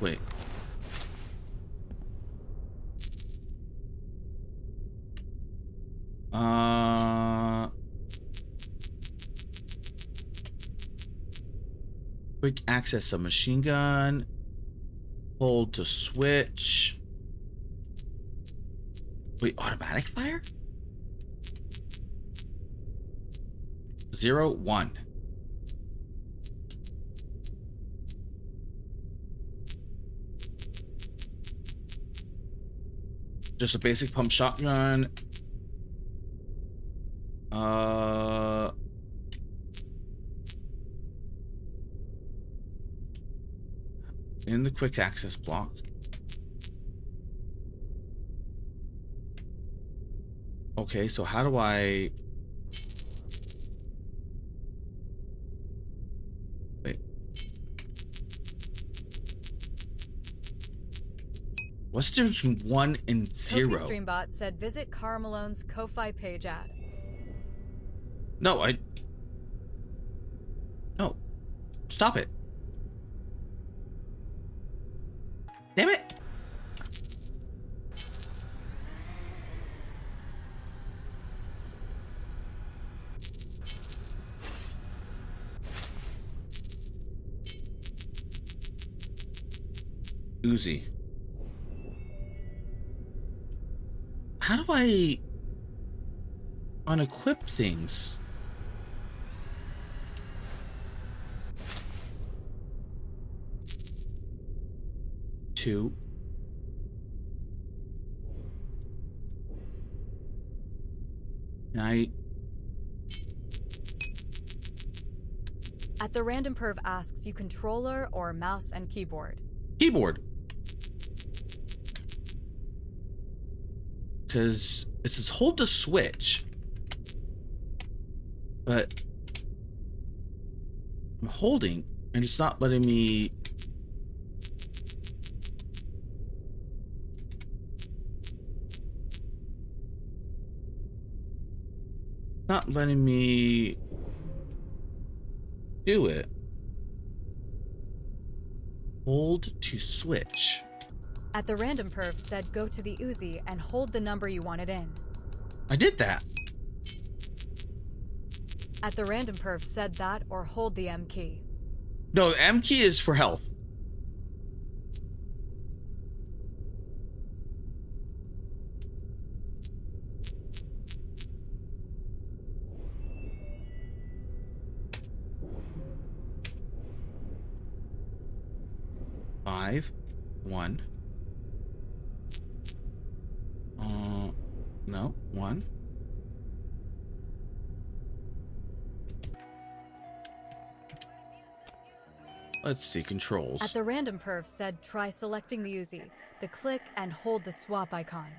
S2: Wait. Quick access a machine gun. Hold to switch. Wait, automatic fire? 0, 1. Just a basic pump shotgun. In the quick access block. Okay, so how do I... Wait. What's the difference between 1 and 0?
S1: Kofi Streambot said visit Cara Malone's Ko-Fi page ad.
S2: No, No. Stop it. Damn it. Uzi. How do I unequip things? Two. And
S1: At the random perv asks you controller or mouse and keyboard.
S2: Keyboard. Because it says hold the switch. But I'm holding and it's not letting me. Not letting me do it. Hold to switch.
S1: At the random perv said go to the Uzi and hold the number you want it in.
S2: I did that.
S1: At the random perv said that or hold the M key.
S2: No, the M key is for health. Five, 1. No, 1. Let's see, controls.
S1: At the random perv said try selecting the Uzi, the click and hold the swap icon.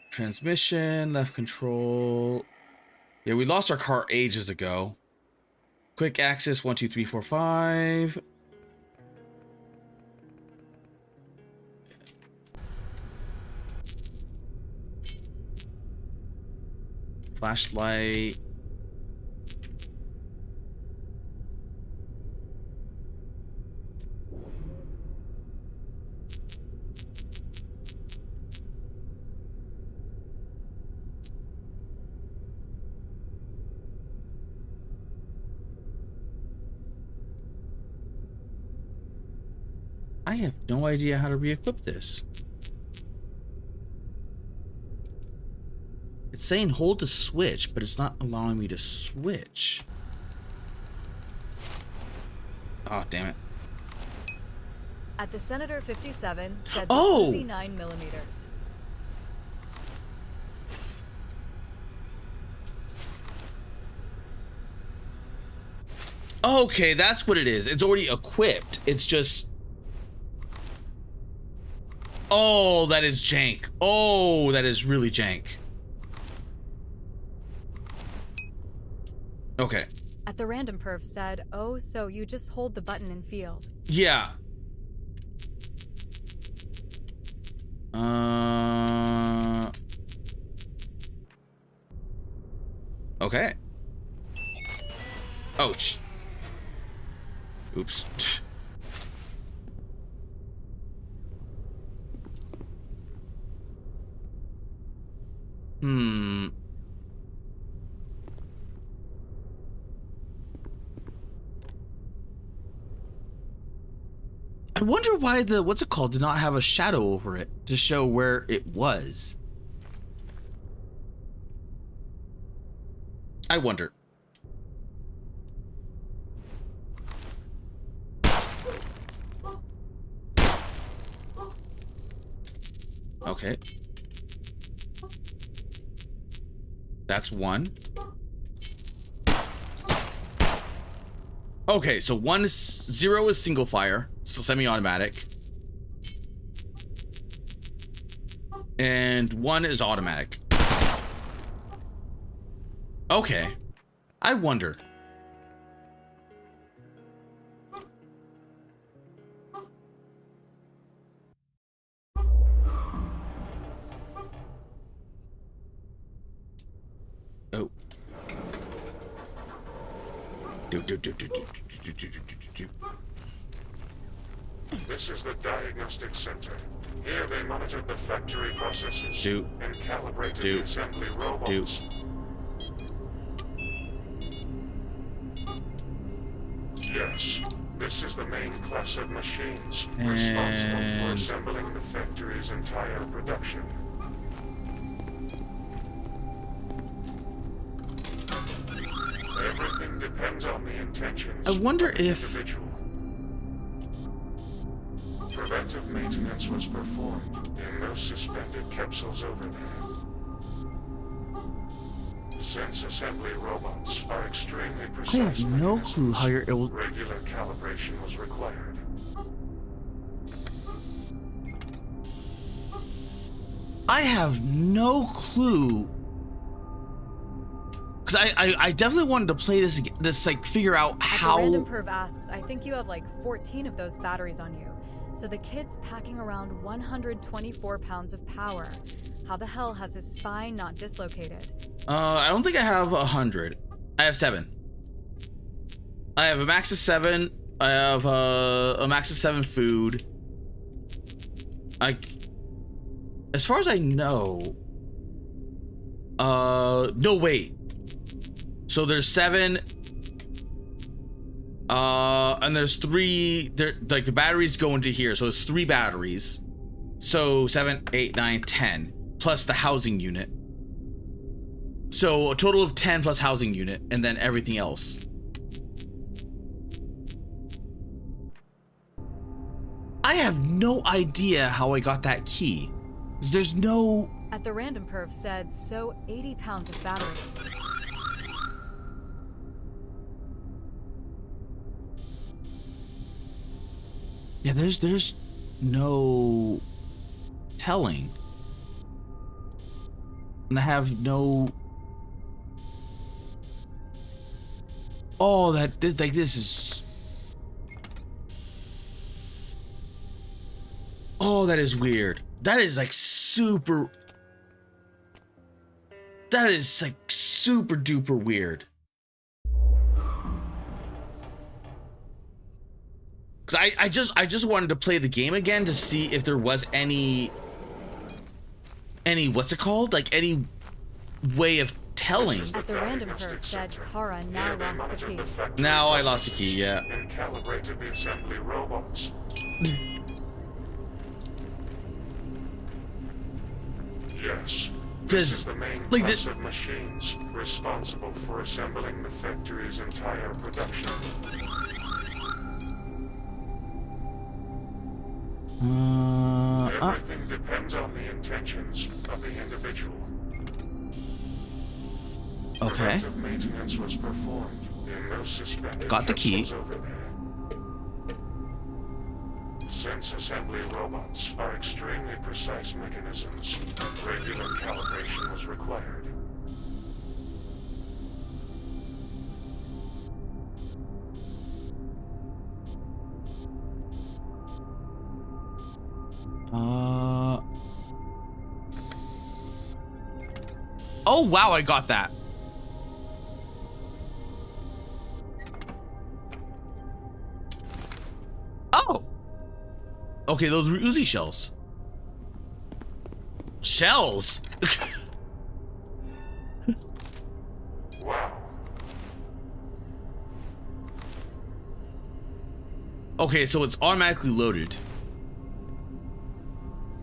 S2: Transmission, left control. Yeah, we lost our car ages ago. Quick access, 1, 2, 3, 4, 5. Flashlight. I have no idea how to re-equip this. It's saying hold to switch, but it's not allowing me to switch. Oh, damn it.
S1: At the Senator 57 said
S2: Oh!
S1: Uzi 9mm.
S2: Okay, that's what it is. It's already equipped. It's just... Oh, that is jank. Oh, that is really jank. Okay.
S1: At the random perv said, oh, so you just hold the button in field.
S2: Yeah. Okay. Oh, oops. I wonder why the, what's it called, did not have a shadow over it to show where it was. I wonder. Okay. That's one. Okay, so 0 is single fire, so semi-automatic. And 1 is automatic. Okay. I wonder. Oh.
S5: This is the diagnostic center. Here they monitored the factory processes and calibrated the assembly robots. Yes, this is the main class of machines responsible for assembling the factory's entire production. Everything depends on the intentions.
S2: I wonder
S5: of the
S2: if
S5: individual. Preventive maintenance was performed in those suspended capsules over there. Since assembly robots are extremely precise,
S2: I have no clue how you're able.
S5: regular calibration was required.
S2: I have no clue. Because I definitely wanted to play this like figure out how.
S1: Random Perv asks, I think you have like 14 of those batteries on you. So the kid's packing around 124 pounds of power. How the hell has his spine not dislocated?
S2: I don't think I have 100. I have 7. I have a max of 7. I have a max of 7 food. As far as I know, no, wait. So there's 7, and there's 3. There, like the batteries go into here, so it's 3 batteries. So 7, 8, 9, 10, plus the housing unit. So a total of 10 plus housing unit, and then everything else. I have no idea how I got that key. There's no.
S1: At the Random Perv said, so 80 pounds of batteries.
S2: Yeah, there's no telling. And I have no. Oh, like this is. Oh, that is weird. That is like super. That is like super duper weird. Cause I just wanted to play the game again to see if there was any what's it called? Like any way of telling.
S1: At the Random Perv said Kara now lost the key.
S2: Now I lost the key, yeah.
S5: And calibrated the assembly robots. Yes. This is the main
S2: like
S5: class of machines responsible for assembling the factory's entire production. Everything depends on the intentions of the individual.
S2: Okay.
S5: Preventive maintenance was performed in those suspended
S2: Got the key.
S5: capsules over there. Since assembly robots are extremely precise mechanisms, regular calibration was required.
S2: Oh wow, I got that. Okay, those were Uzi shells. Shells?
S5: Wow.
S2: Okay, so it's automatically loaded.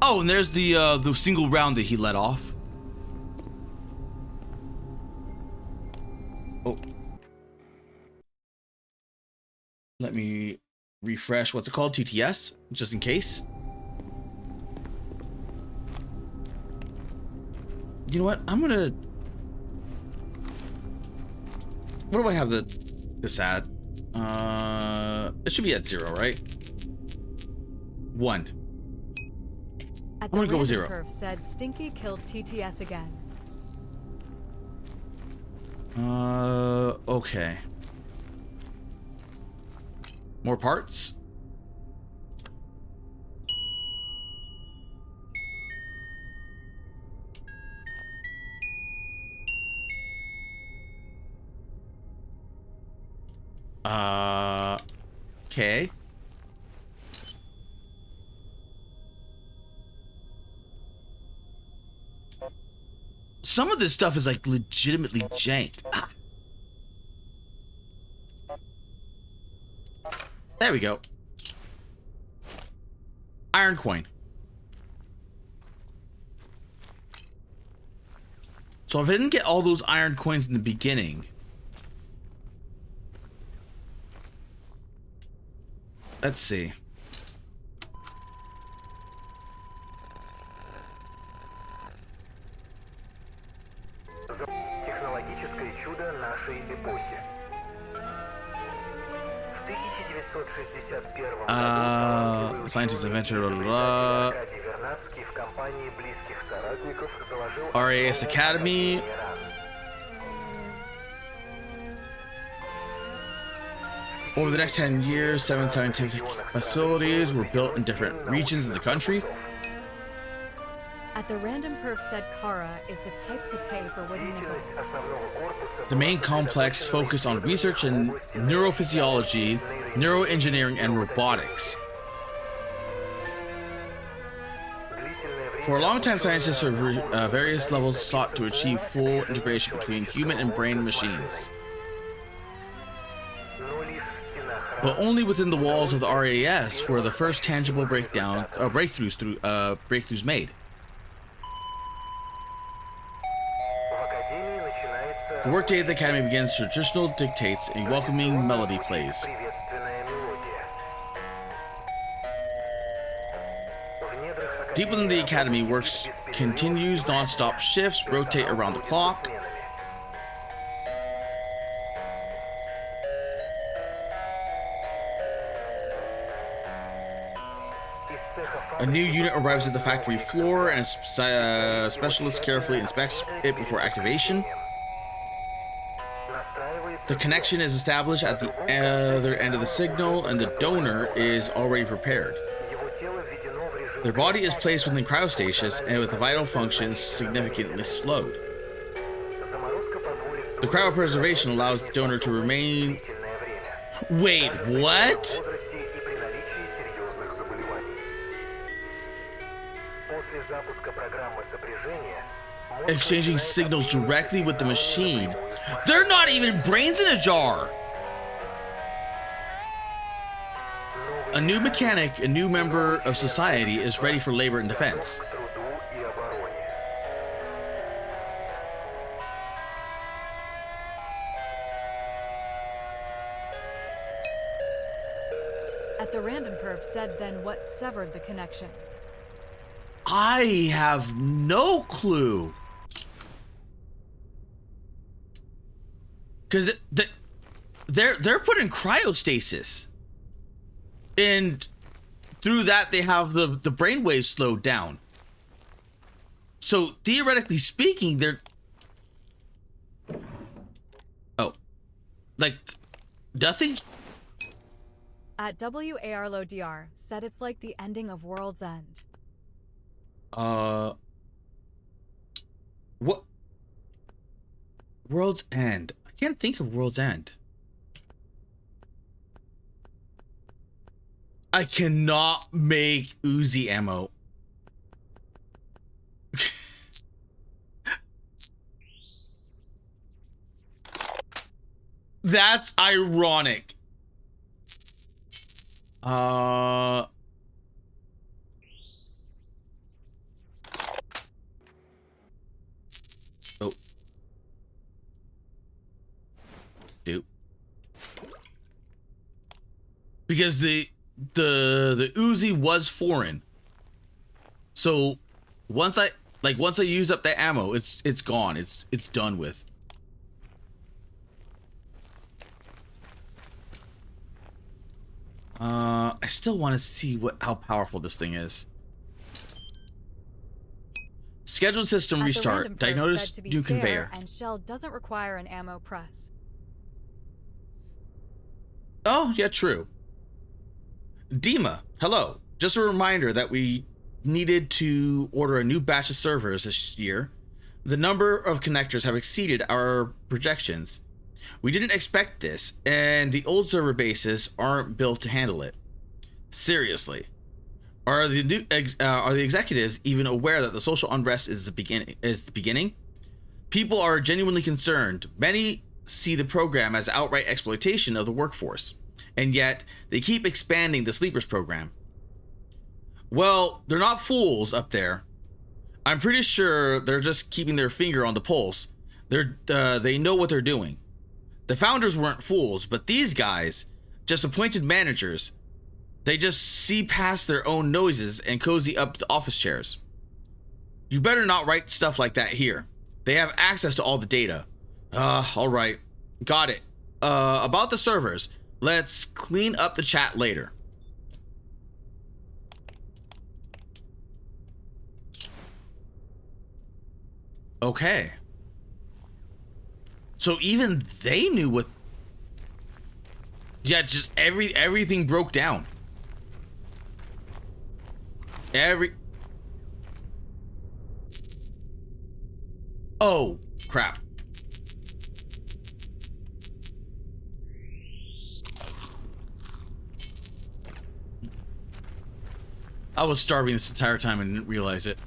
S2: Oh, and there's the single round that he let off. Oh. Let me refresh. What's it called? TTS, just in case. You know what? I'm gonna. What do I have this at? It should be at 0, right? 1.
S1: At
S2: I'm gonna go with 0.
S1: Curve said Stinky killed TTS again.
S2: Okay. More parts? Okay. Some of this stuff is like legitimately jank. Ah. There we go. Iron coin. So if I didn't get all those iron coins in the beginning, let's see.
S8: Технологическое чудо нашей эпохи. В 1961 году
S2: scientist inventor
S8: Аркадий Вернадский в компании близких соратников заложил
S2: RAS Academy. Over the next 10 years, 7 scientific facilities were built in different regions of the country.
S1: At the random perf said Kara is the type to pay for wooden nickels.
S2: The main complex focused on research in neurophysiology, neuroengineering, and robotics. For a long time, scientists of various levels sought to achieve full integration between human and brain machines. But only within the walls of the RAS were the first tangible breakthroughs made. The workday at the Academy begins. Traditional dictates, a welcoming melody plays. Deep within the Academy, works continues. Non-stop shifts rotate around the clock. A new unit arrives at the factory floor, and a specialist carefully inspects it before activation. The connection is established at the other end of the signal, and the donor is already prepared. Their body is placed within cryostasis, and with the vital functions significantly slowed. The cryopreservation allows the donor to remain... Wait, what? Exchanging signals directly with the machine. They're not even brains in a jar. A new mechanic, a new member of society, is ready for labor and defense.
S1: At the random perf said then what severed the connection.
S2: I have no clue. Because they're put in cryostasis, and through that they have the brainwaves slowed down. So theoretically speaking, they're like nothing.
S1: At WARLODR said it's like the ending of World's End.
S2: What? World's End. I can't think of World's End. I cannot make Uzi ammo. That's ironic. Oh. Dude. Because the Uzi was foreign. So once I use up that ammo, it's gone. It's done with. I still want to see how powerful this thing is. Scheduled system restart. Diagnosis due conveyor.
S1: And shell doesn't require an ammo press.
S2: Oh, yeah, true. Dima, hello. Just a reminder that we needed to order a new batch of servers this year. The number of connectors have exceeded our projections. We didn't expect this, and the old server bases aren't built to handle it. Seriously. Are the executives even aware that the social unrest is the beginning? People are genuinely concerned. Many see the program as outright exploitation of the workforce, and yet they keep expanding the sleepers program. Well, they're not fools up there. I'm pretty sure they're just keeping their finger on the pulse. They know what they're doing. The founders weren't fools, but these guys, just appointed managers, they just see past their own noses and cozy up the office chairs. You better not write stuff like that here. They have access to all the data. All right. Got it. About the servers, let's clean up the chat later. Okay. So even they knew what... Yeah, just everything broke down. Oh, crap. I was starving this entire time and didn't realize it.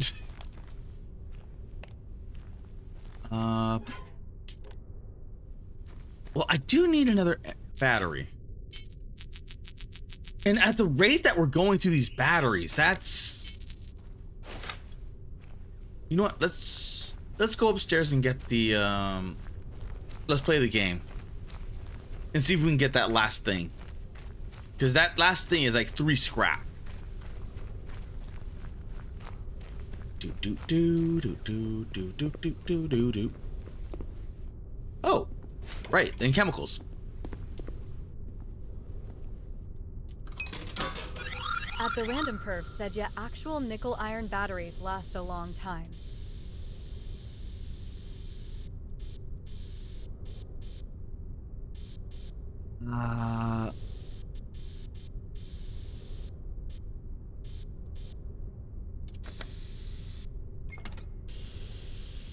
S2: Well, I do need another battery. And at the rate that we're going through these batteries, that's... You know what? Let's go upstairs and get the let's play the game. And see if we can get that last thing. Because that last thing is like 3 scrap. Oh, right, and chemicals.
S1: At the random perf said yeah, actual nickel iron batteries last a long time.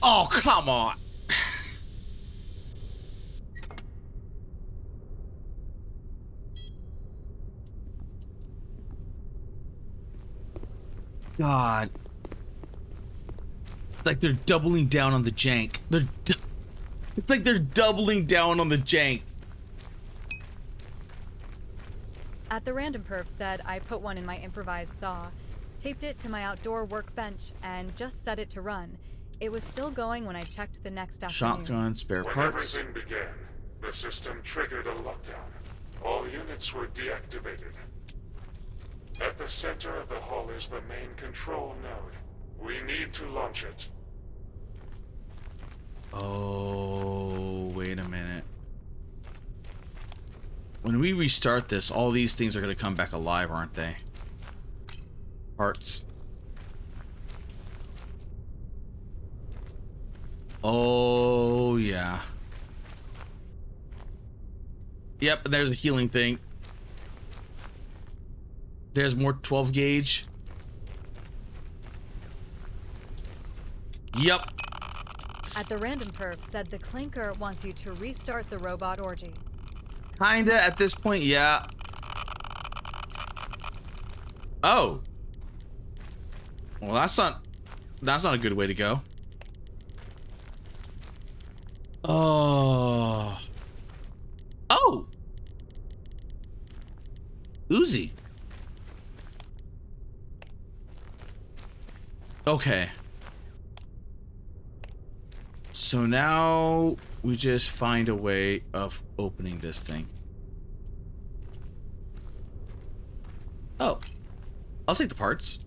S2: Oh, come on. God. It's like they're doubling down on the jank. It's like they're doubling down on the jank.
S1: At the random perf said I put one in my improvised saw, taped it to my outdoor workbench, and just set it to run. It was still going when I checked the next afternoon.
S2: Shotgun, spare
S5: When
S2: parts.
S5: everything began, the system triggered a lockdown. All units were deactivated. At the center of the hull is the main control node. We need to launch it.
S2: Oh, wait a minute. When we restart this, all these things are going to come back alive, aren't they? Parts. Oh, yeah. Yep, and there's a healing thing. There's more 12 gauge. Yep.
S1: At the random perf said the clinker wants you to restart the robot orgy.
S2: Kinda at this point, yeah. Oh. Well, that's not a good way to go. Oh. Oh. Uzi. Okay. So now we just find a way of opening this thing. Oh. I'll take the parts.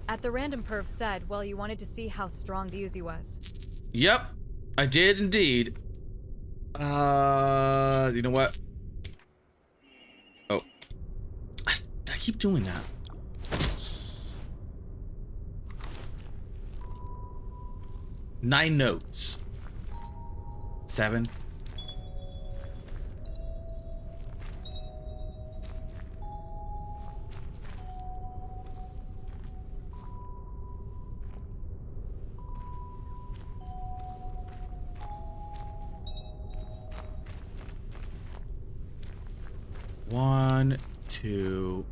S1: At the random perv said, well, you wanted to see how strong the Uzi was.
S2: Yep, I did indeed. You know what? Oh. I keep doing that. Nine notes. 7. One, two.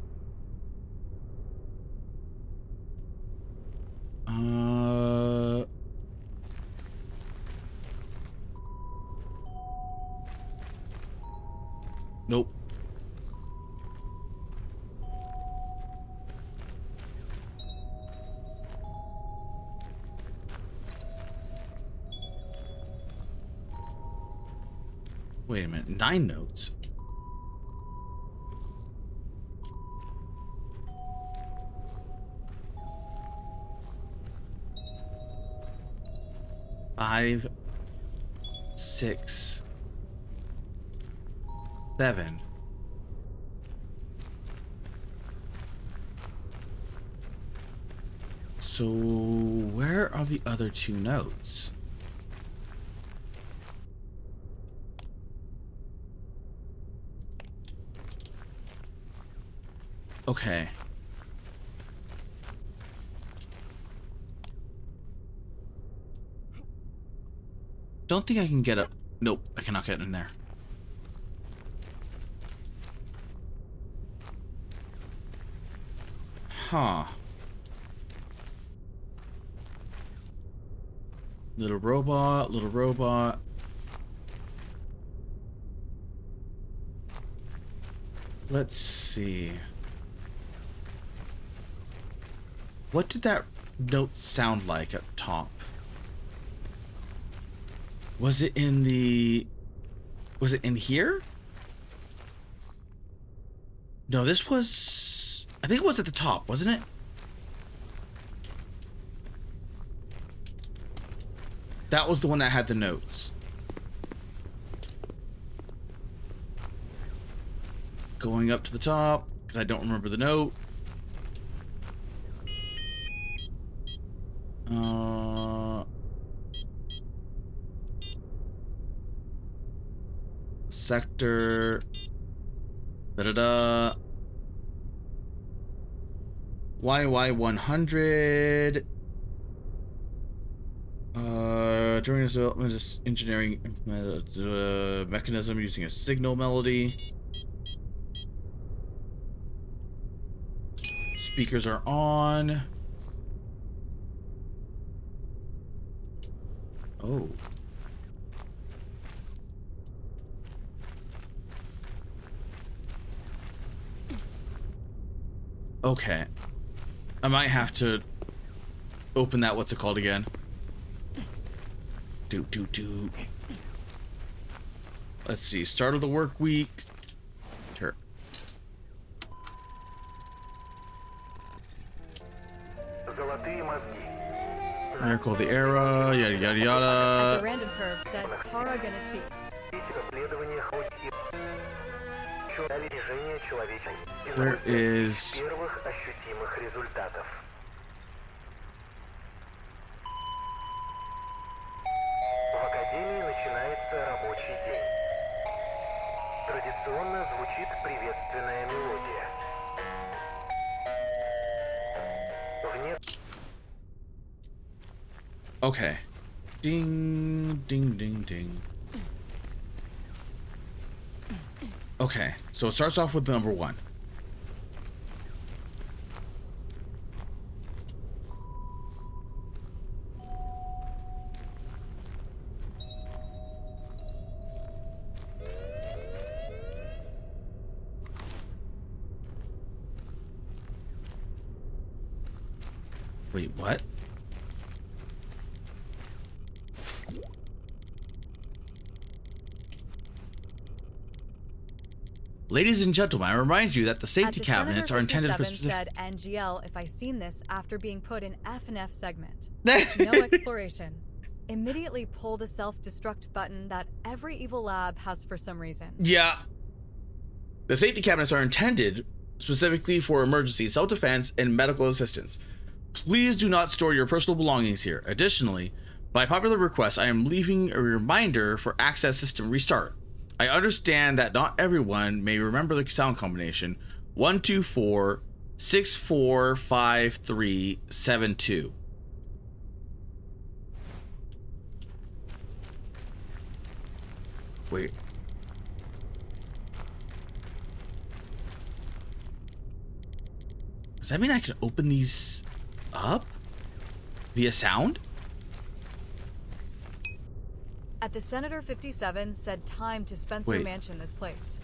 S2: Nope. Wait a minute. 9 notes. Five, 6, 7. So where are the other 2 notes? Okay. Don't think I can get up. Nope, I cannot get in there. Huh. Little robot, little robot. Let's see. What did that note sound like up top? Was it in the... Was it in here? No, this was... I think it was at the top, wasn't it? That was the one that had the notes. Going up to the top, because I don't remember the note. Sector. Da-da-da. YY100. During this development of engineering mechanism using a signal melody. Speakers are on. Oh. Okay. I might have to open that, what's it called again? Do. Let's see. Start of the work week. Sure. Miracle of the era. Yada yada yada.
S1: The random curve said, Kara gonna cheat.
S2: There is...
S8: В академии начинается рабочий день. Традиционно звучит приветственная мелодия.
S2: Okay. Ding, ding, ding, ding. Okay, so it starts off with the number 1. Wait, what? Ladies and gentlemen, I remind you that the safety cabinets are intended for specific...
S1: said NGL if I seen this after being put in F and F segment. No exploration. Immediately pull the self-destruct button that every evil lab has for some reason.
S2: Yeah. The safety cabinets are intended specifically for emergency self-defense and medical assistance. Please do not store your personal belongings here. Additionally, by popular request, I am leaving a reminder for access system restart. I understand that not everyone may remember the sound combination 124-645372. Wait. Does that mean I can open these up via sound?
S1: At the Senator 57 said time to Spencer
S2: Wait.
S1: Mansion this place.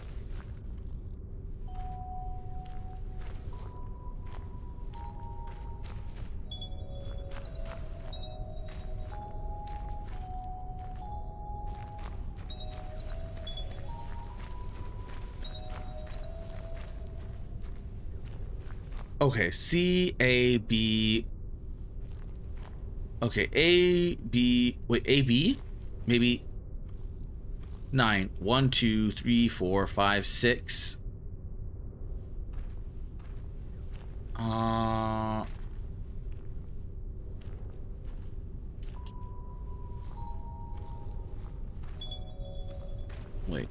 S2: Okay, C A B. Okay, A B. Wait, A B. Maybe 9. 1, 2, 3, 4, 5, 6. Wait.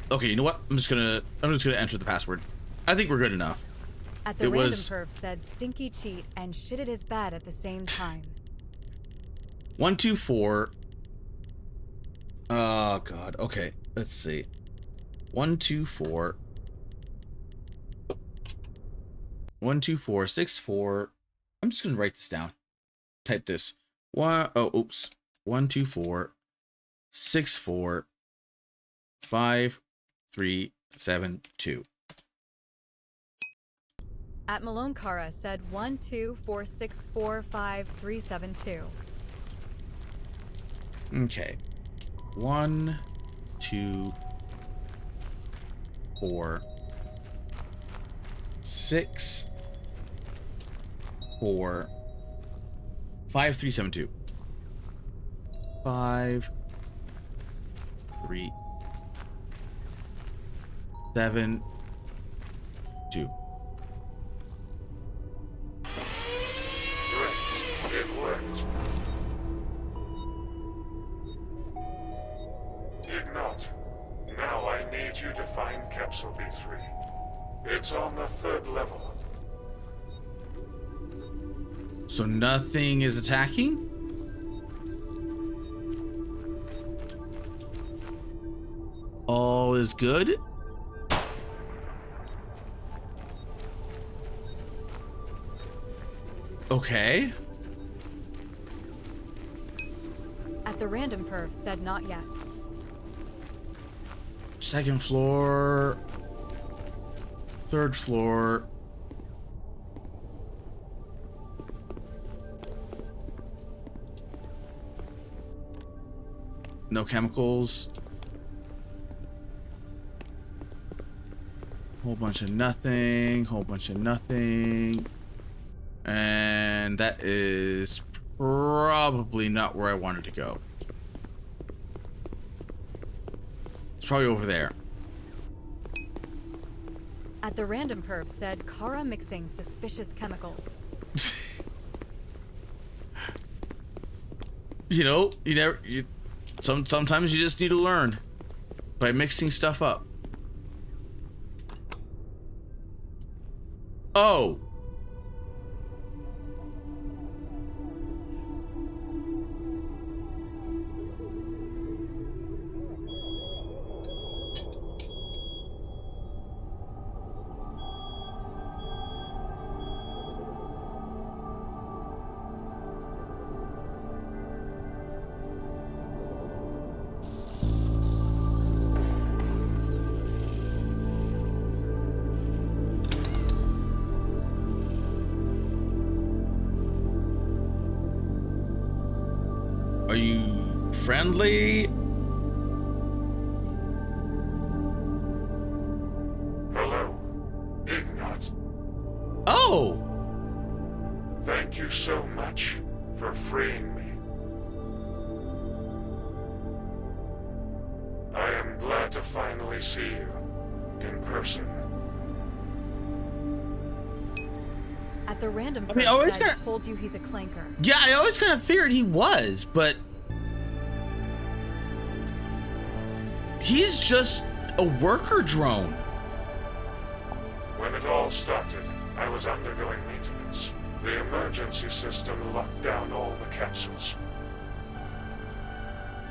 S2: Okay, you know what? I'm just gonna enter the password. I think we're good enough.
S1: At the random perf said stinky cheat and shitted his bed at the same time.
S2: 124. Oh god. Okay, let's see. 124. 12464. I'm just gonna write this down. Type this. 124645372.
S1: At Malone Kara said 124645372.
S2: Okay. 1, 2, 4, 6, 4, 5, 3, 7, 2. 5, 3, 7, 2.
S5: It worked. Ignat, now I need you to find Capsule B3. It's on the 3rd level.
S2: So nothing is attacking? All is good? Okay.
S1: At the random perf said not yet.
S2: 2nd floor. 3rd floor. No chemicals. Whole bunch of nothing. Whole bunch of nothing. And that is probably not where I wanted to go. It's probably over there.
S1: At the random perf said Kara mixing suspicious chemicals.
S2: You know, sometimes you just need to learn by mixing stuff up. Oh. Are you friendly?
S5: Hello, Ignat.
S2: Oh!
S5: Thank you so much for freeing me. I am glad to finally see you in person.
S1: At the random
S2: I mean, I always
S1: said,
S2: kinda-
S1: told you he's a clanker.
S2: Yeah, I always kind of figured he was, but he's just a worker drone.
S5: When it all started, I was undergoing maintenance. The emergency system locked down all the capsules.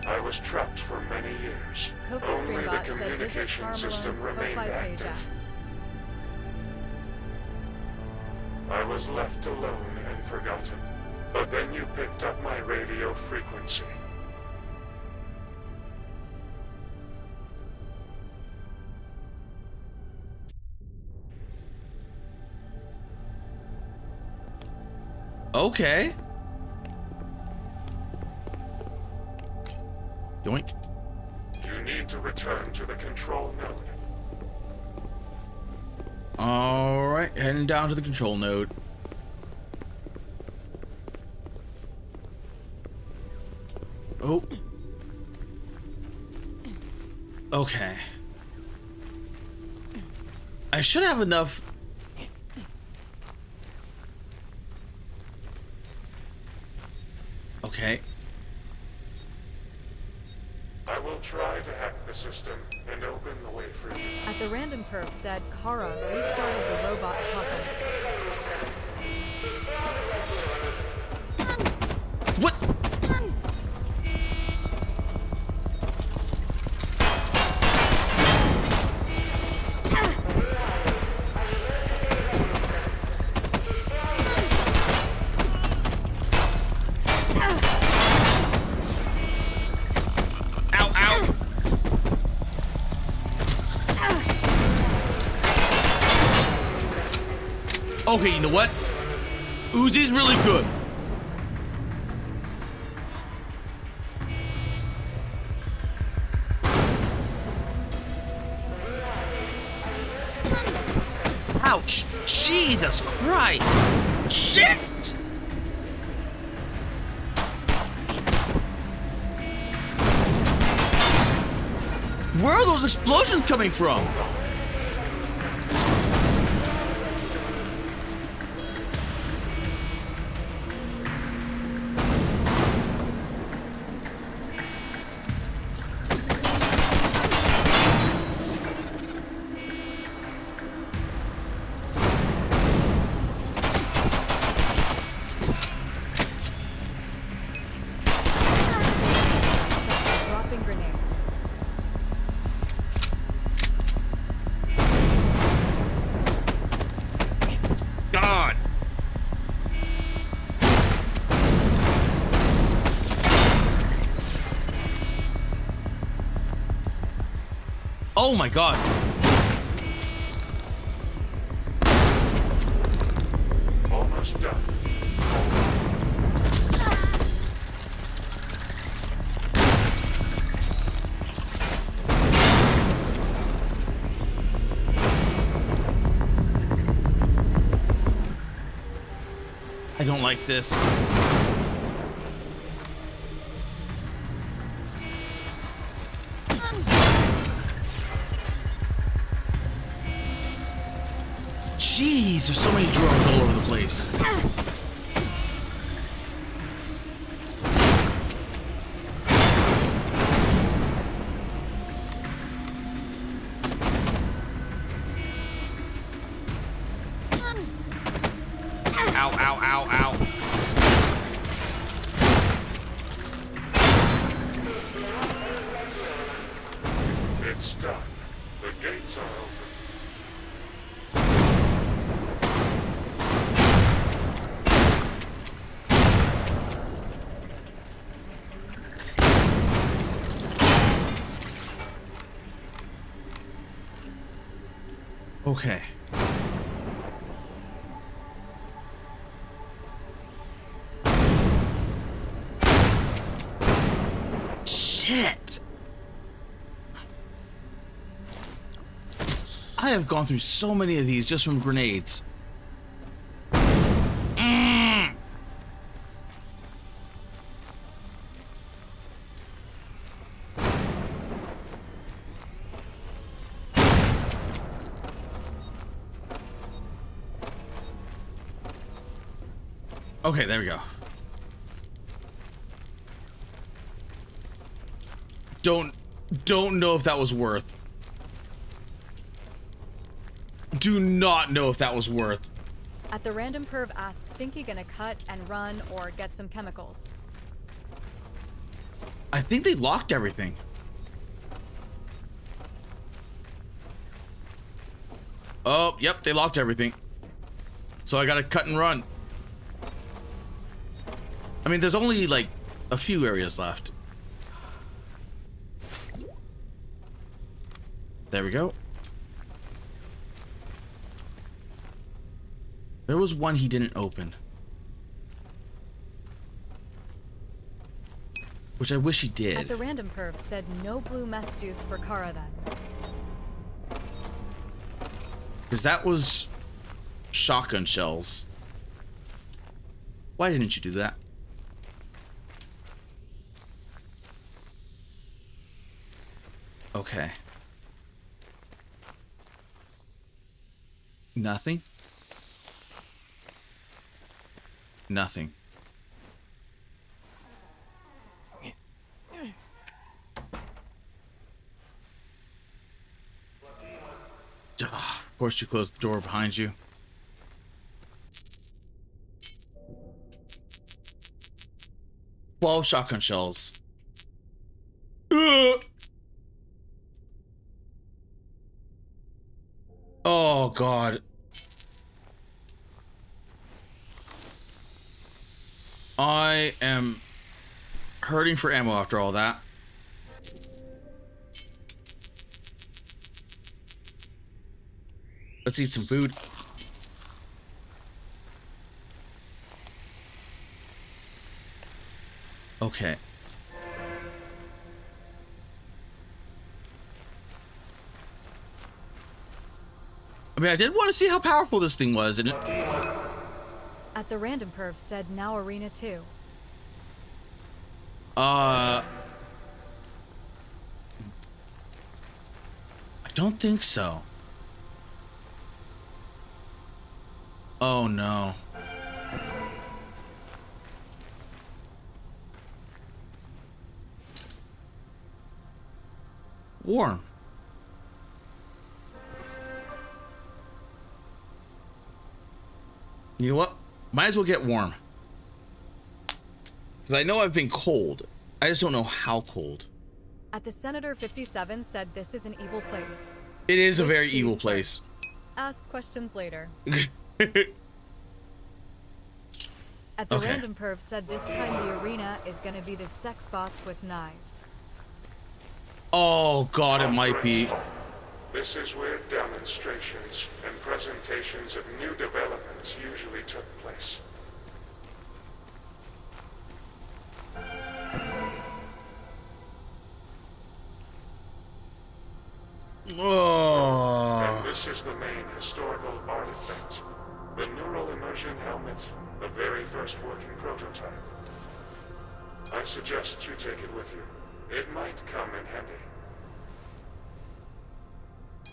S5: I was trapped for many years.
S1: Kofi
S5: Only the
S1: Streambot said,
S5: communication
S1: "Visit
S5: system
S1: Carmelone's
S5: remained
S1: Ko-Fi page
S5: active.
S1: app."
S5: I was left alone and forgotten. But then you picked up my radio frequency.
S2: Okay. Yoink.
S5: You need to return to the control node.
S2: All right, heading down to the control node. Oh. Okay. I should have enough. Okay.
S5: I will try to hack the system and open the way for you.
S1: At the random perf said, Kara restarted the robot apocalypse.
S2: What? Ow, ow. Okay, you know what? Uzi's really good. Ouch! Jesus Christ! Shit! Where are those explosions coming from?
S1: Dropping grenades.
S2: God! Oh my God!
S5: Almost done.
S2: I don't like this. Jeez, there's so many drones all over the place. Ow, ow, ow, ow.
S5: It's done. The gates are open.
S2: Okay. Shit. I have gone through so many of these just from grenades. Okay, there we go. Don't know if that was worth. Do not know if that was worth.
S1: At the random perv asks Stinky gonna cut and run or get some chemicals.
S2: I think they locked everything. Oh, yep, they locked everything. So I gotta cut and run. I mean, there's only like a few areas left. There we go. There was one he didn't open. Which I wish he did.
S1: At the random perv said no blue meth juice for Kara then.
S2: Because that was shotgun shells. Why didn't you do that? Okay. Nothing? Nothing. Of course you closed the door behind you. Twelve shotgun shells. Oh God. I am hurting for ammo after all that. Let's eat some food. Okay. I mean, I did want to see how powerful this thing was, and it...
S1: At the random perv said now arena 2.
S2: I don't think so. Oh no. Warm. You know what? Might as well get warm. Because I know I've been cold. I just don't know how cold.
S1: At the Senator 57 said this is an evil place.
S2: It is a very evil place.
S1: Ask questions later. At the random perv said this time the arena is gonna be the sex spots with knives.
S2: Oh God, it might be.
S5: This is where demonstrations and presentations of new developments usually took place.
S2: Oh.
S5: And this is the main historical artifact. The neural immersion helmet, the very first working prototype. I suggest you take it with you. It might come in handy.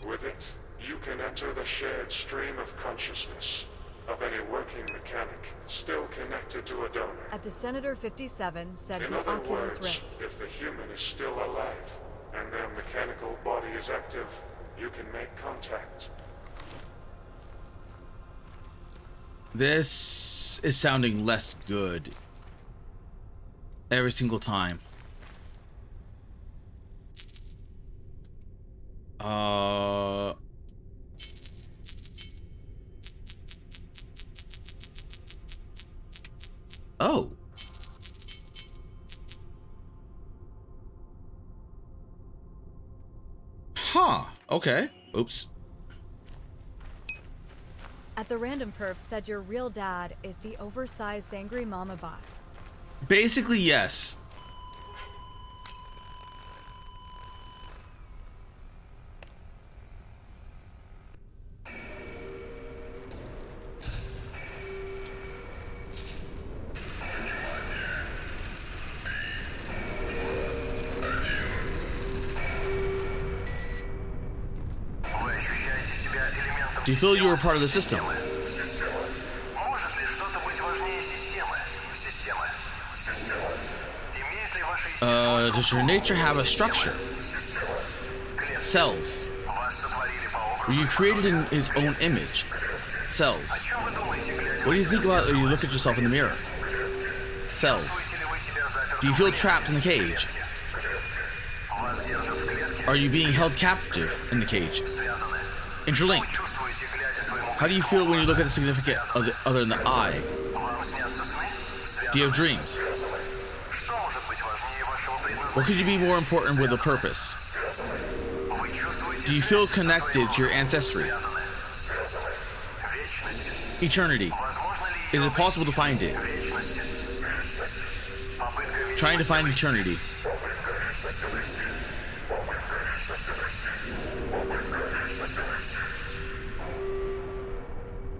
S5: With it, you can enter the shared stream of consciousness of any working mechanic still connected to a donor.
S1: At the Senator 57 said
S5: In
S1: the
S5: other
S1: Oculus
S5: words,
S1: Rift.
S5: if the human is still alive and their mechanical body is active, you can make contact.
S2: This is sounding less good every single time. Oh. Huh. Okay. Oops.
S1: At the random perv said your real dad is the oversized angry mama bot.
S2: Basically, yes. Do you feel you are part of the system?
S8: Может ли что-то быть важнее системы? Системы. Имеет ли ваша естество
S2: Does your nature have a structure? Cells.
S8: вас сотворили по
S2: Were
S8: образу?
S2: you created in his own image? Cells.
S8: О чем вы думаете, глядя
S2: What do you
S8: на
S2: think about when you look at yourself in the mirror? Cells.
S8: Чувствуете ли вы себя запертым
S2: Do you feel
S8: в
S2: trapped in the cage?
S8: Вас держат в клетке?
S2: Are you being held captive in the cage?
S8: Связаны?
S2: Interlinked.
S8: Чувствуете, глядя своему
S2: How do you feel when you look at the significant other than the eye?
S8: Вам снятся сны?
S2: Do you have
S8: Связаны?
S2: dreams?
S8: Что может быть важнее вашего
S2: What could you be
S8: предназначения?
S2: more important with a purpose?
S8: Вы чувствуете
S2: Do you
S8: связь
S2: feel
S8: со
S2: connected to your
S8: своим
S2: ancestry?
S8: Связаны? Вечность.
S2: Eternity.
S8: Возможно ли
S2: Is
S8: ее
S2: it possible to find it?
S8: Вечность. Попытка
S2: Trying to find eternity.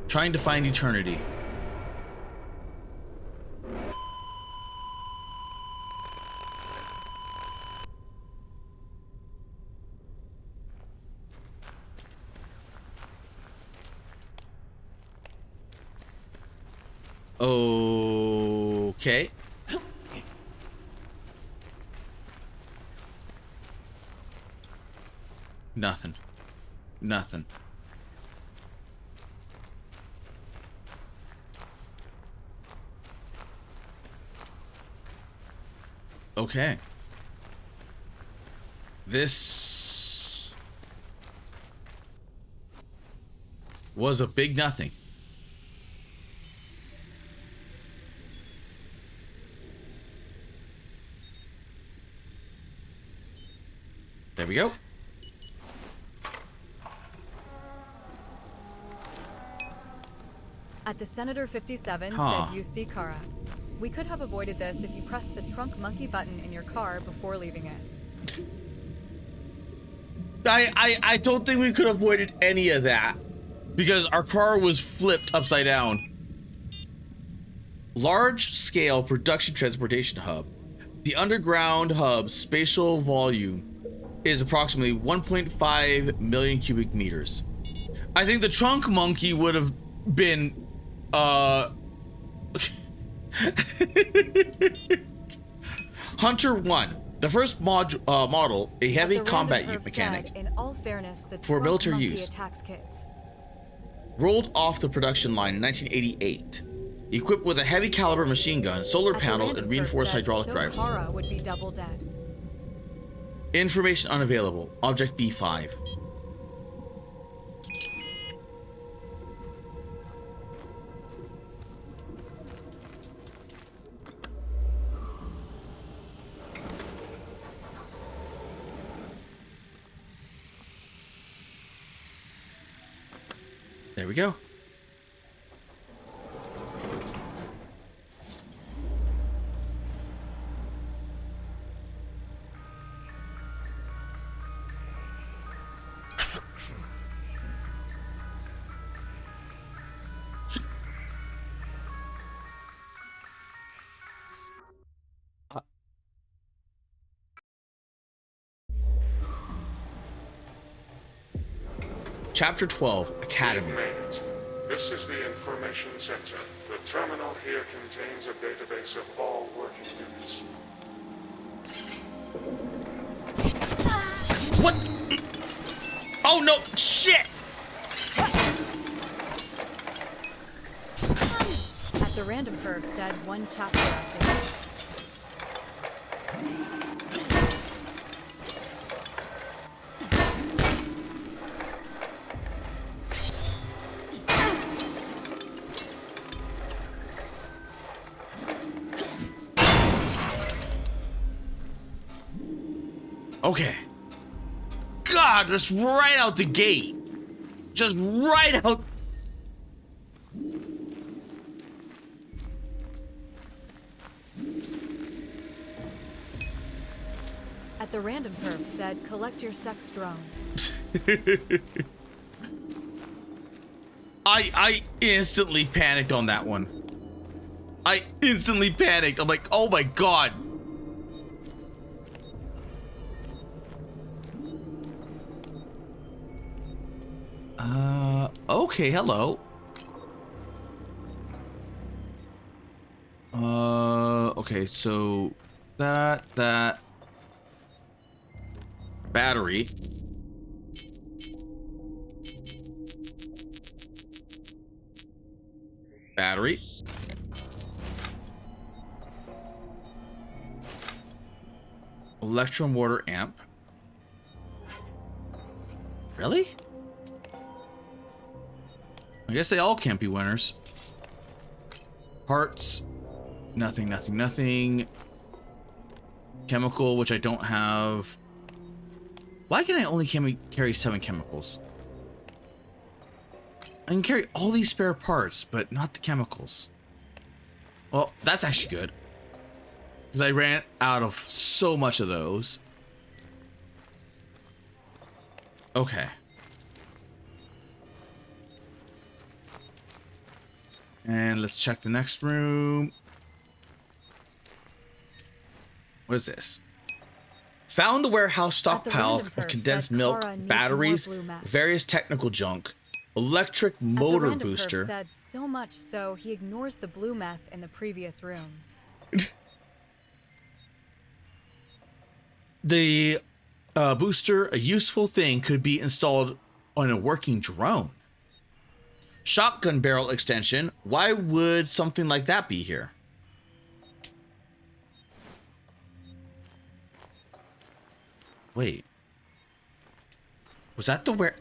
S2: Trying to find eternity. Okay. Nothing. Nothing. Okay. This was a big nothing. There we go.
S1: At the Senator 57
S2: Huh.
S1: said UC Kara. We could have avoided this if you pressed the trunk monkey button in your car before leaving it.
S2: I don't think we could have avoided any of that because our car was flipped upside down. Large scale production transportation hub. The underground hub's spatial volume is approximately 1.5 million cubic meters. I think the trunk monkey would have been Hunter 1, the first model, a heavy
S1: But the
S2: combat
S1: random perf
S2: mechanic
S1: said, in all fairness, the
S2: for
S1: trunk
S2: military
S1: monkey
S2: use.
S1: attacks kids.
S2: Rolled off the production line in 1988, equipped with a heavy caliber machine gun, solar
S1: At the
S2: panel,
S1: random
S2: and
S1: perf
S2: reinforced
S1: said,
S2: hydraulic
S1: so
S2: drives.
S1: Kara would be double dead.
S2: Information unavailable. Object B5. There we go. Chapter 12, Academy.
S5: We've made it. This is the information center. The terminal here contains a database of all working units.
S2: What? Oh no! Shit!
S1: At the random perf said one chapter update.
S2: Okay. God, that's right out the gate. Just right out.
S1: At the random perf said collect your sex drone.
S2: I instantly panicked on that one. I instantly panicked. I'm like, oh my god. Okay, hello. Okay, so that battery. Battery. Electromotor amp. Really? I guess they all can't be winners. Parts. Nothing, nothing, nothing. Chemical, which I don't have. Why can I only carry 7 chemicals? I can carry all these spare parts, but not the chemicals. Well, that's actually good. Because I ran out of so much of those. Okay. And let's check the next room. What is this? Found the warehouse stockpile of condensed milk, batteries, various technical junk, electric motor booster.
S1: Said so much so he ignores the blue meth in the previous room.
S2: The booster, a useful thing, could be installed on a working drone. Shotgun barrel extension. Why would something like that be here? Wait. Was that the where?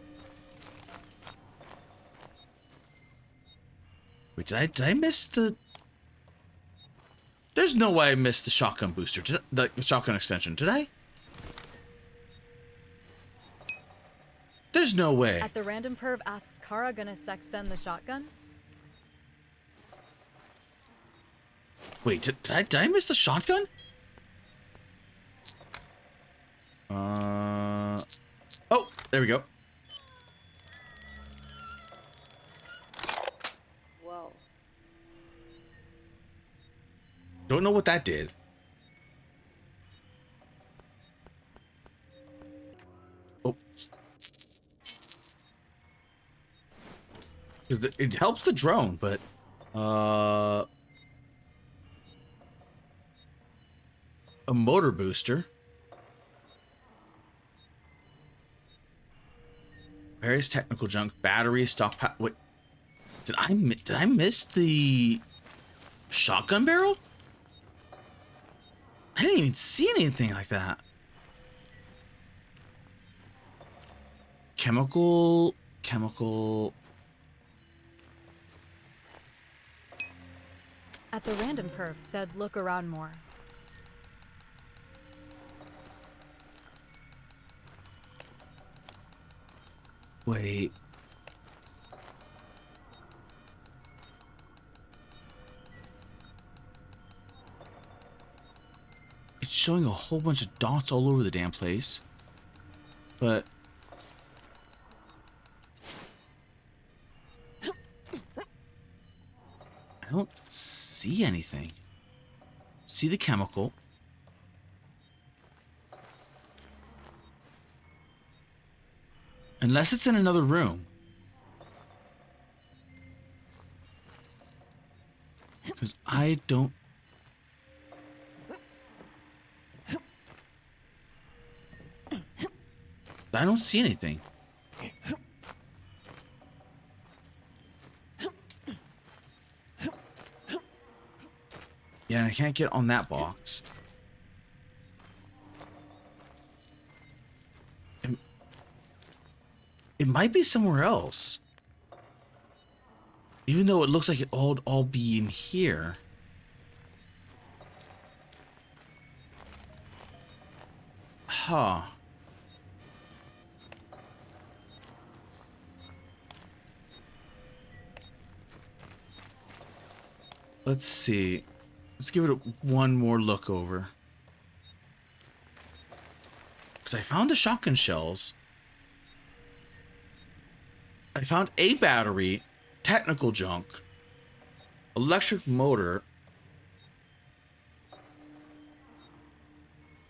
S2: Wait, did I miss the? There's no way I missed the shotgun booster, the shotgun extension, did I? There's no way.
S1: At the random perv asks Kara gonna sextend the shotgun?
S2: Wait, did I miss the shotgun? Oh, there we go.
S6: Whoa.
S2: Don't know what that did. Oh. It helps the drone, but a motor booster. Various technical junk, battery, stockpile. What? Did I miss the shotgun barrel? I didn't even see anything like that. Chemical.
S1: At the random perv said look around more.
S2: Wait. It's showing a whole bunch of dots all over the damn place. But I don't see anything. See the chemical. Unless it's in another room. Because I don't... I don't see anything. Yeah, and I can't get on that box. It might be somewhere else. Even though it looks like it all be in here. Huh. Let's see. Let's give it one more look over. Because I found the shotgun shells. I found a battery, technical junk, electric motor,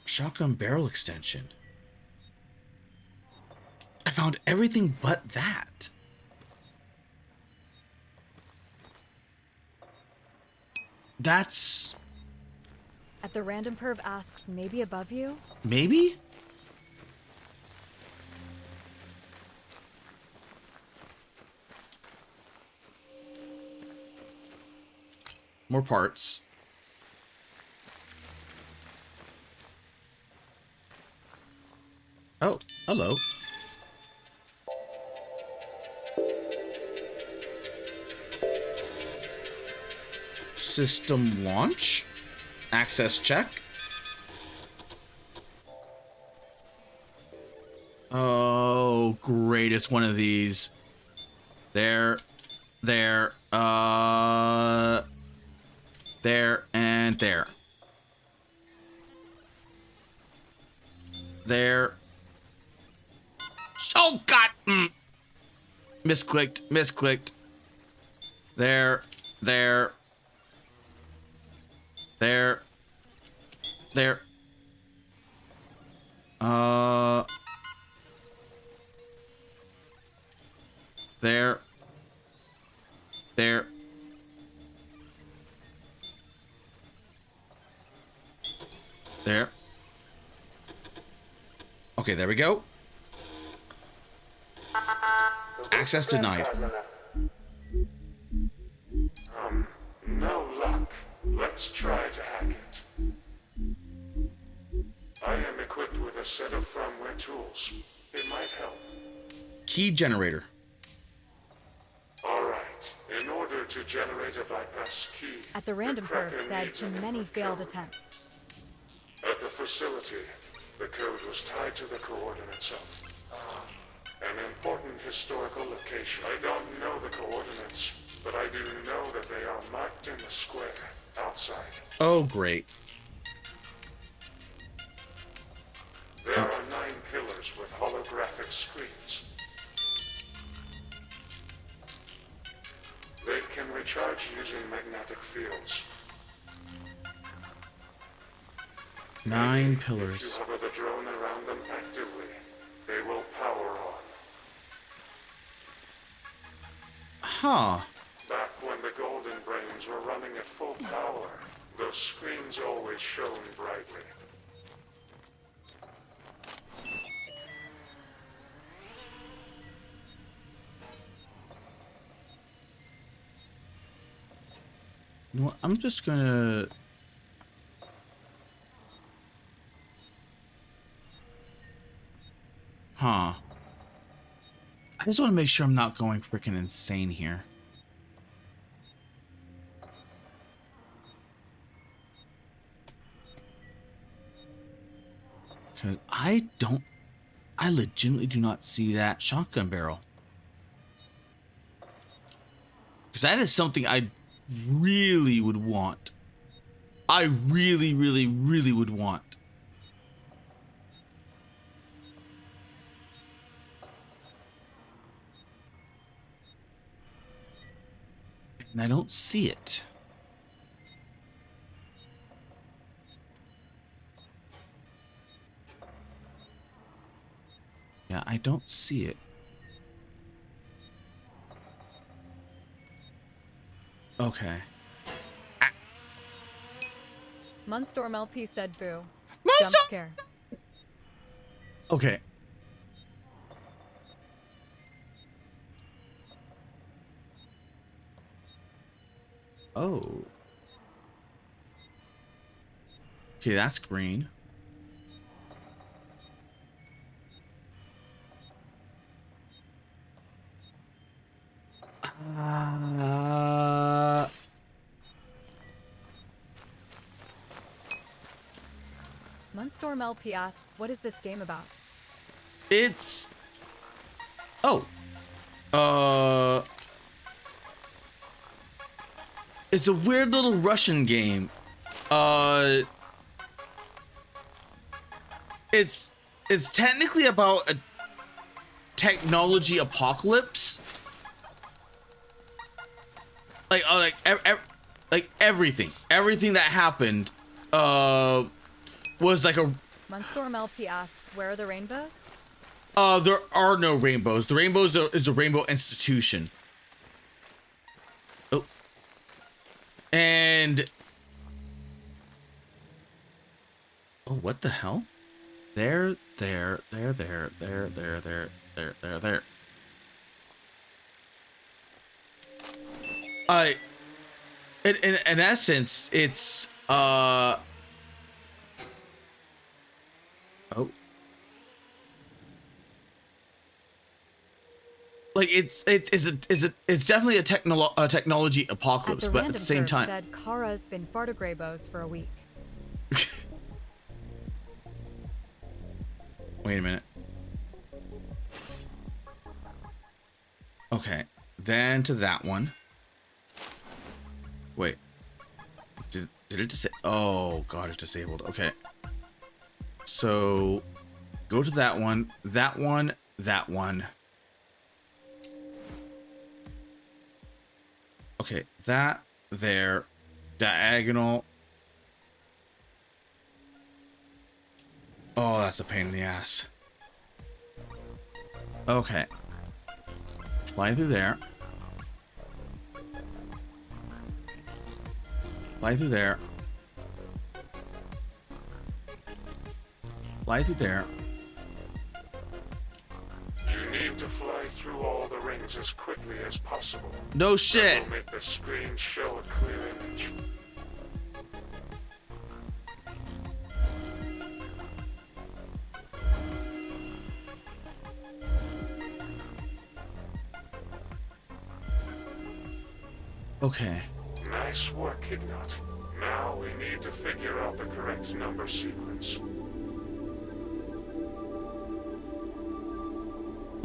S2: shotgun barrel extension. I found everything but that. That's...
S1: At the random perv asks, maybe above you?
S2: Maybe? More parts. Oh, hello. System launch. Access check. Oh, great. It's one of these. There, there, and there. There. Oh, God. Misclicked. There. There. There. There. There. There. There. Okay, there we go. Access denied.
S5: No luck. Let's try to hack it. I am equipped with a set of firmware tools. It might help.
S2: Key generator.
S5: Alright, in order to generate a bypass key...
S1: At the random
S5: cracker
S1: perv said
S5: needs
S1: too
S5: an
S1: many
S5: input
S1: failed
S5: code.
S1: attempts.
S5: At the facility, the code was tied to the coordinates of... an important historical location. I don't know the coordinates, but I do know that they are marked in the square outside.
S2: Oh, great.
S5: There are 9 pillars with holographic screens. They can recharge using magnetic fields.
S2: 9
S5: If
S2: pillars.
S5: you hover the drone around them actively, they will power on.
S2: Huh.
S5: Back when the Golden Brains were running at full power, those screens always shone brightly.
S2: You know what? I'm just gonna... Huh. I just want to make sure I'm not going freaking insane here. Because I legitimately do not see that shotgun barrel. Because that is something I really would want. I really, really, really would want. And I don't see it. Yeah, I don't see it. Okay.
S1: Munstorm LP said boo.
S2: Munstorm!
S1: Jump scare.
S2: Okay. Oh. Okay, that's green.
S1: Munstorm LP asks, what is this game about?
S2: It's... Oh. It's a weird little Russian game. It's technically about a technology apocalypse. Like everything that happened was like a...
S1: Munstorm LP asks, where are the rainbows?
S2: There are no rainbows. The rainbows is a rainbow institution. Oh. And Oh, what the hell? There. In essence, it's oh, like it's definitely a technology apocalypse, but at the same time,
S1: said Kara's been Fartagraybos for a week.
S2: wait a minute. Okay, then to that one. Wait, did it disable? Oh god, it disabled. Okay, so go to that one, that one, that one. Okay, that there, diagonal. Oh, that's a pain in the ass. Okay, fly through there. Fly through there. Fly through there.
S5: You need to fly through all the rings as quickly as possible.
S2: No shit.
S5: That will make the screen show a clear image.
S2: Okay.
S5: Nice work, Ignat. Now we need to figure out the correct number sequence.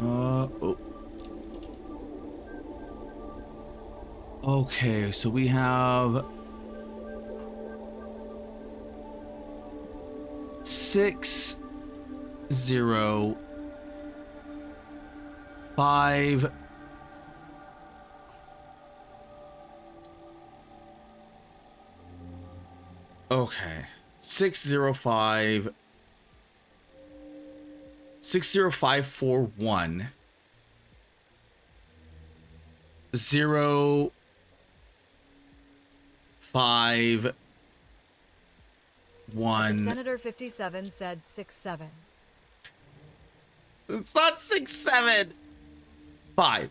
S2: Oh. Okay, so we have 6 0 5 Okay. 605 60541 0 5 1.
S1: Senator 57 said 6-7.
S2: It's not 6 7 5.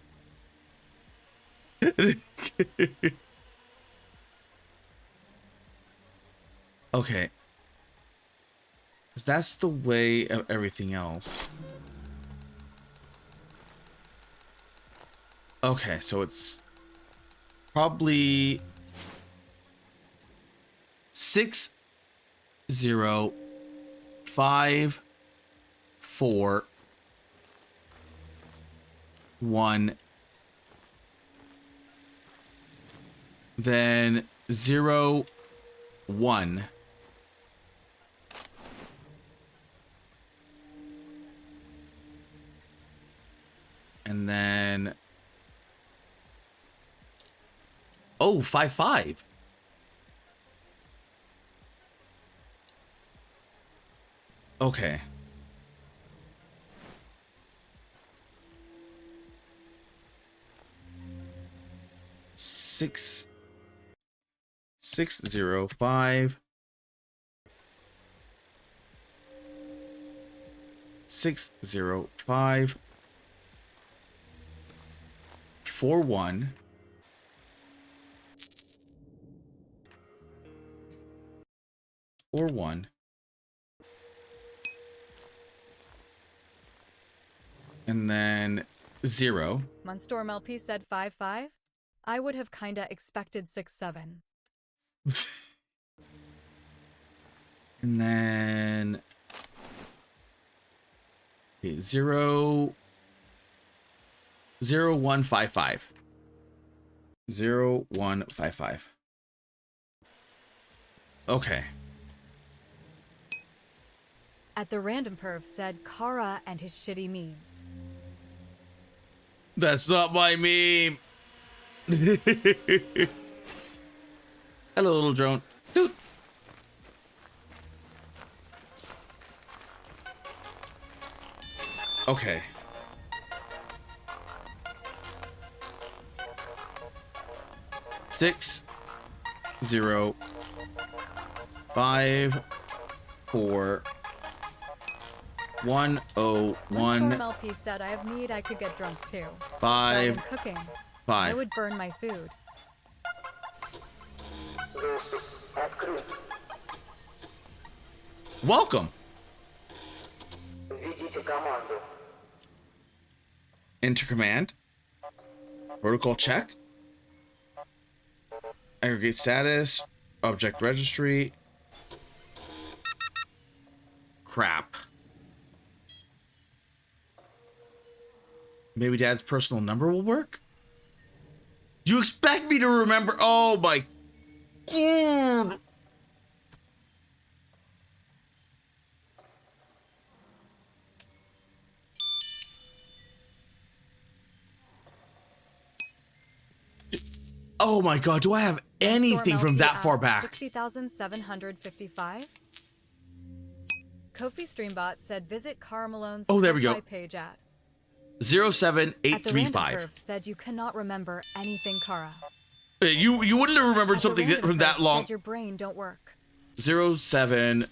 S2: Okay. Because that's the way of everything else. Okay, so it's probably 6 0 5 4 1, then 0 1. And then, oh, 5 5. Okay. Six 0 5 6 0 5 4 1 4 1, and then 0.
S1: Munstorm LP said 5-5. I would have kinda expected 6-7.
S2: And then okay, 0 0 1 5 5. 0 1 5 5. Okay.
S1: At the random perv said Kara and his shitty memes.
S2: That's not my meme. Hello, little drone. Doot. Okay. Six 0 5 4 1 0
S1: One
S2: 1
S1: Storm LP said, I have mead, I could get drunk too.
S2: 5
S1: While I'm cooking, I
S2: 5.
S1: would burn my food.
S8: Доступ открыт.
S2: Welcome.
S8: Введите команду.
S2: Enter command. Protocol check. Aggregate status. Object registry. Crap. Maybe Dad's personal number will work? You expect me to remember? Oh my God. Oh my God, do I have anything from that far back?
S1: 60,755. Kofi Streambot said visit Cara Malone's
S2: Oh, there we go.
S1: Ko-Fi page at the
S2: 07835.
S1: Random Curve said you cannot remember anything, Cara.
S2: You wouldn't have remembered
S1: At the
S2: something
S1: Random
S2: from that
S1: Curve
S2: long.
S1: said your brain don't work.
S2: 07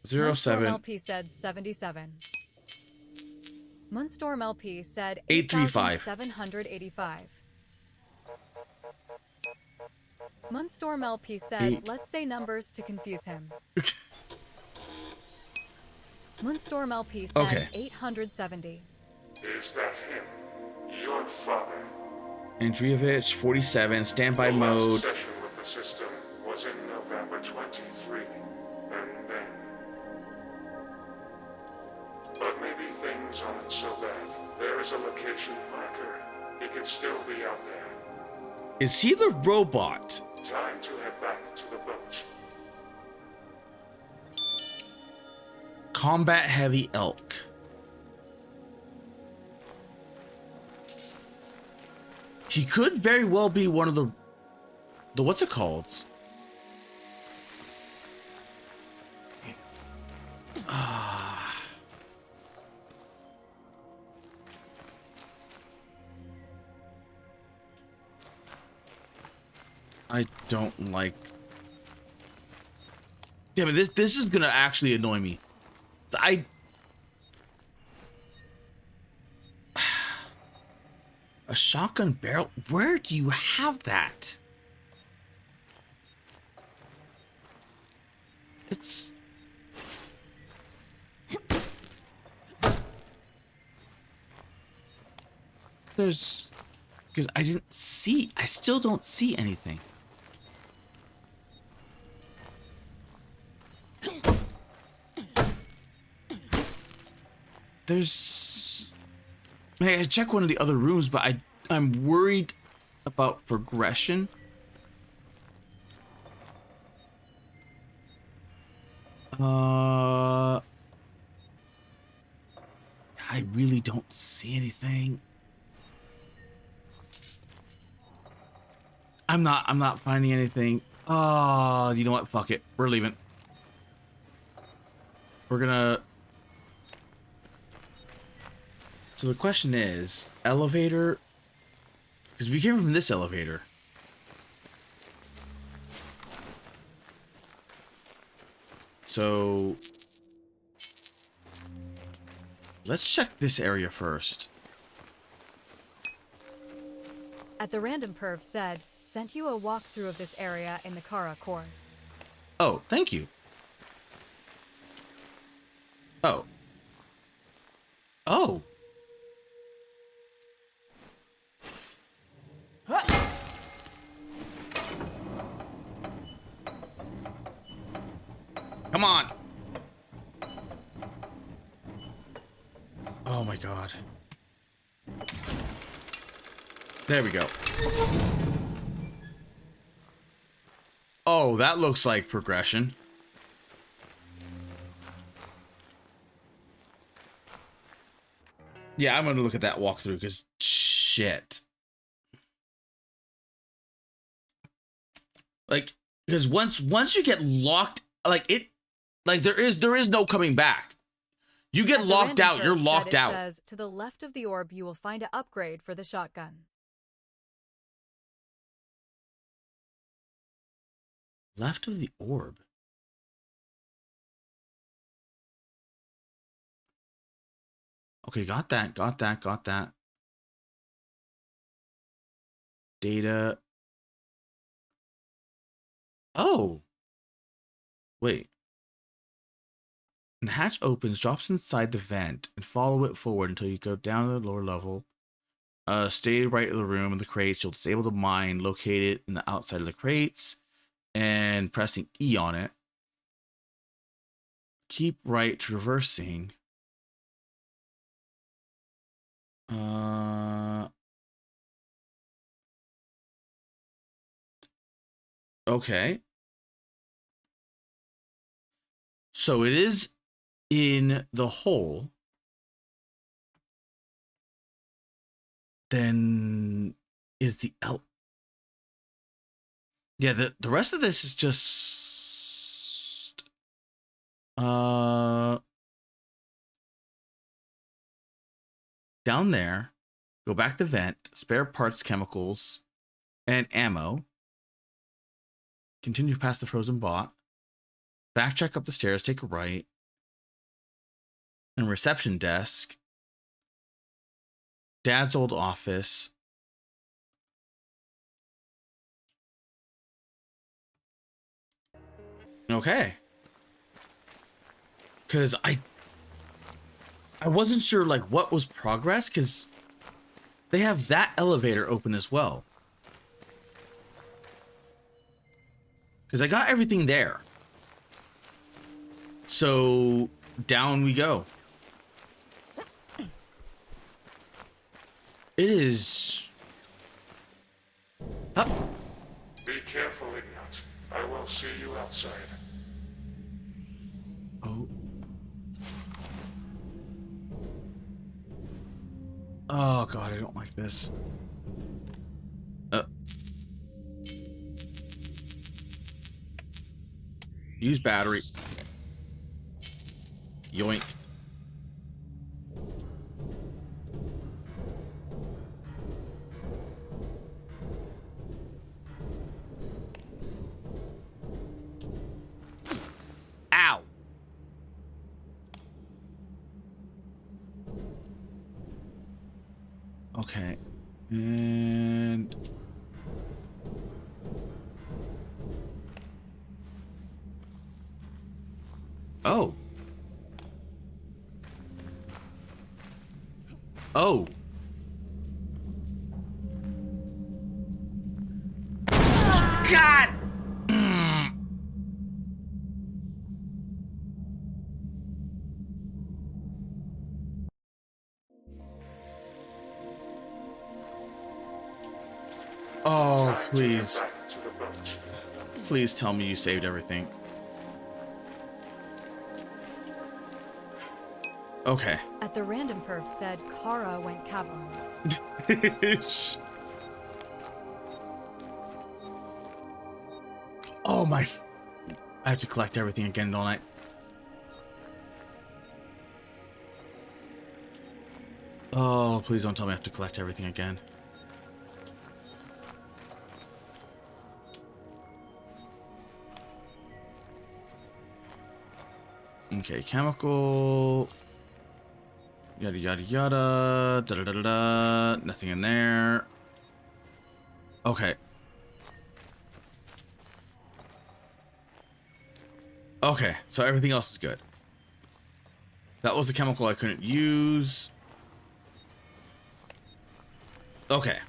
S1: Moonstorm
S2: 07
S1: LP said 77. Moonstorm LP said
S2: 835.
S1: 8,785. Moonstorm LP said,
S2: Eight.
S1: let's say numbers to confuse him. Moonstorm LP said
S2: Okay.
S1: 870.
S5: Is that him? Your father?
S2: Andrievich 47 standby
S5: The last
S2: mode.
S5: session with the system was in November 23, and then... But maybe things aren't so bad. There is a location marker. He could still be out there.
S2: Is he the robot?
S5: Time to head back to the boat.
S2: Combat heavy elk. He could very well be one of the what's it called? I don't like. Damn it! This is gonna actually annoy me. A shotgun barrel? Where do you have that? It's... There's... Because I didn't see... I still don't see anything. There's... Hey, I check one of the other rooms, but I'm worried about progression. I really don't see anything. I'm not finding anything. Oh, you know what? Fuck it. We're leaving. We're gonna... So the question is, elevator? Because we came from this elevator. So... let's check this area first.
S1: At the Random Perv said, sent you a walkthrough of this area in the Kara core.
S2: Oh, thank you. Oh. Oh. Come on. Oh my God. There we go. Oh, that looks like progression. Yeah, I'm gonna look at that walkthrough because shit. Like, because once you get locked, there is no coming back. You get locked out, you're locked out.
S1: It says, to the left of the orb, you will find an upgrade for the shotgun.
S2: Left of the orb. Okay, got that, got that, got that. Data. Oh. Wait. When the hatch opens, drops inside the vent, and follow it forward until you go down to the lower level. Stay right in the room in the crates. You'll disable the mine located in the outside of the crates, and pressing E on it. Keep right traversing. Okay. So it is in the hole. Then is the yeah, the rest of this is just down there. Go back to vent, spare parts, chemicals, and ammo. Continue past the frozen bot. Backtrack up the stairs, take a right. And reception desk. Dad's old office. Okay. Because I wasn't sure like what was progress, because they have that elevator open as well. Because I got everything there. So down we go. It is up.
S5: Be careful, Ignat. I will see you outside.
S2: Oh. Oh god, I don't like this. Use battery. Yoink. Ow. Okay. And oh. Oh. God. Oh, please.
S5: Back to the boat.
S2: Please tell me you saved everything. Okay.
S1: At the random perf said Kara went Kavon.
S2: Oh my. I have to collect everything again, don't I? Oh, please don't tell me I have to collect everything again. Okay, chemical. Yada yada yada. Da da da da da. Nothing in there. Okay. Okay, so everything else is good. That was the chemical I couldn't use. Okay.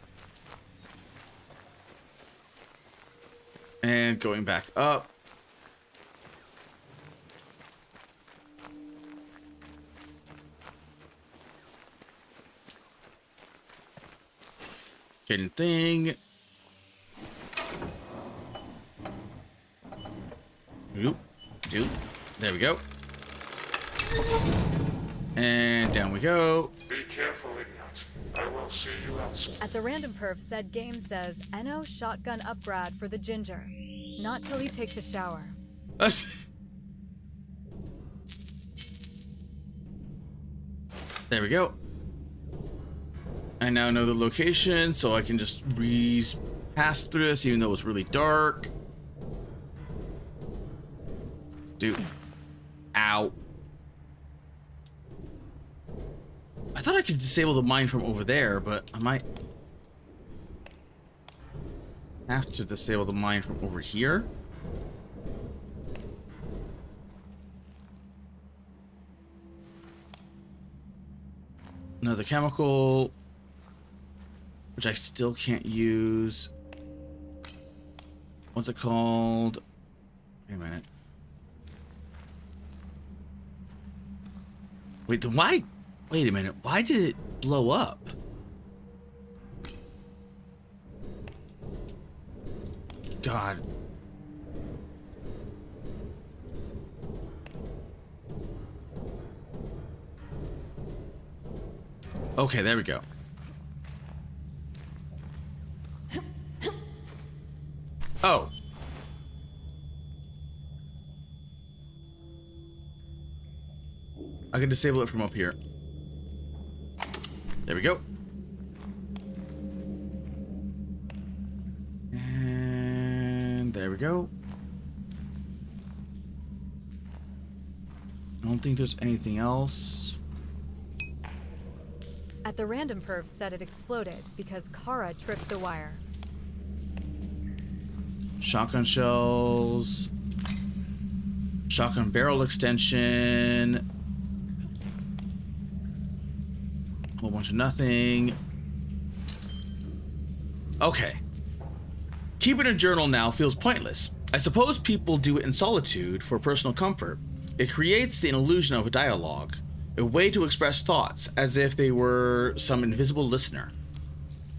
S2: And going back up. Hidden thing. Oop. Oop. There we go. And down we go.
S5: Be careful, Ignat. I will see you outside.
S1: At the random perf said game says Eno shotgun upgrade for the ginger. Not till he takes a shower.
S2: There we go. I now know the location, so I can just pass through this, even though it's really dark. Dude. Ow. I thought I could disable the mine from over there, but I might have to disable the mine from over here. Another chemical, which I still can't use. What's it called? Wait a minute. Wait, why? Wait a minute. Why did it blow up? God. Okay, there we go. Oh. I can disable it from up here. There we go. And there we go. I don't think there's anything else.
S1: At the random perf said it exploded because Kara tripped the wire.
S2: Shotgun shells. Shotgun barrel extension. A whole bunch of nothing. Okay. Keeping a journal now feels pointless. I suppose people do it in solitude for personal comfort. It creates the illusion of a dialogue, a way to express thoughts as if they were some invisible listener.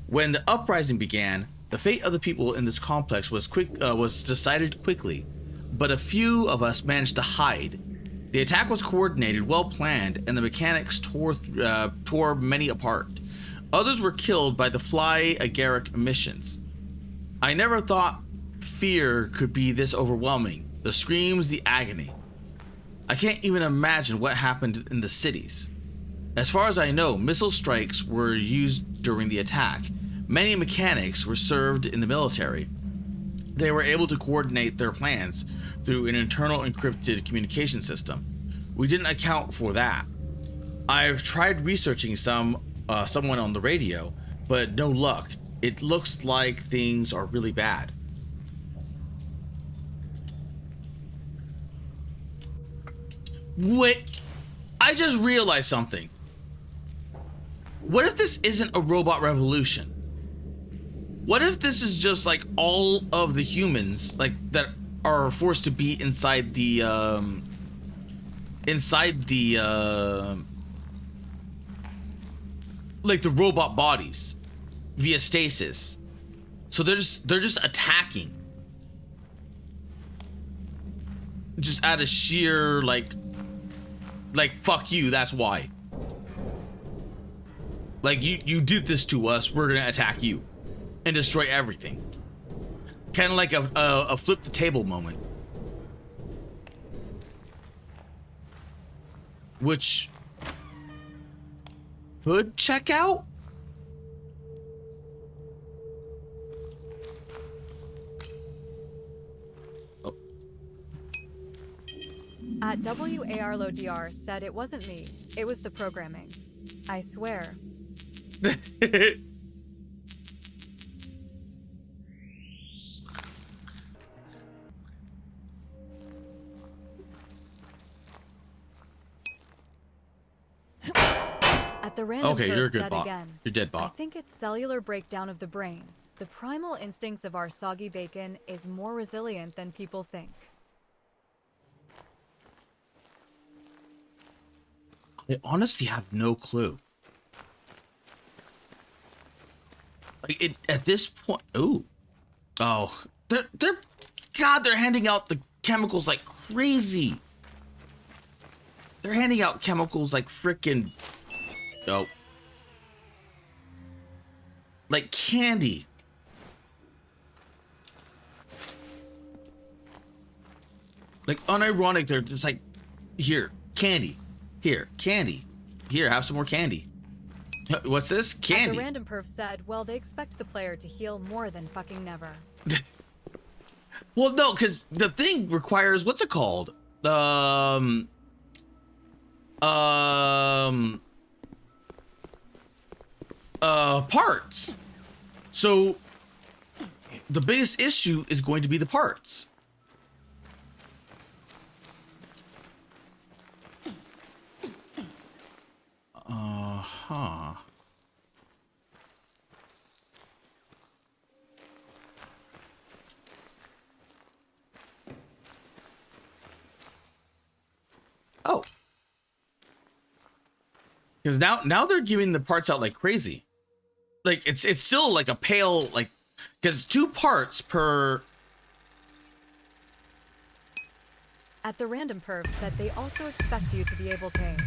S2: When the uprising began, the fate of the people in this complex was decided quickly, but a few of us managed to hide. The attack was coordinated, well planned, and the mechanics tore many apart. Others were killed by the fly agaric emissions. I never thought fear could be this overwhelming. The screams, the agony. I can't even imagine what happened in the cities. As far as I know, missile strikes were used during the attack. Many mechanics were served in the military. They were able to coordinate their plans through an internal encrypted communication system. We didn't account for that. I've tried researching someone on the radio, but no luck. It looks like things are really bad. Wait, I just realized something. What if this isn't a robot revolution? What if this is just like all of the humans like that are forced to be inside the like the robot bodies via stasis. So they're just attacking. Just out of sheer like fuck you, that's why. Like you did this to us, we're gonna attack you and destroy everything. Kind of like a flip the table moment. Which could check out. Oh.
S1: At WARLODR said it wasn't me, it was the programming. I swear. At the random
S2: Okay, you're a good
S1: said
S2: bot.
S1: again,
S2: You're dead bot.
S1: I think it's cellular breakdown of the brain. The primal instincts of our soggy bacon is more resilient than people think.
S2: I honestly have no clue. Like it at this point. Ooh, oh, they're handing out the chemicals like crazy. They're handing out chemicals like frickin', oh, like candy. Like unironic, they're just like, here, candy. Here, candy. Here, have some more candy. What's this? Candy.
S1: The random perf said, well, they expect the player to heal more than fucking never.
S2: Well, no, because the thing requires, what's it called? parts. So the biggest issue is going to be the parts. Huh. Oh. Because now they're giving the parts out like crazy. Like it's still like a pale, like, because 2 parts per.
S1: At the random perv said they also expect you to be able to aim.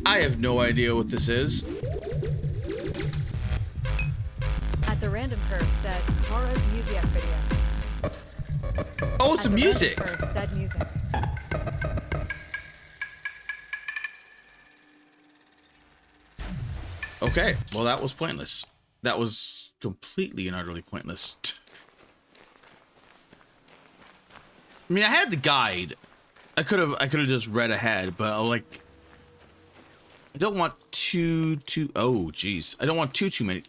S2: I have no idea what this is.
S1: At the random perv said Kara's music video.
S2: Oh, it's
S1: At the
S2: music.
S1: random perv said music.
S2: Okay, well that was pointless. That was completely and utterly pointless. I mean, I had the guide. I could have just read ahead, but like, I don't want too. Oh, geez, I don't want too many.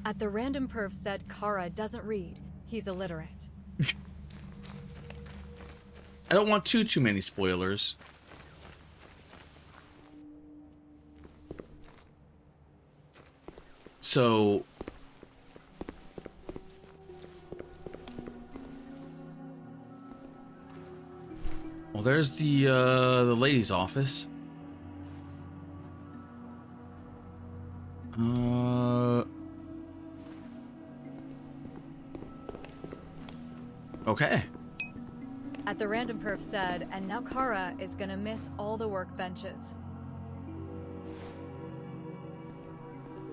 S1: At the random perv said Kara doesn't read. He's illiterate.
S2: I don't want too many spoilers. So well, there's the lady's office. Okay.
S1: At the random perv said, and now Kara is gonna miss all the workbenches.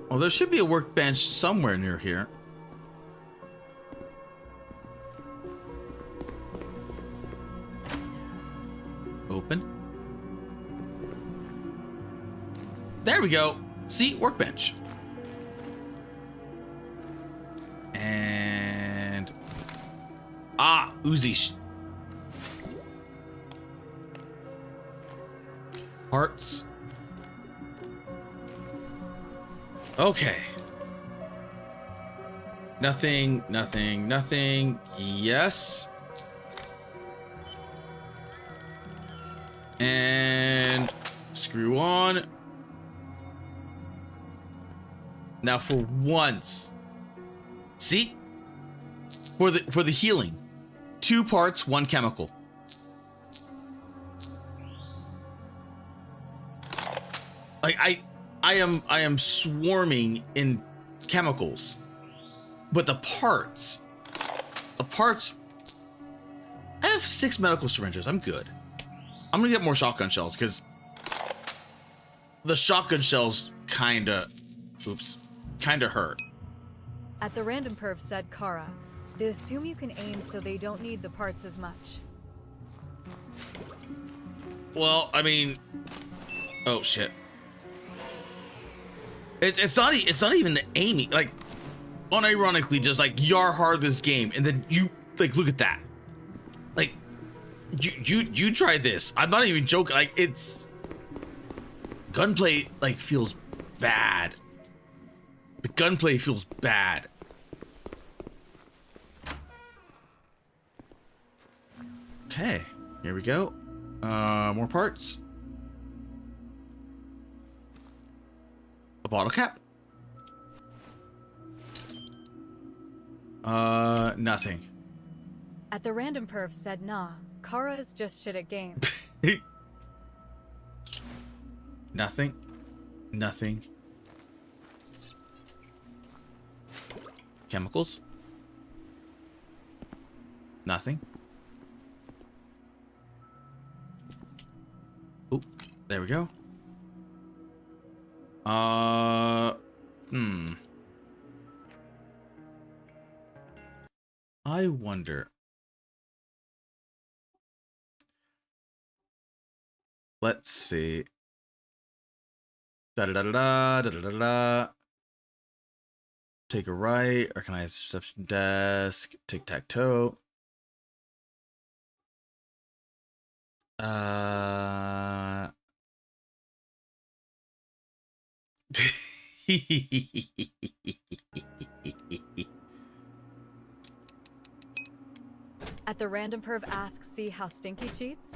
S2: Well, there should be a workbench somewhere near here. Open. There we go. See, workbench. And Uzi. Parts. Okay. Nothing. Yes. And screw on. Now for once. See? For the healing. 2 parts, 1 chemical. Like I am swarming in chemicals. But the parts, I have 6 medical syringes. I'm good. I'm gonna get more shotgun shells because the shotgun shells kinda hurt.
S1: At the random perv said Kara, they assume you can aim so they don't need the parts as much.
S2: Well, I mean, oh shit. It's not even the aiming, like, unironically, just like you're hard this game, and then you like look at that, like you try this. I'm not even joking. Like, it's gunplay like feels bad. The gunplay feels bad. Okay, here we go. More parts. A bottle cap. Nothing.
S1: At the random perv said nah, Kara is just shit at games.
S2: Nothing. Chemicals. Nothing. Oh, there we go. I wonder. Let's see. Da da da da da da da da. Take a right. Recognize reception desk. Tic tac toe.
S1: At the random perv asks, see how Stinky cheats?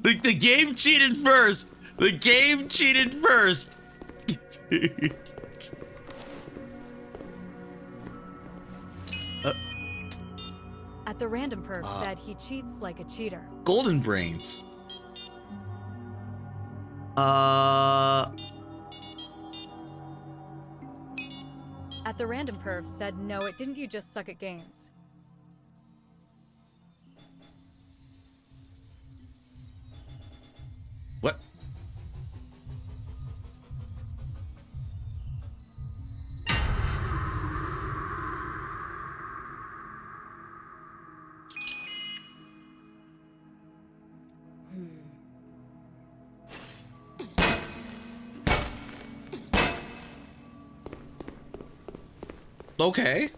S2: The game cheated first. The game cheated first.
S1: At the random perv said he cheats like a cheater.
S2: Golden brains.
S1: At the random perv said, no, it didn't, you just suck at games.
S2: What? Okay.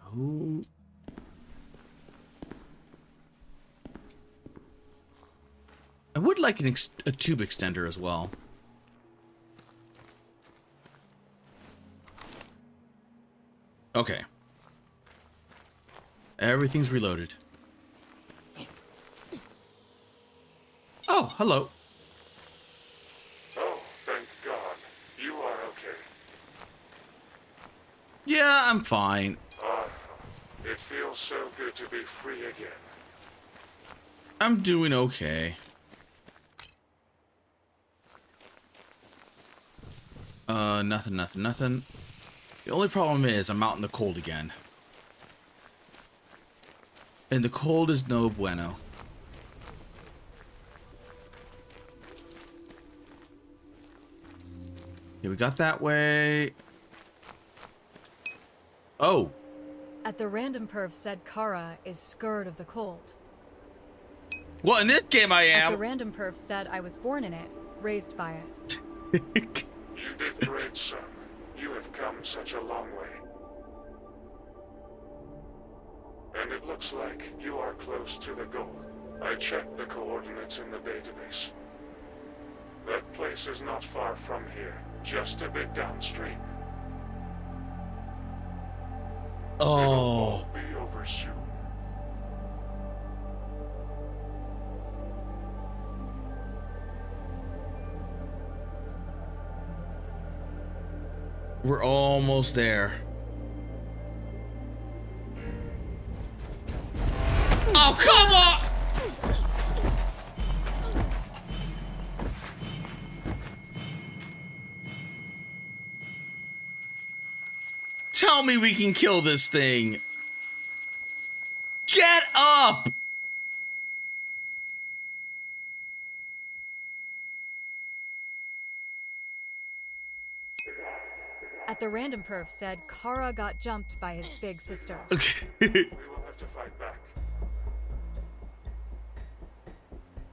S2: Oh. I would like a tube extender as well. Okay. Everything's reloaded. Oh, hello.
S5: Oh, thank God. You are okay.
S2: Yeah, I'm fine.
S5: It feels so good to be free again.
S2: I'm doing okay. Nothing. The only problem is I'm out in the cold again. And the cold is no bueno. Okay, we got that way. Oh.
S1: At the random perv said Kara is scared of the cold.
S2: Well, in this game I
S1: At
S2: am.
S1: the random perv said I was born in it, raised by it.
S5: You did great, son. You have come such a long way. And it looks like you are close to the goal. I checked the coordinates in the database. That place is not far from here, just a bit downstream. It'll
S2: Oh.
S5: all be over soon.
S2: We're almost there. Oh, come on! Tell me we can kill this thing. Get up!
S1: At the random perv said Kara got jumped by his big sister.
S5: We will have to fight back.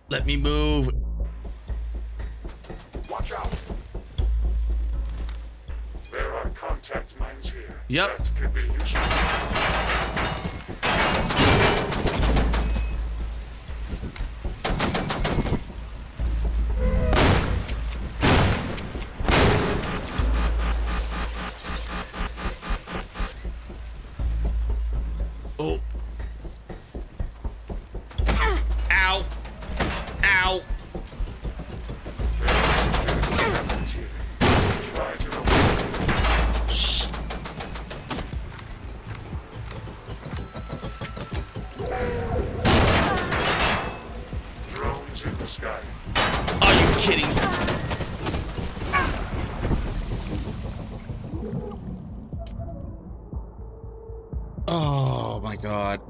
S2: Let me move.
S5: Watch out! There are contact mines here.
S2: Yep.
S5: That could be useful.
S2: Oh. Ow. Ow.
S5: Try to avoid.
S2: Shh. kidding me? Oh my god.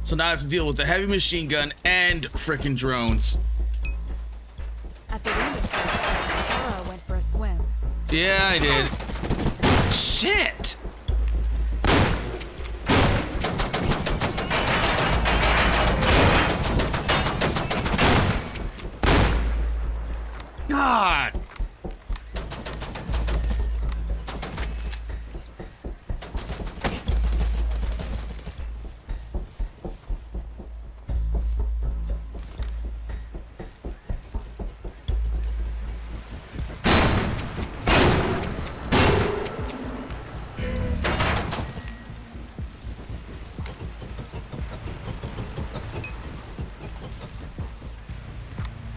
S2: So now I have to deal with the heavy machine gun and frickin' drones.
S1: At the window, Laura went for a swim.
S2: Yeah, I did. Shit! God!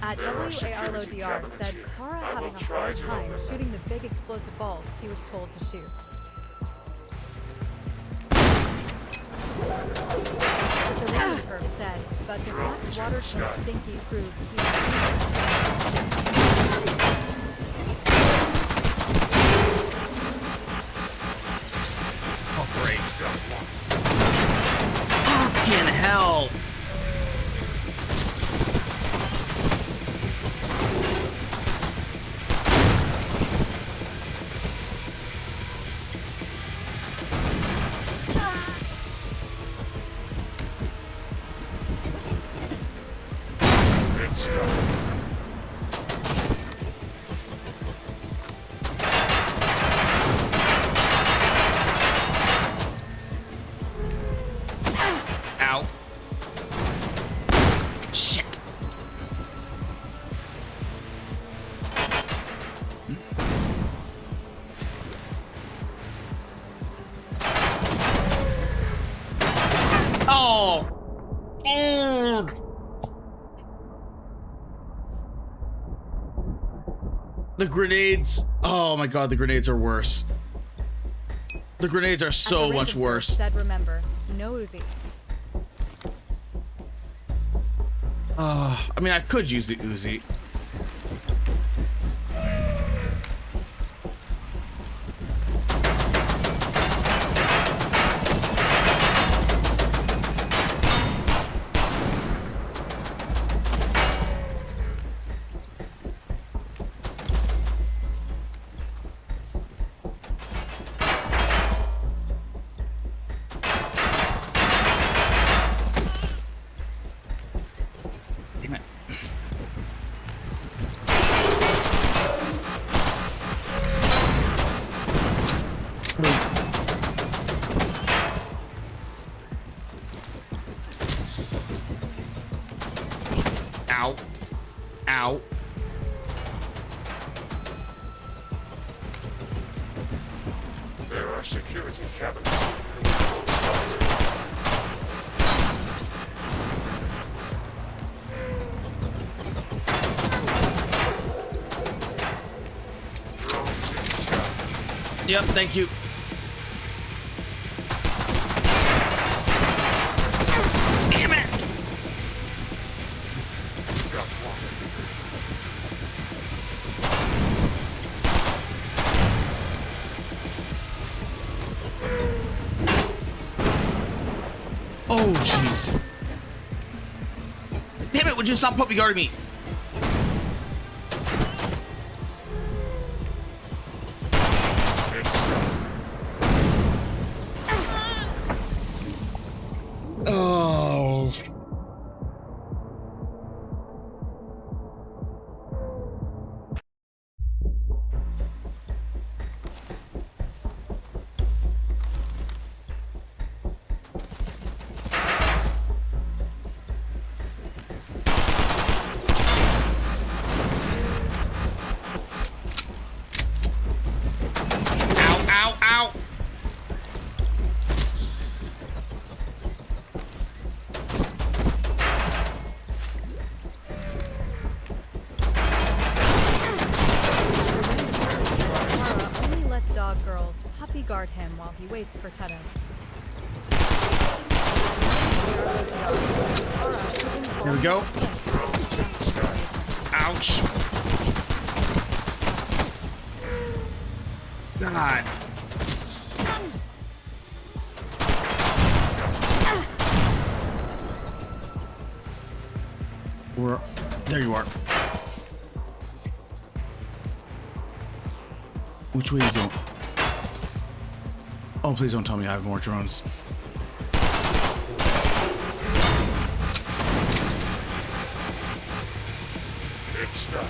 S1: At WARLODR said Kara having a hard time shooting the big explosive balls he was told to shoot. The rain curve said, but the black water so stinky proves he
S2: Oh, great. Fucking hell! Ow. Shit. Oh. The grenades. Oh my god, the grenades are worse. The grenades are so much worse.
S1: Said, remember, no Uzi.
S2: I mean, I could use the Uzi. Damn it. Ow. Ow.
S5: There are security cabins.
S2: Yep, thank you. Damn it! Oh, jeez. Damn it, would you stop puppy guarding me? Oh. Ow, ow, ow.
S1: Kara only lets dog girls puppy guard him while he waits for Teto.
S2: Here we go. Ouch. God. There you are. Which way are you going? Oh, please don't tell me I have more drones.
S5: It's done.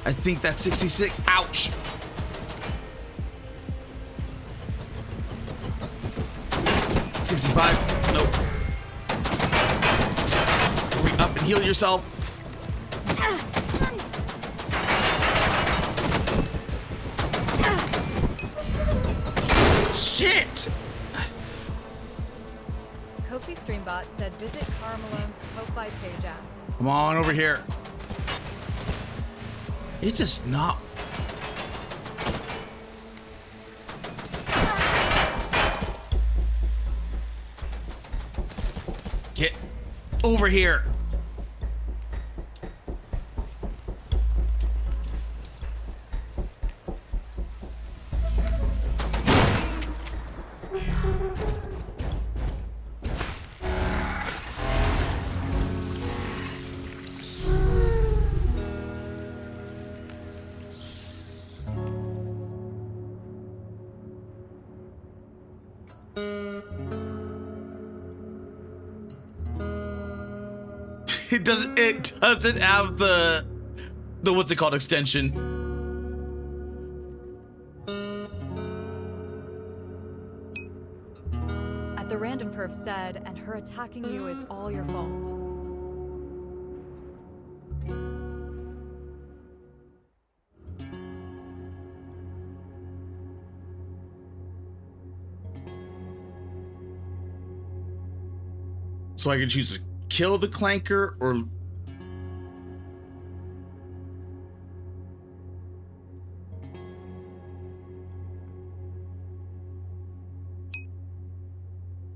S2: I think that's 66. Ouch. $65. Nope. Hurry up and heal yourself. Shit.
S1: Kofi Streambot said visit Cara Malone's Ko-Fi page at.
S2: Come on over here. It's just not. Get over here. It doesn't have the what's it called, extension.
S1: At the random perf said, and her attacking you is all your fault.
S2: So I can choose to kill the clanker or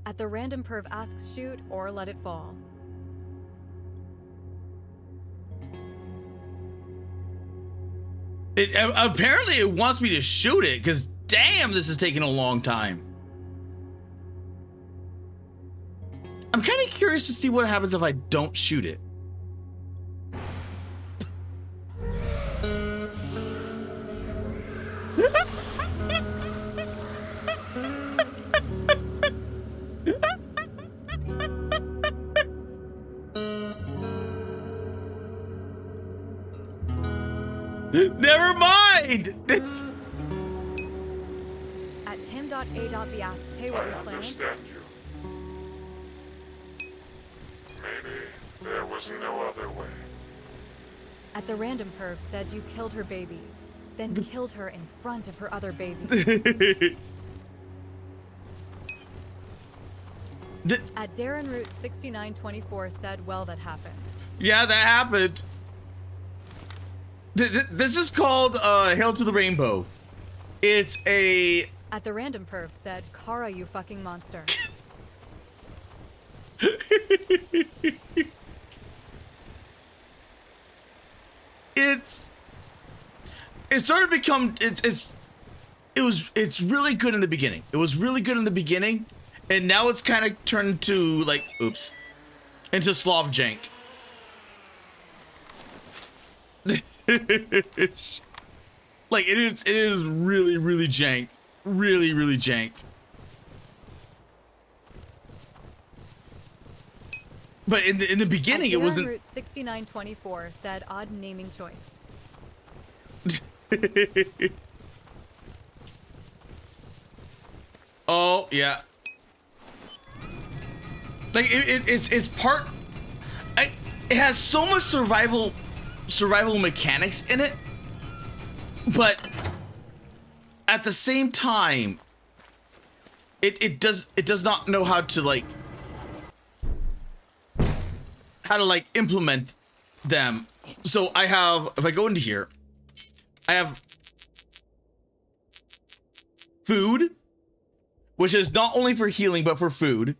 S1: At the random perv asks shoot or let it fall.
S2: it apparently it wants me to shoot it because damn, this is taking a long time. I'm kind of curious to see what happens if I don't shoot it. Never mind.
S1: At tim.a.b asks, hey, what
S5: I
S1: we playing?
S5: understand you. Maybe there was no other way.
S1: At the random perv said you killed her baby, then killed her in front of her other babies. At Darren Root 6924 said, well, that happened.
S2: Yeah, that happened. This is called Hail to the Rainbow. It's a...
S1: At the random perv said, Cara, you fucking monster.
S2: It's sort of become it's really good in the beginning. It was really good in the beginning, and now it's kind of turned to like into Slav jank. Like it is really jank. Really jank. But in the beginning, it wasn't.
S1: Route 6924 said odd naming choice.
S2: Oh yeah. Like it's part. It has so much survival mechanics in it, but at the same time, it does not know how to implement them. So I have, if I go into here, I have food, which is not only for healing, but for food.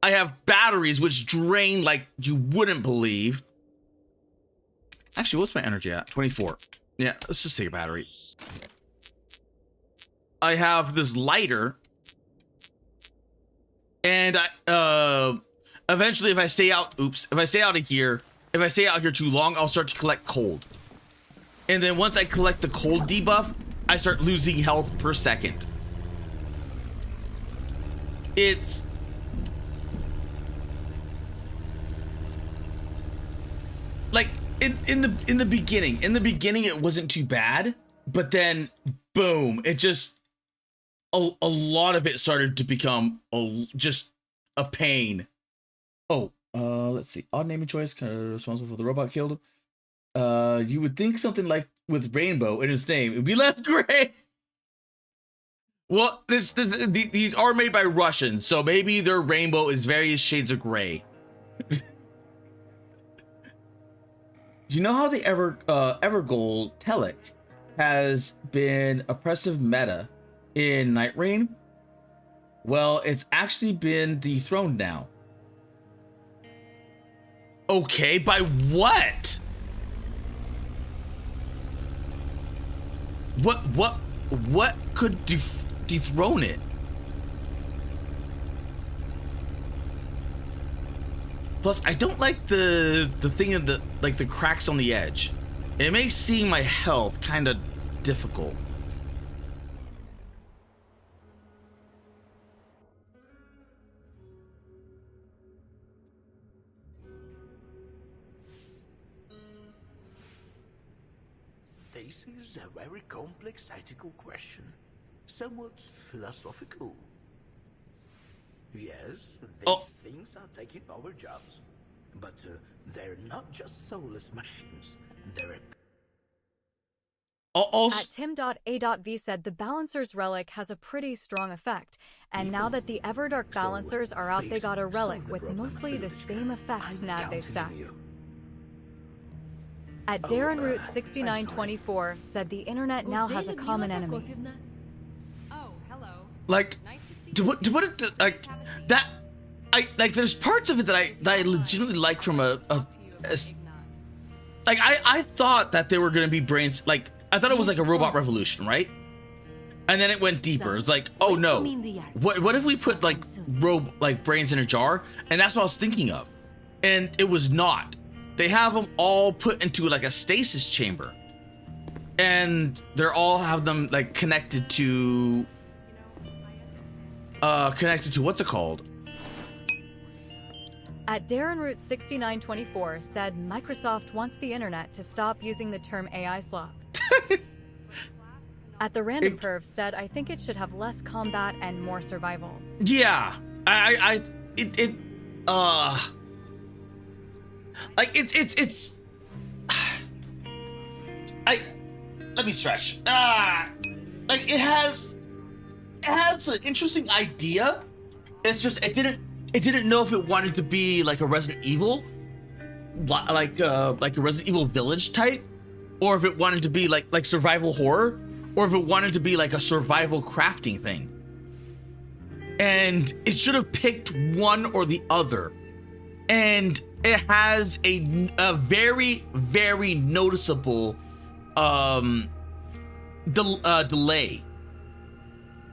S2: I have batteries, which drain like you wouldn't believe. Actually, what's my energy at? 24. Yeah, let's just take a battery. I have this lighter. And I, eventually, if I stay out, if I stay out here too long, I'll start to collect cold. And then once I collect the cold debuff, I start losing health per second. It's like in the beginning it wasn't too bad, but then boom, it just a lot of it started to become just a pain. Oh, let's see. Odd naming choice, kind of responsible for the robot killed. You would think something like with rainbow in his name, it'd be less gray. Well, these are made by Russians, so maybe their rainbow is various shades of gray. You know how the Evergold Telic has been oppressive meta in Night Rain? Well, it's actually been dethroned now. Okay, by what? What could dethrone it? Plus, I don't like the thing of the cracks on the edge. It makes seeing my health kind of difficult.
S7: This is a very complex ethical question, somewhat philosophical. Yes, these things are taking over jobs, but they're not just soulless machines. They're
S1: At Tim.A.V said the Balancer's relic has a pretty strong effect, and now that the Everdark Balancers are out, they got a relic with mostly the same effect now they stack. At DarrenRoot6924 said the internet now has a common enemy.
S9: Oh, hello.
S2: Like, to put it like that, there's parts of it that I legitimately like from I thought that they were gonna be brains, like I thought it was like a robot revolution, right? And then it went deeper. It's like, oh no, what if we put like brains in a jar? And that's what I was thinking of, and it was not. They have them all put into like a stasis chamber, and they're all have them like connected to what's it called?
S1: At DarrenRoot6924 said Microsoft wants the internet to stop using the term AI slop. At the Random Perv said I think it should have less combat and more survival.
S2: Yeah, let me stretch. Like it has an interesting idea. It's just it didn't know if it wanted to be like a Resident Evil, like a Resident Evil Village type, or if it wanted to be like survival horror, or if it wanted to be like a survival crafting thing. And it should have picked one or the other. And it has a very, very noticeable delay.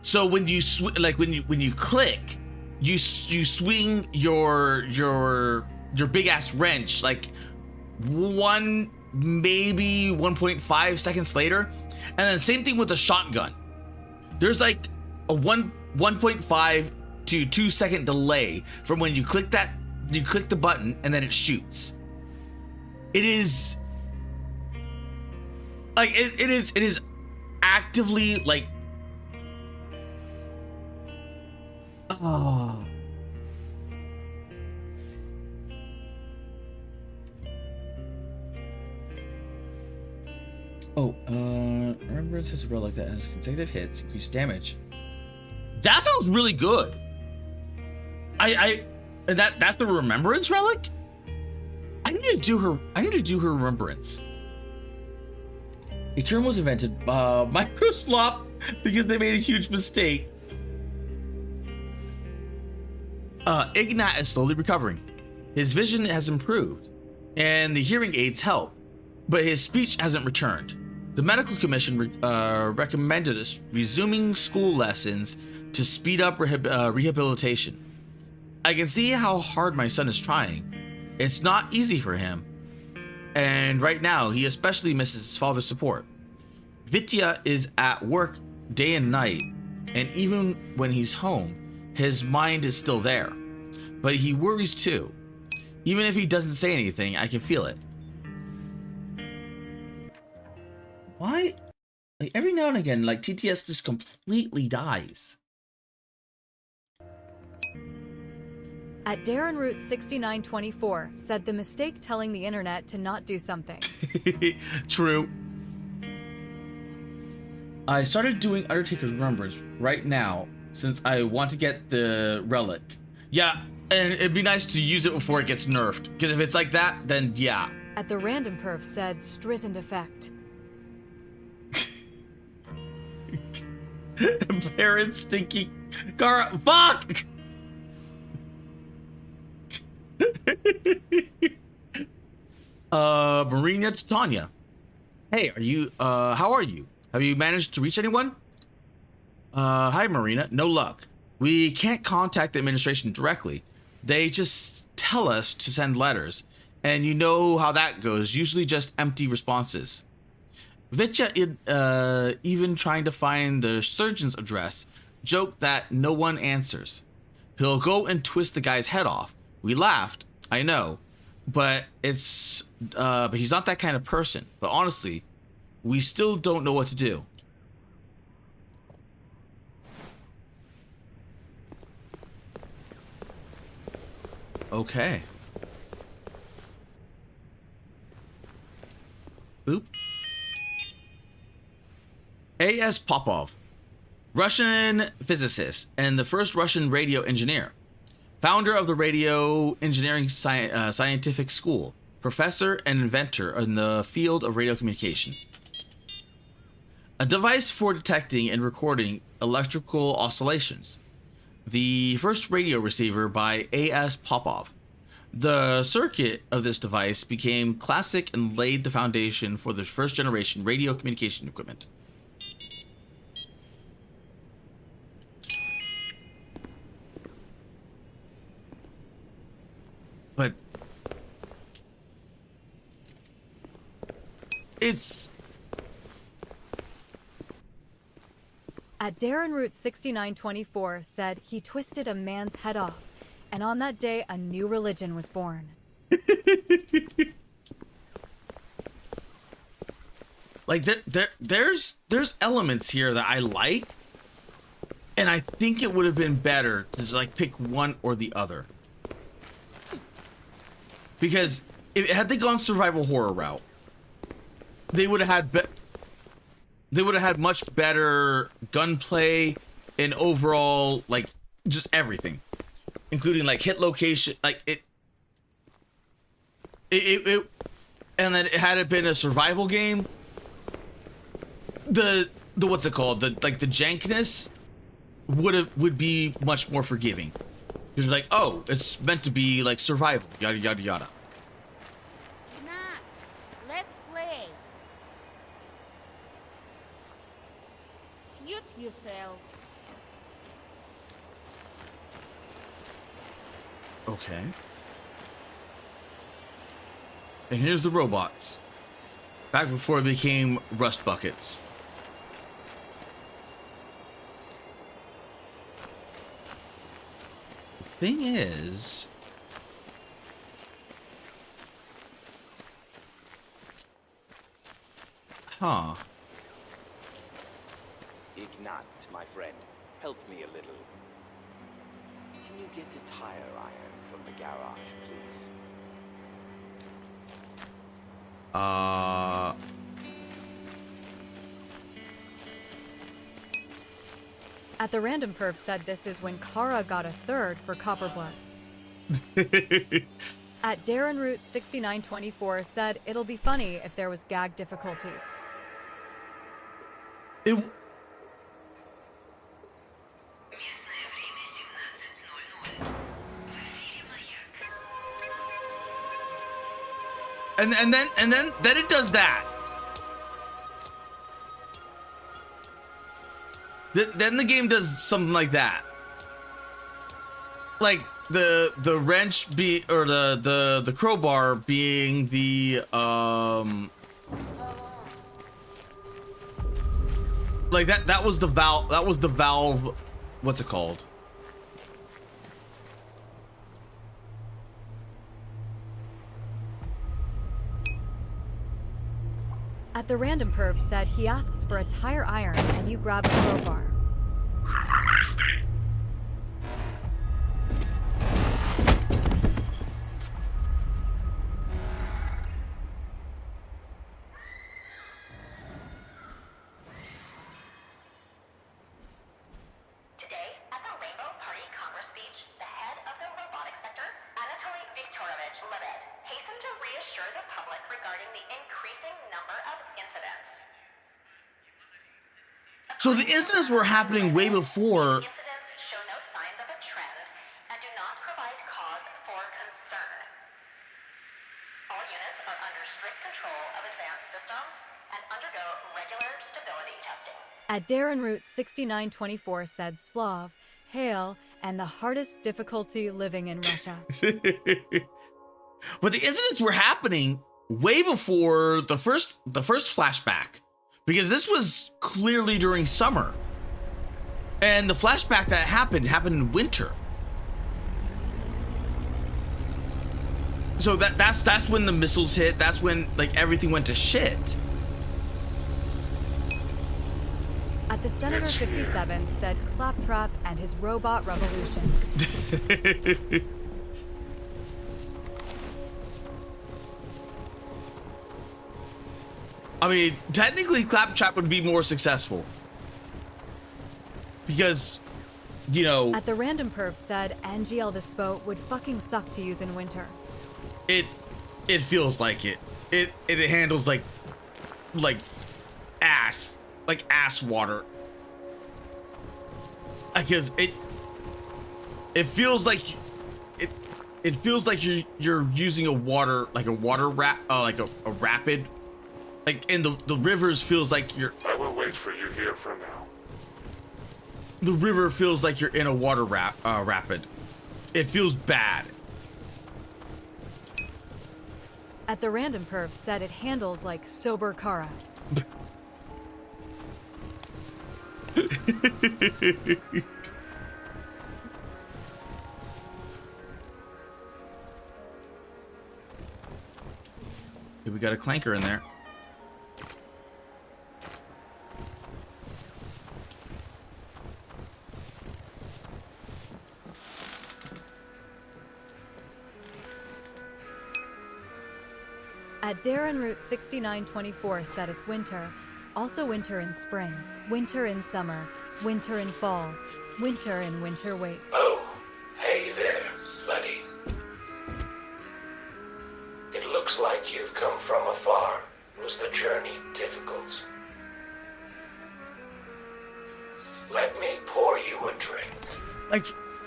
S2: So when you when you click, you swing your big ass wrench like maybe 1.5 seconds later, and then same thing with the shotgun. There's like a 1.5 to 2 second delay from when you click the button and then it shoots. It is like it is actively like remembrance is a relic that has consecutive hits, increased damage. That sounds really good. That's the remembrance relic? I need to do her remembrance. A term was invented, microslop, because they made a huge mistake. Ignat is slowly recovering. His vision has improved, and the hearing aids help, but his speech hasn't returned. The medical commission recommended us resuming school lessons to speed up rehabilitation. I can see how hard my son is trying. It's not easy for him, and right now he especially misses his father's support. Vitya is at work day and night, and even when he's home, his mind is still there. But he worries too. Even if he doesn't say anything, I can feel it. Why? Like every now and again, like TTS just completely dies.
S1: At Darren Root 6924 said the mistake telling the internet to not do something.
S2: True. I started doing Undertaker's Remembrance right now since I want to get the relic. Yeah, and it'd be nice to use it before it gets nerfed. Because if it's like that, then yeah.
S1: At the random perf said Strizzend effect.
S2: Parents stinky Gara. Fuck! Marina to Tanya. Hey, are you, how are you? Have you managed to reach anyone? Hi, Marina. No luck. We can't contact the administration directly. They just tell us to send letters. And you know how that goes. Usually just empty responses. Vitya, even trying to find the surgeon's address, joked that no one answers. He'll go and twist the guy's head off. We laughed, I know, but he's not that kind of person. But honestly, we still don't know what to do. Okay. Oop. A.S. Popov, Russian physicist and the first Russian radio engineer, founder of the Radio Engineering Scientific School, professor and inventor in the field of radio communication. A device for detecting and recording electrical oscillations. The first radio receiver by A.S. Popov. The circuit of this device became classic and laid the foundation for the first generation radio communication equipment. But it's...
S1: At Darren Root 6924 said he twisted a man's head off, and on that day a new religion was born.
S2: Like there's elements here that I like, and I think it would have been better to just like pick one or the other. Because had they gone survival horror route, they would have had much better gunplay and overall like just everything, including like hit location, like it and then had it been a survival game, the what's it called, the jankness would be much more forgiving. Because you're like, oh, it's meant to be like survival, yada yada yada.
S3: Nah, let's play. Suit yourself.
S2: Okay. And here's the robots. Back before it became rust buckets. The thing is... Huh.
S10: Ignat, my friend, help me a little. Can you get a tire iron from the garage, please?
S1: At the random perf said this is when Kara got a third for Copperblood. At Darren Root 6924 said it'll be funny if there was gag difficulties.
S2: It, and then it does that. Then the game does something like that. Like the wrench or the crowbar being the like that was the valve, what's it called?
S1: At the random perv said he asks for a tire iron and you grab a crowbar.
S2: So the incidents were happening way before.
S3: Incidents show no signs of a trend and do not provide cause for concern. All units are under strict control of advanced systems and undergo regular stability testing.
S1: At Darren Root 6924 said Slav, hail, and the hardest difficulty living in Russia.
S2: But the incidents were happening way before the first flashback. Because this was clearly during summer. And the flashback that happened in winter. So that's when the missiles hit. That's when like everything went to shit.
S1: At the Senator 57 said Claptrap and his robot revolution.
S2: I mean, technically Claptrap would be more successful. Because, you know...
S1: At the random perv said NGL this boat would fucking suck to use in winter.
S2: It feels like it. It handles like ass. Like ass water. Because it feels like it feels like you're using a water rapid. Like, and the rivers feels like you're...
S5: I will wait for you here for now.
S2: The river feels like you're in a water rapid. It feels bad.
S1: At the random perv said it handles like sober Kara.
S2: We got a clanker in there.
S1: At Darren Root 6924 said it's winter. Also winter in spring, winter in summer, winter in fall, winter in winter wait.
S7: Oh, hey there, buddy. It looks like you've come from afar. Was the journey difficult? Let me pour you a drink.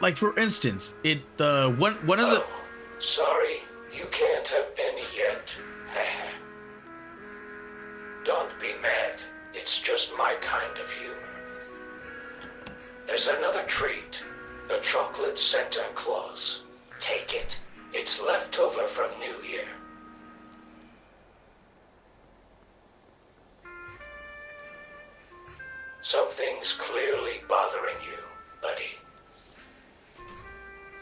S2: Like for instance, one of the...
S7: Sorry, you can't have any yet. Don't be mad. It's just my kind of humor. There's another treat. A chocolate Santa Claus. Take it. It's leftover from New Year. Something's clearly bothering you, buddy.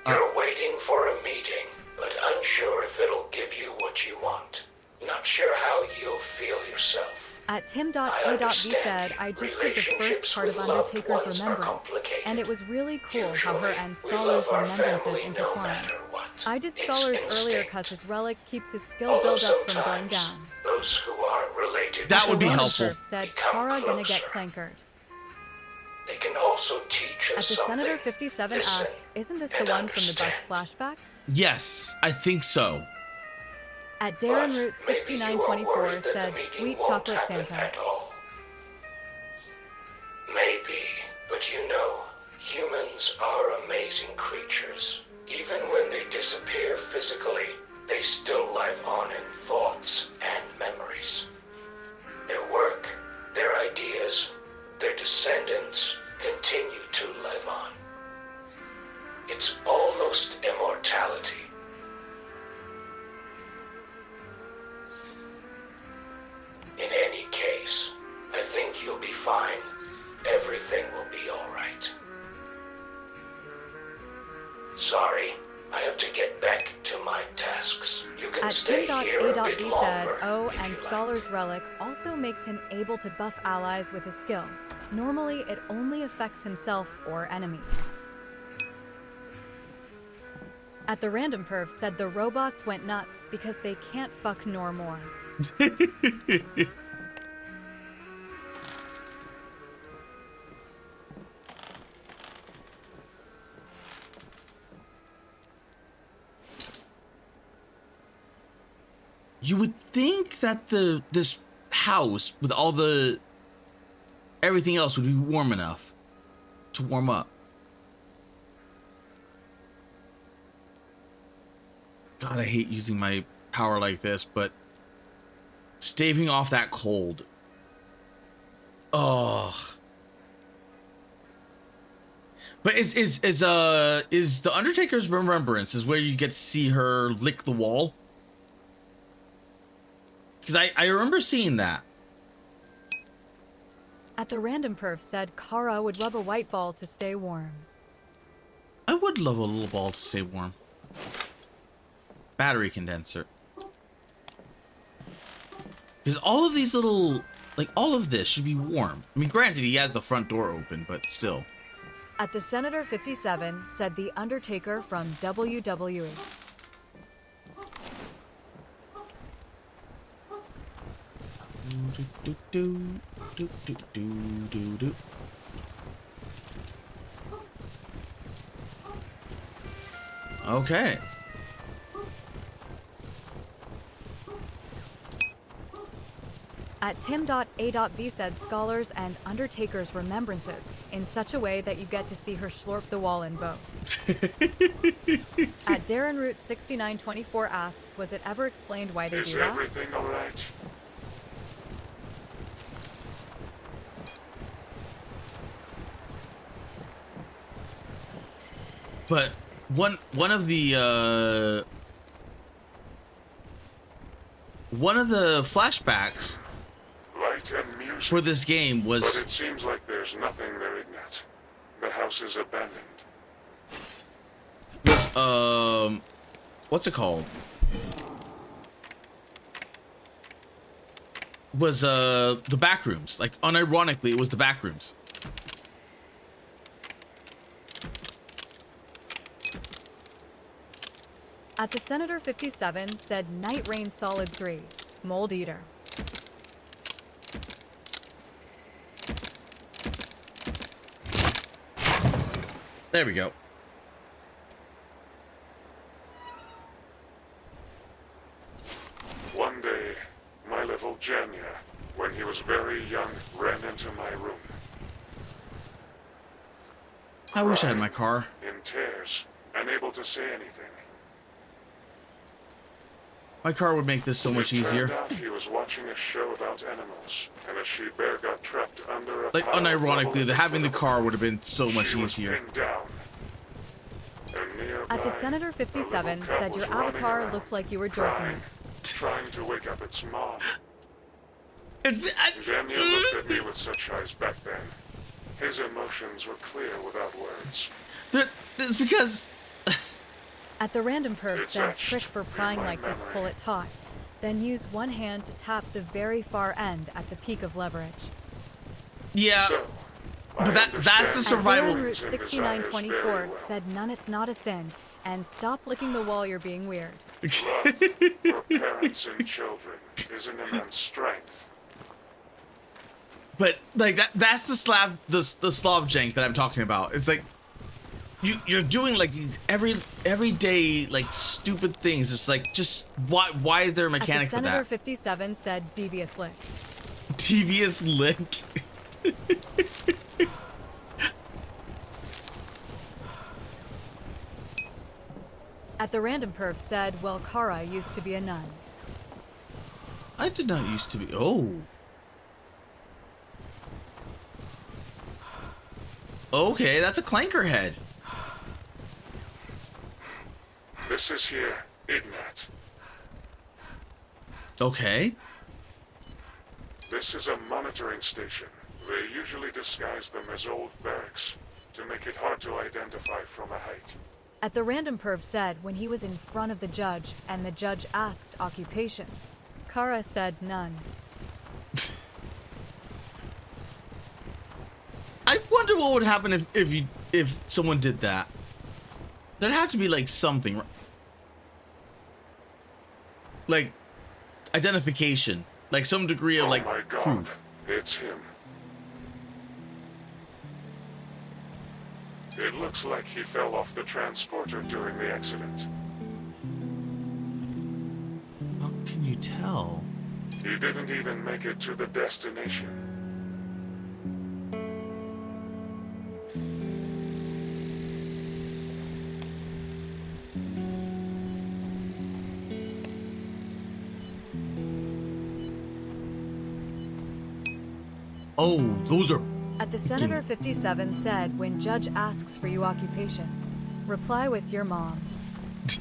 S7: You're waiting for a meeting, but unsure if it'll give you what you want. Not sure how you'll feel yourself.
S1: At Tim.K.V said, I just did the first part of Undertaker's Remembrance, and it was really cool how her and Scholar's remembrances intertwine. I did Scholar's earlier because his relic keeps his skill build-up from going down.
S7: Those who aren't related
S2: that would be helpful.
S1: Said Kara gonna get clankered.
S7: They can also teach us
S1: At the
S7: something.
S1: Senator 57 asks, isn't this the one from the bus flashback?
S2: Yes, I think so.
S1: At Darren Root 6924 said, sweet chocolate Santa.
S7: You know, humans are amazing creatures. Even when they disappear physically, they still live on in thoughts and memories. Their work, their ideas, their descendants continue to live on. It's almost immortality. In any case, I think you'll be fine. Everything will be all right. Sorry, I have to get back to my tasks. You can
S1: At
S7: stay here a bit
S1: Tim.A.B said,
S7: longer.
S1: oh,
S7: if
S1: and
S7: you like.
S1: Scholar's Relic also makes him able to buff allies with his skill. Normally, it only affects himself or enemies. At the Random Perv said the robots went nuts because they can't fuck nor more.
S2: You would think that this house with all the everything else would be warm enough to warm up. God, I hate using my power like this, but staving off that cold. Oh. But is the Undertaker's Remembrance is where you get to see her lick the wall? Because I remember seeing that.
S1: At the Random Perv said Kara would rub a white ball to stay warm.
S2: I would love a little ball to stay warm. Battery condenser. Because all of these little, like all of this should be warm. I mean, granted, he has the front door open, but still.
S1: At the Senator 57 said the Undertaker from WWE.
S2: Okay.
S1: At Tim.A.B said Scholars and Undertaker's Remembrances in such a way that you get to see her slurp the wall in both. At Darren Root 6924 asks, was it ever explained why they
S5: Is
S1: do that?
S5: everything all right?
S2: But one of the flashbacks
S5: Light and music.
S2: for this game
S5: But
S2: was
S5: it seems like there's nothing there, Ignat. The house is abandoned.
S2: what's it called? Was the back rooms. Like unironically, it was the back rooms.
S1: At the Senator 57 said Night Rain Solid 3, Mold Eater.
S2: There we go.
S5: One day, my little Janya, when he was very young, ran into my room.
S2: I wish I had my car.
S5: In tears, unable to say anything.
S2: My car would make this so much easier.
S5: It turned out he was watching a show about animals, and a she-bear got trapped under a
S2: Like
S5: pile of
S2: unironically,
S5: rubble in
S2: having the
S5: front of
S2: car
S5: him.
S2: would have been so much
S5: She was
S2: easier.
S5: pinned down. And nearby,
S1: At the Senator 57
S5: a little cub
S1: said your
S5: was running
S1: avatar
S5: around,
S1: looked like you were joking.
S5: crying, trying to wake up its mom.
S2: It's,
S5: Janya looked at me with such eyes back then. His emotions were clear without words.
S2: it's because
S1: At the Random Perv
S5: It's
S1: said
S5: etched
S1: trick for
S5: in
S1: prying
S5: my
S1: like this
S5: memory.
S1: pull it taut. Then use one hand to tap the very far end at the peak of leverage.
S2: yeah,
S5: So, I
S2: but that's the
S5: understand
S2: survival.
S1: At Darren Root
S5: feelings and desires
S1: 6924
S5: very well.
S1: said none it's not a sin. And stop licking the wall, you're being weird.
S5: Love for parents and children is an immense strength.
S2: But like that's the Slav jank that I'm talking about. It's like you're doing like these everyday like stupid things. It's like just why is there a mechanic
S1: At the
S2: for
S1: Senator
S2: that?
S1: 57 said devious lick.
S2: Devious lick.
S1: At the random perf said, well, Kara used to be a nun.
S2: I did not used to be. Oh. Okay, that's a clanker head.
S5: This is here, Ignat.
S2: Okay.
S5: This is a monitoring station. They usually disguise them as old barracks to make it hard to identify from a height.
S1: At the random perf said when he was in front of the judge and the judge asked occupation. Kara said none.
S2: I wonder what would happen if someone did that. There'd have to be like something, like identification, like some degree of like
S5: oh my God,
S2: proof.
S5: it's him. It looks like he fell off the transporter during the accident.
S2: How can you tell?
S5: He didn't even make it to the destination.
S2: Oh, those are...
S1: At the Senator 57 said when judge asks for you occupation, reply with your mom.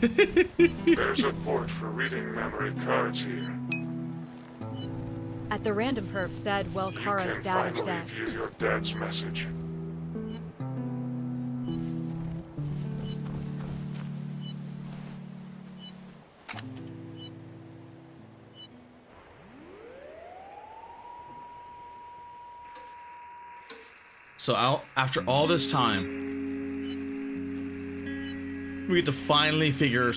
S5: There's a port for reading memory cards here.
S1: At the random perf said, well,
S5: You
S1: Kara's
S5: can
S1: dad is
S5: finally
S1: dead.
S5: view your dad's message.
S2: So after all this time, we get to finally figure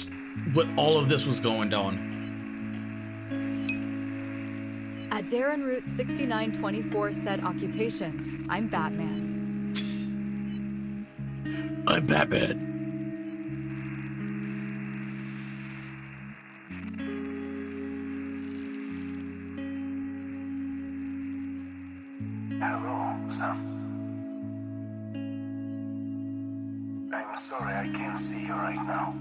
S2: what all of this was going on.
S1: At Darren Root 6924 said occupation, I'm Batman.
S2: I'm Batman.
S8: Hello, son. I'm sorry I can't see you right now.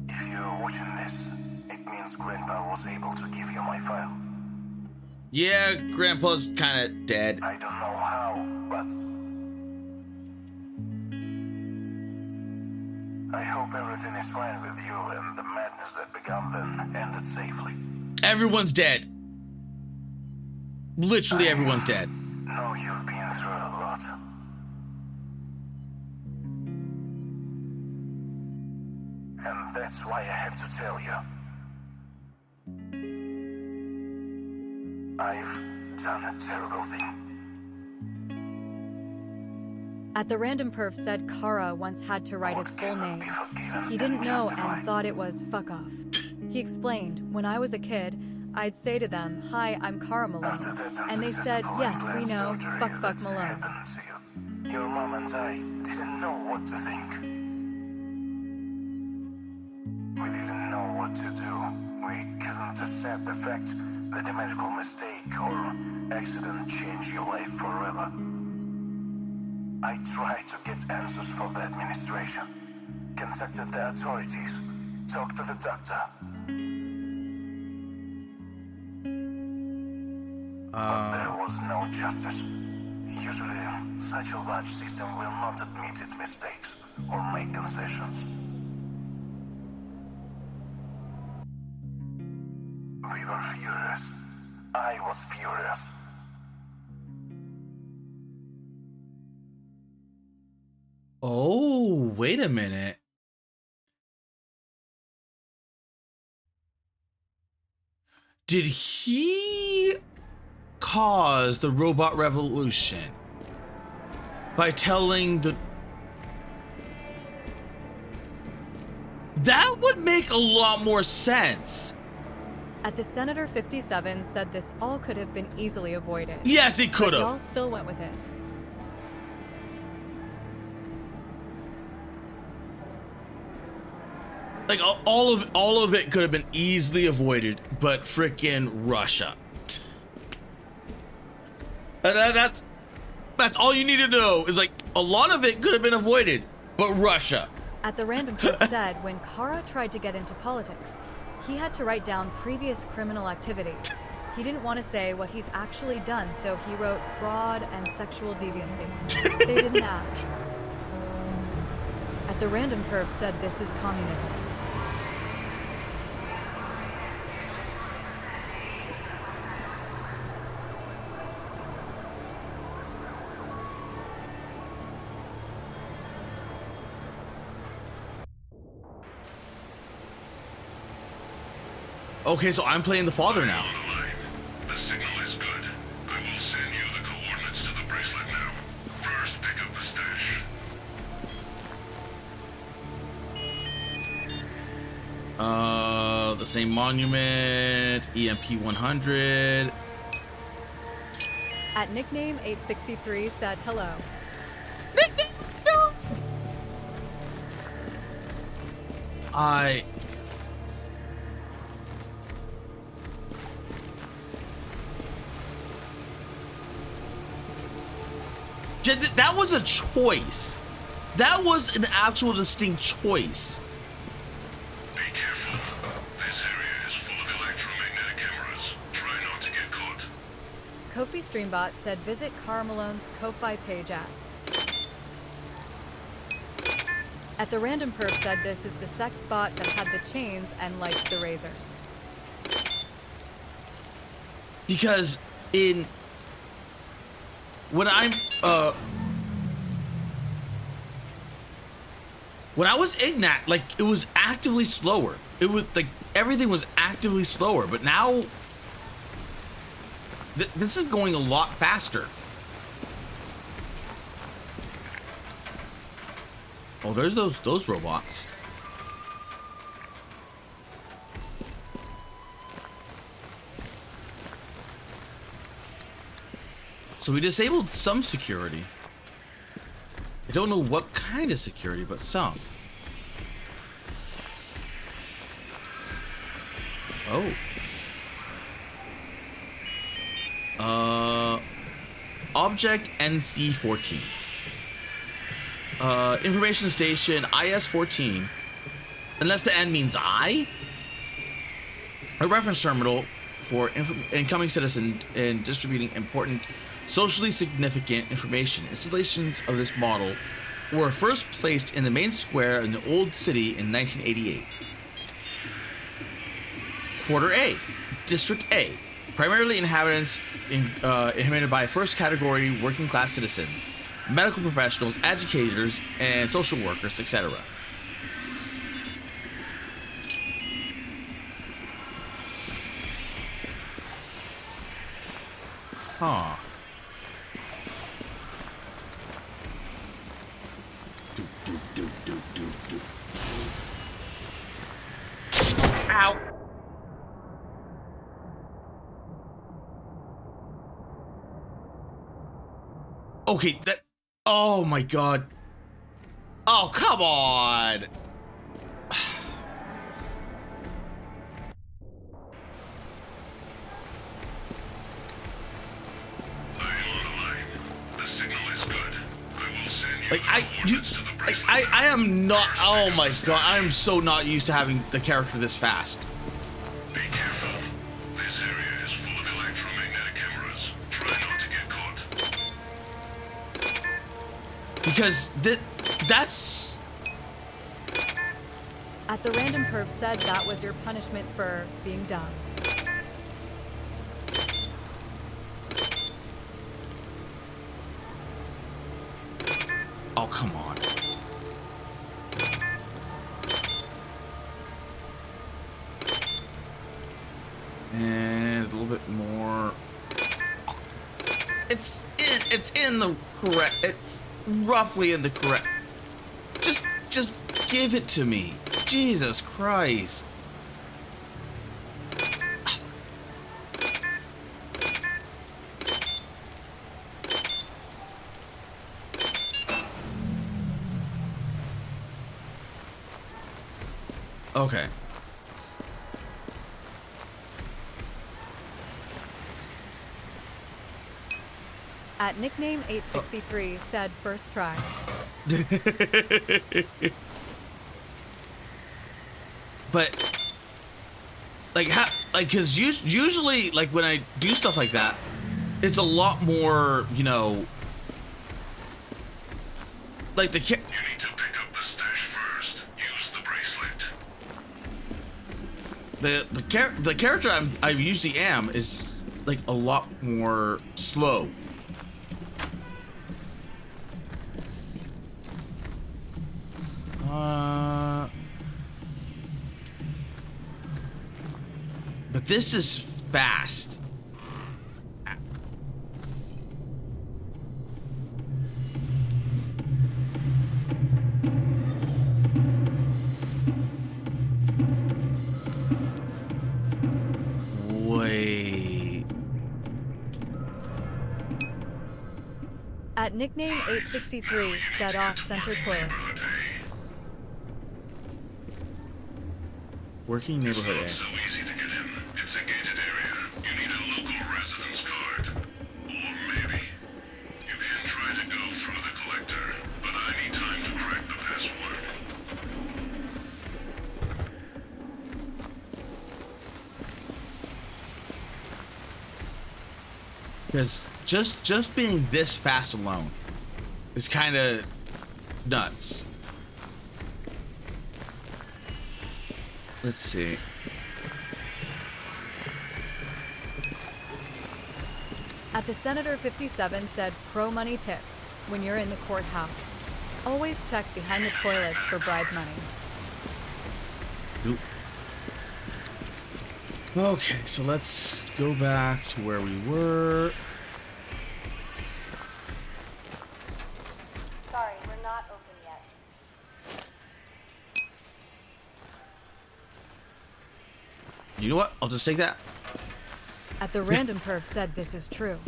S8: If you're watching this, it means Grandpa was able to give you my file.
S2: Yeah, Grandpa's kind of dead.
S8: I don't know how, but I hope everything is fine with you and the madness that began then ended safely.
S2: Everyone's dead. Literally everyone's dead.
S8: No, you've been through a lot. And that's why I have to tell you. I've done a terrible thing.
S1: At the random perf said Kara once had to write his
S8: What
S1: full
S8: cannot
S1: name.
S8: be forgiven
S1: He didn't
S8: and
S1: know
S8: justified.
S1: and thought it was fuck off. He explained, when I was a kid, I'd say to them, hi, I'm Kara
S8: After
S1: Malone.
S8: that
S1: And they said,
S8: unsuccessful
S1: yes, we
S8: implant
S1: know,
S8: surgery
S1: fuck
S8: that
S1: Malone.
S8: happened to you, your mom and I didn't know what to think. We didn't know what to do. We couldn't accept the fact that a medical mistake or accident changed your life forever. I tried to get answers from the administration, contacted the authorities, talked to the doctor. But there was no justice. Usually, such a large system will not admit its mistakes or make concessions. We were furious. I was furious.
S2: Oh, wait a minute. Did he cause the robot revolution by telling the... That would make a lot more sense.
S1: At the Senator 57 said this all could have been easily avoided.
S2: Yes, it could
S1: But
S2: have.
S1: y'all still went with it.
S2: Like all of it could have been easily avoided, but frickin' Russia. And that's all you need to know is like a lot of it could have been avoided, but Russia.
S1: At the Random Perf said when Kara tried to get into politics, he had to write down previous criminal activity. He didn't want to say what he's actually done, so he wrote fraud and sexual deviancy. They didn't ask. At the Random Perf said this is communism.
S2: Okay, so I'm playing the father now.
S5: The signal is good. I will send you the coordinates to the bracelet now. First, pick up the stash.
S2: The same monument, EMP 100.
S1: At nickname 863 said hello.
S2: That was a choice. That was an actual distinct choice.
S5: Be careful. This area is full of electromagnetic cameras. Try not to get caught.
S1: Kofi Streambot said visit Cara Malone's Ko-Fi page at the Random Perf said this is the sex bot that had the chains and liked the razors.
S2: Because when I was Ignat, like, it was actively slower. It was like everything was actively slower, but now this is going a lot faster. Oh, there's those robots. So we disabled some security. I don't know what kind of security, but some. Oh. Object NC14. Information station IS14. Unless the N means I. A reference terminal for incoming citizen in distributing important socially significant information. Installations of this model were first placed in the main square in the old city in 1988. Quarter A, District A, primarily inhabitants inhabited by first category working class citizens, medical professionals, educators, and social workers, etc. Huh. Ow. Okay, that... Oh my god. Oh, come on. Like, I am not... Oh my god, I am so not used to having the character this fast.
S5: Be careful. This area is full of electromagnetic cameras. Try not to get caught.
S2: Because that's...
S1: At the Random Perf said that was your punishment for being dumb.
S2: Oh, come on. And a little bit more. It's in the correct. It's roughly in the correct. Just give it to me. Jesus Christ. Okay.
S1: At nickname 863 said first try.
S2: But like how, like, cause usually like when I do stuff like that, it's a lot more, you know, like the
S5: You need to pick up the stash first. Use the bracelet.
S2: the character I usually am is like a lot more slow. But this is fast. Wait.
S1: At nickname 863 said off center toilet.
S2: Working neighborhood A.
S5: So easy to get in. It's a gated area. You need a local residence card. Or maybe you can try to go through the collector, but I need time to crack the password.
S2: Because just being this fast alone is kind of nuts. Let's see.
S1: At the Senator 57 said pro money tip when you're in the courthouse. Always check behind the toilets for bribe money.
S2: Oop. Okay, so let's go back to where we were.
S3: Sorry, we're not open yet.
S2: You know what? I'll just take that.
S1: At the random perf said this is true.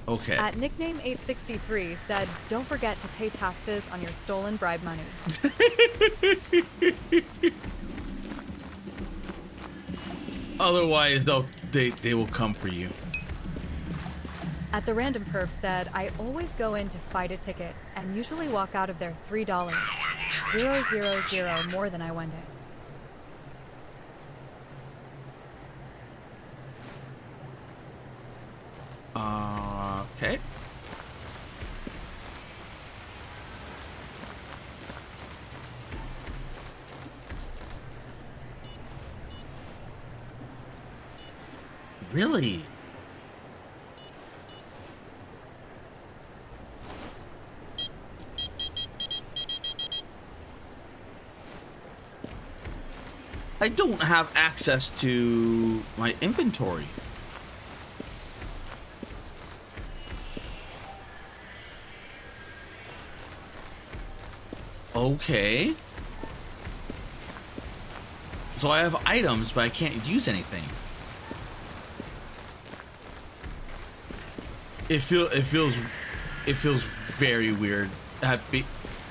S2: Okay.
S1: At nickname 863 said don't forget to pay taxes on your stolen bribe money.
S2: Otherwise, they will come for you.
S1: At the random perf said I always go in to fight a ticket and usually walk out of there $3. 000 more than I went in.
S2: Okay. Really? I don't have access to my inventory. Okay. So I have items, but I can't use anything. It feels very weird.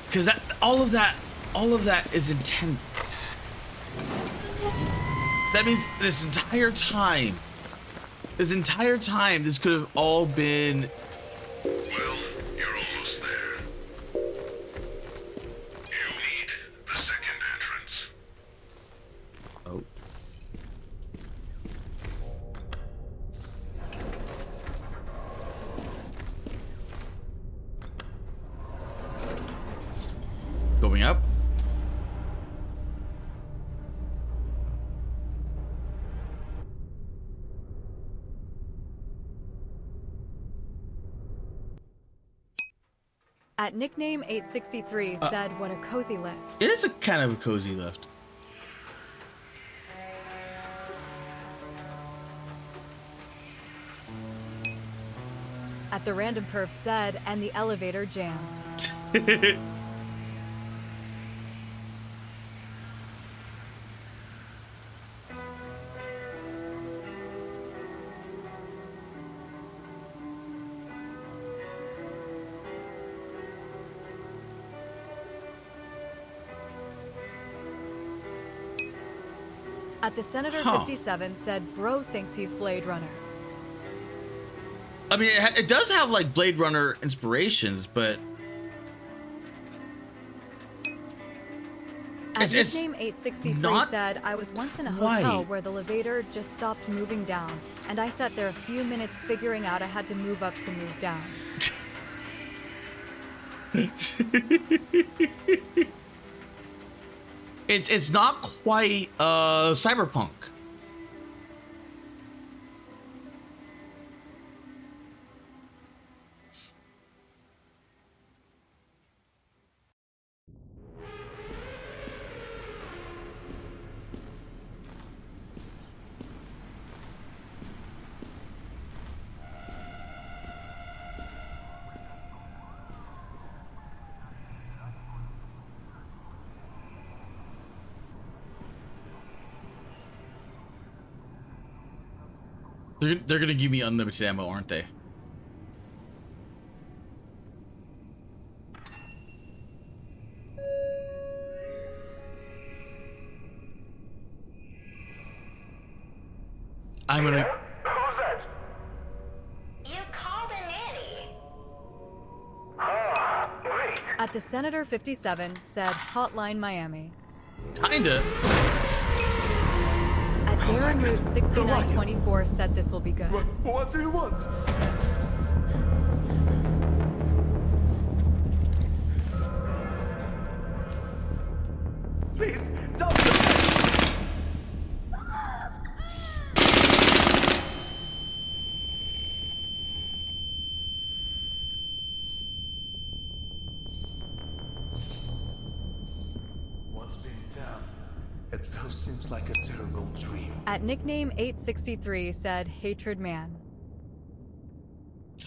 S2: Because all of that is intended. That means this entire time, this could have all been.
S5: Well, you're almost there. You need the second entrance.
S2: Oh. Going up.
S1: At nickname 863 said what a cozy lift.
S2: It is a kind of a cozy lift.
S1: At the random perf said and the elevator jammed. At the Senator 57 said bro thinks he's Blade Runner.
S2: I mean, it does have like Blade Runner inspirations, but it's
S1: Nickname 863
S2: not
S1: said, I was once in a
S2: quite.
S1: hotel where the elevator just stopped moving down, and I sat there a few minutes figuring out I had to move up to move down.
S2: It's not quite cyberpunk. They're gonna give me unlimited ammo, aren't they? I'm gonna.
S8: Who's that?
S3: You called a nanny.
S8: Ah, great.
S1: At the Senator 57 said, Hotline Miami.
S2: Kinda.
S1: At Darren Root 6924 said this will be good.
S4: What do you want? Please, don't do it!
S8: What's being done? It first seems like a terrible dream.
S1: At Nickname 863 said, Hatred Man.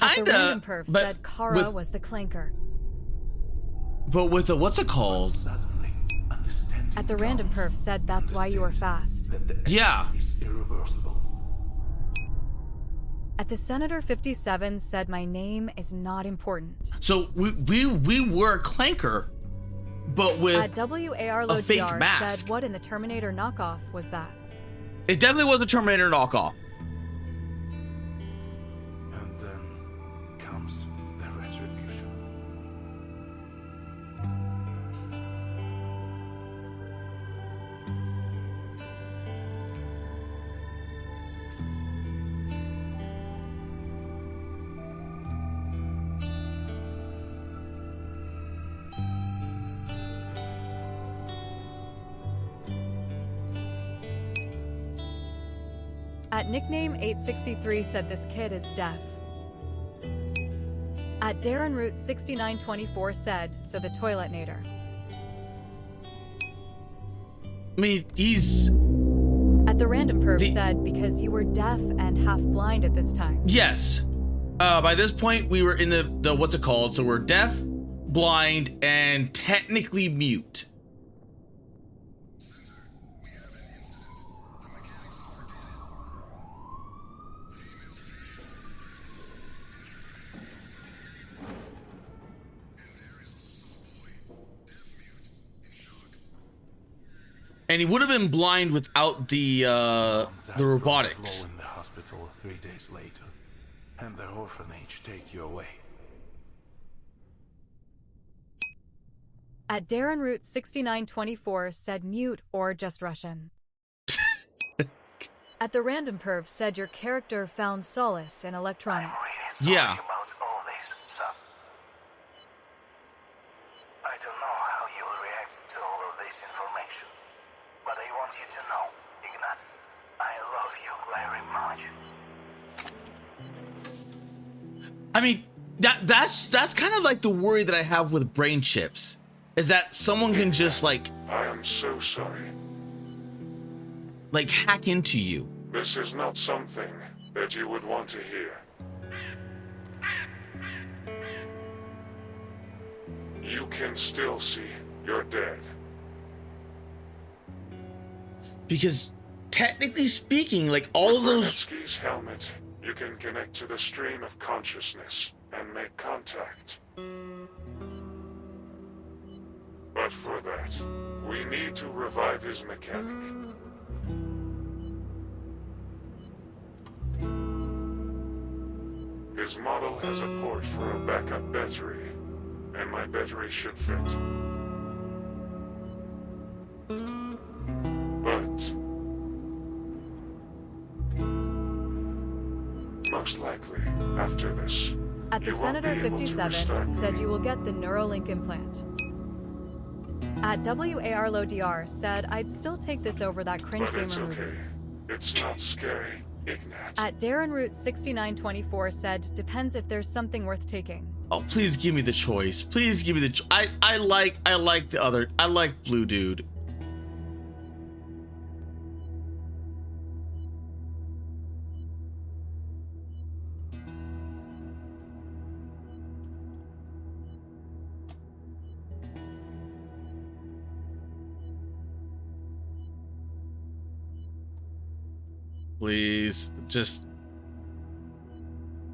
S1: At the
S2: Kinda.
S1: Random Perf
S2: But
S1: said, Kara
S2: with,
S1: was the clanker.
S2: but with a what's it called?
S8: Suddenly, understanding
S1: At the Random Perf said, that's why you were fast.
S8: that the
S2: Yeah.
S8: exit is irreversible.
S1: At the Senator 57 said, my name is not important.
S2: So we were a clanker, but with
S1: At WAR
S2: a fake
S1: LoGR
S2: mask.
S1: said, what in the Terminator knockoff was that?
S2: It definitely was a Terminator knockoff.
S8: And then comes the retribution.
S1: At Nickname 863 said, this kid is deaf. At Darren Root 6924 said, so the Toilet Nader.
S2: I mean, he's
S1: At the Random Perf said, because you were deaf and half blind at this time.
S2: yes. By this point, we were in the what's it called? So we're deaf, blind, and technically mute. And he would have been blind without the robotics.
S8: Blow in the hospital 3 days later, and the orphanage take you away.
S1: At Darren Root 6924 said, mute or just Russian. At the Random Perf said, your character found solace in electronics.
S8: Really
S2: Yeah.
S8: sorry about all this, son. I don't know how you'll react to all of this information, but I want you to know, Ignat, I love you very much.
S2: I mean, that's kind of like the worry that I have with brain chips, is that someone can just like
S5: I am so sorry.
S2: hack into you.
S5: This is not something that you would want to hear. You can still see. You're dead.
S2: Because technically speaking, like all of
S5: With
S2: those
S5: Renetsky's helmet, you can connect to the stream of consciousness and make contact. But for that, we need to revive his mechanic. His His model has a port for a backup battery, and my battery should fit. But most likely, after this,
S1: At the
S5: you won't
S1: Senator
S5: be able to
S1: 57
S5: restart
S1: said
S5: me.
S1: you will get the Neuralink implant. At WARLODR said I'd still take this over that cringe
S5: But
S1: gamer
S5: it's
S1: movie.
S5: okay. It's not scary, Ignat.
S1: At Darren Root 6924 said depends if there's something worth taking.
S2: Oh, please give me the choice. Please give me the I like the other. I like Blue Dude. Please, just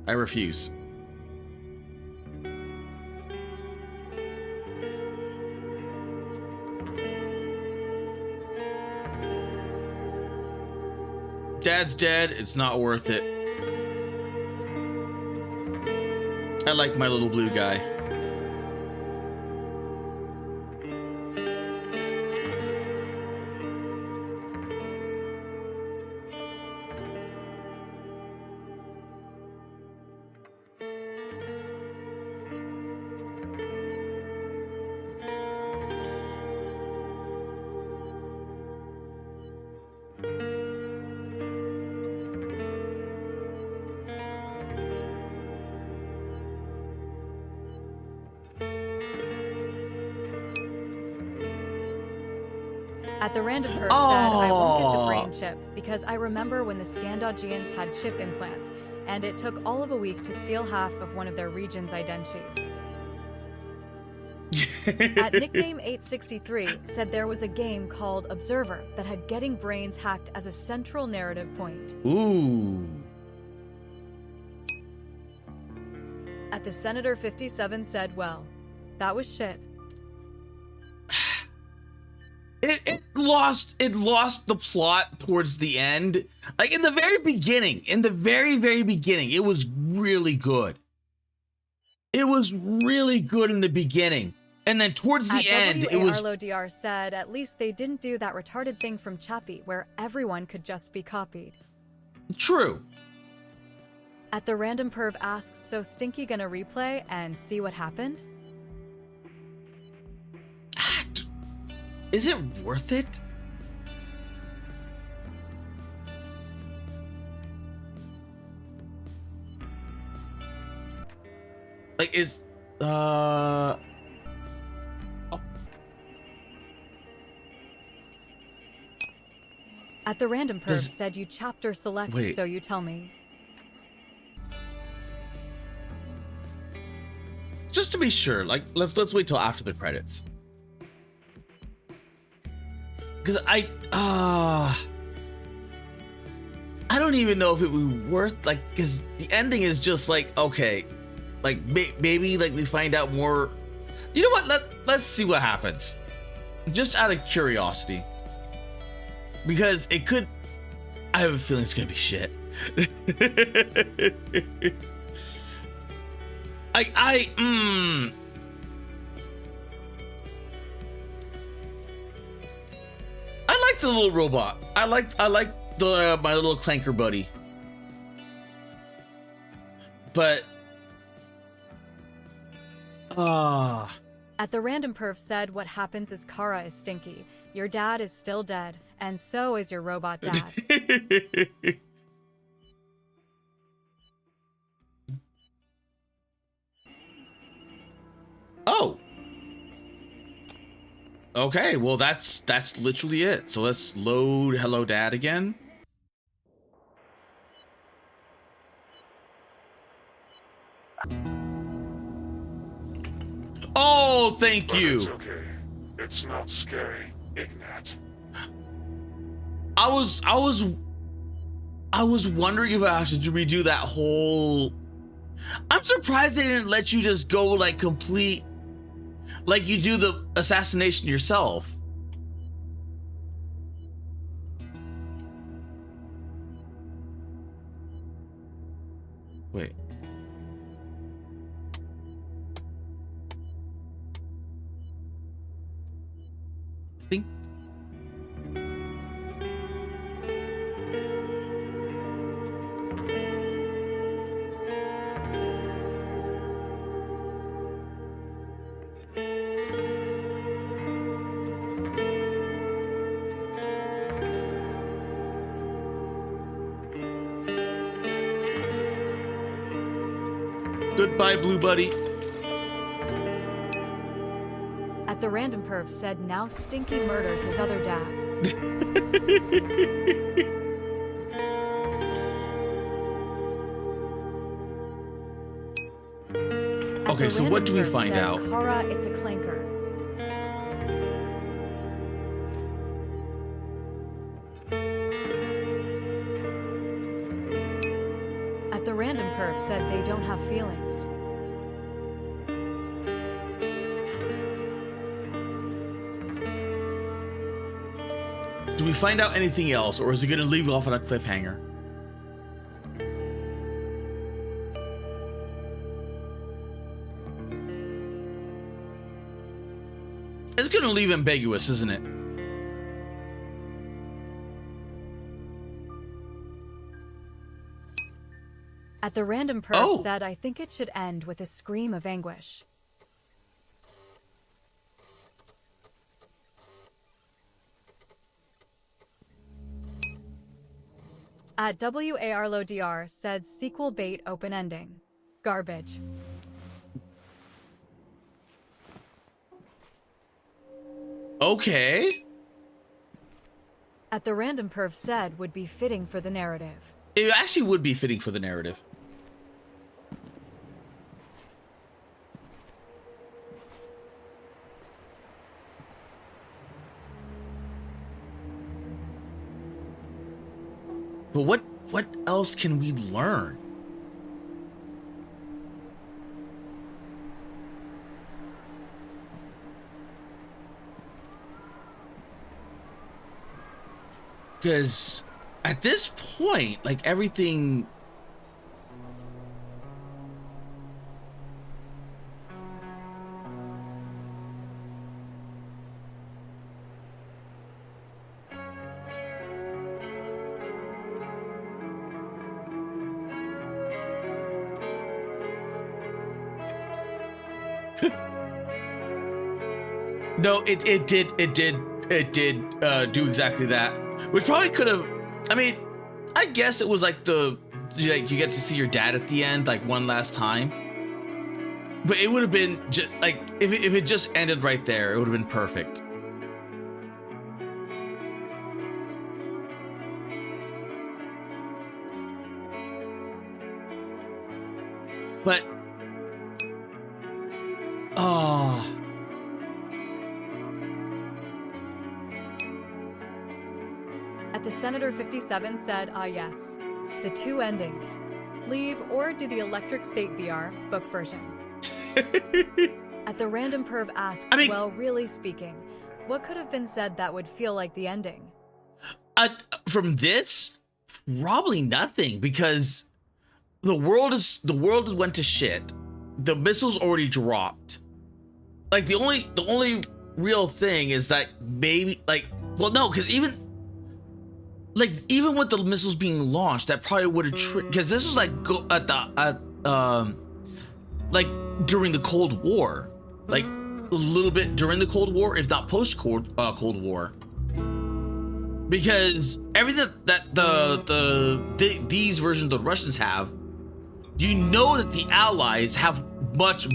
S2: I refuse. Dad's dead. It's not worth it. I like my little blue guy.
S1: At the Random Perv said I won't get the brain chip because I remember when the Scandogians had chip implants and it took all of a week to steal half of one of their region's identities. At Nickname 863 said there was a game called Observer that had getting brains hacked as a central narrative point.
S2: Ooh.
S1: At the Senator 57 said, well, that was shit.
S2: It lost the plot towards the end. Like in the very beginning, very beginning, it was really good. It was really good in the beginning. And then towards the end, it was...
S1: WARLODR said at least they didn't do that retarded thing from Chappie where everyone could just be copied.
S2: True.
S1: At the Random Perv asks, so Stinky gonna replay and see what happened?
S2: Is it worth it? Like, is, oh.
S1: At the Random Perv said you chapter select,
S2: Wait.
S1: so you tell me.
S2: Just to be sure, like, let's wait till after the credits. Because I don't even know if it would be worth, like, because the ending is just like, okay, like maybe like we find out more. You know what? Let's see what happens, just out of curiosity, because it could. I have a feeling it's gonna be shit. I like the little robot. I like the my little clanker buddy. But
S1: At the Random Perv said what happens is Kara is Stinky. Your dad is still dead, and so is your robot dad.
S2: Oh. Okay, well that's literally it. So let's load Hello Dad again. Oh, thank
S5: But
S2: you.
S5: It's okay. It's not scary, Ignat.
S2: I was wondering if I should redo that whole. I'm surprised they didn't let you just go like complete, like you do the assassination yourself. Wait. Ding. Goodbye, Blue Buddy.
S1: At the random perv said now Stinky murders his other dad.
S2: Okay, so what do we find out?
S1: Kara, it's a clanker. At the random perv said they don't have feelings.
S2: Do we find out anything else, or is it gonna leave off on a cliffhanger? It's gonna leave ambiguous, isn't it?
S1: At the random perv said I think it should end with a scream of anguish. At WARLODR said sequel bait open ending. Garbage.
S2: Okay.
S1: At the random perv said would be fitting for the narrative.
S2: It actually would be fitting for the narrative. But what else can we learn? Because at this point, like everything... No, it did do exactly that, which probably could have. I mean, I guess it was like you get to see your dad at the end, like one last time. But it would have been just like if it just ended right there, it would have been perfect. But oh.
S1: At the Senator 57 said, ah yes, the two endings. Leave or do the Electric State VR book version. At the random perv asks, well, really speaking, what could have been said that would feel like the ending?
S2: From this, probably nothing, because the world went to shit. The missiles already dropped. Like the only real thing is that maybe no, because even with the missiles being launched, that probably would have because this was like during the Cold War, like a little bit during the Cold War, if not post Cold War, because everything that these versions the Russians have, you know that the Allies have much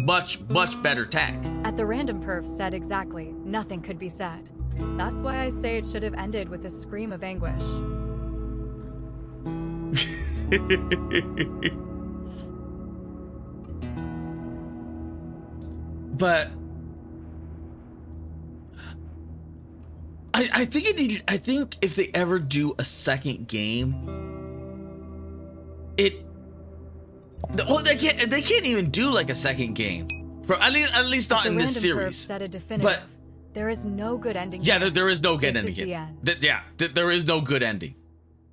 S2: better tech.
S1: At the random perv said exactly, nothing could be said. That's why I say it should have ended with a scream of anguish.
S2: But I think if they ever do a second game, they can't even do like a second game. For at least not in this series.
S1: Said a definitive.
S2: But
S1: there is no good ending.
S2: Yeah, there is no good ending. There is no good ending,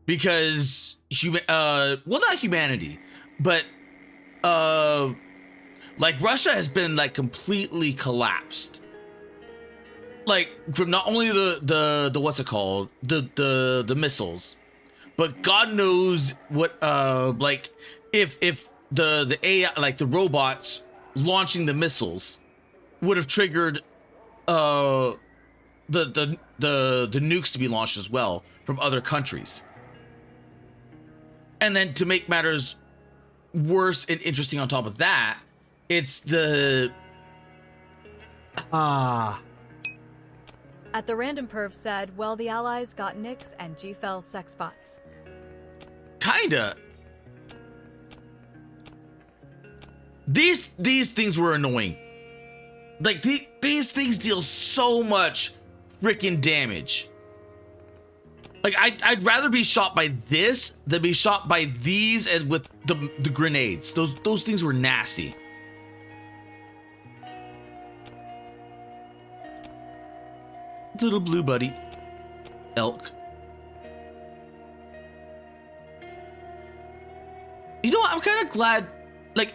S2: because not humanity, but like Russia has been like completely collapsed. like from not only the what's it called, the missiles, but God knows what like if the AI, like the robots launching the missiles, would have triggered the nukes to be launched as well from other countries. And then to make matters worse and interesting on top of that, it's the
S1: At the random perv said, well, the allies got Nyx and G-Fel sex bots.
S2: kinda. These things were annoying. Like these things deal so much freaking damage. Like I'd rather be shot by this than be shot by these and with the grenades. Those things were nasty. Little blue buddy. Elk. You know what? I'm kind of glad. Like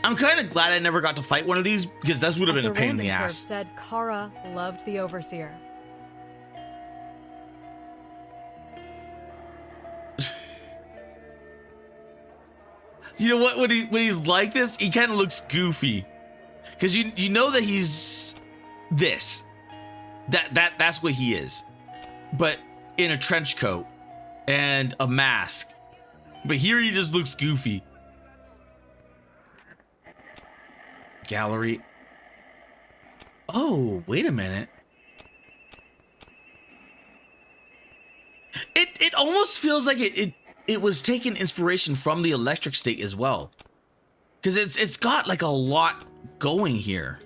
S2: I'm kind of glad I never got to fight one of these, because this would have been a pain in the ass.
S1: Said Kara loved the Overseer.
S2: You know what? When he's like this, he kind of looks goofy, because you know that he's this. That's what he is, but in a trench coat and a mask. But here he just looks goofy. Gallery. Oh, wait a minute. It almost feels like it was taking inspiration from the Electric State as well, because it's got like a lot going here.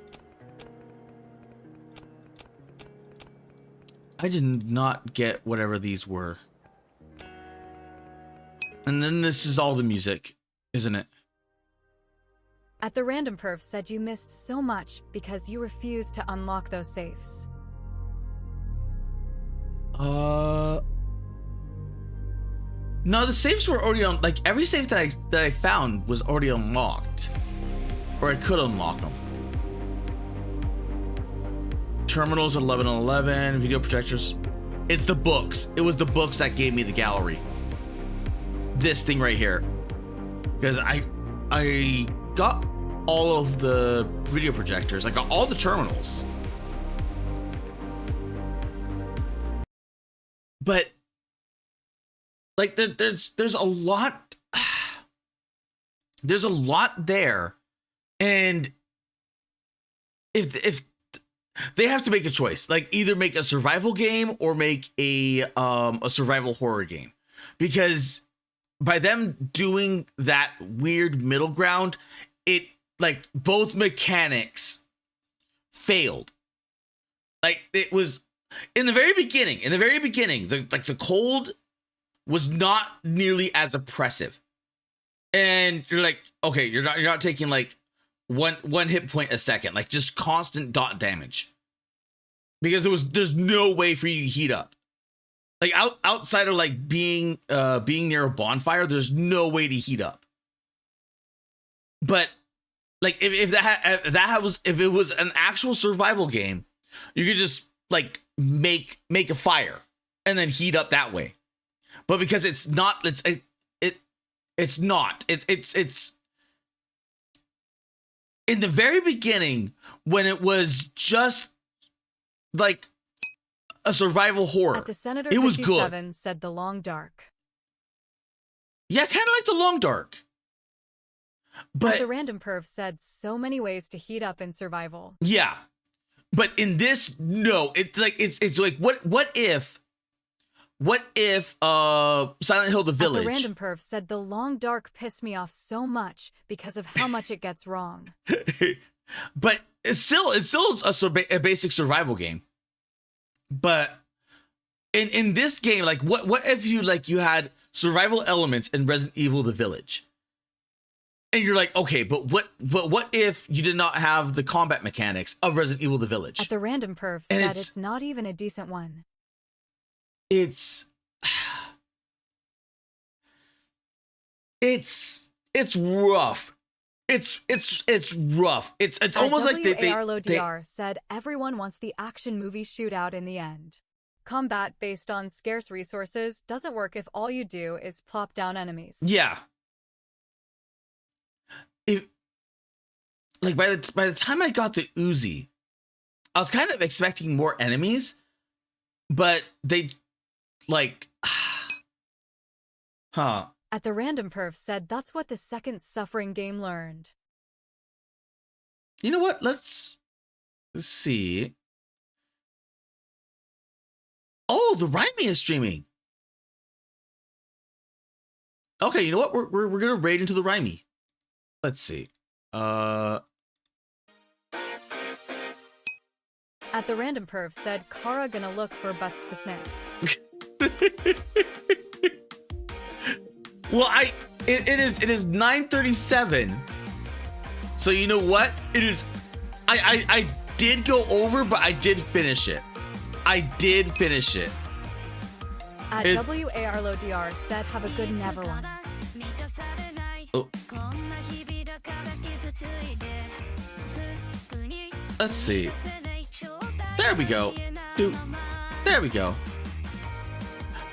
S2: I did not get whatever these were. And then this is all the music, isn't it?
S1: At the random perf said you missed so much because you refused to unlock those safes.
S2: No, the safes were already on. Like every safe that I found was already unlocked, or I could unlock them. Terminals 11 and 11, video projectors. It's the books. It was the books that gave me the gallery. This thing right here, because I got all of the video projectors. I got all the terminals, but like there's a lot. There's a lot there, and if they have to make a choice, like either make a survival game or make a survival horror game, because by them doing that weird middle ground, it like both mechanics failed. Like it was in the very beginning, the cold was not nearly as oppressive. And you're like, okay, you're not taking like one hit point a second, like just constant dot damage. Because there's no way for you to heat up. Like outside of like being near a bonfire, there's no way to heat up. But like if it was an actual survival game, you could just like make a fire and then heat up that way. But because it's not, it's in the very beginning when it was just like a survival horror.
S1: At the Senator
S2: it was good.
S1: Said the Long Dark.
S2: Yeah, kind of like the Long Dark. But
S1: the random perv said so many ways to heat up in survival.
S2: Yeah, but in this, no. It's like what if Silent Hill the Village.
S1: The random perv said the Long Dark pissed me off so much because of how much it gets wrong.
S2: But it's still a basic survival game. But in this game, like what if you had survival elements in Resident Evil the Village? And you're like, okay, but what if you did not have the combat mechanics of Resident Evil the Village?
S1: At the random perv said it's not even a decent one.
S2: It's rough. it's rough. It's almost like they
S1: WARLODR said everyone wants the action movie shootout in the end. Combat based on scarce resources doesn't work if all you do is plop down enemies.
S2: Yeah. Like by the time I got the Uzi, I was kind of expecting more enemies, but they like huh.
S1: At the Random Perf said that's what the second Suffering game learned.
S2: You know what? Let's see. Oh, the Raimi is streaming. Okay, you know what? We're gonna raid into the Raimi. Let's see.
S1: At the Random Perf said Kara gonna look for butts to sniff.
S2: Well, it is 9:37. So you know what? It is I did go over, but I did finish it. I did finish it.
S1: At WARLODR said have a good never one.
S2: Oh. Let's see. There we go. Dude. There we go.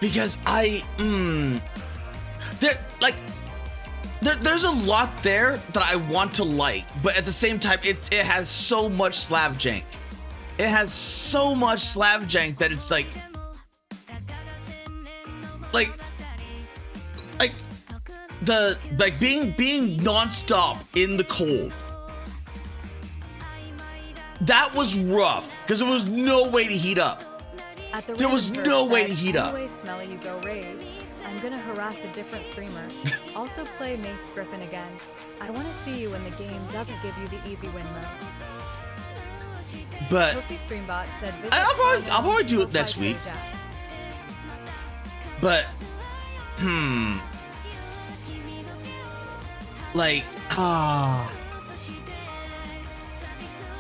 S2: Because there's a lot there that I want to like, but at the same time, it has so much Slav jank. It has so much Slav jank that it's like being nonstop in the cold. That was rough because there was no way to heat up. There was no way to heat up.
S1: Anyway, Smelly, you go rave. I'm gonna harass a different streamer. Also play Mace Griffin again. I want to see you when the game doesn't give you the easy win modes.
S2: But
S1: Kofi Streambot said
S2: I'll probably do it next week. But like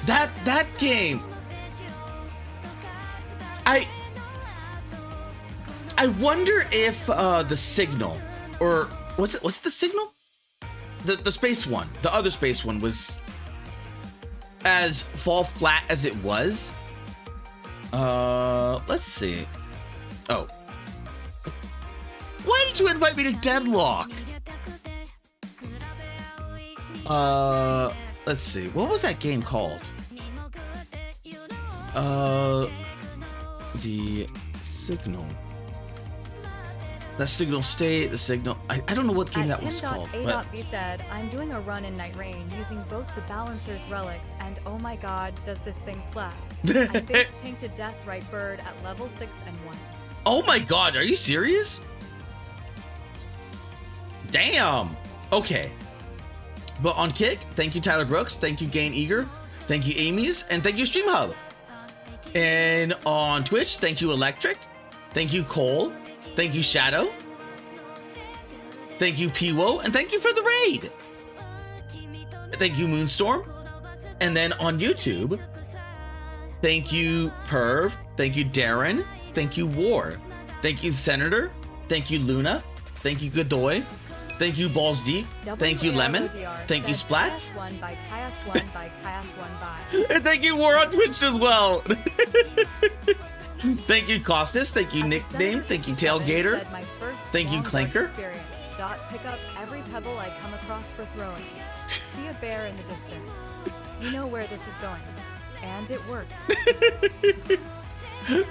S2: that game, I wonder if the signal, or was it the signal? The space one, the other space one was as fall flat as it was. Let's see. Oh. Why did you invite me to Deadlock? Let's see. What was that game called? The signal. The signal state, the signal. I don't know what game that was called. But
S1: A.B said, I'm doing a run in Night Rain using both the Balancer's relics and oh my god, does this thing slap. I face tank to death right bird at level 6 and 1.
S2: Oh my god, are you serious? Damn. Okay. But on Kick, thank you Tyler Brooks, thank you Gain Eager, thank you Amy's, and thank you StreamHub. And on Twitch, thank you Electric, thank you Cole, thank you Shadow, thank you Piwo, and thank you for the raid. Thank you Moonstorm. And then on YouTube, thank you Perv, thank you Darren, thank you War, thank you Senator, thank you Luna, thank you Godoy, thank you Balls Deep, thank you Lemon, thank you Splats, and thank you War on Twitch as well. Thank you Costas, thank you Nickname, thank you Tailgater, thank you Clanker.
S1: Pick up every pebble I come across for throwing. See a bear in the distance. You know where this is going. And it worked.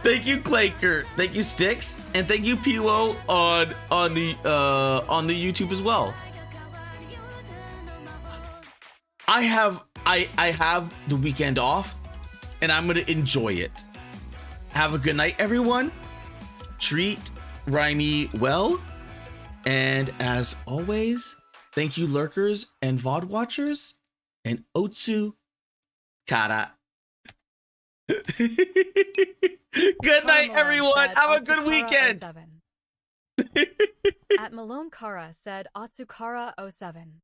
S2: Thank you Clanker, thank you Sticks, and thank you Piwo on the YouTube as well. I have the weekend off and I'm gonna enjoy it. Have a good night, everyone. Treat Raimi well. And as always, thank you lurkers and VOD watchers, and Otsu Kara. Good night, everyone. Have a good weekend.
S1: At Malone Kara said Otsukara 07.